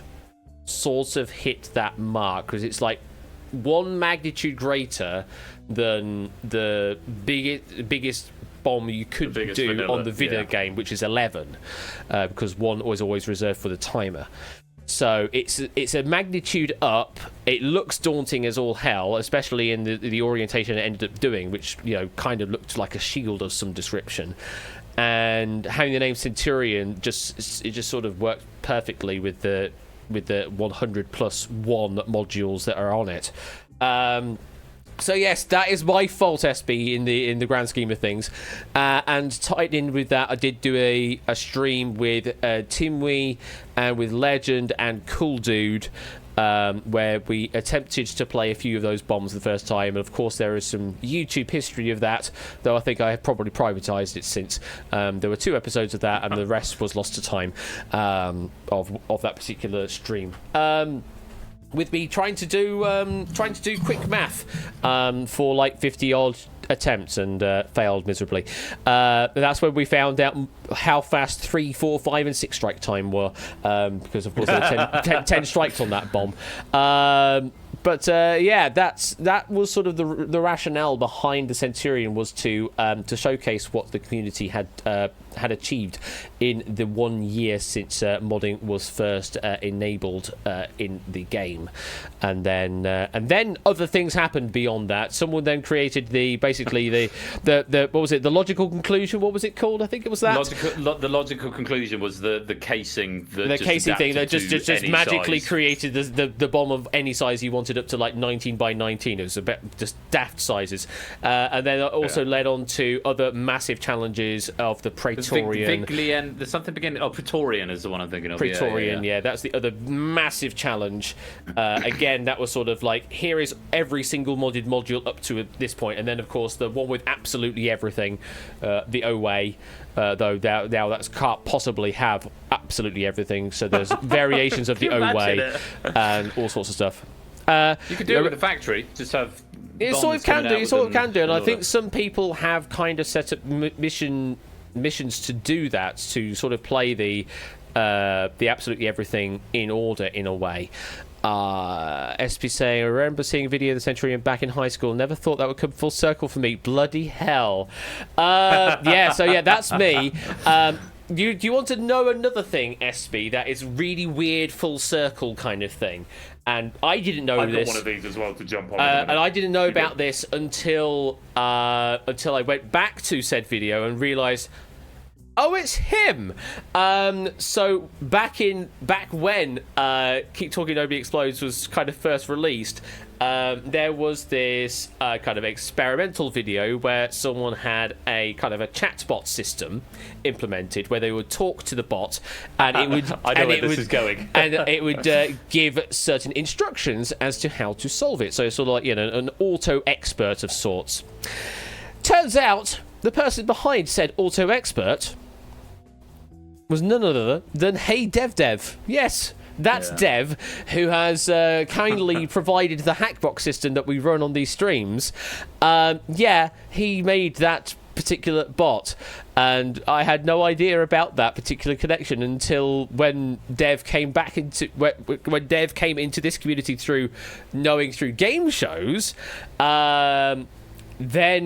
sort of hit that mark, because it's like one magnitude greater than the biggest bomb you could do
vanilla,
on the video game, which is 11, because 1 was always reserved for the timer. So it's a magnitude up. It looks daunting as all hell, especially in the orientation it ended up doing, which kind of looked like a shield of some description. And having the name Centurion just sort of worked perfectly with the 100 plus 1 modules that are on it. So yes, that is my fault, SB, in the grand scheme of things. And tied in with that, I did do a stream with Timwee and with Legend and Cool Dude, where we attempted to play a few of those bombs the first time. And of course, there is some YouTube history of that, though I think I have probably privatized it since. There were 2 episodes of that, and the rest was lost to time of that particular stream. With me trying to do quick math for like 50 odd attempts and failed miserably. That's when we found out how fast 3, 4, 5 and 6 strike time were, because of course there were 10 strikes on that bomb. But that was sort of the rationale behind the Centurion, was to showcase what the community had achieved in the 1 year since modding was first enabled in the game, and then other things happened beyond that. Someone then created the what was it? The logical conclusion. What was it called? I think it was that.
The logical conclusion was the casing. The
casing thing that just magically
size.
created the bomb of any size you wanted, up to like 19 by 19. It was a bit just daft sizes, and then it also led on to other massive challenges of the Praetorian.
There's something beginning. Praetorian is the one I'm thinking of.
Praetorian, yeah, that's the other massive challenge. Again, that was sort of like, here is every single modded module up to this point, and then of course the one with absolutely everything, the OA. Though now that can't possibly have absolutely everything, so there's variations of the OA and all sorts of stuff.
You could do it with the factory. Just have.
It sort of can do, and I think some people have kind of set up missions to do that, to sort of play the absolutely everything in order in a way. SP saying, I remember seeing a video of the Centurion back in high school. Never thought that would come full circle for me. Bloody hell. That's me. Do you want to know another thing, SB, that is really weird, full circle kind of thing? And I didn't know this.
I've got one of these as well to jump on.
And I didn't know about this until I went back to said video and realised, oh, it's him. So back when Keep Talking Nobody Explodes was kind of first released, there was this kind of experimental video where someone had a kind of a chatbot system implemented, where they would talk to the bot, and it would
this is going,
and it would give certain instructions as to how to solve it. So sort of like an auto expert of sorts. Turns out the person behind said auto expert was none other than Hey Dev. Yes, that's Dev, who has kindly provided the hackbox system that we run on these streams. He made that particular bot, and I had no idea about that particular connection until when Dev came into this community through game shows. Then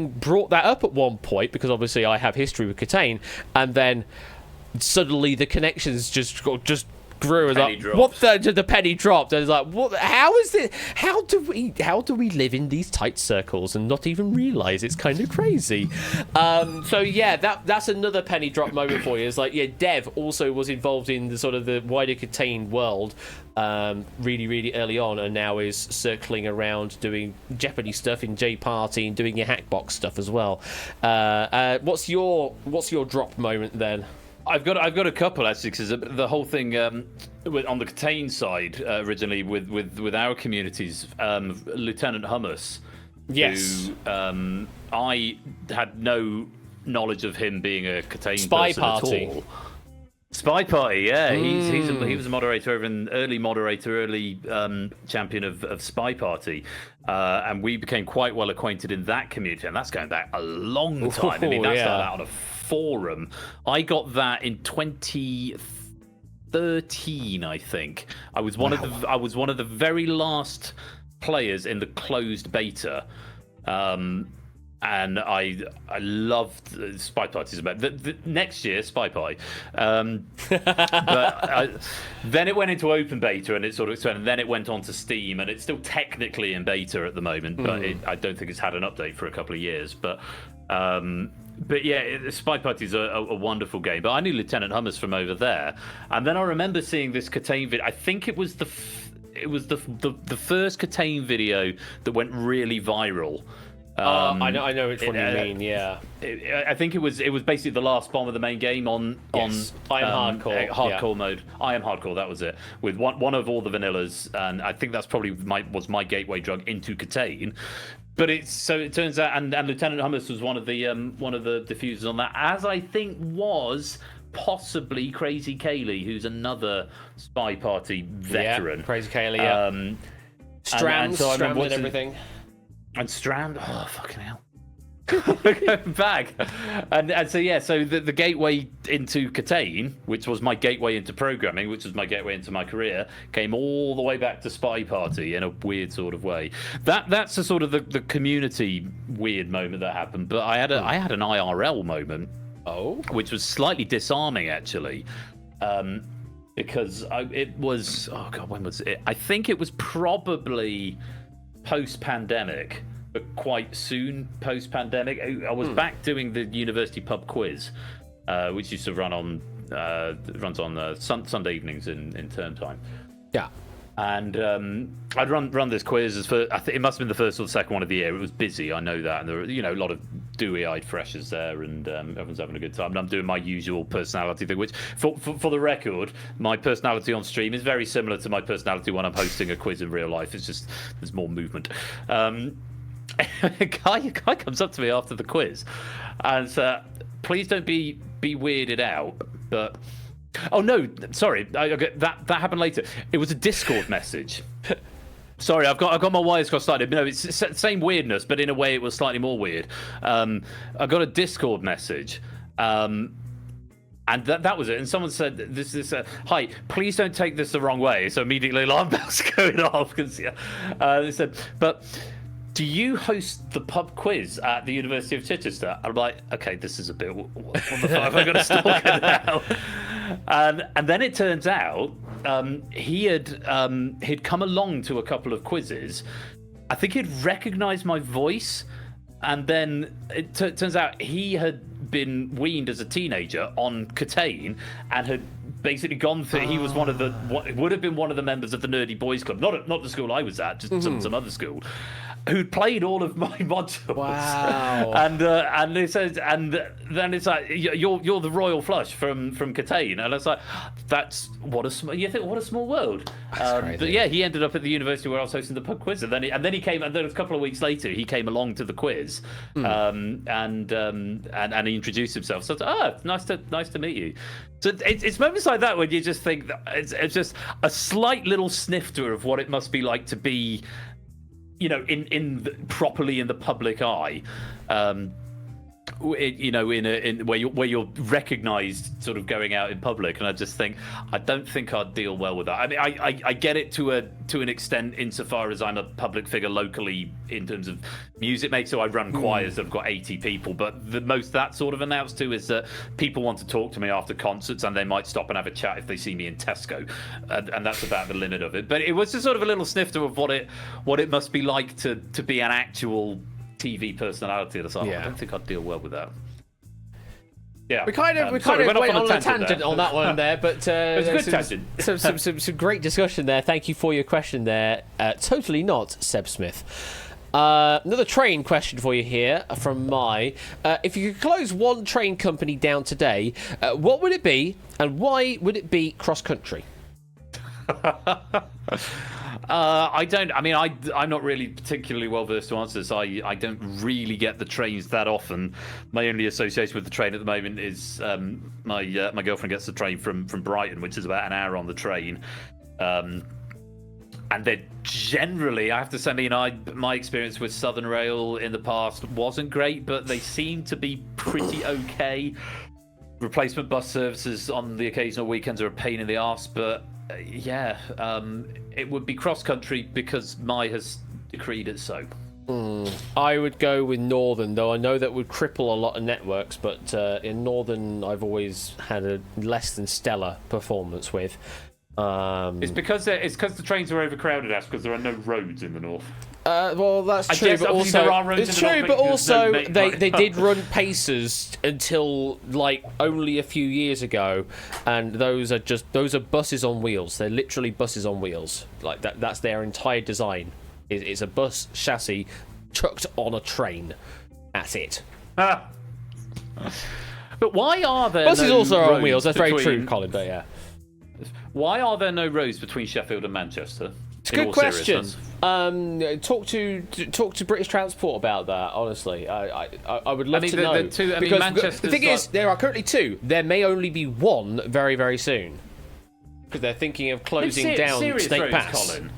brought that up at one point, because obviously I have history with Catane, and then suddenly the connections just grew. And like, what the penny dropped, and it's like, what? How is it? How do we live in these tight circles and not even realize it's kind of crazy? That's another penny drop moment for you. It's like, Dev also was involved in the sort of the wider Catane world really, really early on, and now is circling around doing Jeopardy stuff in J Party and doing your Hackbox stuff as well. What's your drop moment then?
I've got a couple actually, because the whole thing on the Catane side originally with our communities, Lieutenant Hummus.
Yes.
Who, I had no knowledge of him being a Catane
Spy
person
Party.
at all. Spy Party, yeah. He was a moderator early champion of Spy Party, and we became quite well acquainted in that community, and that's going back a long time. I mean, that started out on a forum. I got that in 2013, I think. I was one of the very last players in the closed beta. and I loved Spy Parties. About the next year, Spy Pie, then it went into open beta and it sort of expanded. And then it went on to Steam, and it's still technically in beta at the moment, but I don't think it's had an update for a couple of years. But yeah, Spy Party is a wonderful game. But I knew Lieutenant Hummus from over there, and then I remember seeing this Catane video. I think it was the first Catane video that went really viral.
I know which one you mean. Yeah,
I think it was basically the last bomb of the main game on
I Am Hardcore
mode. I Am Hardcore, that was it, with one of all the vanillas, and I think that's probably was my gateway drug into Catane. But it turns out, and Lieutenant Hummus was one of the diffusers on that, as I think was possibly Crazy Kaylee, who's another Spy Party veteran.
Yeah, Crazy Kaylee, yeah. Strand and everything.
And Strand, oh fucking hell. Going back. And so yeah, so the gateway into Catane, which was my gateway into programming, which was my gateway into my career, came all the way back to Spy Party in a weird sort of way. That's the sort of the community weird moment that happened. But I had an IRL moment.
Oh.
Which was slightly disarming actually. Because it was, oh god, when was it? I think it was probably post-pandemic, but quite soon post-pandemic. I was back doing the university pub quiz, which used to runs on Sunday evenings in term time.
Yeah.
And I'd run this quiz I think it must have been the first or the second one of the year. It was busy, I know that, and there were a lot of dewy-eyed freshers there, and everyone's having a good time. And I'm doing my usual personality thing, which, for the record, my personality on stream is very similar to my personality when I'm hosting a quiz in real life. It's just there's more movement. A guy comes up to me after the quiz and said, "Please don't be weirded out, but." Oh no! Sorry, that happened later. It was a Discord message. Sorry, I've got my wires crossed. No, it's the same weirdness, but in a way it was slightly more weird. I got a Discord message, and that was it. And someone said, "This hi, please don't take this the wrong way." So immediately alarm bells going off because they said, "But." Do you host the pub quiz at the University of Chichester? I'm like, okay, this is a bit. What the fuck have I got to stalk it now? And then it turns out he'd come along to a couple of quizzes. I think he'd recognised my voice, and then it turns out he had been weaned as a teenager on Catane and had basically gone through. He was would have been one of the members of the Nerdy Boys Club, not the school I was at, just some other school, who'd played all of my modules.
Wow.
And they said, and then it's like, you're the Royal Flush from Catane, and it's like, what a small world. But yeah, he ended up at the university where I was hosting the pub quiz, and then he came, and then a couple of weeks later he came along to the quiz, and he introduced himself. So nice to meet you. So it's moments like that when you just think that it's just a slight little snifter of what it must be like to be, properly in the public eye, where you're recognised, sort of going out in public. And I just think, I don't think I'd deal well with that. I mean, I get it to an extent insofar as I'm a public figure locally in terms of music making. So I run choirs that have got 80 people, but the most that sort of announced to is that people want to talk to me after concerts, and they might stop and have a chat if they see me in Tesco, and that's about the limit of it. But it was just sort of a little snifter of what it must be like to be an actual TV personality. And I I don't think I'd deal well with that. Yeah,
we kind of went on a tangent on that one there, but
it was a good tangent.
Some great discussion there. Thank you for your question there. Totally not Seb Smith. Another train question for you here from Mai. If you could close one train company down today, what would it be, and why would it be cross country? I'm not really particularly well versed to answer this. I don't really get the trains that often. My only association with the train at the moment is my girlfriend gets the train from Brighton, which is about an hour on the train. And they're generally, I have to say, my experience with Southern Rail in the past wasn't great, but they seem to be pretty okay. Replacement bus services on the occasional weekends are a pain in the arse, but it would be cross country because Mai has decreed it so. I would go with Northern, though I know that would cripple a lot of networks, but in Northern I've always had a less than stellar performance with.
It's because the trains are overcrowded, because there are no roads in the north.
Well, that's true, but also
there are roads
it's
in the
true,
north,
but also they
no.
did run pacers until like only a few years ago, and those are buses on wheels. They're literally buses on wheels. Like that's their entire design. It's a bus chassis chucked on a train. That's it.
But why are there
buses
no
also are on
roads
wheels? That's very
between-
true, Colin. But yeah,
Why are there no roads between Sheffield and Manchester?
it's a good question. Talk to British Transport about that. Honestly, I would love to know. Because the thing is, there are currently two. There may only be one very, very soon, because they're thinking of closing down Snake
roads,
Pass.
Colin.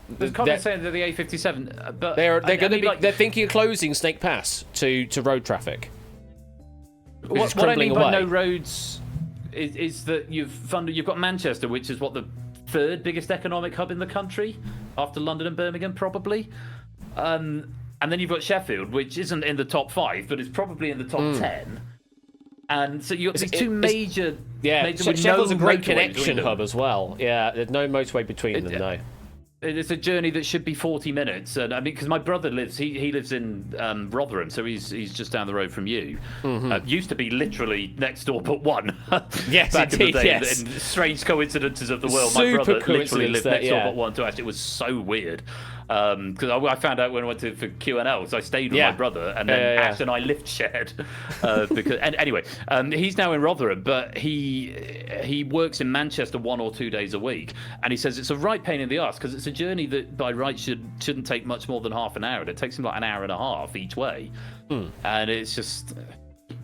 They're
Colin's saying that the A57, but
they're going to be. They're thinking of closing Snake Pass to road traffic.
What I mean by no roads is that you've got Manchester, which is the third biggest economic hub in the country, after London and Birmingham, probably. And then you've got Sheffield, which isn't in the top 5, but is probably in the top 10. And so you've got these two major...
Sheffield's a great connection hub as well. Yeah, there's no motorway between them, no.
It's a journey that should be 40 minutes, and I mean, because my brother lives in Rotherham, so he's just down the road from you. Used to be literally next door, but one.
Yes,
back
indeed,
in the day.
yes.
In strange coincidences of the world,
Super
my brother literally lived next door,
yeah.
but one to us. It was so weird. Because I found out when I went for QNL, so I stayed with my brother, and then Ash and I lift shared. Anyway, he's now in Rotherham, but he works in Manchester 1 or 2 days a week, and he says it's a right pain in the arse because it's a journey that by right shouldn't take much more than half an hour, and it takes him like an hour and a half each way, and it's just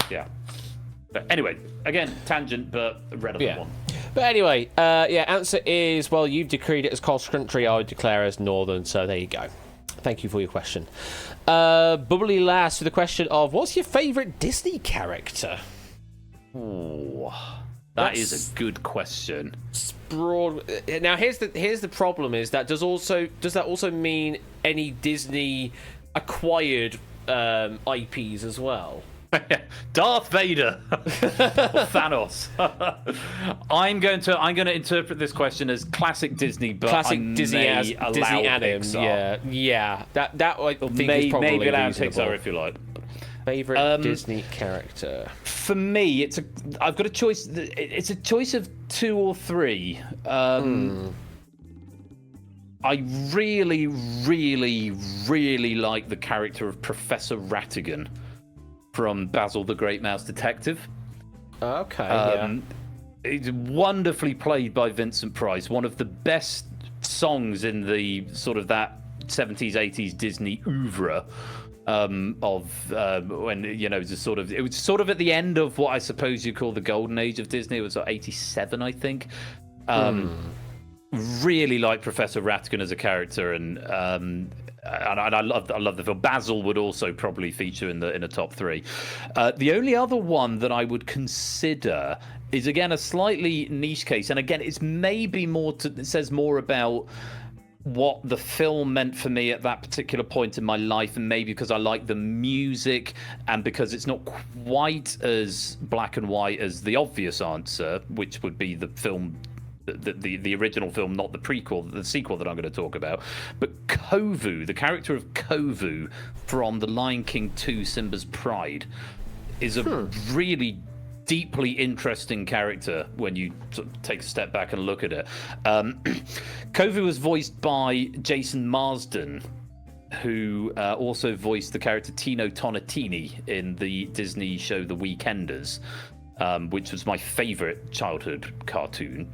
But anyway, again, tangent, but a relevant one.
But anyway, answer is, well, you've decreed it as cross country, I would declare as northern, so there you go. Thank you for your question. Bubbly Lass with the question of, what's your favourite Disney character?
Ooh, that's a good question.
Broad. Now, here's the problem: is that does that also mean any Disney acquired IPs as well?
Darth Vader or Thanos. I'm going to interpret this question as classic Disney, but
classic Disney Adam. Yeah. That I think is probably
maybe allow Pixar if you like.
Favorite Disney character
for me, I've got a choice. It's a choice of 2 or 3. I really, really, really like the character of Professor Rattigan from Basil the Great Mouse Detective.
Okay,
It's wonderfully played by Vincent Price. One of the best songs in the sort of that 70s, 80s Disney oeuvre when it was sort of at the end of what I suppose you call the golden age of Disney. It was like 87, I think. Really like Professor Rattigan as a character, and I love the film. Basil would also probably feature in the top 3. The only other one that I would consider is again a slightly niche case, and again it's maybe it says more about what the film meant for me at that particular point in my life, and maybe because I like the music and because it's not quite as black and white as the obvious answer, which would be the film. The original film, not the prequel, the sequel that I'm going to talk about. But Kovu, the character of Kovu from The Lion King 2, Simba's Pride, is a really deeply interesting character when you sort of take a step back and look at it. Kovu was voiced by Jason Marsden, who also voiced the character Tino Tonatini in the Disney show The Weekenders, which was my favourite childhood cartoon.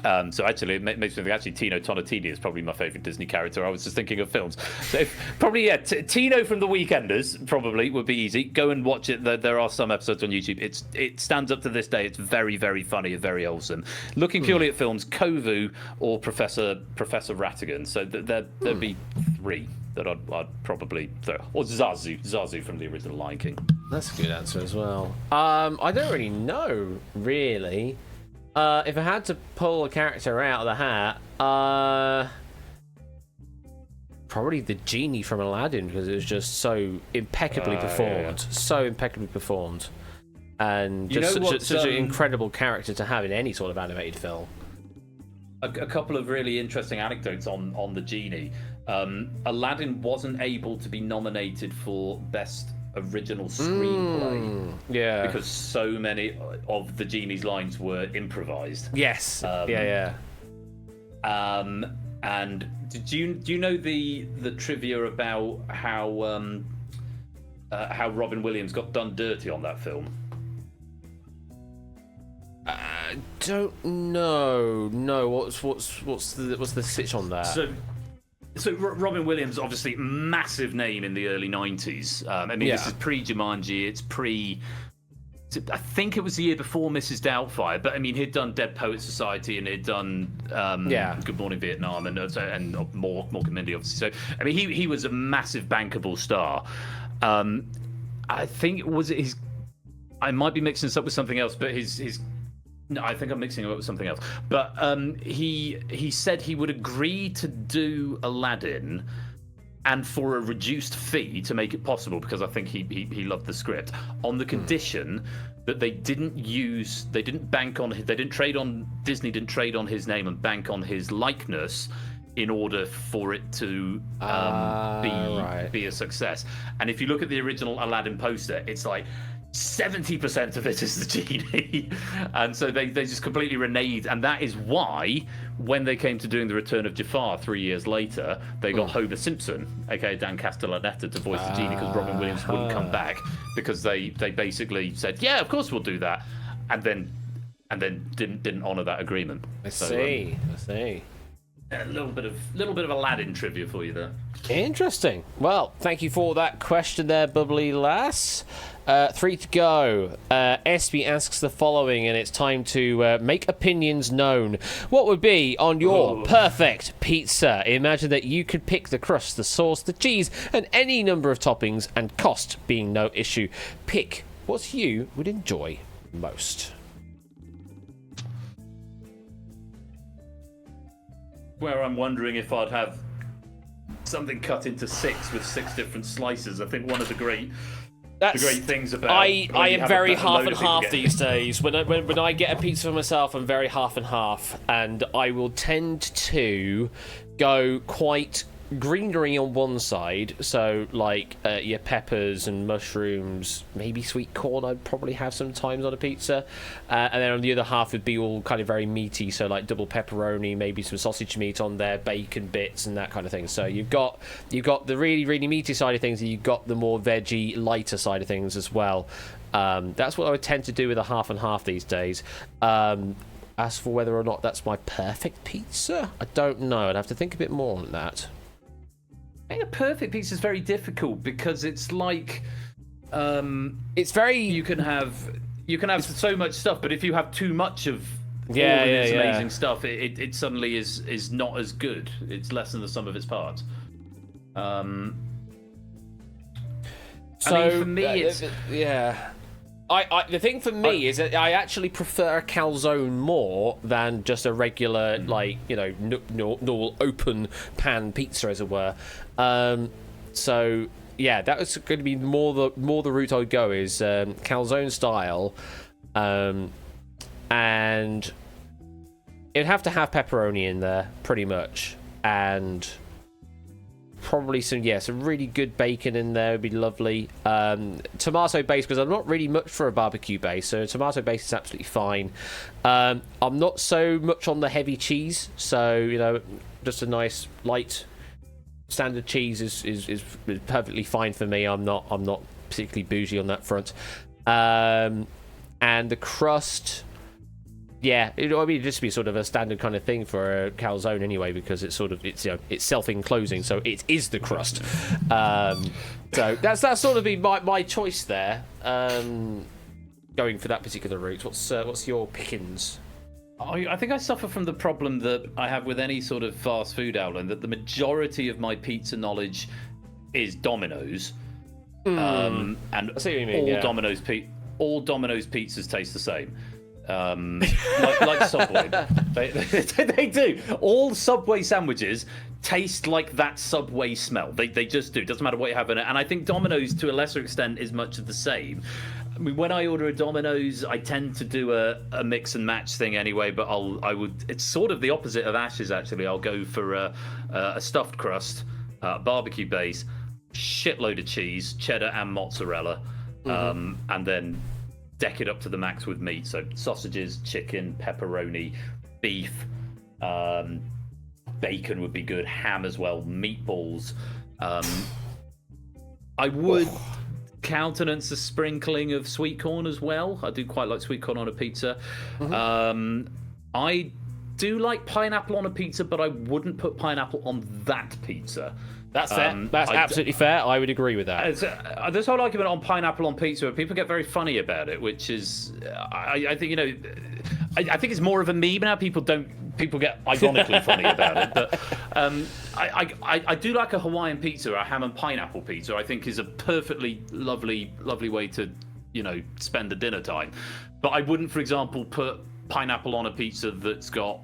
So actually, it makes me think actually Tino Tonatini is probably my favourite Disney character. I was just thinking of films. So Tino from The Weekenders probably would be easy. Go and watch it. There are some episodes on YouTube. It stands up to this day. It's very, very funny and very wholesome. Looking purely at films, Kovu or Professor Rattigan. So there'd be 3 that I'd probably throw. Or Zazu from the original Lion King.
That's a good answer as well. I don't really know, really. If I had to pull a character out of the hat, probably the genie from Aladdin, because it was just so impeccably performed, and just such an incredible character to have in any sort of animated film.
A couple of really interesting anecdotes on the genie. Aladdin wasn't able to be nominated for Best Original Screenplay.
Yeah.
Because so many of the genie's lines were improvised.
Yes.
And do you know the trivia about how Robin Williams got done dirty on that film?
Don't know. No, what's the sitch on that?
So Robin Williams, obviously massive name in the early 90s. This is pre-Jumanji. It's pre. I think it was the year before Mrs. Doubtfire, but I mean he'd done Dead Poets Society and he'd done Good Morning Vietnam and Mork and Mindy, obviously. So I mean he was a massive bankable star. I think it was his. I might be mixing this up with something else, but his. No, I think I'm mixing it up with something else. But he said he would agree to do Aladdin, and for a reduced fee to make it possible, because I think he loved the script, on the condition that Disney didn't trade on his name and bank on his likeness in order for it to be a success. And if you look at the original Aladdin poster, it's like 70% of it is the genie. And so they just completely reneged. And that is why, when they came to doing The Return of Jafar 3 years later, they got Homer Simpson, aka Dan Castellaneta, to voice the genie, because Robin Williams wouldn't come back, because they basically said, yeah, of course we'll do that. And then didn't honour that agreement.
I see.
A little bit of Aladdin trivia for you there.
Interesting. Well, thank you for that question there, bubbly lass. 3 to go. SB asks the following, and it's time to make opinions known. What would be on your perfect pizza? Imagine that you could pick the crust, the sauce, the cheese, and any number of toppings, and cost being no issue. Pick what you would enjoy most.
Where I'm wondering if I'd have something cut into 6 with 6 different slices. I think one of the great things about
I am very half and half these days. When I get a pizza for myself, I'm very half and half, and I will tend to go quite greenery on one side, so like your peppers and mushrooms, maybe sweet corn I'd probably have sometimes on a pizza, and then on the other half would be all kind of very meaty, so like double pepperoni, maybe some sausage meat on there, bacon bits and that kind of thing. So you've got the really, really meaty side of things, and you've got the more veggie, lighter side of things as well. That's what I would tend to do with a half and half these days. As for whether or not that's my perfect pizza, I don't know. I'd have to think a bit more on that.
I think a perfect pizza is very difficult, because it's like
it's very
you can have so much stuff, but if you have too much of all of this amazing stuff, it suddenly is not as good. It's less than the sum of its parts.
So
I mean, for me, it's
the thing for me is that I actually prefer a calzone more than just a regular, like, you know, normal open pan pizza, as it were. So yeah, that was going to be more the route I would go, is calzone style, and it'd have to have pepperoni in there pretty much, and probably some really good bacon in there would be lovely. Tomato base, because I'm not really much for a barbecue base, so tomato base is absolutely fine. I'm not so much on the heavy cheese, so you know, just a nice light standard cheese is perfectly fine for me. I'm not particularly bougie on that front. And the crust, it'd just be sort of a standard kind of thing for a calzone anyway, because it's self-enclosing, so it is the crust. So that's sort of been my choice there. Going for that particular route. What's your pickings?
I think I suffer from the problem that I have with any sort of fast food outlet, that the majority of my pizza knowledge is Domino's, and
I see what you mean,
all Domino's pizzas taste the same. Like Subway. They do. All Subway sandwiches taste like that Subway smell. They just do. Doesn't matter what you have in it. And I think Domino's, to a lesser extent, is much of the same. I mean, when I order a Domino's, I tend to do a mix and match thing anyway. But it's sort of the opposite of Ash's actually. I'll go for a stuffed crust, barbecue base, shitload of cheese, cheddar and mozzarella, and then deck it up to the max with meat. So sausages, chicken, pepperoni, beef, bacon would be good, ham as well, meatballs. I would countenance a sprinkling of sweet corn as well. I do quite like sweet corn on a pizza. I do like pineapple on a pizza, but I wouldn't put pineapple on that pizza.
That's fair. That's absolutely fair. I would agree with that.
This whole argument on pineapple on pizza, people get very funny about it, which is, I think, I think it's more of a meme now. People get ironically funny about it. But I do like a Hawaiian pizza, a ham and pineapple pizza. I think is a perfectly lovely way to, spend the dinner time. But I wouldn't, for example, put pineapple on a pizza that's got,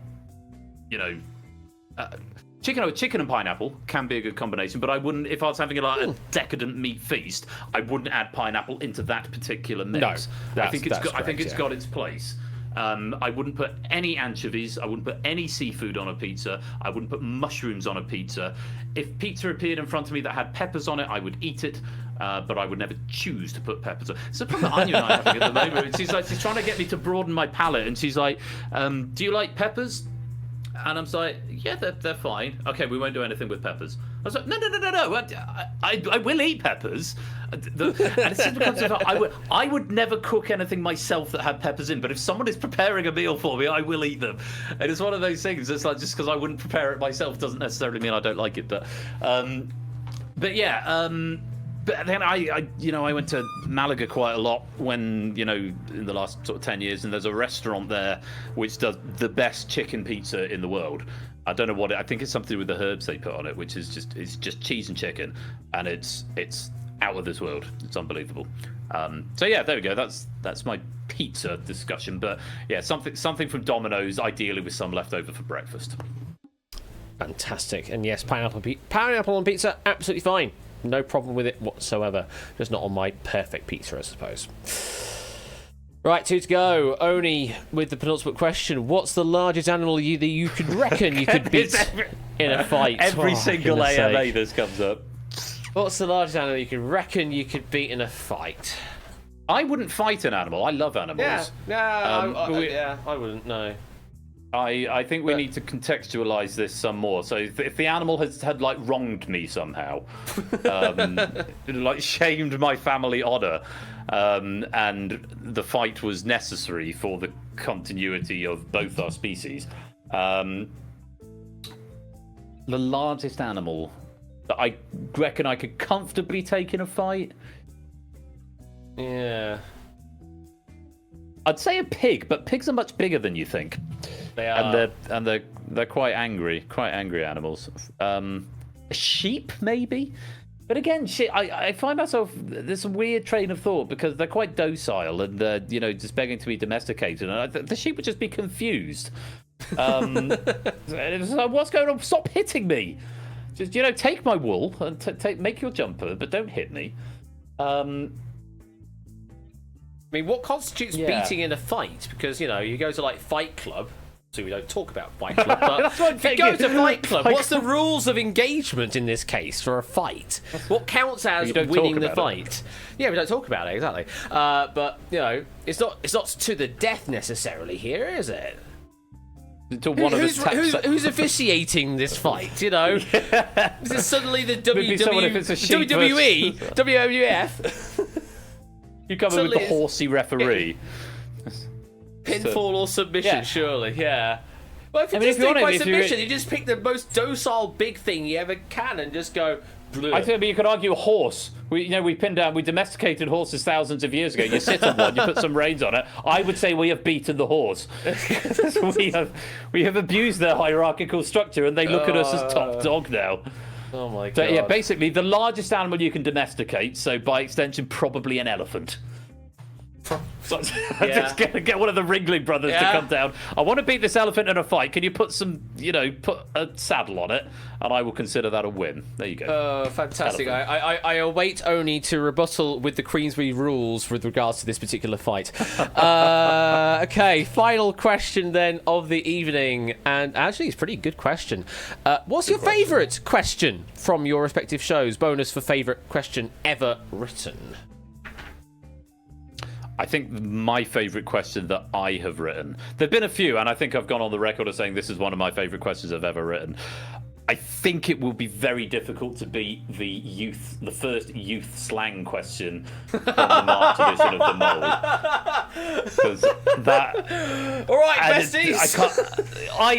chicken and pineapple can be a good combination, but I wouldn't, if I was having a decadent meat feast, I wouldn't add pineapple into that particular mix. No, I think it's got its place. I wouldn't put any anchovies. I wouldn't put any seafood on a pizza. I wouldn't put mushrooms on a pizza. If pizza appeared in front of me that had peppers on it, I would eat it. But I would never choose to put peppers on. It's a problem that Anya and I are having at the moment. She's trying to get me to broaden my palate, and she's like, "Do you like peppers?" And I'm like, yeah, they're fine. Okay, we won't do anything with peppers. I was like, no. I will eat peppers. And it seems to come to I would never cook anything myself that had peppers in, but if someone is preparing a meal for me, I will eat them. And it's one of those things. It's like, just because I wouldn't prepare it myself doesn't necessarily mean I don't like it. But yeah. But then I went to Malaga quite a lot when, in the last sort of 10 years, and there's a restaurant there which does the best chicken pizza in the world. I don't know what I think it's something with the herbs they put on it, which is just cheese and chicken, and it's out of this world. It's unbelievable. So yeah, there we go. That's my pizza discussion. But yeah, something from Domino's, ideally with some left over for breakfast.
Fantastic. And yes, pineapple on pizza, absolutely fine. No problem with it whatsoever. Just not on my perfect pizza, I suppose. Right, 2 to go. Oni with the penultimate question. What's the largest animal that you could reckon you could beat in a fight?
Every single AMA this comes up.
What's the largest animal you could reckon you could beat in a fight?
I wouldn't fight an animal. I love animals.
I wouldn't, no.
I think we need to contextualize this some more. So if the animal had like wronged me somehow, like shamed my family honor, and the fight was necessary for the continuity of both our species, the largest animal that I reckon I could comfortably take in a fight.
Yeah.
I'd say a pig, but pigs are much bigger than you think.
They are.
And they're quite angry animals. A sheep, maybe? But again, I find myself, there's a weird train of thought because they're quite docile and they're, just begging to be domesticated. And the sheep would just be confused. It's like, what's going on? Stop hitting me. Just, take my wool and make your jumper, but don't hit me.
I mean, what constitutes beating in a fight? Because, you go to, Fight Club. So we don't talk about Fight Club, but if you go to Fight Club, what's the rules of engagement in this case for a fight? What counts as winning the fight? Yeah, we don't talk about it, exactly. But, it's not to the death necessarily here, is it? Who's officiating this fight, Is it suddenly the WWE? WWF?
You come in with the horsey referee.
Pinfall or submission, surely, yeah. Well, if you do it by submission, you just pick the most docile big thing you ever can and just go... Bleh.
I think you could argue a horse. We domesticated horses thousands of years ago. You sit on one, you put some reins on it. I would say we have beaten the horse. we have abused their hierarchical structure, and they look at us as top dog now.
Oh my god.
So yeah, basically the largest animal you can domesticate. So by extension, probably an elephant. Just get one of the Ringling brothers to come down. I want to beat this elephant in a fight. Can you put put a saddle on it, and I will consider that a win. There you go.
Oh, fantastic! I await only to rebuttal with the Queensbury rules with regards to this particular fight. Okay, final question then of the evening, and actually, it's a pretty good question. What's your favourite question from your respective shows? Bonus for favourite question ever written.
I think my favourite question that I have written. There've been a few, and I think I've gone on the record of saying this is one of my favourite questions I've ever written. I think it will be very difficult to beat the first youth slang question from the March edition of the Mole. Because that.
All right, besties.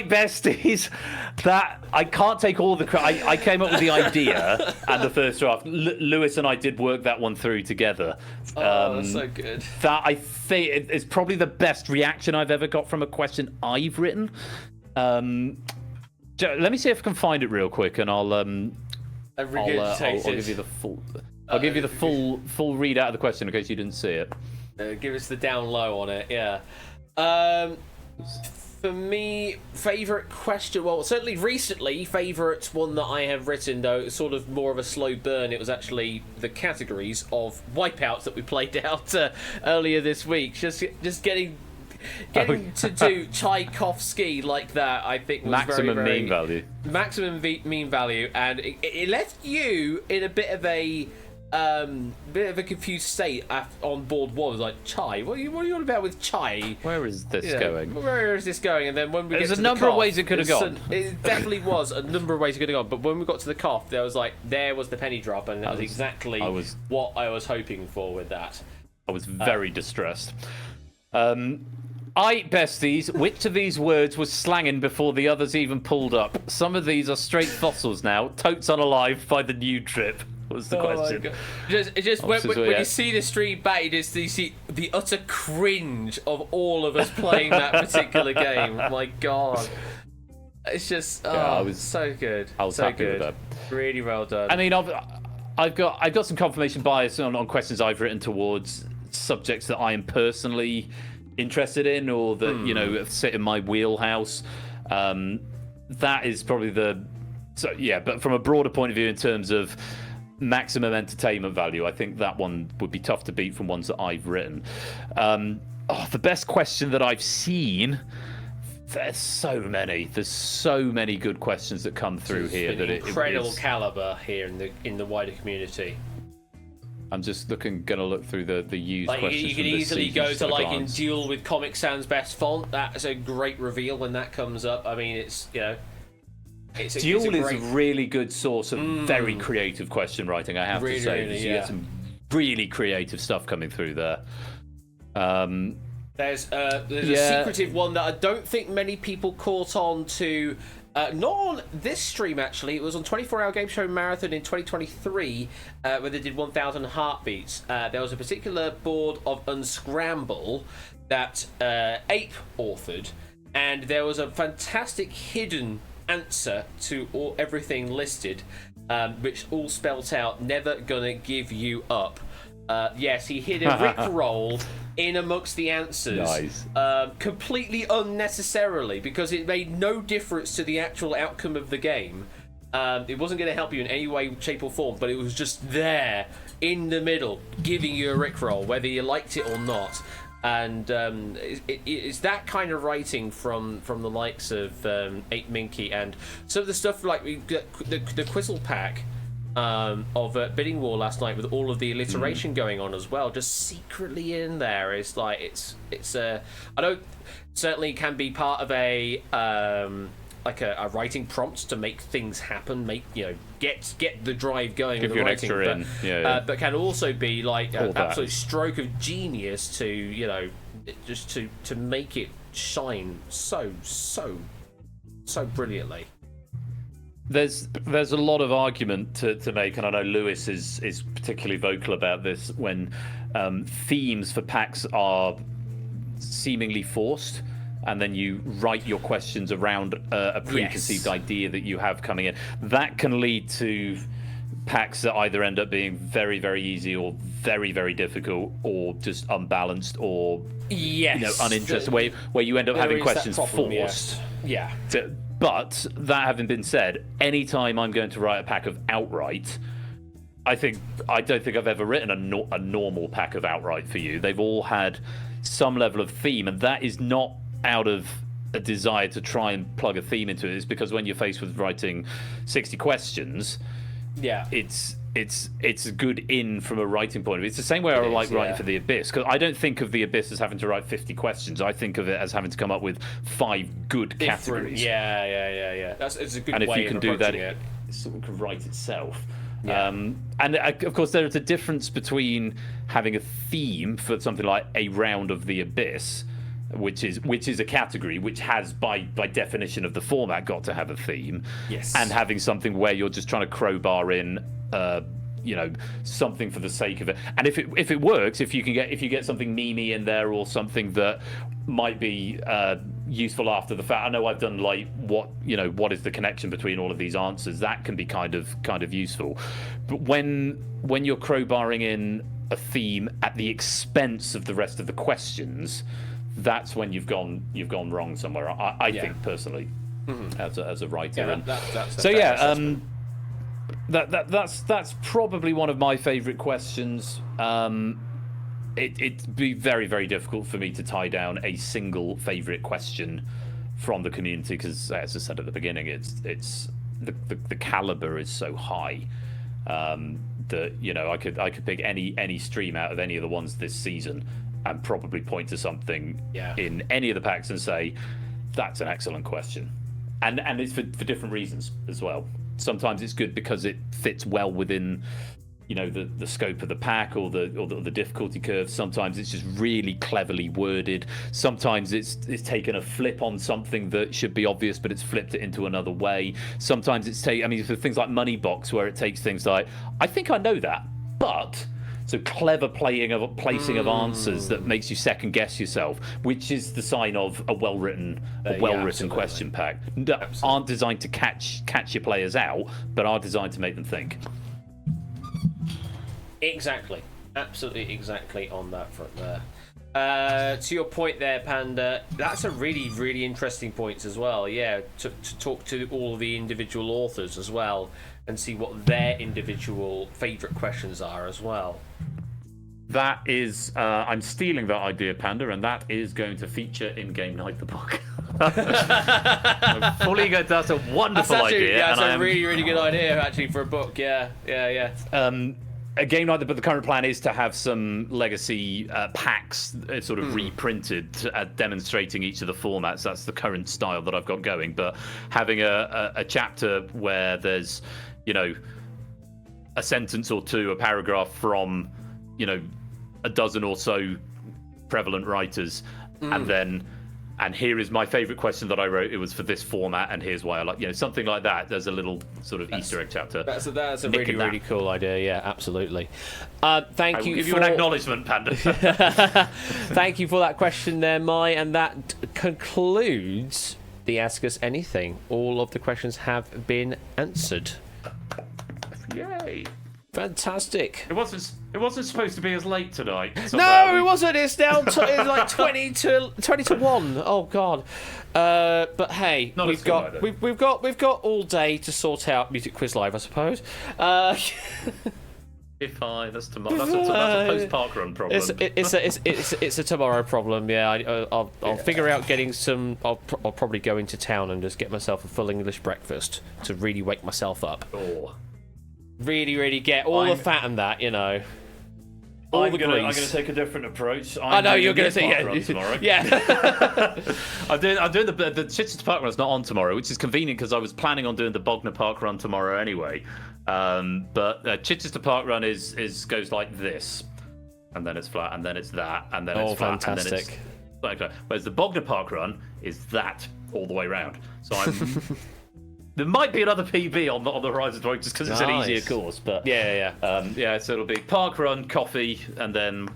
Besties. That I can't take all the credit. I came up with the idea and the first draft. Lewis and I did work that one through together.
That's so good.
That I think is probably the best reaction I've ever got from a question I've written. Let me see if I can find it real quick, and I'll give you the full. I'll give you the full read out of the question in case you didn't see it.
Give us the down low on it. Yeah. For me, favourite question. Well, certainly recently, favourite one that I have written though, sort of more of a slow burn. It was actually the categories of wipeouts that we played out earlier this week. Just getting to do Tchaikovsky like that, I think was
maximum
very
mean value.
Maximum mean value, and it left you in a bit of a confused state on board one. It was like, Chai, what are you on about with Chai?
Where is this going?
Where is this going? And then when we
There's
get to
a number
the
of ways it could have gone.
It definitely was a number of ways it could have gone. But when we got to the cough, there was the penny drop, and that was exactly what I was hoping for with that.
I was very distressed. Besties, which of these words was slanging before the others even pulled up? Some of these are straight fossils now. Totes unalive by the new trip was the question.
When you see the stream back, you see the utter cringe of all of us playing that particular game. My God. It's just so good.
I was
so
happy
good.
with that.
Really well done.
I mean, I've got some confirmation bias on questions I've written towards subjects that I am personally interested in, or that sit in my wheelhouse. That is probably but from a broader point of view in terms of maximum entertainment value, I think that one would be tough to beat from ones that I've written. The best question that I've seen, there's so many good questions that come through here that
incredible caliber here in the wider community.
I'm just gonna look through the used questions.
You can easily go to in Duel with Comic Sans best font. That's a great reveal when that comes up. I mean, Duel
is a really good source of very creative question writing. I have to say, you get some really creative stuff coming through there. There's a
secretive one that I don't think many people caught on to. Not on this stream, actually. It was on 24-Hour Game Show Marathon in 2023, where they did 1,000 Heartbeats. There was a particular board of Unscramble that Ape authored, and there was a fantastic hidden answer to everything listed, which all spelt out, never gonna give you up. Yes, he hid a Rickroll in amongst the answers.
Nice.
Completely unnecessarily, because it made no difference to the actual outcome of the game. It wasn't going to help you in any way, shape or form, but it was just there, in the middle, giving you a Rickroll, whether you liked it or not. And it's that kind of writing from the likes of Ape Minky, and some of the stuff like the Quizzle pack of Bidding War last night, with all of the alliteration going on as well, just secretly in there. It's like it's I don't certainly can be part of a writing prompt to make things happen, get the drive going.
Give
with
you
the
an
writing,
extra
but can also be like an absolute stroke of genius to just to make it shine so brilliantly.
There's a lot of argument to make, and I know Lewis is particularly vocal about this, when themes for packs are seemingly forced, and then you write your questions around a preconceived idea that you have coming in. That can lead to packs that either end up being very, very easy or very, very difficult, or just unbalanced, or uninteresting, where you end up having questions forced.
Yeah.
But that having been said, anytime I'm going to write a pack of outright, I don't think I've ever written a normal pack of outright for you. They've all had some level of theme, and that is not out of a desire to try and plug a theme into it. It's because when you're faced with writing 60 questions, it's a good in from a writing point of view. It's the same way I like writing for the Abyss, because I don't think of the Abyss as having to write 50 questions. I think of it as having to come up with 5 good categories.
Yeah. It's a good way.
And if you can do that,
it
sort of can write itself.
Yeah.
And of course, there is a difference between having a theme for something like a round of the Abyss, which is a category which has by definition of the format got to have a theme, and having something where you're just trying to crowbar in something for the sake of it. And if it works, if you get something memey in there, or something that might be useful after the fact. I know I've done like what is the connection between all of these answers, that can be kind of useful. But when you're crowbarring in a theme at the expense of the rest of the questions, that's when you've gone wrong somewhere. I think personally, as a writer. That's probably one of my favourite questions. It'd be very, very difficult for me to tie down a single favourite question from the community, because, as I said at the beginning, it's the calibre is so high that I could pick any stream out of any of the ones this season and probably point to something in any of the packs and say that's an excellent question, and it's for different reasons as well. Sometimes it's good because it fits well within the scope of the pack or the difficulty curve. Sometimes it's just really cleverly worded. Sometimes it's taken a flip on something that should be obvious, but it's flipped it into another way. Sometimes for things like Money Box, where it takes things like, I think I know that, but... So clever placing of answers that makes you second guess yourself, which is the sign of a well-written question pack. Aren't designed to catch your players out, but are designed to make them think.
Exactly. Absolutely exactly on that front there. To your point there, Panda, that's a really, really interesting point as well. Yeah, to talk to all the individual authors as well and see what their individual favourite questions are as well.
That is, I'm stealing that idea, Panda, and that is going to feature in Game Night the book. That's a wonderful idea.
Yeah, that's a really, really good idea actually for a book. Yeah.
A Game Night, but the current plan is to have some legacy packs sort of reprinted, demonstrating each of the formats. That's the current style that I've got going. But having a chapter where there's, a sentence or two, a paragraph from, a dozen or so prevalent writers, and here is my favourite question that I wrote. It was for this format, and here's why I like, something like that. There's a little sort of Easter egg chapter.
That's a really, really cool idea. Yeah, absolutely. Thank you.
Give you an acknowledgement, Panda.
Thank you for that question there, Mai, and that concludes the Ask Us Anything. All of the questions have been answered.
Yay!
Fantastic.
It wasn't supposed to be as late tonight.
No, it wasn't. It's now it's like 20 to 1. Oh god. But hey, we've got all day to sort out Music Quiz Live, I suppose.
That's tomorrow. That's a post-park run problem.
It's a tomorrow problem. Yeah, I'll figure out getting some. I'll probably go into town and just get myself a full English breakfast to really wake myself up.
Oh.
Really, really get all the fat and that, All
I'm
the
going
grease.
to take a different approach.
I know you're going to
say tomorrow.
Yeah.
I'm doing the Chichester Park run's not on tomorrow, which is convenient because I was planning on doing the Bognor Park run tomorrow anyway. But Chichester Park run goes like this, and then it's flat, and then it's that, and then it's flat,
fantastic.
and then it's like that. Whereas the Bognor Park run is that all the way round. So I'm. There might be another PB on the horizon just because it's an easier course, but so it'll be park run, coffee, and then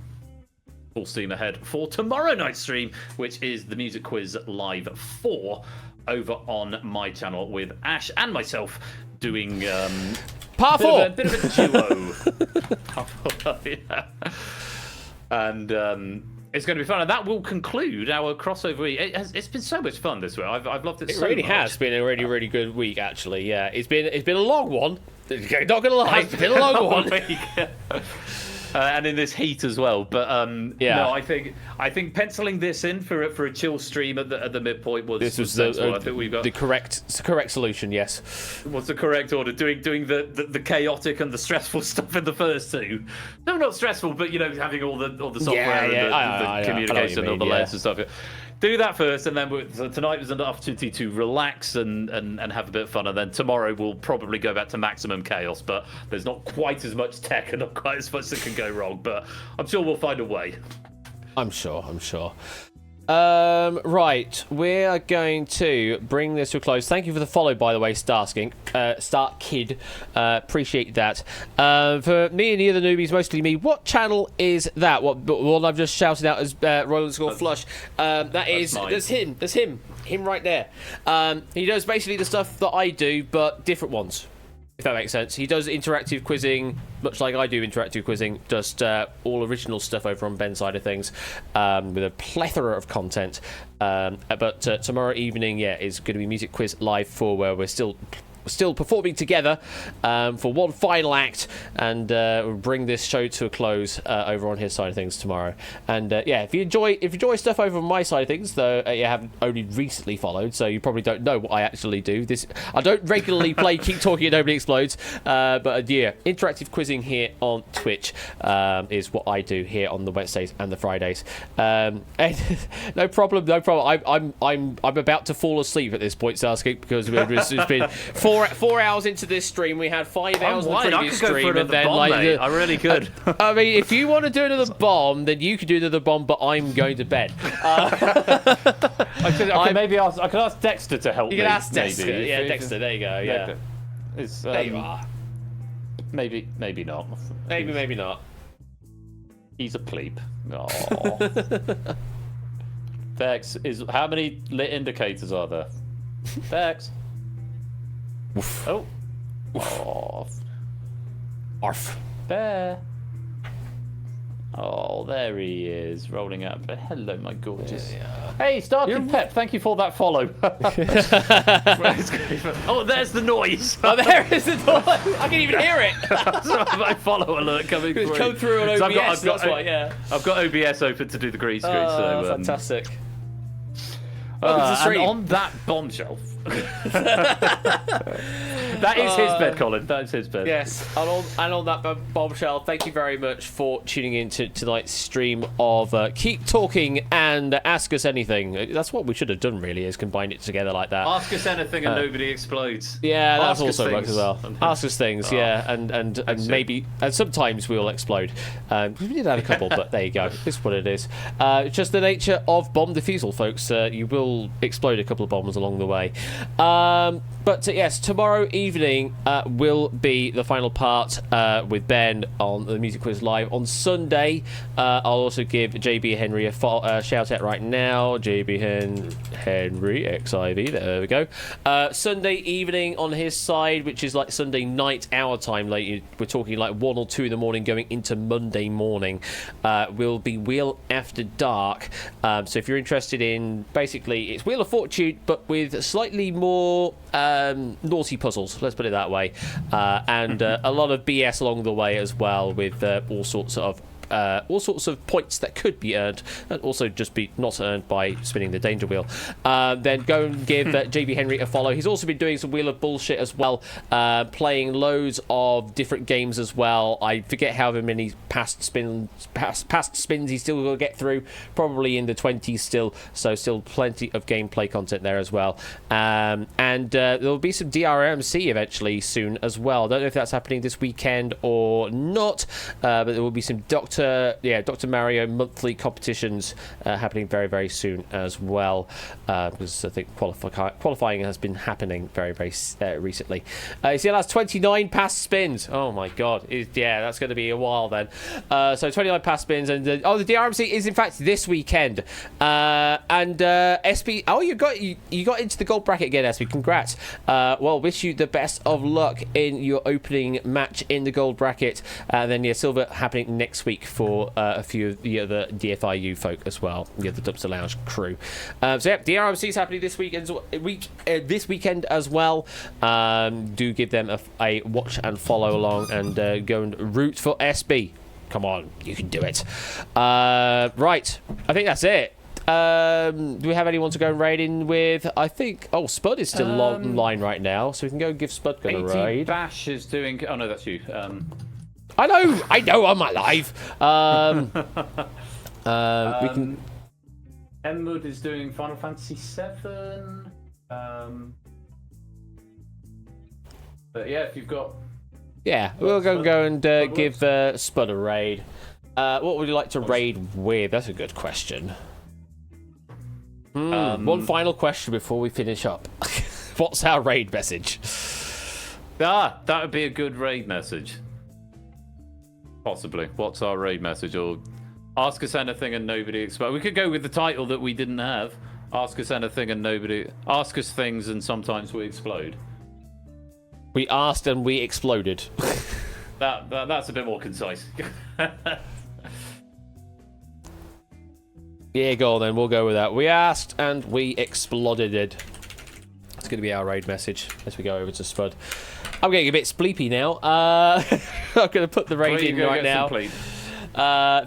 full steam ahead for tomorrow night's stream, which is the Music Quiz Live 4 over on my channel with Ash and myself doing
Part 4.
Bit of a duo. Yeah. And it's going to be fun, and that will conclude our crossover week. It's been so much fun this week. I've loved it.
It
so
really
much.
has been a really, really good week, actually. Yeah, it's been a long one. Not gonna lie, it's been a long one.
And in this heat as well, but
yeah.
No, I think penciling this in for a chill stream at the midpoint was sensible. I think we've got
the correct solution. Yes,
what's the correct order? Doing the chaotic and the stressful stuff in the first two. No, not stressful, but having all the software and the communication and all the layers and stuff. Do that first, and then so tonight was an opportunity to relax and have a bit of fun, and then tomorrow we'll probably go back to maximum chaos, but there's not quite as much tech and not quite as much that can go wrong, but I'm sure we'll find a way.
I'm sure. Right, we are going to bring this to a close. Thank you for the follow, by the way, Starskid. Appreciate that. For me and the other newbies, mostly me, what channel is that? What one I've just shouted out as Royal_Flush? That's him right there. He does basically the stuff that I do, but different ones, if that makes sense. He does interactive quizzing, much like I do interactive quizzing, just all original stuff over on Ben's side of things, with a plethora of content. But tomorrow evening, is going to be Music Quiz Live 4, where we're still performing together for one final act, and we'll bring this show to a close over on his side of things tomorrow. And if you enjoy stuff over on my side of things, though you haven't only recently followed, so you probably don't know what I actually do. I don't regularly play Keep Talking and Nobody Explodes, but interactive quizzing here on Twitch is what I do here on the Wednesdays and the Fridays. And no problem. I'm about to fall asleep at this point, Sasuke, because it's been 4 hours into this stream. We had 5 hours in the previous stream, and then
I really could.
I mean, if you want to do another bomb, then you can do another bomb, but I'm going to bed.
Maybe I could ask Dexter to help me.
You can ask Dexter.
Maybe.
Yeah, Dexter. There you go. Yeah.
There
you are.
Maybe not.
Maybe not.
He's a plebe. Oh. Vex how many lit indicators are there? Vex.
Oof.
Oh.
Arf.
Bear. Oh, there he is, rolling out. Hello, my gorgeous. Hey, Starkid Pep, thank you for that follow. Oh, there's the noise.
Oh, there is the noise. I can even hear it.
My follow alert coming through.
It's come through on OBS, that's why,
I've got OBS open to do the green screen.
Oh, fantastic.
And on that bombshell. That is his bed, Colin. That is his bed.
Yes, and on that bombshell, thank you very much for tuning in to tonight's stream of Keep Talking and Ask Us Anything. That's what we should have done, really, is combine it together like that.
Ask us anything and nobody explodes.
Yeah, that also works as well. Ask us things, and maybe, and sometimes we'll explode. We did have a couple, but there you go. It's what it is. It's just the nature of bomb defusal, folks. You will explode a couple of bombs along the way. But yes, tomorrow evening will be the final part with Ben on the Music Quiz Live. On Sunday, I'll also give JB Henry a shout out right now. JB Henry XIV. There we go. Sunday evening on his side, which is like Sunday night our time. Like we're talking like 1 or 2 in the morning, going into Monday morning. Will be Wheel After Dark. So if you're interested in, basically, it's Wheel of Fortune, but with slightly more naughty puzzles, let's put it that way, and a lot of BS along the way as well, with all sorts of points that could be earned and also just be not earned by spinning the danger wheel. Then go and give JB Henry a follow. He's also been doing some Wheel of Bullshit as well, playing loads of different games as well. I forget however many past spins he's still got to get through, probably in the 20s still, so still plenty of gameplay content there as well. And there'll be some DRMC eventually soon as well. I don't know if that's happening this weekend or not, but there will be some Doctor Dr. Mario monthly competitions happening very, very soon as well, because I think qualifying has been happening very, very recently. He has 29 pass spins. Oh my god, that's going to be a while then. So 29 pass spins, and the DRMC is in fact this weekend. And SB, you got into the gold bracket again, SB. Congrats. Well, wish you the best of luck in your opening match in the gold bracket, and then silver happening next week for a few of the other DFIU folk as well, the Dumpster Lounge crew. DRMC is happening this weekend as well. Do give them a watch and follow along, and go and root for SB. Come on, you can do it. Right, I think that's it. Do we have anyone to go and raid in with? I think. Oh, Spud is still online right now, so we can go and give Spud a raid.
Bash is doing. Oh no, that's you.
I know, I'm alive. We can.
Emwood is doing Final Fantasy VII. But yeah, if you've got.
Yeah, we'll go and give Spud a raid. What would you like to raid with? That's a good question. One final question before we finish up. What's our raid message?
That would be a good raid message. Possibly. What's our raid message? Or ask us anything and nobody explode. We could go with the title that we didn't have. Ask us anything and nobody. Ask us things and sometimes we explode.
We asked and we exploded.
That's a bit more concise.
Yeah, go on then. We'll go with that. We asked and we exploded. That's going to be our raid message as we go over to Spud. I'm getting a bit spleepy now. I'm going to put the raid in right now.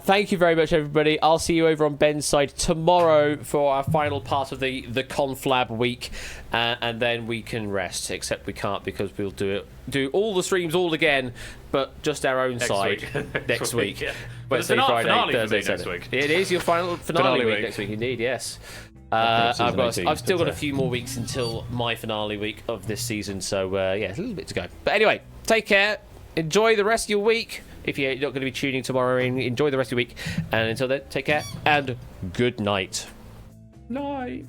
Thank you very much, everybody. I'll see you over on Ben's side tomorrow for our final part of the Conflab week, and then we can rest. Except we can't, because we'll do all the streams all again, but just our own side next week.
Yeah.
Wednesday, Friday, Thursday,
next week.
It is your finale week next week, indeed. Yes. I've still got a few more weeks until my finale week of this season, so a little bit to go. But anyway, take care. Enjoy the rest of your week. If you're not going to be tuning tomorrow, enjoy the rest of your week. And until then, take care and good night.
Night.